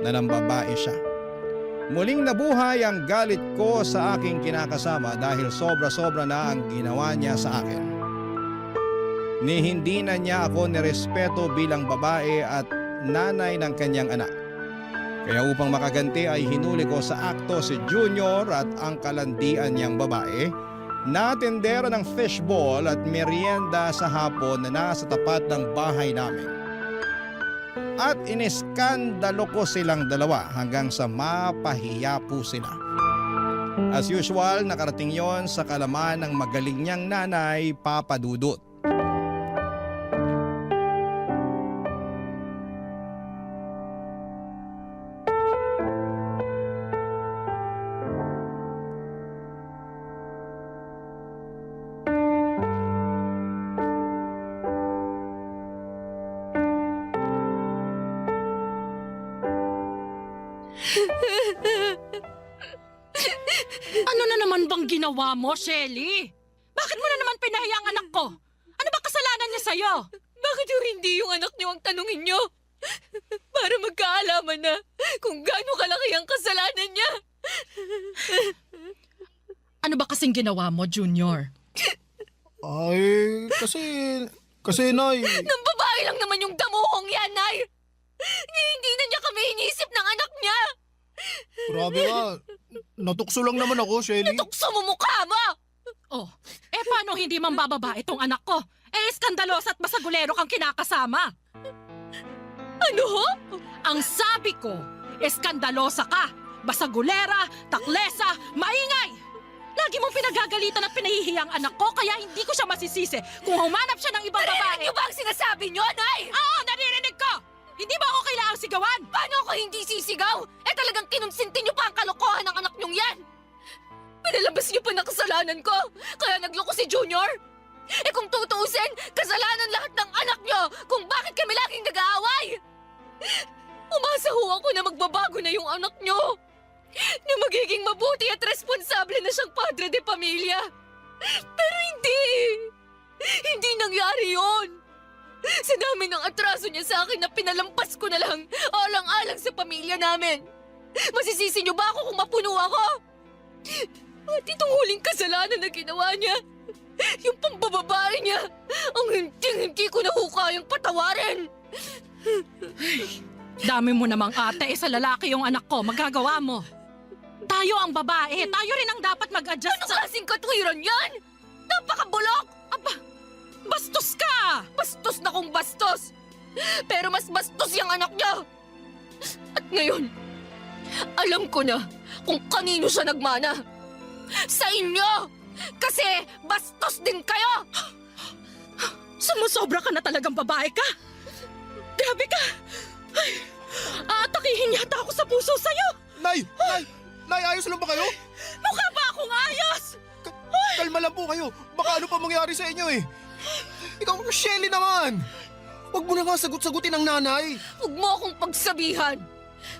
na nambabae siya. Muling nabuhay ang galit ko sa aking kinakasama dahil sobra-sobra na ang ginawa niya sa akin. Ni hindi na niya ako nirespeto bilang babae at nanay ng kanyang anak. Kaya upang makaganti ay hinuli ko sa akto si Junior at ang kalandian niyang babae na tendera ng fishball at merienda sa hapon na nasa tapat ng bahay namin. At iniskandalo ko silang dalawa hanggang sa mapahiya po sila. As usual, nakarating yon sa kalaman ng magaling niyang nanay, Papa Dudut. Ano na naman bang ginawa mo, Shelly? Bakit mo na naman pinahiya ang anak ko? Ano ba kasalanan niya sa'yo? Bakit yung hindi yung anak niyo ang tanungin niyo? Para magkaalaman na kung gaano kalaki ang kasalanan niya. Ano ba kasing ginawa mo, Junior? Ay, kasi Nay, Nang babae lang naman yung damuhong yan, Nay. Hindi na niya kami inisip ng anak niya. grabe ka. Natukso lang naman ako, Shelly. Tukso mo mukha mo! Oh, paano hindi mambababa itong anak ko? Eskandalosa at basagulero kang kinakasama. Ano ho? Ang sabi ko, eskandalosa ka, basagulera, taklesa, maingay! Lagi mong pinagagalitan at pinahihiya ang anak ko, kaya hindi ko siya masisisi kung humanap siya ng ibang babae. Narinig niyo ba ang sinasabi niyo, Nay? Oo, naririnig ko! Hindi ba ako kailangang sigawan? Paano ako hindi sisigaw? Talagang kinonsinti niyo pa ang kalokohan ng anak niyong yan! Pinalabas niyo pa na kasalanan ko, kaya nagloko si Junior! Kung tutuusin, kasalanan lahat ng anak niyo kung bakit kami laging nag-aaway! Umasa ho ako na magbabago na yung anak niyo! Na magiging mabuti at responsable na siyang padre de pamilya! Pero hindi! Hindi nangyari yon! Sa dami ng atraso niya sa akin na pinalampas ko na lang alang-alang sa pamilya namin. Masisisi niyo ba ako kung mapuno ako? At itong huling kasalanan na ginawa niya, yung pambababae niya, ang hindi ko na kayang patawarin. Dami mo namang ate, sa lalaki yung anak ko, magagawa mo. Tayo ang babae, tayo rin ang dapat mag-adjust Anong klaseng katwiran yan? Napakabulok! Aba, bastos ka! Bastos na kung bastos! Pero mas bastos yung anak niya! At ngayon, alam ko na kung kanino siya nagmana. Sa inyo! Kasi bastos din kayo! Sumusobra ka na talagang babae ka! Grabe ka! Ay, aatakihin yata ako sa puso sa'yo! Nay, ayos lang ba kayo? Mukha ba akong ayos? Kalma lang po kayo. Baka ano pa mangyari sa inyo eh. Ikaw, Shelly naman. Huwag mo na nga sagot-sagutin ang nanay. Huwag mo akong pagsabihan.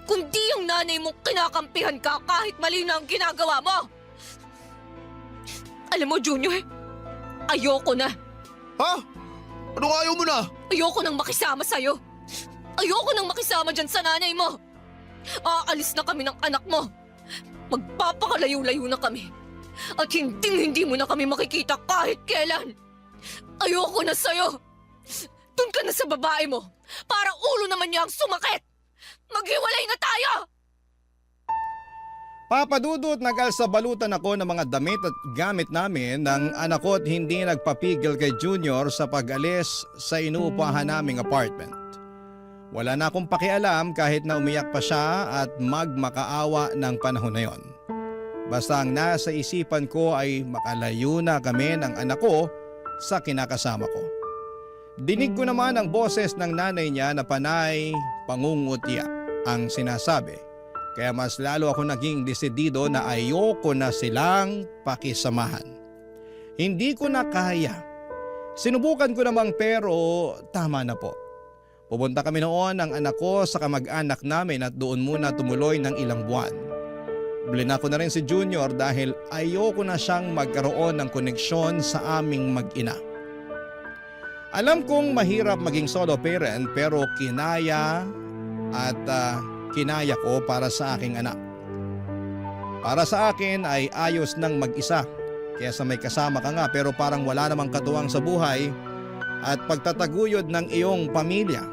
Kundi yung nanay mong kinakampihan ka kahit mali na ang ginagawa mo. Alam mo, Junior, ayoko na. Ha? Anong ayaw mo na? Ayoko nang makisama sa'yo. Ayoko nang makisama dyan sa nanay mo. Aalis na kami ng anak mo. Magpapakalayo-layo na kami. At hindi mo na kami makikita kahit kailan. Ayoko na sa'yo. Doon ka na sa babae mo para ulo naman niya ang sumakit. Maghiwalay na tayo! Papa Dudut, nag-alsabalutan ako ng mga damit at gamit namin ng anak ko at hindi nagpapigil kay Junior sa pag-alis sa inuupahan naming apartment. Wala na akong pakialam kahit na umiyak pa siya at magmakaawa ng panahon na yon. Basta ang nasa isipan ko ay makalayo na kami ng anak ko sa kinakasama ko. Dinig ko naman ang boses ng nanay niya na panay pangungutya. ang sinasabi. Kaya mas lalo ako naging desidido na ayoko na silang pakisamahan. Hindi ko na kaya. Sinubukan ko namang pero tama na po. Pupunta kami noon ng anak ko sa kamag-anak namin at doon muna tumuloy ng ilang buwan. Blina ko na rin si Junior dahil ayoko na siyang magkaroon ng koneksyon sa aming mag-ina. Alam kong mahirap maging solo parent pero kinaya at kinaya ko para sa aking anak. Para sa akin ay ayos nang mag-isa kaysa may kasama ka nga pero parang wala namang katuwang sa buhay at pagtataguyod ng iyong pamilya.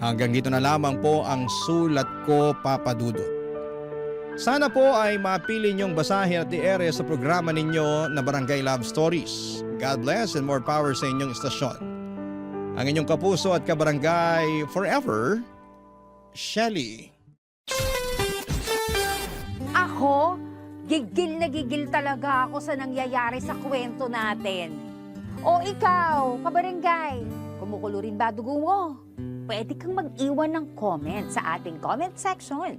Hanggang dito na lamang po ang sulat ko, Papa Dudut. Sana po ay mapili niyong basahin at i-ere sa programa ninyo na Barangay Love Stories. God bless and more power sa inyong istasyon. Ang inyong kapuso at kabarangay forever, Shelly. Ako, gigil na gigil talaga ako sa nangyayari sa kwento natin. O ikaw, kabarangay, kumukulo rin ba dugo mo? Pwede kang mag-iwan ng comment sa ating comment section.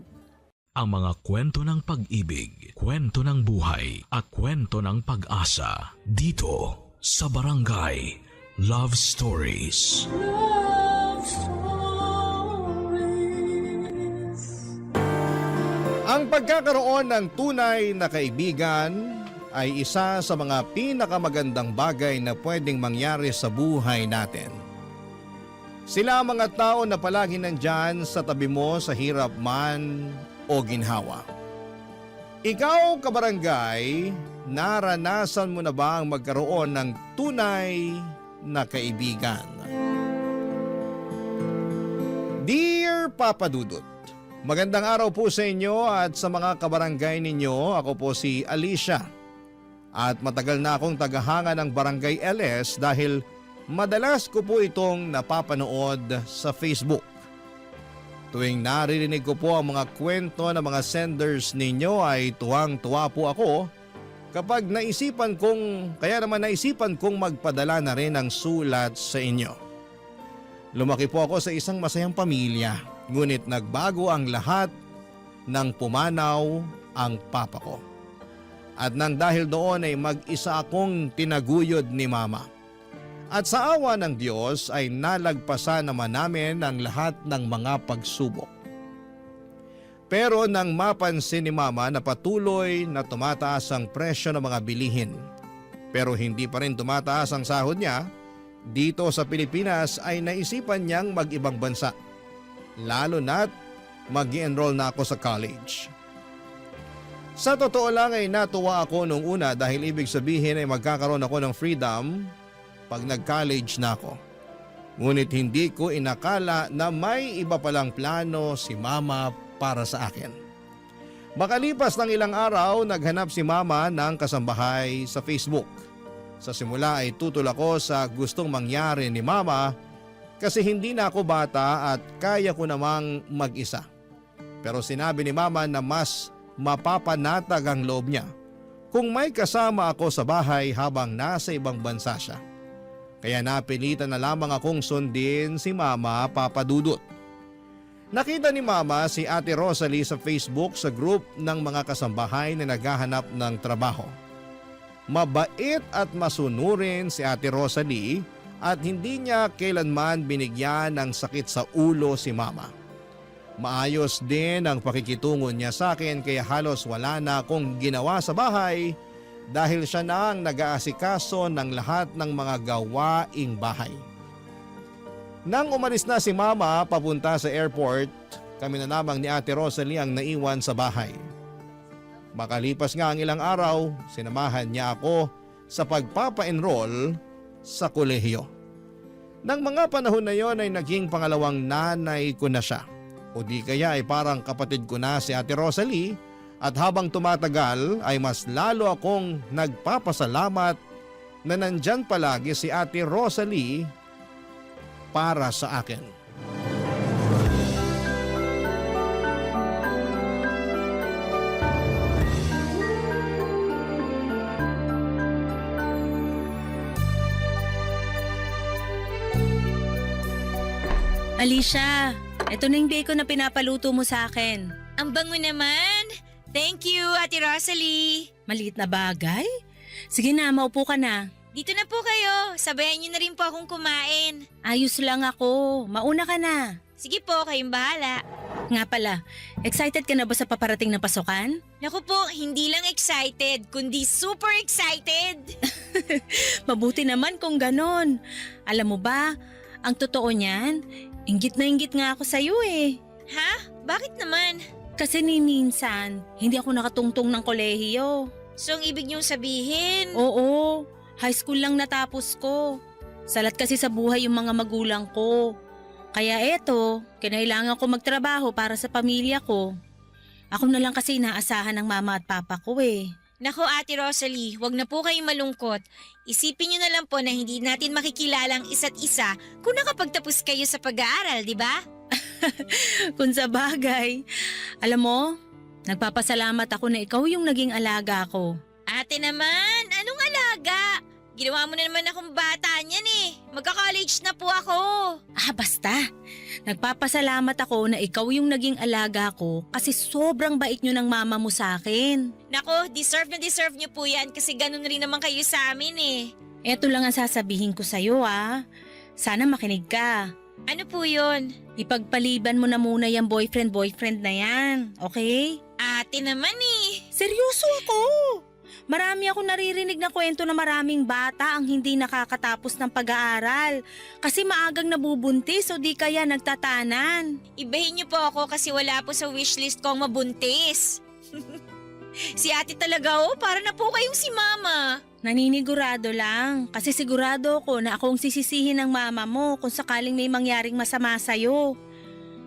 Ang mga kwento ng pag-ibig, kwento ng buhay at kwento ng pag-asa dito sa Barangay Love Stories. Love Stories. Ang pagkakaroon ng tunay na kaibigan ay isa sa mga pinakamagandang bagay na pwedeng mangyari sa buhay natin. Sila ang mga tao na palagi nandyan sa tabi mo sa hirap man o ginhawa. Ikaw, kabarangay, naranasan mo na ba ang magkaroon ng tunay na kaibigan? Dear Papa Dudut, magandang araw po sa inyo at sa mga kabarangay ninyo. Ako po si Alicia at matagal na akong tagahanga ng Barangay LS dahil madalas ko po itong napapanood sa Facebook. Tuwing naririnig ko po ang mga kwento ng mga senders ninyo ay tuwang-tuwa po ako kapag naisipan kong magpadala na rin ng sulat sa inyo. Lumaki po ako sa isang masayang pamilya, ngunit nagbago ang lahat nang pumanaw ang papa ko. At nang dahil doon ay mag-isa akong tinaguyod ni mama. At sa awa ng Diyos ay nalagpasan naman namin ang lahat ng mga pagsubok. Pero nang mapansin ni mama na patuloy na tumataas ang presyo ng mga bilihin, pero hindi pa rin tumataas ang sahod niya, dito sa Pilipinas ay naisipan niyang mag-ibang bansa. Lalo na't mag-i-enroll na ako sa college. Sa totoo lang ay natuwa ako nung una dahil ibig sabihin ay magkakaroon ako ng freedom pag nag-college na ako. Ngunit hindi ko inakala na may iba palang plano si mama para sa akin. Makalipas ng ilang araw, naghanap si mama ng kasambahay sa Facebook. Sa simula ay tutol ako sa gustong mangyari ni mama kasi hindi na ako bata at kaya ko namang mag-isa. Pero sinabi ni mama na mas mapapanatag ang loob niya kung may kasama ako sa bahay habang nasa ibang bansa siya. Kaya napilitan na lamang akong sundin si Mama, Papa Dudut. Nakita ni Mama si Ate Rosalie sa Facebook sa group ng mga kasambahay na naghahanap ng trabaho. Mabait at masunurin si Ate Rosalie at hindi niya kailanman binigyan ng sakit sa ulo si Mama. Maayos din ang pakikitungo niya sa akin kaya halos wala na akong ginawa sa bahay dahil siya na ang nag-aasikaso ng lahat ng mga gawaing bahay. Nang umalis na si Mama papunta sa airport, kami na lamang ni Ate Rosalie ang naiwan sa bahay. Makalipas nga ang ilang araw, sinamahan niya ako sa pagpapa-enroll sa kolehiyo. Nang mga panahon na yon ay naging pangalawang nanay ko na siya. O di kaya ay parang kapatid ko na si Ate Rosalie. At habang tumatagal ay mas lalo akong nagpapasalamat na nandyan palagi si Ate Rosalie para sa akin. Alicia, Ito na yung bacon na pinapaluto mo sa akin. Ang bango naman. Thank you, Ate Rosalie. Maliit na bagay? Sige na, maupo ka na. Dito na po kayo. Sabayan niyo na rin po akong kumain. Ayos lang ako. Mauna ka na. Sige po, kayong bahala. Nga pala, excited ka na ba sa paparating na pasukan? Naku po, hindi lang excited, kundi super excited. Mabuti naman kung ganon. Alam mo ba, ang totoo niyan, inggit na inggit nga ako sa'yo eh. Ha? Bakit naman? Kasi minsan, hindi ako nakatungtong ng kolehiyo. So, ang ibig niyong sabihin? Oo, high school lang natapos ko. Salat kasi sa buhay yung mga magulang ko. Kaya eto, kinailangan ko magtrabaho para sa pamilya ko. Ako na lang kasi inaasahan ng mama at papa ko eh. Naku, Ate Rosalie, wag na po kayong malungkot. Isipin niyo na lang po na hindi natin makikilala ang isa't isa kung nakapagtapos kayo sa pag-aaral, di ba? Kung sa bagay. Alam mo, nagpapasalamat ako na ikaw yung naging alaga ko. Ate naman, anong alaga? Ginawa mo na naman akong bata niyan eh. Magka-college na po ako. Basta. Nagpapasalamat ako na ikaw yung naging alaga ko kasi sobrang bait nyo ng mama mo sa akin. Nako, deserve na deserve niyo po yan kasi ganun rin naman kayo sa amin eh. Eto lang ang sasabihin ko sa'yo Sana makinig ka. Ano po yun? Ipagpaliban mo na muna yung boyfriend na yan, okay? Ate naman eh. Seryoso ako! Marami akong naririnig na kwento na maraming bata ang hindi nakakatapos ng pag-aaral kasi maagang nabubuntis o di kaya nagtatanan. Ibahin niyo po ako kasi wala po sa wishlist ko ang mabuntis. Si ate talaga para na po kayong si mama. Naninigurado lang kasi sigurado ko na akong sisisihin ng mama mo kung sakaling may mangyaring masama sa'yo.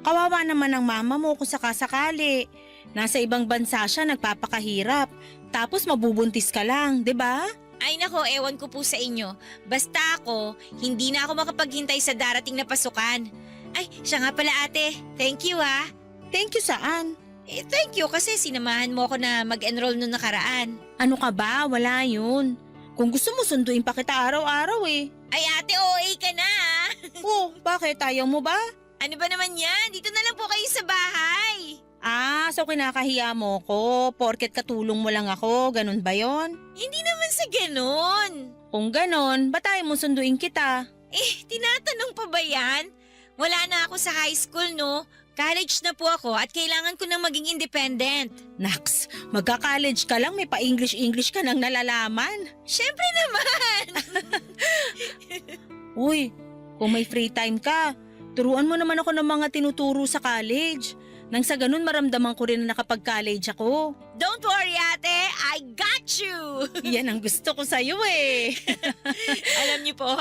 Kawawa naman ang mama mo kung sakasakali. Nasa ibang bansa siya nagpapakahirap. Tapos mabubuntis ka lang, 'di ba? Ay nako, ewan ko po sa inyo. Basta ako, hindi na ako makapaghintay sa darating na pasukan. Ay, siya nga pala ate. Thank you ha. Thank you saan? Thank you kasi sinamahan mo ako na mag-enroll noong nakaraan. Ano ka ba? Wala yun. Kung gusto mo sunduin pa kita araw-araw eh. Ay ate, OA ka na Oh, bakit? Ayaw mo ba? Ano ba naman yan? Dito na lang po kayo sa bahay. So kinakahiya mo ko, porket katulong mo lang ako, ganun ba yon? Hindi naman sa ganon. Kung ganon, ba't ayaw mo sunduin kita? Tinatanong pa ba yan? Wala na ako sa high school, no? College na po ako at kailangan ko nang maging independent. Naks, magka-college ka lang, may pa-English ka nang nalalaman. Syempre naman! Uy, kung may free time ka, turuan mo naman ako ng mga tinuturo sa college. Nang sa ganun maramdaman ko rin na nakapag-college ako. Don't worry ate, I got you! Yan ang gusto ko sa'yo eh. Alam niyo po,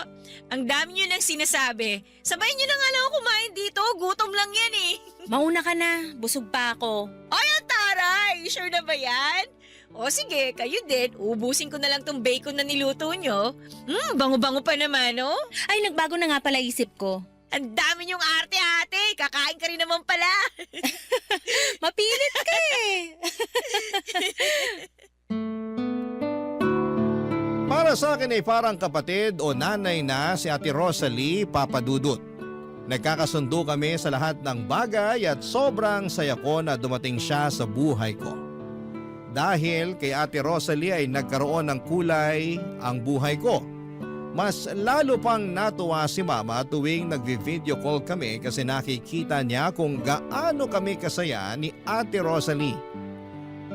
ang dami niyo nang sinasabi. Sabayin niyo na nga lang ako kumain dito, gutom lang yan eh. Mauna ka na, busog pa ako. Ay, ang taray! Sure na ba yan? O sige, kayo din. Ubusin ko na lang tong bacon na niluto nyo. Bango-bango pa naman, oh. Ay, nagbago na nga pala isip ko. Ang dami niyong arte-ate. Kakain ka rin naman pala. Mapilit ka eh. Para sa akin ay parang kapatid o nanay na si Ate Rosalie Papadudut. Nagkakasundo kami sa lahat ng bagay at sobrang saya ko na dumating siya sa buhay ko. Dahil kay Ate Rosalie ay nagkaroon ng kulay ang buhay ko. Mas lalo pang natuwa si Mama tuwing nagvi-video call kami kasi nakikita niya kung gaano kami kasaya ni Ate Rosalie.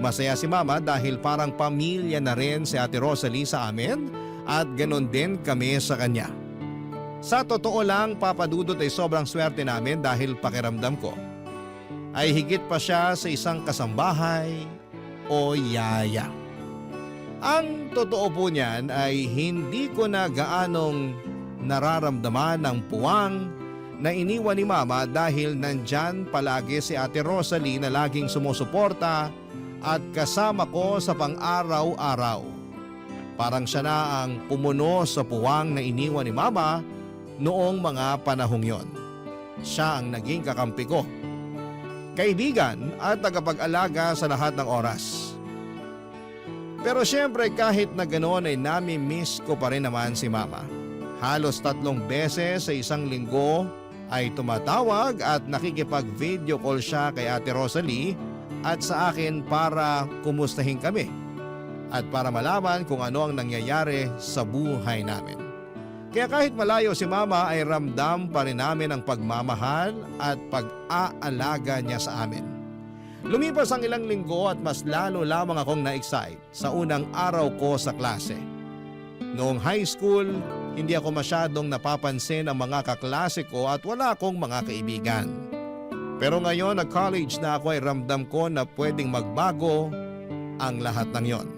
Masaya si Mama dahil parang pamilya na rin si Ate Rosalie sa amin at ganon din kami sa kanya. Sa totoo lang, Papadudot ay sobrang swerte namin dahil pakiramdam ko ay higit pa siya sa isang kasambahay o yaya. Ang totoo po niyan ay hindi ko na gaanong nararamdaman ang puwang na iniwan ni Mama dahil nandyan palagi si Ate Rosalie na laging sumusuporta at kasama ko sa pang-araw-araw. Parang siya na ang pumuno sa puwang na iniwan ni Mama noong mga panahong yon. Siya ang naging kakampi ko, kaibigan at tagapag-alaga sa lahat ng oras. Pero syempre kahit na ganoon ay nami-miss ko pa rin naman si Mama. Halos 3 beses sa isang linggo ay tumatawag at nakikipag-video call siya kay Ate Rosalie at sa akin para kumustahin kami at para malaman kung ano ang nangyayari sa buhay namin. Kaya kahit malayo si Mama ay ramdam pa rin namin ang pagmamahal at pag-aalaga niya sa amin. Lumipas ang ilang linggo at mas lalo lamang akong na-excite sa unang araw ko sa klase. Noong high school, hindi ako masyadong napapansin ang mga kaklase ko at wala akong mga kaibigan. Pero ngayon na college na ako ay ramdam ko na pwedeng magbago ang lahat ng yon.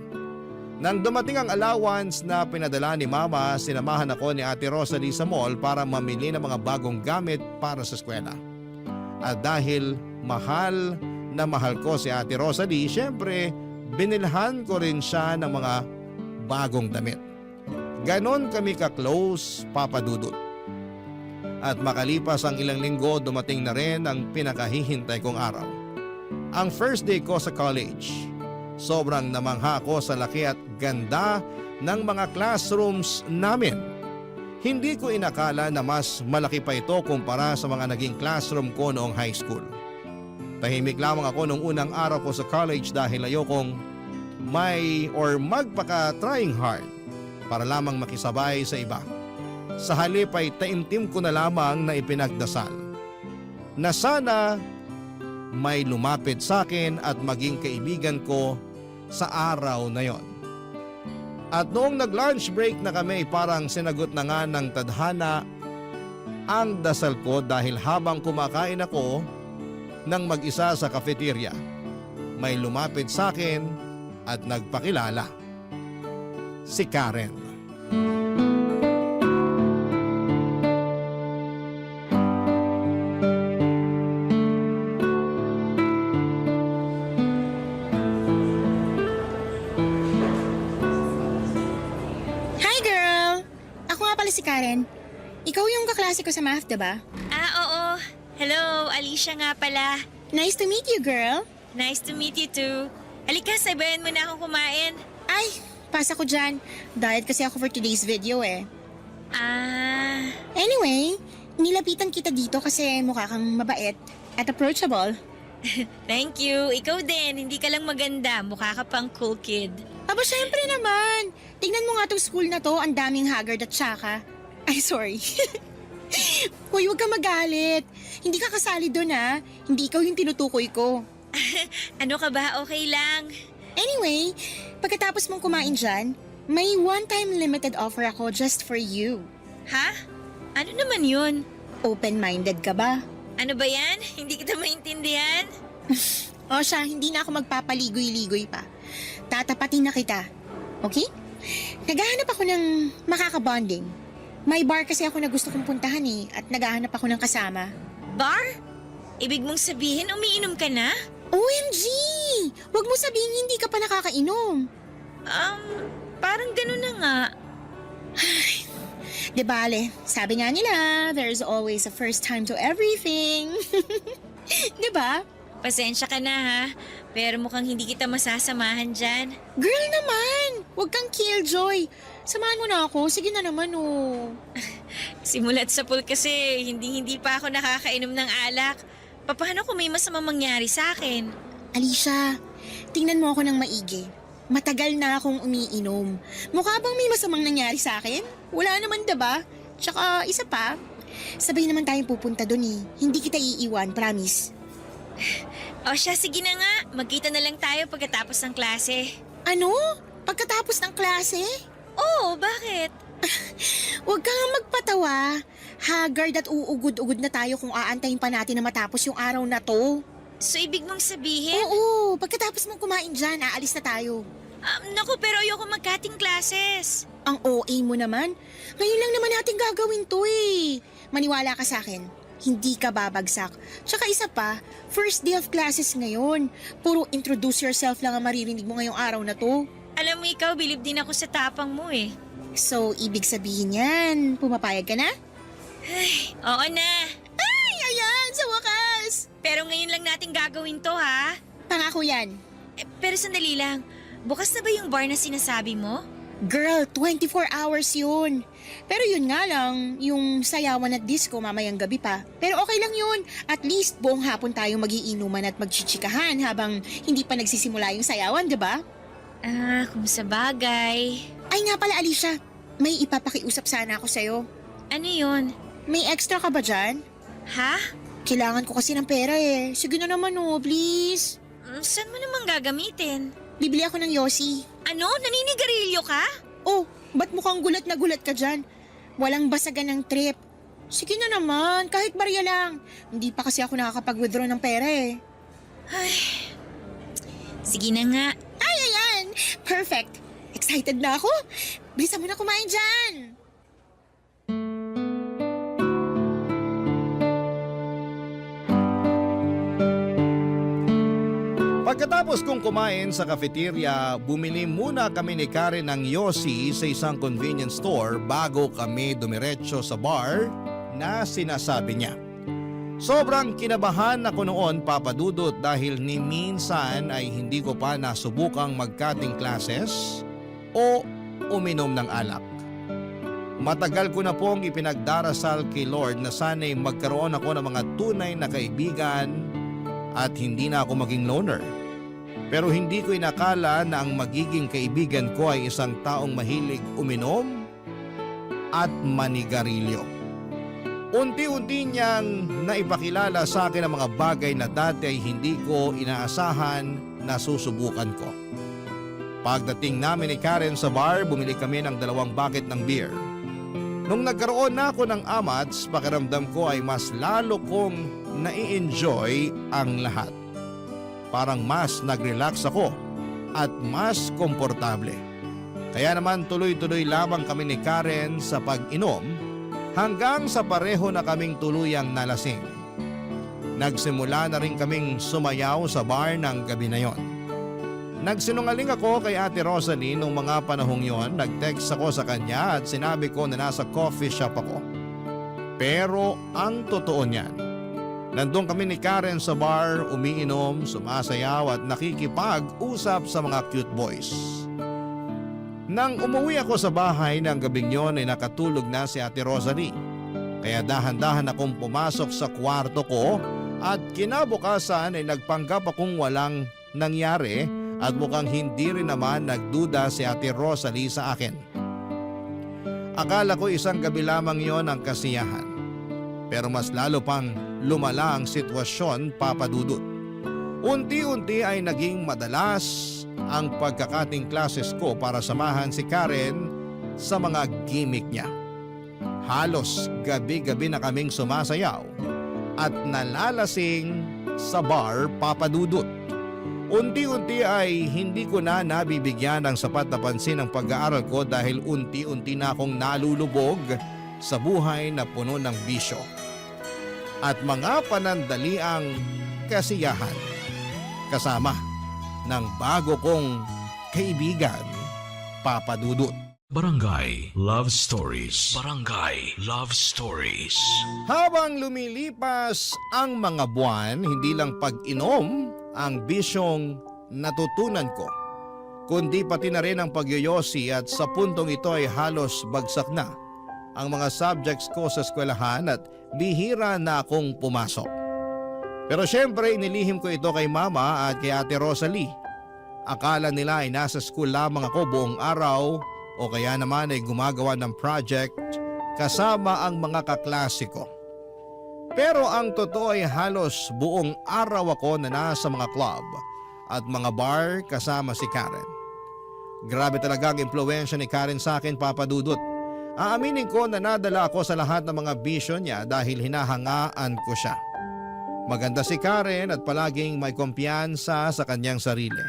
Nang dumating ang allowance na pinadala ni Mama, sinamahan ako ni Ate Rosalie sa mall para mamili ng mga bagong gamit para sa eskwela. At dahil mahal na mahal ko si Ate Rosalie, syempre binilhan ko rin siya ng mga bagong damit. Ganon kami ka-close, Papa Dudut. At makalipas ang ilang linggo, dumating na rin ang pinakahihintay kong araw. Ang first day ko sa college. Sobrang namangha ako sa laki at ganda ng mga classrooms namin. Hindi ko inakala na mas malaki pa ito kumpara sa mga naging classroom ko noong high school. Tahimik lamang ako nung unang araw ko sa college dahil ayokong magpaka-trying hard para lamang makisabay sa iba. Sa halip ay taimtim ko na lamang na ipinagdasal na sana may lumapit sa akin at maging kaibigan ko sa araw na yon. At noong nag-lunch break na kami, parang sinagot na nga ng tadhana ang dasal ko dahil habang kumakain ako ng mag-isa sa cafeteria, may lumapit sa akin at nagpakilala. Si Karen. Si Karen, ikaw yung kaklase ko sa math, diba? Oo. Hello, Alicia nga pala. Nice to meet you, girl. Nice to meet you too. Halika, sabayan mo na akong kumain. Ay, pasa ko dyan. Diet kasi ako for today's video eh. Anyway, nilapitan kita dito kasi mukha kang mabait at approachable. Thank you. Ikaw din, hindi ka lang maganda. Mukha ka pang cool kid. Aba, syempre naman. Tingnan mo nga tong school na to, ang daming haggard at tsaka. Ay, sorry. Hoy, huwag ka magalit. Hindi ka kasali doon ha. Hindi ikaw yung tinutukoy ko. Ano ka ba? Okay lang. Anyway, pagkatapos mong kumain dyan, may one-time limited offer ako just for you. Ha? Ano naman yun? Open-minded ka ba? Ano ba yan? Hindi kita maintindihan. O siya, hindi na ako magpapaligoy-ligoy pa. Tatapatin na kita. Okay? Naghahanap ako ng makakabonding. May bar kasi ako na gusto kong puntahan eh, at naghahanap ako ng kasama. Bar? Ibig mong sabihin umiinom ka na? OMG! Huwag mo sabihin hindi ka pa nakakainom. Parang ganun na nga. Ay, di bale, sabi nga nila, there's always a first time to everything. Di ba? Pasensya ka na ha, pero mukhang hindi kita masasamahan dyan. Girl naman! Huwag kang killjoy. Samahan mo na ako. Sige na naman oh. Simulat sa pool kasi hindi pa ako nakakainom ng alak. Paano kung may masamang mangyari sa akin? Alicia, tingnan mo ako ng maigi. Matagal na akong umiinom. Mukha bang may masamang nangyari sa akin? Wala naman diba? Tsaka isa pa, sabay naman tayong pupunta dun eh. Hindi kita iiwan, promise. O siya, sige na nga. Magkita na lang tayo pagkatapos ng klase. Ano? Pagkatapos ng klase? Oo, bakit? Huwag kang magpatawa. Haggard at uugod-ugod na tayo kung aantayin pa natin na matapos yung araw na to. So, ibig mong sabihin? Oo, pagkatapos mong kumain dyan, aalis na tayo. Naku, pero ayoko mag-cutting classes. Ang OA mo naman. Ngayon lang naman natin gagawin to eh. Maniwala ka sa akin. Hindi ka babagsak. Tsaka isa pa, first day of classes ngayon. Puro introduce yourself lang ang maririnig mo ngayong araw na to. Alam mo ikaw, bilib din ako sa tapang mo eh. So, ibig sabihin yan, pumapayag ka na? Ay, oo na. Ay, ayan, sa wakas! Pero ngayon lang natin gagawin to ha. Pangako yan. Pero sandali lang, bukas na ba yung bar na sinasabi mo? Girl, 24 hours yun. Pero yun nga lang, yung sayawan at disco mamayang gabi pa. Pero okay lang yun. At least buong hapon tayong magiinuman at magchichikahan habang hindi pa nagsisimula yung sayawan, di ba? Kung sa bagay. Ay nga pala, Alicia. May ipapakiusap sana ako sa'yo. Ano yun? May extra ka ba dyan? Ha? Kailangan ko kasi ng pera eh. Sige na naman please. Saan mo naman gagamitin? Bibili ako ng Yossi. Ano? Naninigarilyo ka? Oh, ba't mukhang gulat na gulat ka dyan? Walang basagan ng trip. Sige na naman, kahit barya lang. Hindi pa kasi ako nakakapag-withdraw ng pera eh. Ay, sige na nga. Ay, ayan! Perfect! Excited na ako! Bilisan mo na kumain dyan! Pagkatapos kong kumain sa cafeteria, bumili muna kami ni Karen ng Yossi sa isang convenience store bago kami dumiretso sa bar na sinasabi niya. Sobrang kinabahan ako noon, Papa Dudut, dahil ni minsan ay hindi ko pa nasubukang mag-cutting classes o uminom ng alak. Matagal ko na pong ipinagdarasal kay Lord na sana'y magkaroon ako ng mga tunay na kaibigan at hindi na ako maging loner. Pero hindi ko inakala na ang magiging kaibigan ko ay isang taong mahilig uminom at manigarilyo. Unti-unti niyang naipakilala sa akin ang mga bagay na dati ay hindi ko inaasahan na susubukan ko. Pagdating namin ni Karen sa bar, bumili kami ng 2 bucket ng beer. Nung nagkaroon na ako ng amats, pakiramdam ko ay mas lalo kong nai-enjoy ang lahat. Parang mas nag-relax ako at mas komportable. Kaya naman tuloy-tuloy lamang kami ni Karen sa pag-inom hanggang sa pareho na kaming tuluyang nalasing. Nagsimula na rin kaming sumayaw sa bar ng gabi na yon. Nagsinungaling ako kay Ate Rosalie nung mga panahong yon. Nag-text ako sa kanya at sinabi ko na nasa coffee shop ako. Pero ang totoo niyan, nandun kami ni Karen sa bar, umiinom, sumasayaw at nakikipag-usap sa mga cute boys. Nang umuwi ako sa bahay ng gabing yon ay nakatulog na si Ate Rosalie. Kaya dahan-dahan akong pumasok sa kwarto ko at kinabukasan ay nagpanggap akong walang nangyari at mukhang hindi rin naman nagduda si Ate Rosalie sa akin. Akala ko isang gabi lamang yon ang kasiyahan. Pero mas lalo pang lumala ang sitwasyon, Papa Dudut. Unti-unti ay naging madalas ang pagkakating classes ko para samahan si Karen sa mga gimmick niya. Halos gabi-gabi na kaming sumasayaw at nalalasing sa bar, Papa Dudut. Unti-unti ay hindi ko na nabibigyan ng sapat na pansin ang pag-aaral ko dahil unti-unti na akong nalulubog sa buhay na puno ng bisyo at mga panandaliang kasiyahan kasama ng bago kong kaibigan, Papa Dudut. Barangay Love Stories. Barangay Love Stories. Habang lumilipas ang mga buwan, hindi lang pag-inom ang bisyong natutunan ko, kundi pati na rin ang pagyoyosi at sa puntong ito ay halos bagsak na ang mga subjects ko sa eskwelahan at bihira na akong pumasok. Pero syempre inilihim ko ito kay Mama at kay Ate Rosalie. Akala nila ay nasa school lamang ako buong araw o kaya naman ay gumagawa ng project kasama ang mga kaklase ko. Pero ang totoo ay halos buong araw ako na nasa mga club at mga bar kasama si Karen. Grabe talaga ang impluwensya ni Karen sa akin, Papa Dudut. Aaminin ko na nadala ako sa lahat ng mga bisyo niya dahil hinahangaan ko siya. Maganda si Karen at palaging may kumpiyansa sa kanyang sarili.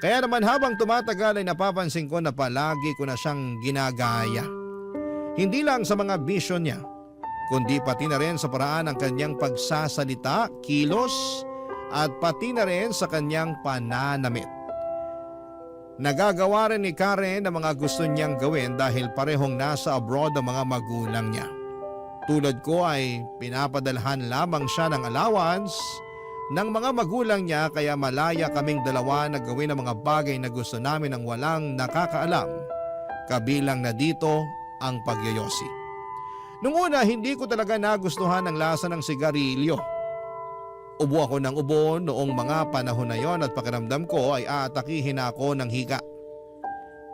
Kaya naman habang tumatagal ay napapansin ko na palagi ko na siyang ginagaya. Hindi lang sa mga bisyo niya, kundi pati na rin sa paraan ng kanyang pagsasalita, kilos, at pati na rin sa kanyang pananamit. Nagagawa rin ni Karen ang mga gusto niyang gawin dahil parehong nasa abroad ang mga magulang niya. Tulad ko ay pinapadalhan lamang siya ng allowance ng mga magulang niya kaya malaya kaming dalawa na gawin ang mga bagay na gusto namin ng walang nakakaalam kabilang na dito ang pagyoyosi. Nung una, hindi ko talaga nagustuhan ang lasa ng sigarilyo. Ubo ako ng ubo noong mga panahon na yon at pakiramdam ko ay aatakihin ako ng hika.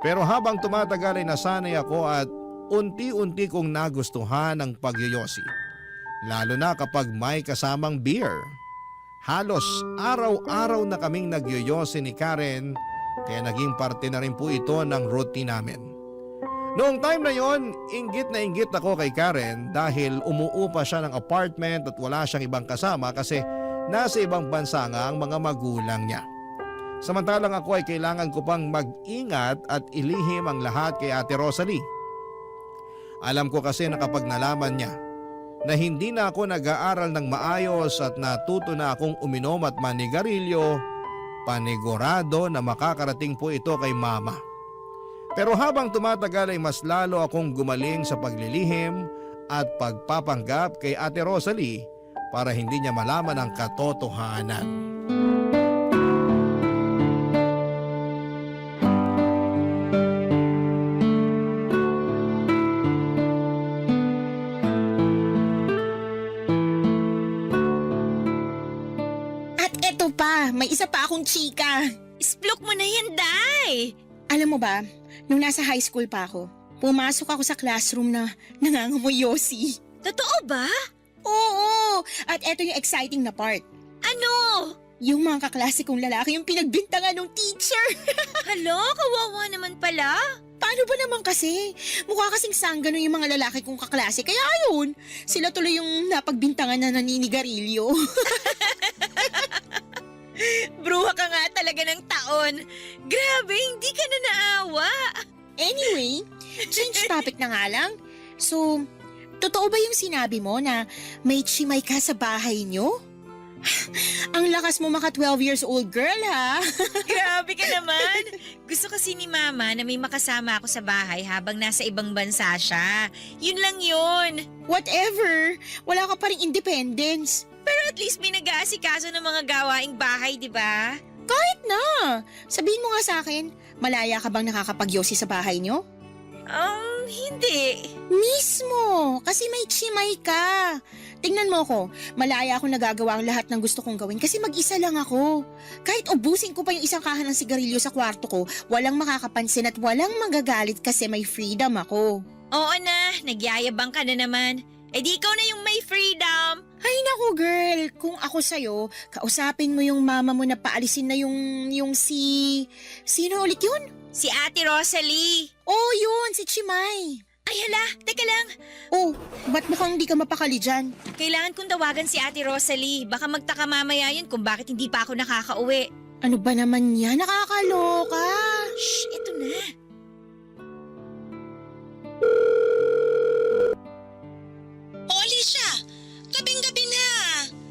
Pero habang tumatagal ay nasanay ako at unti-unti kong nagustuhan ang pagyoyosi. Lalo na kapag may kasamang beer. Halos araw-araw na kaming nagyoyosi ni Karen kaya naging parte na rin po ito ng routine namin. Noong time na yon, inggit na inggit ako kay Karen dahil umuupa siya ng apartment at wala siyang ibang kasama kasi nasa ibang bansa nga ang mga magulang niya. Samantalang ako ay kailangan ko pang mag-ingat at ilihim ang lahat kay Ate Rosalie. Alam ko kasi na kapag nalaman niya na hindi na ako nag-aaral ng maayos at natuto na akong uminom at manigarilyo, panigurado na makakarating po ito kay Mama. Pero habang tumatagal ay mas lalo akong gumaling sa paglilihim at pagpapanggap kay Ate Rosalie para hindi niya malaman ang katotohanan. At eto pa, may isa pa akong chika. Isplok mo na yan, Day! Alam mo ba, nung nasa high school pa ako, pumasok ako sa classroom na nangangamoy yosi. Totoo ba? Oo! At eto yung exciting na part. Ano? Yung mga kaklase kong lalaki yung pinagbintangan ng teacher. Hala, kawawa naman pala. Paano ba naman kasi? Mukha kasing sanggano yung mga lalaki kong kaklase. Kaya ayun, sila tuloy yung napagbintangan na naninigarilyo. Bruha ka nga talaga ng taon. Grabe, hindi ka na naawa. Anyway, change topic na nga lang. So, totoo ba yung sinabi mo na may chimay ka sa bahay nyo? Ang lakas mo maka 12 years old girl ha. Grabe ka naman. Gusto kasi ni Mama na may makasama ako sa bahay habang nasa ibang bansa siya. Yun lang yun. Whatever, wala ka pa rin independence. Pero at least may nag-aasikaso ng mga gawaing bahay, di ba? Kahit na. Sabihin mo nga sa akin, malaya ka bang nakakapagyosi sa bahay nyo? Hindi. Mismo, kasi may chimay ka. Tingnan mo ko, malaya ako nagagawa ang lahat ng gusto kong gawin kasi mag-isa lang ako. Kahit ubusin ko pa yung isang kahan ng sigarilyo sa kwarto ko, walang makakapansin at walang magagalit kasi may freedom ako. Oo na, nagyayabang ka na naman. Eh di ikaw na yung may freedom. Ay naku girl, kung ako sa'yo, kausapin mo yung mama mo na paalisin na yung si... Sino ulit yun? Si Ate Rosalie. Oh yun, si Chimay. Ay hala, teka lang. Oh, ba't mukhang hindi ka mapakali dyan? Kailangan kong tawagan si Ate Rosalie. Baka magtaka mamaya yun kung bakit hindi pa ako nakakauwi. Ano ba naman yan? Nakakaloka. Shh, eto na. Alicia, gabing-gabi na.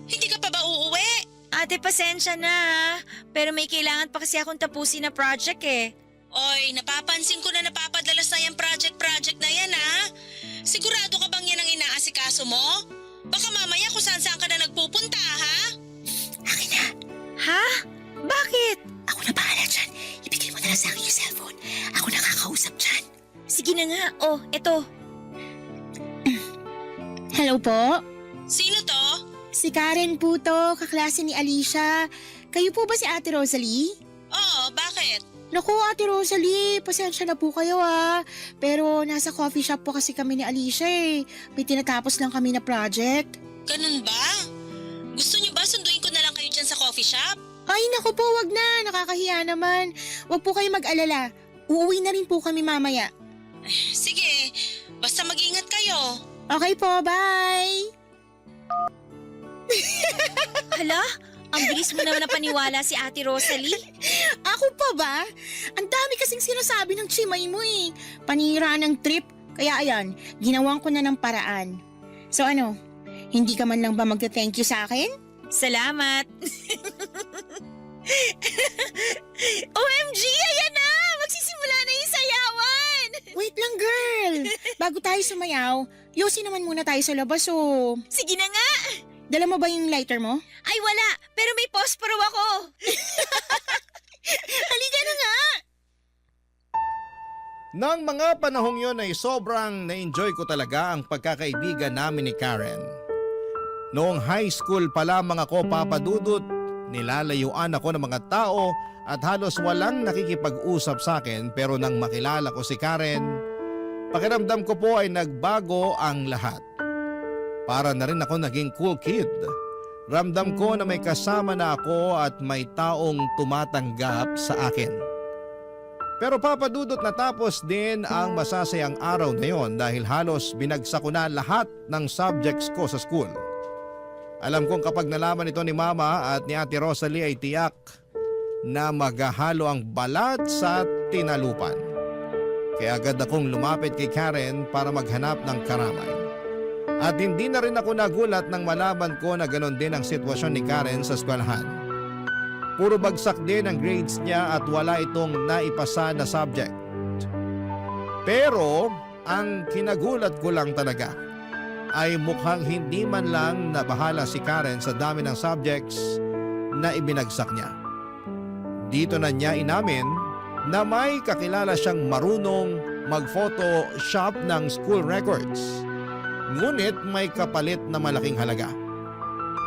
Hindi ka pa ba uuwi? Ate, pasensya na ha. Pero may kailangan pa kasi akong tapusin na project eh. Oy, napapansin ko na napapadalas na yung project na yan ha. Sigurado ka bang yan ang inaasikaso mo? Baka mamaya kung saan-saan ka na nagpupunta ha? Akin na. Ha? Bakit? Ako na bahala dyan. Ibigay mo na lang sa akin yung cellphone. Ako nakakausap dyan. Sige na nga. Oh, eto. Hello po? Sino to? Si Karen po to, kaklase ni Alicia. Kayo po ba si Ate Rosalie? Oo, bakit? Naku, Ate Rosalie, pasensya na po kayo ha. Pero nasa coffee shop po kasi kami ni Alicia eh. May tinatapos lang kami na project. Ganun ba? Gusto niyo ba sunduin ko na lang kayo dyan sa coffee shop? Ay naku po, wag na. Nakakahiya naman. Wag po kayo mag-alala. Uuwi na rin po kami mamaya. Sige, basta mag-ingat kayo. Okay po, bye! Hala? Ang bilis mo naman napaniwala si Ate Rosalie. Ako pa ba? Ang dami kasing sinasabi ng chimay mo eh. Panira ng trip. Kaya ayan, ginawan ko na ng paraan. So ano, hindi ka man lang ba magte-thank you sa akin? Salamat. OMG, ayan na! Magsisimula na yung sayawan! Wait lang girl. Bago tayo sumayaw, yosi naman muna tayo sa labas oh. Sige na nga! Dala mo ba yung lighter mo? Ay wala, pero may posporo ako. Halika na nga! Nang mga panahong yon ay sobrang na-enjoy ko talaga ang pagkakaibigan namin ni Karen. Noong high school pa lamang ako, Papa Dudut, nilalayuan ako ng mga tao at halos walang nakikipag-usap sa akin, pero nang makilala ko si Karen, pakiramdam ko po ay nagbago ang lahat. Para na rin ako naging cool kid. Ramdam ko na may kasama na ako at may taong tumatanggap sa akin. Pero Papa Dudut, natapos din ang masasayang araw na yon dahil halos binagsak ko na lahat ng subjects ko sa school. Alam kong kapag nalaman ito ni Mama at ni Ate Rosalie ay tiyak na maghahalo ang balat sa tinalupan. Kaya agad akong lumapit kay Karen para maghanap ng karamay. At hindi na rin ako nagulat nang malaman ko na ganon din ang sitwasyon ni Karen sa eskwelahan. Puro bagsak din ang grades niya at wala itong naipasa na subject. Pero ang kinagulat ko lang talaga ay mukhang hindi man lang nabahala si Karen sa dami ng subjects na ibinagsak niya. Dito na niya inamin na may kakilala siyang marunong mag-photoshop ng school records. Ngunit may kapalit na malaking halaga.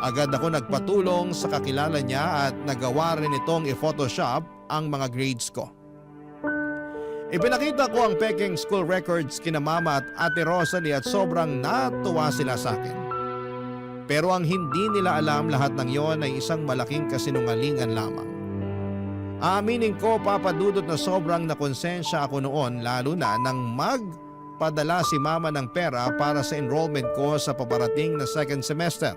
Agad ako nagpatulong sa kakilala niya at nagawa rin itong i-photoshop ang mga grades ko. Ipinakita ko ang peking school records kina Mama at Ate Rosalie at sobrang natuwa sila sa akin. Pero ang hindi nila alam, lahat ng yon ay isang malaking kasinungalingan lamang. Aaminin ko, Papa Dudut, na sobrang nakonsensya ako noon, lalo na nang magpadala si Mama ng pera para sa enrollment ko sa paparating na second semester.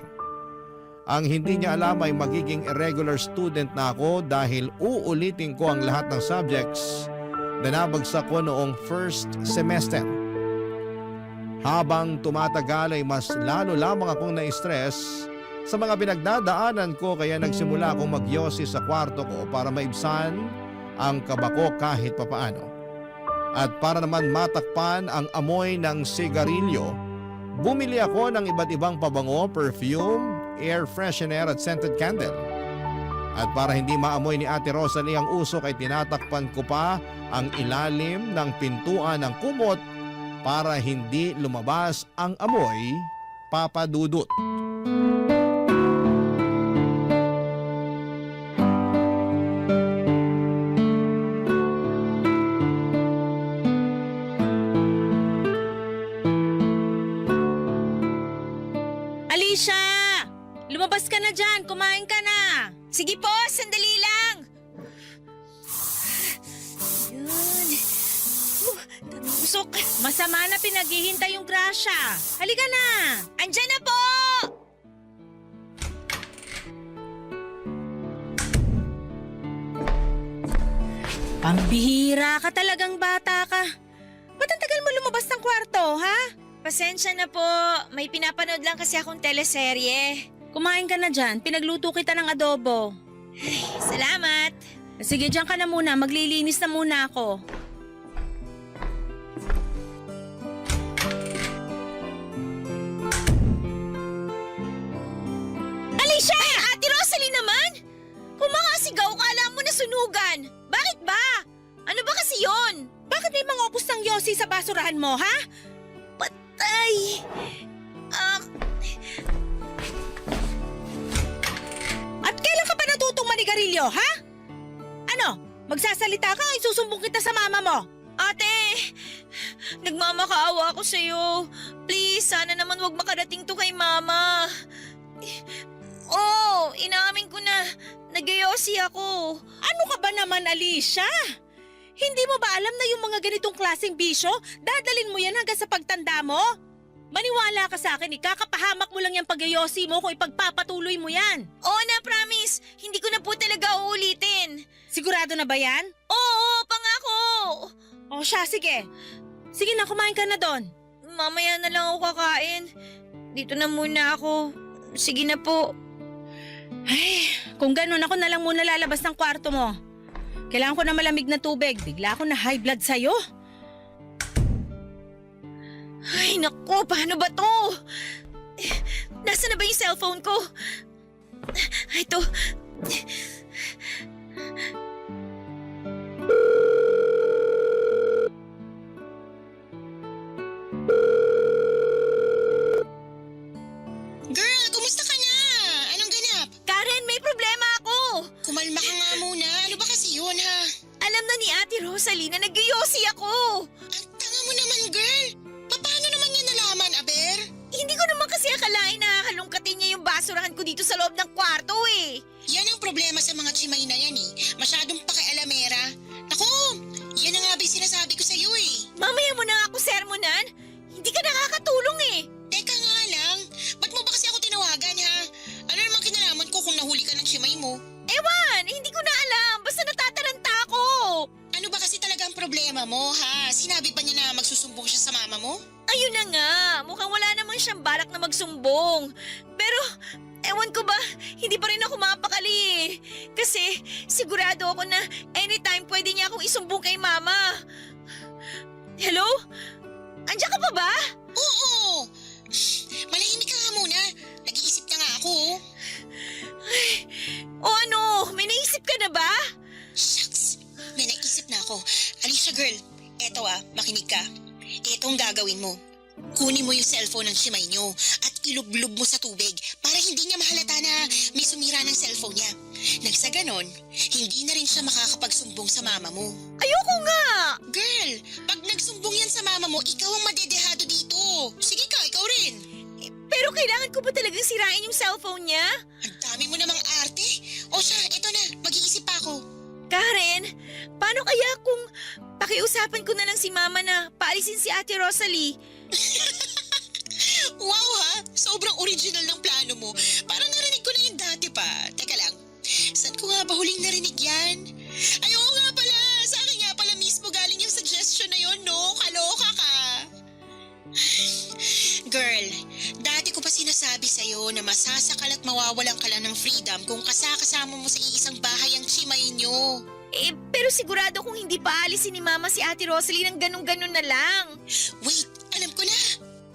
Ang hindi niya alam ay magiging irregular student na ako dahil uulitin ko ang lahat ng subjects na nabagsak ko noong first semester. Habang tumatagal ay mas lalo lamang akong na-stress sa mga pinagdadaanan ko, kaya nagsimula akong magyosi sa kwarto ko para maibsan ang kaba ko kahit papaano. At para naman matakpan ang amoy ng sigarilyo, bumili ako ng iba't ibang pabango, perfume, air freshener at scented candle. At para hindi maamoy ni Ate Rosalie ang usok ay tinatakpan ko pa ang ilalim ng pintuan ng kumot para hindi lumabas ang amoy, Papa Dudut. Alicia! Lumabas ka na dyan, kumain ka na. Sige po, sandali lang. Yun. Usok. Masama na pinaghihintay yung grasya. Halika na. Andyan na po! Pambihira ka talagang bata ka. Ba't ang tagal mo lumabas ng kwarto, ha? Pasensya na po. May pinapanood lang kasi akong teleserye. Kumain ka na dyan, pinagluto kita ng adobo. Salamat. Sige, dyan ka na muna, maglilinis na muna ako. Alicia! Ay, Ate Rosalie naman! Kumangasigaw ka, alam mo na sunugan. Bakit ba? Ano ba kasi yon? Bakit may mga upos ng yosi sa basurahan mo, ha? Patay! At kailan ka pa natutong manigarilyo, ha? Ano? Magsasalita ka, isusumbong kita sa mama mo. Ate! Nagmamakaawa ako sa'yo. Please, sana naman wag makarating to kay Mama. Oh, inamin ko na. Nagyosi ako. Ano ka ba naman, Alicia? Hindi mo ba alam na yung mga ganitong klaseng bisyo, dadalin mo yan hanggang sa pagtanda mo? Maniwala ka sa akin, ikakapahamak mo lang yung pagyosi mo kung ipagpapatuloy mo yan. Oo na, promise. Hindi ko na po talaga uulitin. Sigurado na ba yan? Oo, pangako. O siya, sige. Sige na, kumain ka na doon. Mamaya na lang ako kakain. Dito na muna ako. Sige na po. Ay, kung ganun, ako na lang muna lalabas ng kwarto mo. Kailangan ko na malamig na tubig. Bigla ako na high blood sa'yo. Ay, naku, paano ba to? Nasaan na ba yung cellphone ko? Ito. ni Ate Rosalie na nagyoyosi ako. Ang tanga mo naman, girl. Paano naman niya nalaman, Aber? Hindi ko naman kasi akalain na halongkatin niya yung basurahan ko dito sa loob ng kwarto eh. Yan ang problema sa mga chimay na yan eh. Masyadong pakialamera. Naku, yan ang nga ba yung sinasabi ko sa'yo eh. Mamaya mo na ako sermonan. Hindi ka nakakatulong eh. Teka nga lang, ba't mo ba kasi ako tinawagan ha? Ano naman kinalaman ko kung nahuli ka ng chimay mo? Ewan, hindi ko na alam. Basta natataranta ako. Ano ba kasi talaga ang problema mo ha? Sinabi pa niya na magsusumbong siya sa mama mo? Ayun na nga, mukhang wala naman siyang balak na magsumbong. Pero, ewan ko ba, hindi pa rin ako mapakali eh. Kasi sigurado ako na anytime pwede niya akong isumbong kay mama. Hello? Andiyan ka pa ba? Oo! Malahimik ka nga muna. Nag-iisip na nga ako. O ano, may naisip ka na ba? Shucks, may naisip na ako. Alicia girl, eto makinig ka. Eto ang gagawin mo. Kunin mo yung cellphone ng chimay nyo at ilublob mo sa tubig para hindi niya mahalata na may sumira ng cellphone niya. Nang sa ganon, hindi na rin siya makakapagsumbong sa mama mo. Ayoko nga! Girl, pag nagsumbong yan sa mama mo, ikaw ang madedehado dito. Sige ka, ikaw rin. Pero kailangan ko ba talagang sirain yung cellphone niya? Ang dami mo namang arte. O siya, eto na, mag-iisip pa ako. Karen, paano kaya kung pakiusapan ko na lang si mama na paalisin si Ate Rosalie? Wow ha, sobrang original ng plano mo. Parang narinig ko na yung dati pa. Teka lang, saan ko nga ba huling narinig yan? Ay, oo nga pala, sa akin nga pala mismo galing yung suggestion na yun, no? Kaloka ka. Girl, dati ko pa sinasabi sa'yo na masasakal at mawawalan ka lang ng freedom kung kasama mo sa iisang bahay ang chimay nyo. Pero sigurado kung hindi pa alisin ni mama si Ate Rosalie ng ganun-ganun na lang. Wait, alam ko na.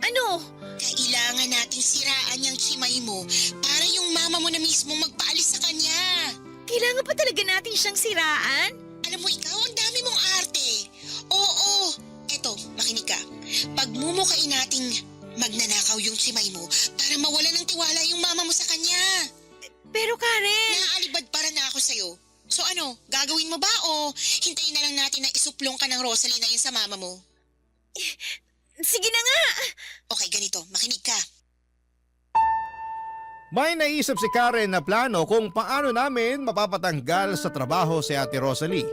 Ano? Kailangan nating siraan yung chimay mo para yung mama mo na mismo magpaalis sa kanya. Kailangan pa talaga natin siyang siraan? Alam mo ikaw, ang dami mong arte. Oo, eto, makinig ka. Pagmumukain nating magnanakaw yung chimay mo para mawala ng tiwala yung mama mo sa kanya. Pero Karen... Naaalibad para na ako sa'yo. So ano, gagawin mo ba o hintayin na lang natin na isuplong ka ng Rosalie na yun sa mama mo? Sige na nga! Okay, ganito, makinig ka. May naisip si Karen na plano kung paano namin mapapatanggal sa trabaho si Ate Rosalie.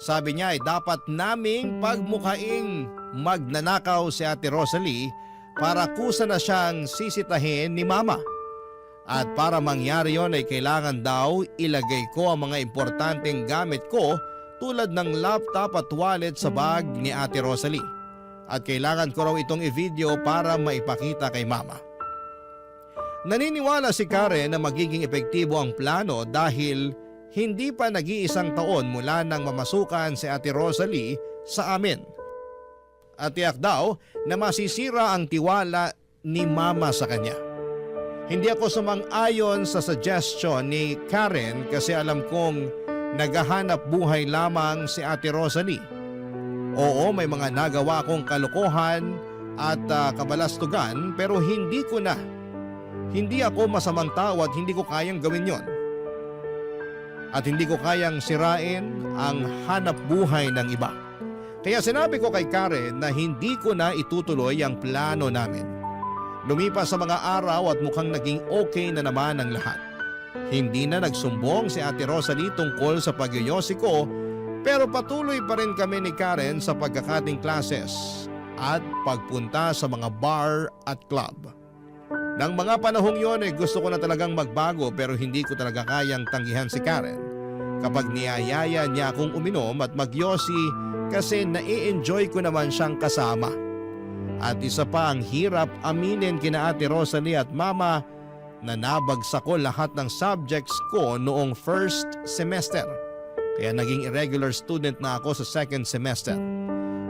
Sabi niya ay dapat naming pagmukaing magnanakaw si Ate Rosalie para kusa na siyang sisitahin ni Mama. At para mangyari yon ay kailangan daw ilagay ko ang mga importanteng gamit ko tulad ng laptop at wallet sa bag ni Ate Rosalie. At kailangan ko raw itong i-video para maipakita kay Mama. Naniniwala si Karen na magiging epektibo ang plano dahil hindi pa nag-iisang taon mula nang mamasukan si Ate Rosalie sa amin. At tiyak daw na masisira ang tiwala ni Mama sa kanya. Hindi ako sumang-ayon sa suggestion ni Karen kasi alam kong naghahanap buhay lamang si Ate Rosalie. Oo, may mga nagawa akong kalokohan at kabalastugan pero hindi ko na. Hindi ako masamang tao at hindi ko kayang gawin yon. At hindi ko kayang sirain ang hanap buhay ng iba. Kaya sinabi ko kay Karen na hindi ko na itutuloy ang plano namin. Lumipas sa mga araw at mukhang naging okay na naman ang lahat. Hindi na nagsumbong si Ate Rosalie tungkol sa pagyoyosi ko pero patuloy pa rin kami ni Karen sa pagkakating classes at pagpunta sa mga bar at club. Nang mga panahong yon ay gusto ko na talagang magbago pero hindi ko talaga kayang tanggihan si Karen. Kapag niyayaya niya akong uminom at magyosi kasi nai-enjoy ko naman siyang kasama. At isa pa ang hirap aminin kina Ate Rosalie at Mama na nabagsak ko lahat ng subjects ko noong first semester. Kaya naging irregular student na ako sa second semester.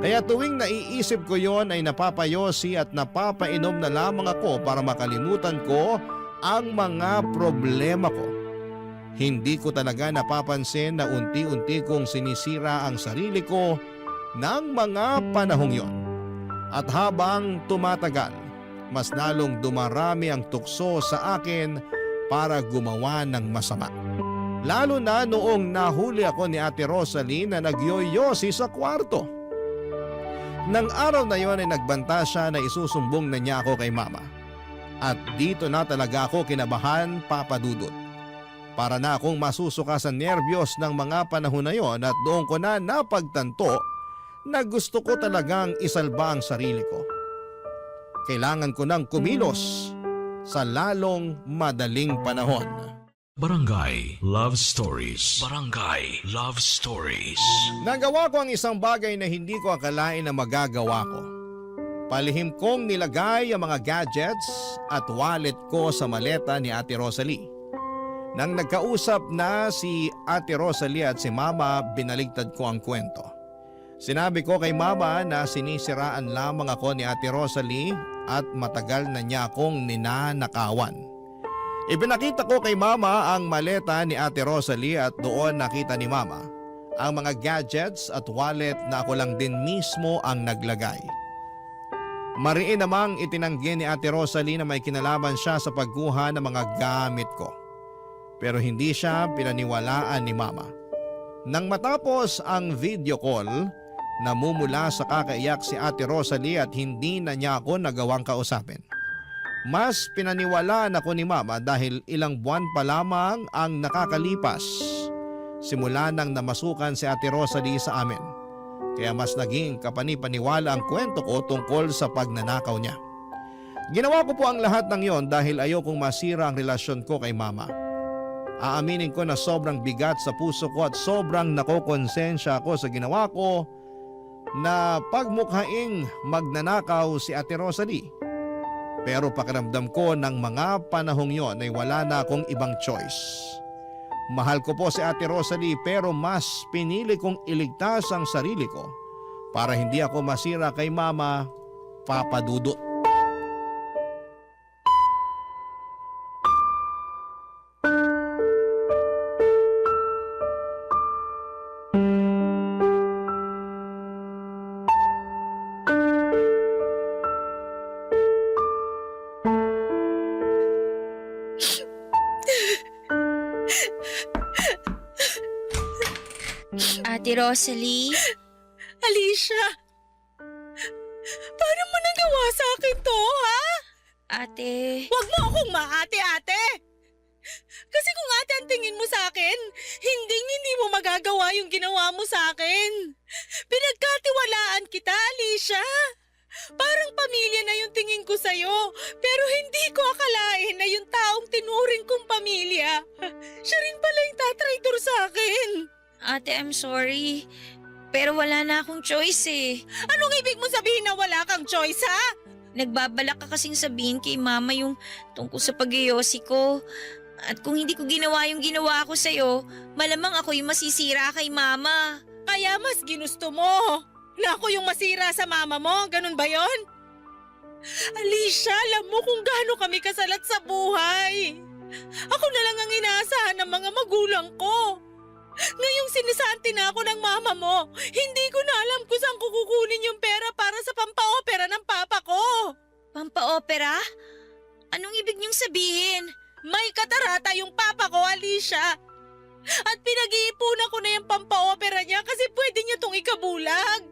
Kaya tuwing naiisip ko yon ay napapayosi at napapainom na lamang ako para makalimutan ko ang mga problema ko. Hindi ko talaga napapansin na unti-unti kong sinisira ang sarili ko ng mga panahong yon. At habang tumatagal, mas lalong dumarami ang tukso sa akin para gumawa ng masama. Lalo na noong nahuli ako ni Ate Rosalie na nagyoyosi sa kwarto. Nang araw na yon ay nagbanta siya na isusumbong na niya ako kay Mama. At dito na talaga ako kinabahan, Papa Dudut. Para na akong masusuka sa nerbiyos ng mga panahon na yon at doon ko na napagtanto na gusto ko talagang isalba ang sarili ko. Kailangan ko nang kumilos sa lalong madaling panahon. Barangay Love Stories. Barangay Love Stories. Nagawa ko ang isang bagay na hindi ko akalain na magagawa ko. Palihim kong nilagay ang mga gadgets at wallet ko sa maleta ni Ate Rosalie. Nang nagkausap na si Ate Rosalie at si Mama, binaligtad ko ang kwento. Sinabi ko kay Mama na sinisiraan lamang ako ni Ate Rosalie at matagal na niya akong ninanakawan. Ipinakita ko kay Mama ang maleta ni Ate Rosalie at doon nakita ni Mama ang mga gadgets at wallet na ako lang din mismo ang naglagay. Mariin namang itinanggi ni Ate Rosalie na may kinalaman siya sa pagkuha ng mga gamit ko. Pero hindi siya pinaniwalaan ni Mama. Nang matapos ang video call, namumula sa kakaiyak si Ate Rosalie at hindi na niya ako nagawang kausapin. Mas pinaniwalaan ako ni Mama dahil ilang buwan pa lamang ang nakakalipas simula nang namasukan si Ate Rosalie sa amin. Kaya mas naging kapanipaniwala ang kwento ko tungkol sa pagnanakaw niya. Ginawa ko po ang lahat ng yon dahil ayokong masira ang relasyon ko kay Mama. Aaminin ko na sobrang bigat sa puso ko at sobrang nakokonsensya ako sa ginawa ko na pagmukhaing magnanakaw si Ate Rosalie. Pero pakiramdam ko ng mga panahong yon ay wala na akong ibang choice. Mahal ko po si Ate Rosalie pero mas pinili kong iligtas ang sarili ko para hindi ako masira kay Mama, Papa Dudut. Ate Rosalie? Alicia! Paano mo nagawa sa akin to, ha? Ate... Huwag mo akong maate-ate! Kasi kung ate ang tingin mo sa akin, hindi mo magagawa yung ginawa mo sa akin. Pinagkatiwalaan kita, Alicia. Parang pamilya na yung tingin ko sa'yo, pero hindi ko akalain na yung taong tinuring kong pamilya, siya rin pala yung tatraitor sa akin. Ate, I'm sorry. Pero wala na akong choice eh. Anong ibig mo sabihin na wala kang choice, ha? Nagbabalak ka kasing sabihin kay Mama yung tungkol sa pag-iyosi ko. At kung hindi ko ginawa yung ginawa ko sa'yo, malamang ako yung masisira kay Mama. Kaya mas ginusto mo na ako yung masira sa mama mo, ganun ba yon? Alicia, alam mo kung gaano kami kasalat sa buhay. Ako na lang ang inaasahan ng mga magulang ko. Ngayong sinisanti na ako ng mama mo, hindi ko na alam kung saan ko kukunin yung pera para sa pampaopera ng papa ko. Pampaopera? Anong ibig niyong sabihin? May katarata yung papa ko, Alicia. At pinag-iipunan ko na yung pampaopera niya kasi pwede niya tong ikabulag.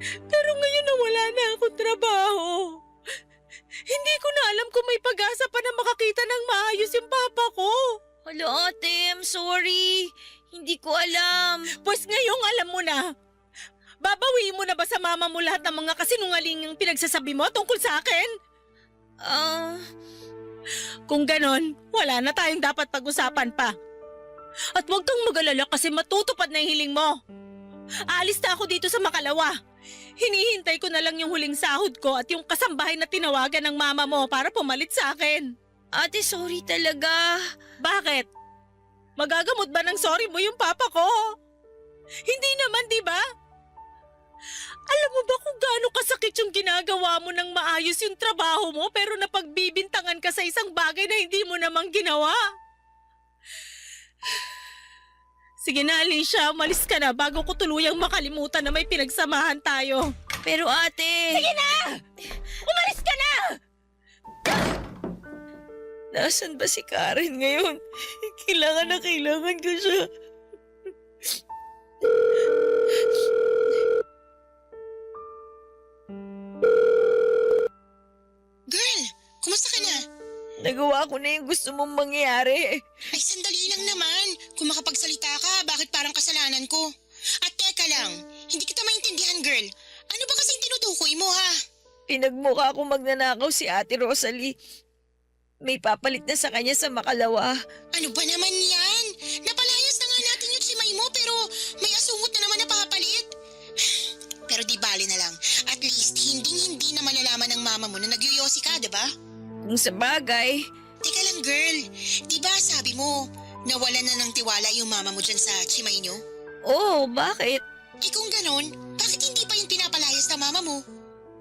Pero ngayon na wala na akong trabaho. Hindi ko na alam kung may pag-asa pa na makakita ng maayos yung papa ko. Hala ate, I'm sorry. Hindi ko alam. Pues ngayong alam mo na. Babawiin mo na ba sa mama mo lahat ng mga kasinungaling yung pinagsasabi mo tungkol sa akin? Kung ganon, wala na tayong dapat pag-usapan pa. At huwag kang mag-alala kasi matutupad na yung hiling mo. Aalis na ako dito sa Makalawa. Hinihintay ko na lang yung huling sahod ko at yung kasambahay na tinawagan ng mama mo para pumalit sa akin. Ate, sorry talaga. Bakit? Magagamot ba ng sorry mo yung papa ko? Hindi naman, di ba? Alam mo ba kung gaano kasakit yung ginagawa mo ng maayos yung trabaho mo pero napagbibintangan ka sa isang bagay na hindi mo namang ginawa? Sige na, Alicia, umalis ka na bago ko tuluyang makalimutan na may pinagsamahan tayo. Pero ate... Sige na! Umalis ka na! Nasaan ba si Karen ngayon? Kailangan ko siya. Girl, kumusta ka na? Nagawa ko na yung gusto mong mangyari. Ay, sandali lang naman. Kung makapagsalita ka, bakit parang kasalanan ko? At teka lang, hindi kita maintindihan, girl. Ano ba kasing tinutukoy mo, ha? Pinagmukha ko magnanakaw si Ate Rosalie. May papalit na sa kanya sa makalawa. Ano ba naman yan? Napalayas na nga natin yung simay mo pero may asungot na naman na papalit. Pero di bali na lang. At least, hindi na malalaman ng mama mo na nagyoyosi ka, diba? Kung sa bagay, Teka lang, girl. Diba sabi mo, nawalan na ng tiwala yung mama mo dyan sa chimay nyo? oh, bakit? Eh kung ganon, bakit hindi pa yung pinapalayas na mama mo?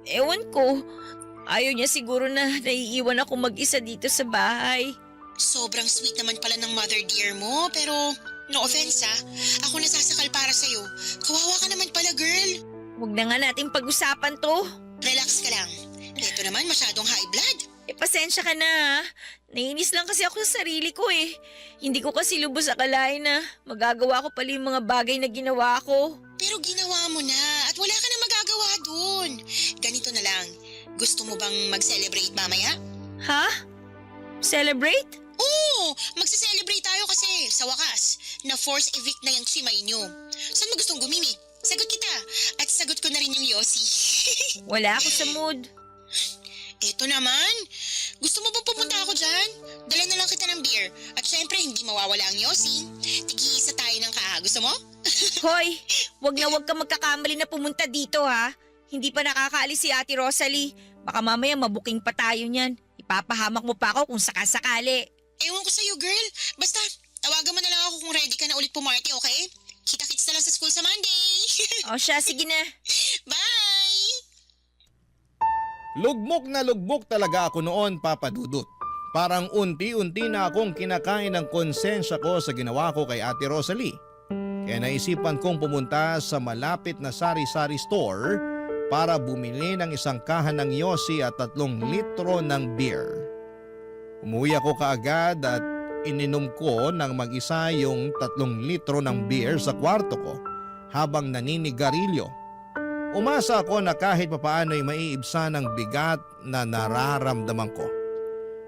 Ewan ko. Ayaw niya siguro na naiiwan ako mag-isa dito sa bahay. Sobrang sweet naman pala ng mother dear mo, pero no offense ha, ako nasasakal para sa'yo. Kawawa ka naman pala, girl. Huwag na nga natin pag-usapan to. Relax ka lang. Ito naman masyadong high blood. Pasensya ka na ha. Nainis lang kasi ako sa sarili ko eh. Hindi ko kasi lubos akalain na magagawa ko pala yung mga bagay na ginawa ko. Pero ginawa mo na at wala ka na magagawa dun. Ganito na lang, gusto mo bang mag-celebrate mamaya? Ha? Celebrate? Oo, magse-celebrate tayo kasi sa wakas, na-force evict na yung chimay nyo. Saan mo gustong gumimik? Sagot kita at sagot ko na rin yung Yossi. Wala ako sa mood. Eto naman, gusto mo bang pumunta ako dyan? Dala na lang kita ng beer. At syempre, hindi mawawala ang Yossi. Tigi-isa tayo ng Gusto mo? Hoy, wag ka magkakamali na pumunta dito ha. Hindi pa nakakaalis si Ate Rosalie. Baka mamaya mabuking pa tayo niyan. Ipapahamak mo pa ako kung sakasakali. Ewan ko sa'yo, girl. Basta, tawagan mo na lang ako kung ready ka na ulit pumarty, okay? Kita-kits na lang sa school sa Monday. O siya, sige na. Bye! Lugmok na lugmok talaga ako noon, Papa Dudut. Parang unti-unti na akong kinakain ng konsensya ko sa ginawa ko kay Ate Rosalie. Kaya naisipan kong pumunta sa malapit na sari-sari store para bumili ng isang kahan ng Yossi at 3 litro ng beer. Umuwi ako kaagad at ininom ko ng mag-isa yung 3 litro ng beer sa kwarto ko habang naninigarilyo. Umasa ako na kahit papaano ay maiibsan ang bigat na nararamdaman ko.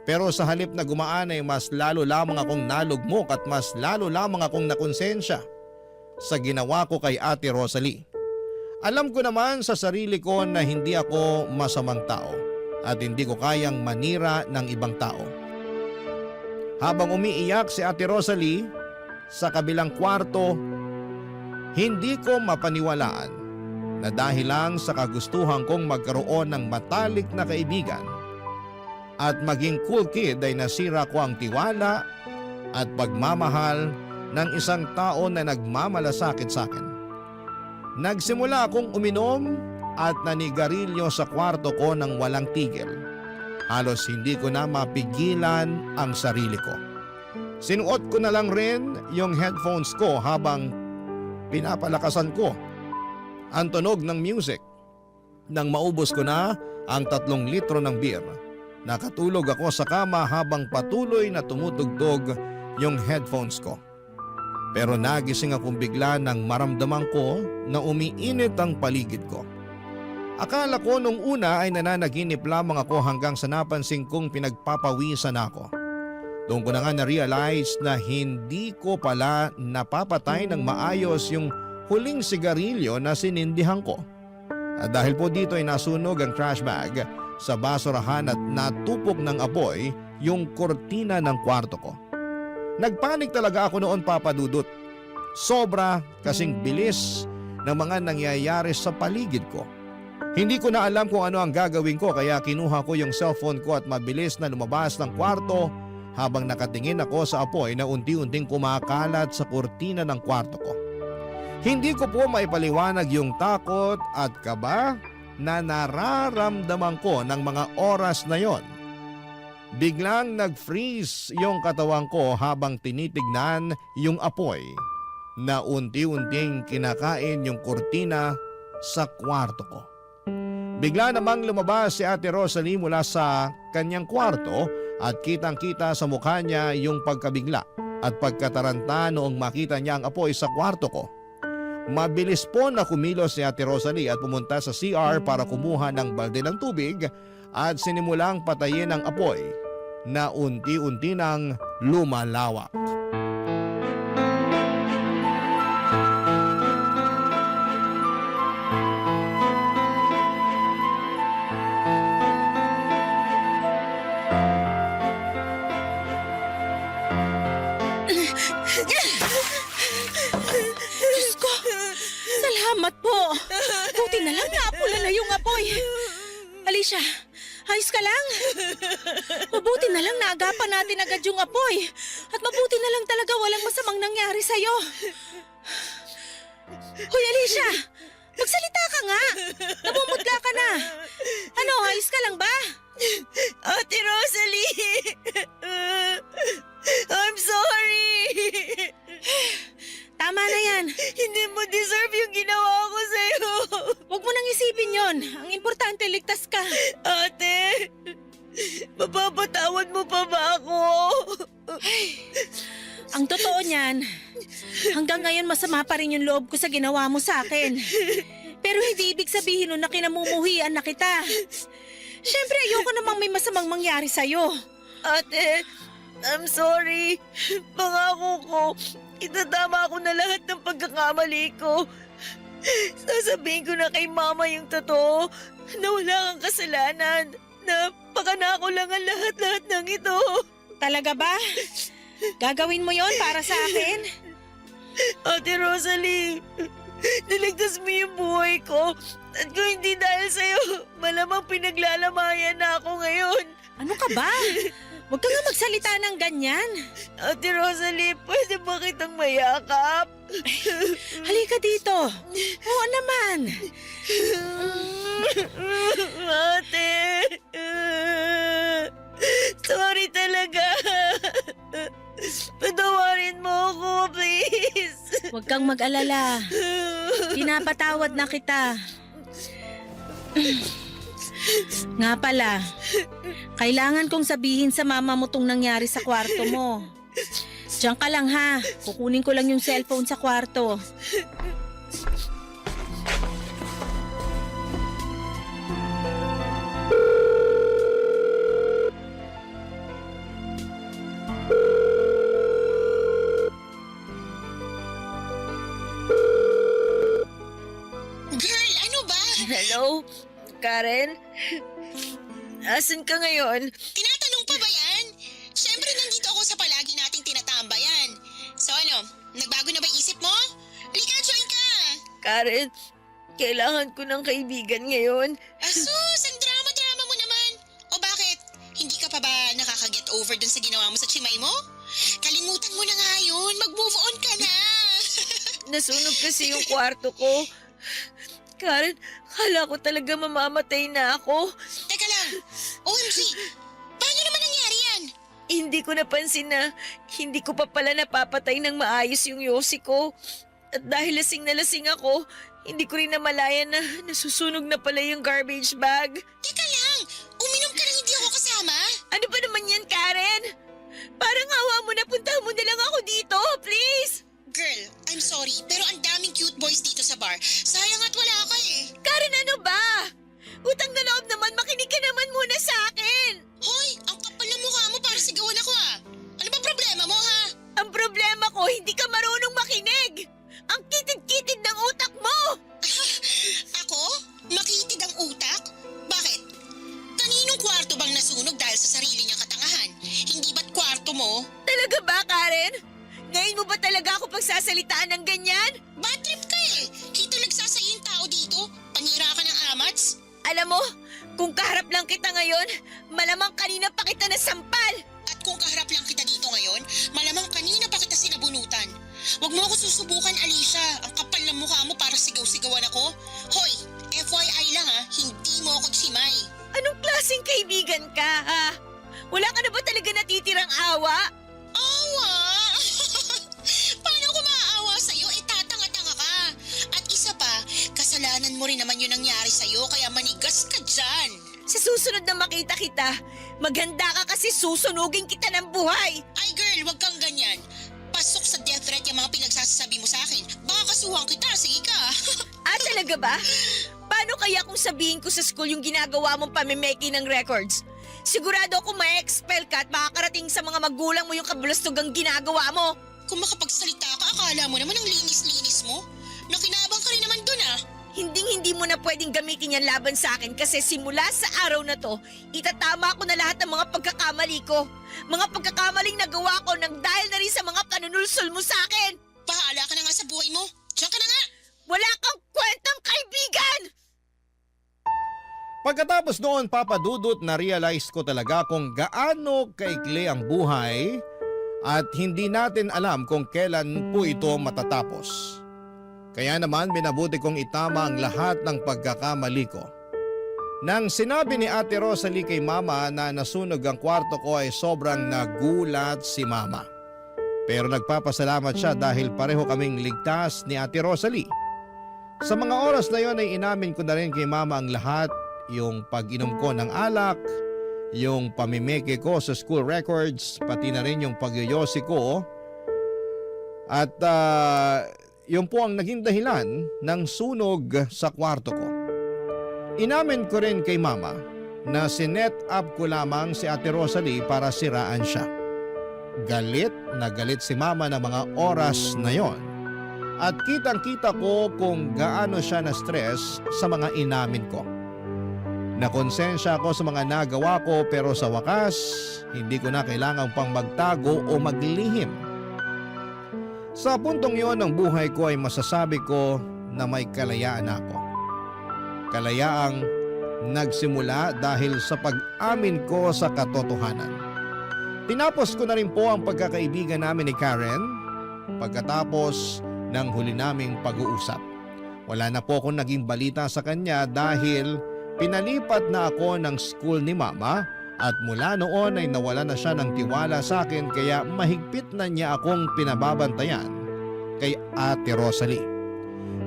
Pero sa halip na gumaan ay mas lalo lamang akong nalugmok at mas lalo lamang akong nakonsensya sa ginawa ko kay Ate Rosalie. Alam ko naman sa sarili ko na hindi ako masamang tao at hindi ko kayang manira ng ibang tao. Habang umiiyak si Ate Rosalie sa kabilang kwarto, hindi ko mapaniwalaan na dahil lang sa kagustuhan kong magkaroon ng matalik na kaibigan at maging cool kid ay nasira ko ang tiwala at pagmamahal ng isang tao na nagmamalasakit sa akin. Nagsimula akong uminom at nanigarilyo sa kwarto ko ng walang tigil. Halos hindi ko na mapigilan ang sarili ko. Sinuot ko na lang rin yung headphones ko habang pinapalakasan ko ang tunog ng music. Nang maubos ko na ang 3 litro ng beer, nakatulog ako sa kama habang patuloy na tumutugtog yung headphones ko. Pero nagising akong bigla nang maramdaman ko na umiinit ang paligid ko. Akala ko nung una ay nananaginip lamang ako hanggang sa napansin kong pinagpapawisan ako. Doon ko na nga na-realize na hindi ko pala napapatay ng maayos yung huling sigarilyo na sinindihan ko. At dahil po dito ay nasunog ang trash bag sa basurahan at natupok ng apoy yung kortina ng kwarto ko. Nagpanik talaga ako noon, Papa Dudut. Sobra kasing bilis ng mga nangyayari sa paligid ko. Hindi ko na alam kung ano ang gagawin ko kaya kinuha ko yung cellphone ko at mabilis na lumabas ng kwarto habang nakatingin ako sa apoy na unti-unting kumakalat sa kortina ng kwarto ko. Hindi ko po maipaliwanag yung takot at kaba na nararamdaman ko ng mga oras na yon. Biglang nag-freeze yung katawan ko habang tinitignan yung apoy na unti-unting kinakain yung kortina sa kwarto ko. Bigla namang lumabas si Ate Rosalie mula sa kanyang kwarto at kitang-kita sa mukha niya yung pagkabigla at pagkataranta noong makita niya ang apoy sa kwarto ko. Mabilis po na kumilos si Ate Rosalie at pumunta sa CR para kumuha ng balde ng tubig at sinimulang patayin ang apoy na unti-unti nang lumalawak. Diyos ko! Salamat po! Buti na lang naapula na yung apoy. Alicia, ayos ka lang? Mabuti na lang naagapan natin agad yung apoy. At mabuti na lang talaga walang masamang nangyari sa'yo. Hoy Alicia! Magsalita ka nga! Namumutla ka na! Ano, ayos ka lang ba? Ate Rosalie! I'm sorry! Tama na yan. Hindi mo deserve yung ginawa ko sa'yo. Huwag mo nang isipin yon. Ang importante, ligtas ka. Ate, mapapatawad mo pa ba ako? Ang totoo niyan, hanggang ngayon masama pa rin yung loob ko sa ginawa mo sa akin. Pero hindi ibig sabihin nun na kinamumuhian na kita. Siyempre, ayoko namang may masamang mangyari sa'yo. Ate, I'm sorry. Pangako ko, itatama ko na lahat ng pagkakamali ko. Sasabihin ko na kay Mama yung totoo na wala kang kasalanan. Na pakanako lang ang lahat-lahat ng ito. Talaga ba? Gagawin mo yon para sa akin? Ate Rosalie, niligtas mo yung buhay ko. At kung hindi dahil sa'yo, malamang pinaglalamayan na ako ngayon. Ano ka ba? Huwag ka nga magsalita ng ganyan. Ate Rosalie, pwede ba kitang mayakap? Halika dito. Oo naman. Ate. Sorry talaga. Patawarin mo ako, please. Huwag kang mag-alala. Pinapatawad na kita. Nga pala, kailangan kong sabihin sa mama mo tong nangyari sa kwarto mo. Diyan ka lang ha, kukunin ko lang yung cellphone sa kwarto. Girl, ano ba? Hello, Karen? Asan ka ngayon? Tinatanong pa ba yan? Siyempre nandito ako sa palagi nating tinatambayan. So ano, nagbago na ba isip mo? Halika, join ka! Karen, kailangan ko ng kaibigan ngayon. Asus, ang drama-drama mo naman. O bakit? Hindi ka pa ba nakaka-get over dun sa ginawa mo sa chimay mo? Kalimutan mo na nga yun. Mag-move on ka na. Nasunog kasi yung kwarto ko. Karen, kala ko talaga mamamatay na ako. Teka lang, OMG, paano naman nangyari yan? Hindi ko napansin na hindi ko pa pala napapatay ng maayos yung yosi ko. At dahil lasing na lasing ako, hindi ko rin namalayan na nasusunog na pala yung garbage bag. Teka lang, uminom ka lang hindi ako kasama? Ano ba naman yan, Karen? Parang awa mo na, puntahan mo na lang ako dito, please! Girl, I'm sorry, pero ang daming cute boys dito sa bar. Sayang at wala ka eh. Karen, ano ba? Utang na loob naman, makinig ka naman muna sa akin! Hoy, ang kapal ng mukha mo para sigawan ako ah. Ano ba problema mo ha? Ang problema ko, hindi ka marunong makinig! Ang kitid-kitid ng utak mo! Ako? Makitid ang utak? Bakit? Kaninong kwarto bang nasunog dahil sa sarili niyang katangahan? Hindi ba't kwarto mo? Talaga ba, Karen? Ngayon mo ba talaga ako pagsasalitaan ng ganyan? Bad trip ka eh. Hito nagsasayo yung tao dito. Panira ka ng amats. Alam mo, kung kaharap lang kita ngayon, malamang kanina pa kita nasampal! At kung kaharap lang kita dito ngayon, malamang kanina pa kita sinabunutan. Huwag mo ako susubukan, Alicia. Ang kapal ng mukha mo para sigaw-sigawan ako. Hoy, FYI lang ha, hindi mo ako chimay. Anong klaseng kaibigan ka, ha? Wala ka na ba talaga natitirang awa? Awa? Paano ko maaawa sa'yo? Tatanga-tanga ka. At isa pa, kasalanan mo rin naman yung nangyari sa'yo, kaya manigas ka dyan. Sa susunod na makita kita, Maganda ka kasi susunugin kita ng buhay. Ay girl, wag kang ganyan. Pasok sa death threat yung mga pinagsasabi mo sa akin. Baka kasuhan kita, sige ka. Talaga ba? Paano kaya kung sabihin ko sa school yung ginagawa mong pamimeki ng records? Sigurado ako ma-expel ka at makakarating sa mga magulang mo yung kabulastugang ginagawa mo. Kung makapagsalita ka, akala mo naman ang linis-linis mo. Nakinabang ka rin naman dun ah. Hindi mo na pwedeng gamitin yan laban sa akin kasi simula sa araw na to, itatama ko na lahat ng mga pagkakamali ko. Mga pagkakamaling nagawa ko nang dahil na rin sa mga panunulsol mo sa akin. Bahala ka na nga sa buhay mo. Diyan ka na nga. Wala kang kwentang kaibigan! Pagkatapos noon, Papa Dudut, na-realize ko talaga kung gaano kaikli ang buhay at hindi natin alam kung kailan po ito matatapos. Kaya naman minabuti kong itama ang lahat ng pagkakamali ko. Nang sinabi ni Ate Rosalie kay Mama na nasunog ang kwarto ko ay sobrang nagulat si Mama. Pero nagpapasalamat siya dahil pareho kaming ligtas ni Ate Rosalie. Sa mga oras na yon ay inamin ko na rin kay Mama ang lahat, yung pag-inom ko ng alak, yung pamimeke ko sa school records, pati na rin yung pagyoyosi ko. At yun po ang naging dahilan ng sunog sa kwarto ko. Inamin ko rin kay Mama na sinet up ko lamang si Ate Rosalie para siraan siya. Galit na galit si Mama ng mga oras na yon. At kitang-kita ko kung gaano siya na-stress sa mga inamin ko. Nakonsensya ako sa mga nagawa ko pero sa wakas, hindi ko na kailangang pang magtago o maglihim. Sa puntong yon ng buhay ko ay masasabi ko na may kalayaan ako. Kalayaang nagsimula dahil sa pag-amin ko sa katotohanan. Tinapos ko na rin po ang pagkakaibigan namin ni Karen pagkatapos ng huli naming pag-uusap. Wala na po akong naging balita sa kanya dahil pinalipat na ako ng school ni Mama at mula noon ay nawala na siya ng tiwala sa akin kaya mahigpit na niya akong pinababantayan kay Ate Rosalie.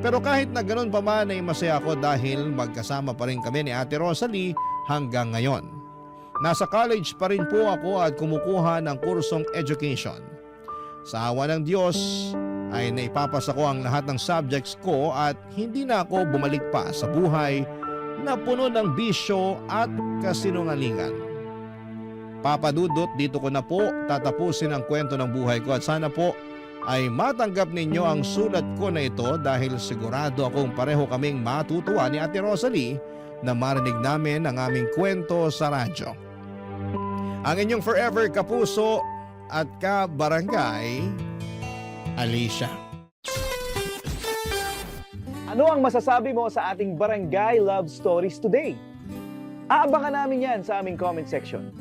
Pero kahit na ganun pa man ay masaya ako dahil magkasama pa rin kami ni Ate Rosalie hanggang ngayon. Nasa college pa rin po ako at kumukuha ng kursong education. Sa awa ng Diyos ay naipapasa ko ang lahat ng subjects ko at hindi na ako bumalik pa sa buhay na puno ng bisyo at kasinungalingan. Papa Dudut, dito ko na po tatapusin ang kwento ng buhay ko at sana po ay matanggap ninyo ang sulat ko na ito dahil sigurado akong pareho kaming matutuwa ni Ate Rosalie na marinig namin ang aming kwento sa radyo. Ang inyong forever kapuso at kabarangay, Alicia. Ano ang masasabi mo sa ating Barangay Love Stories today? Aabangan namin yan sa aming comment section.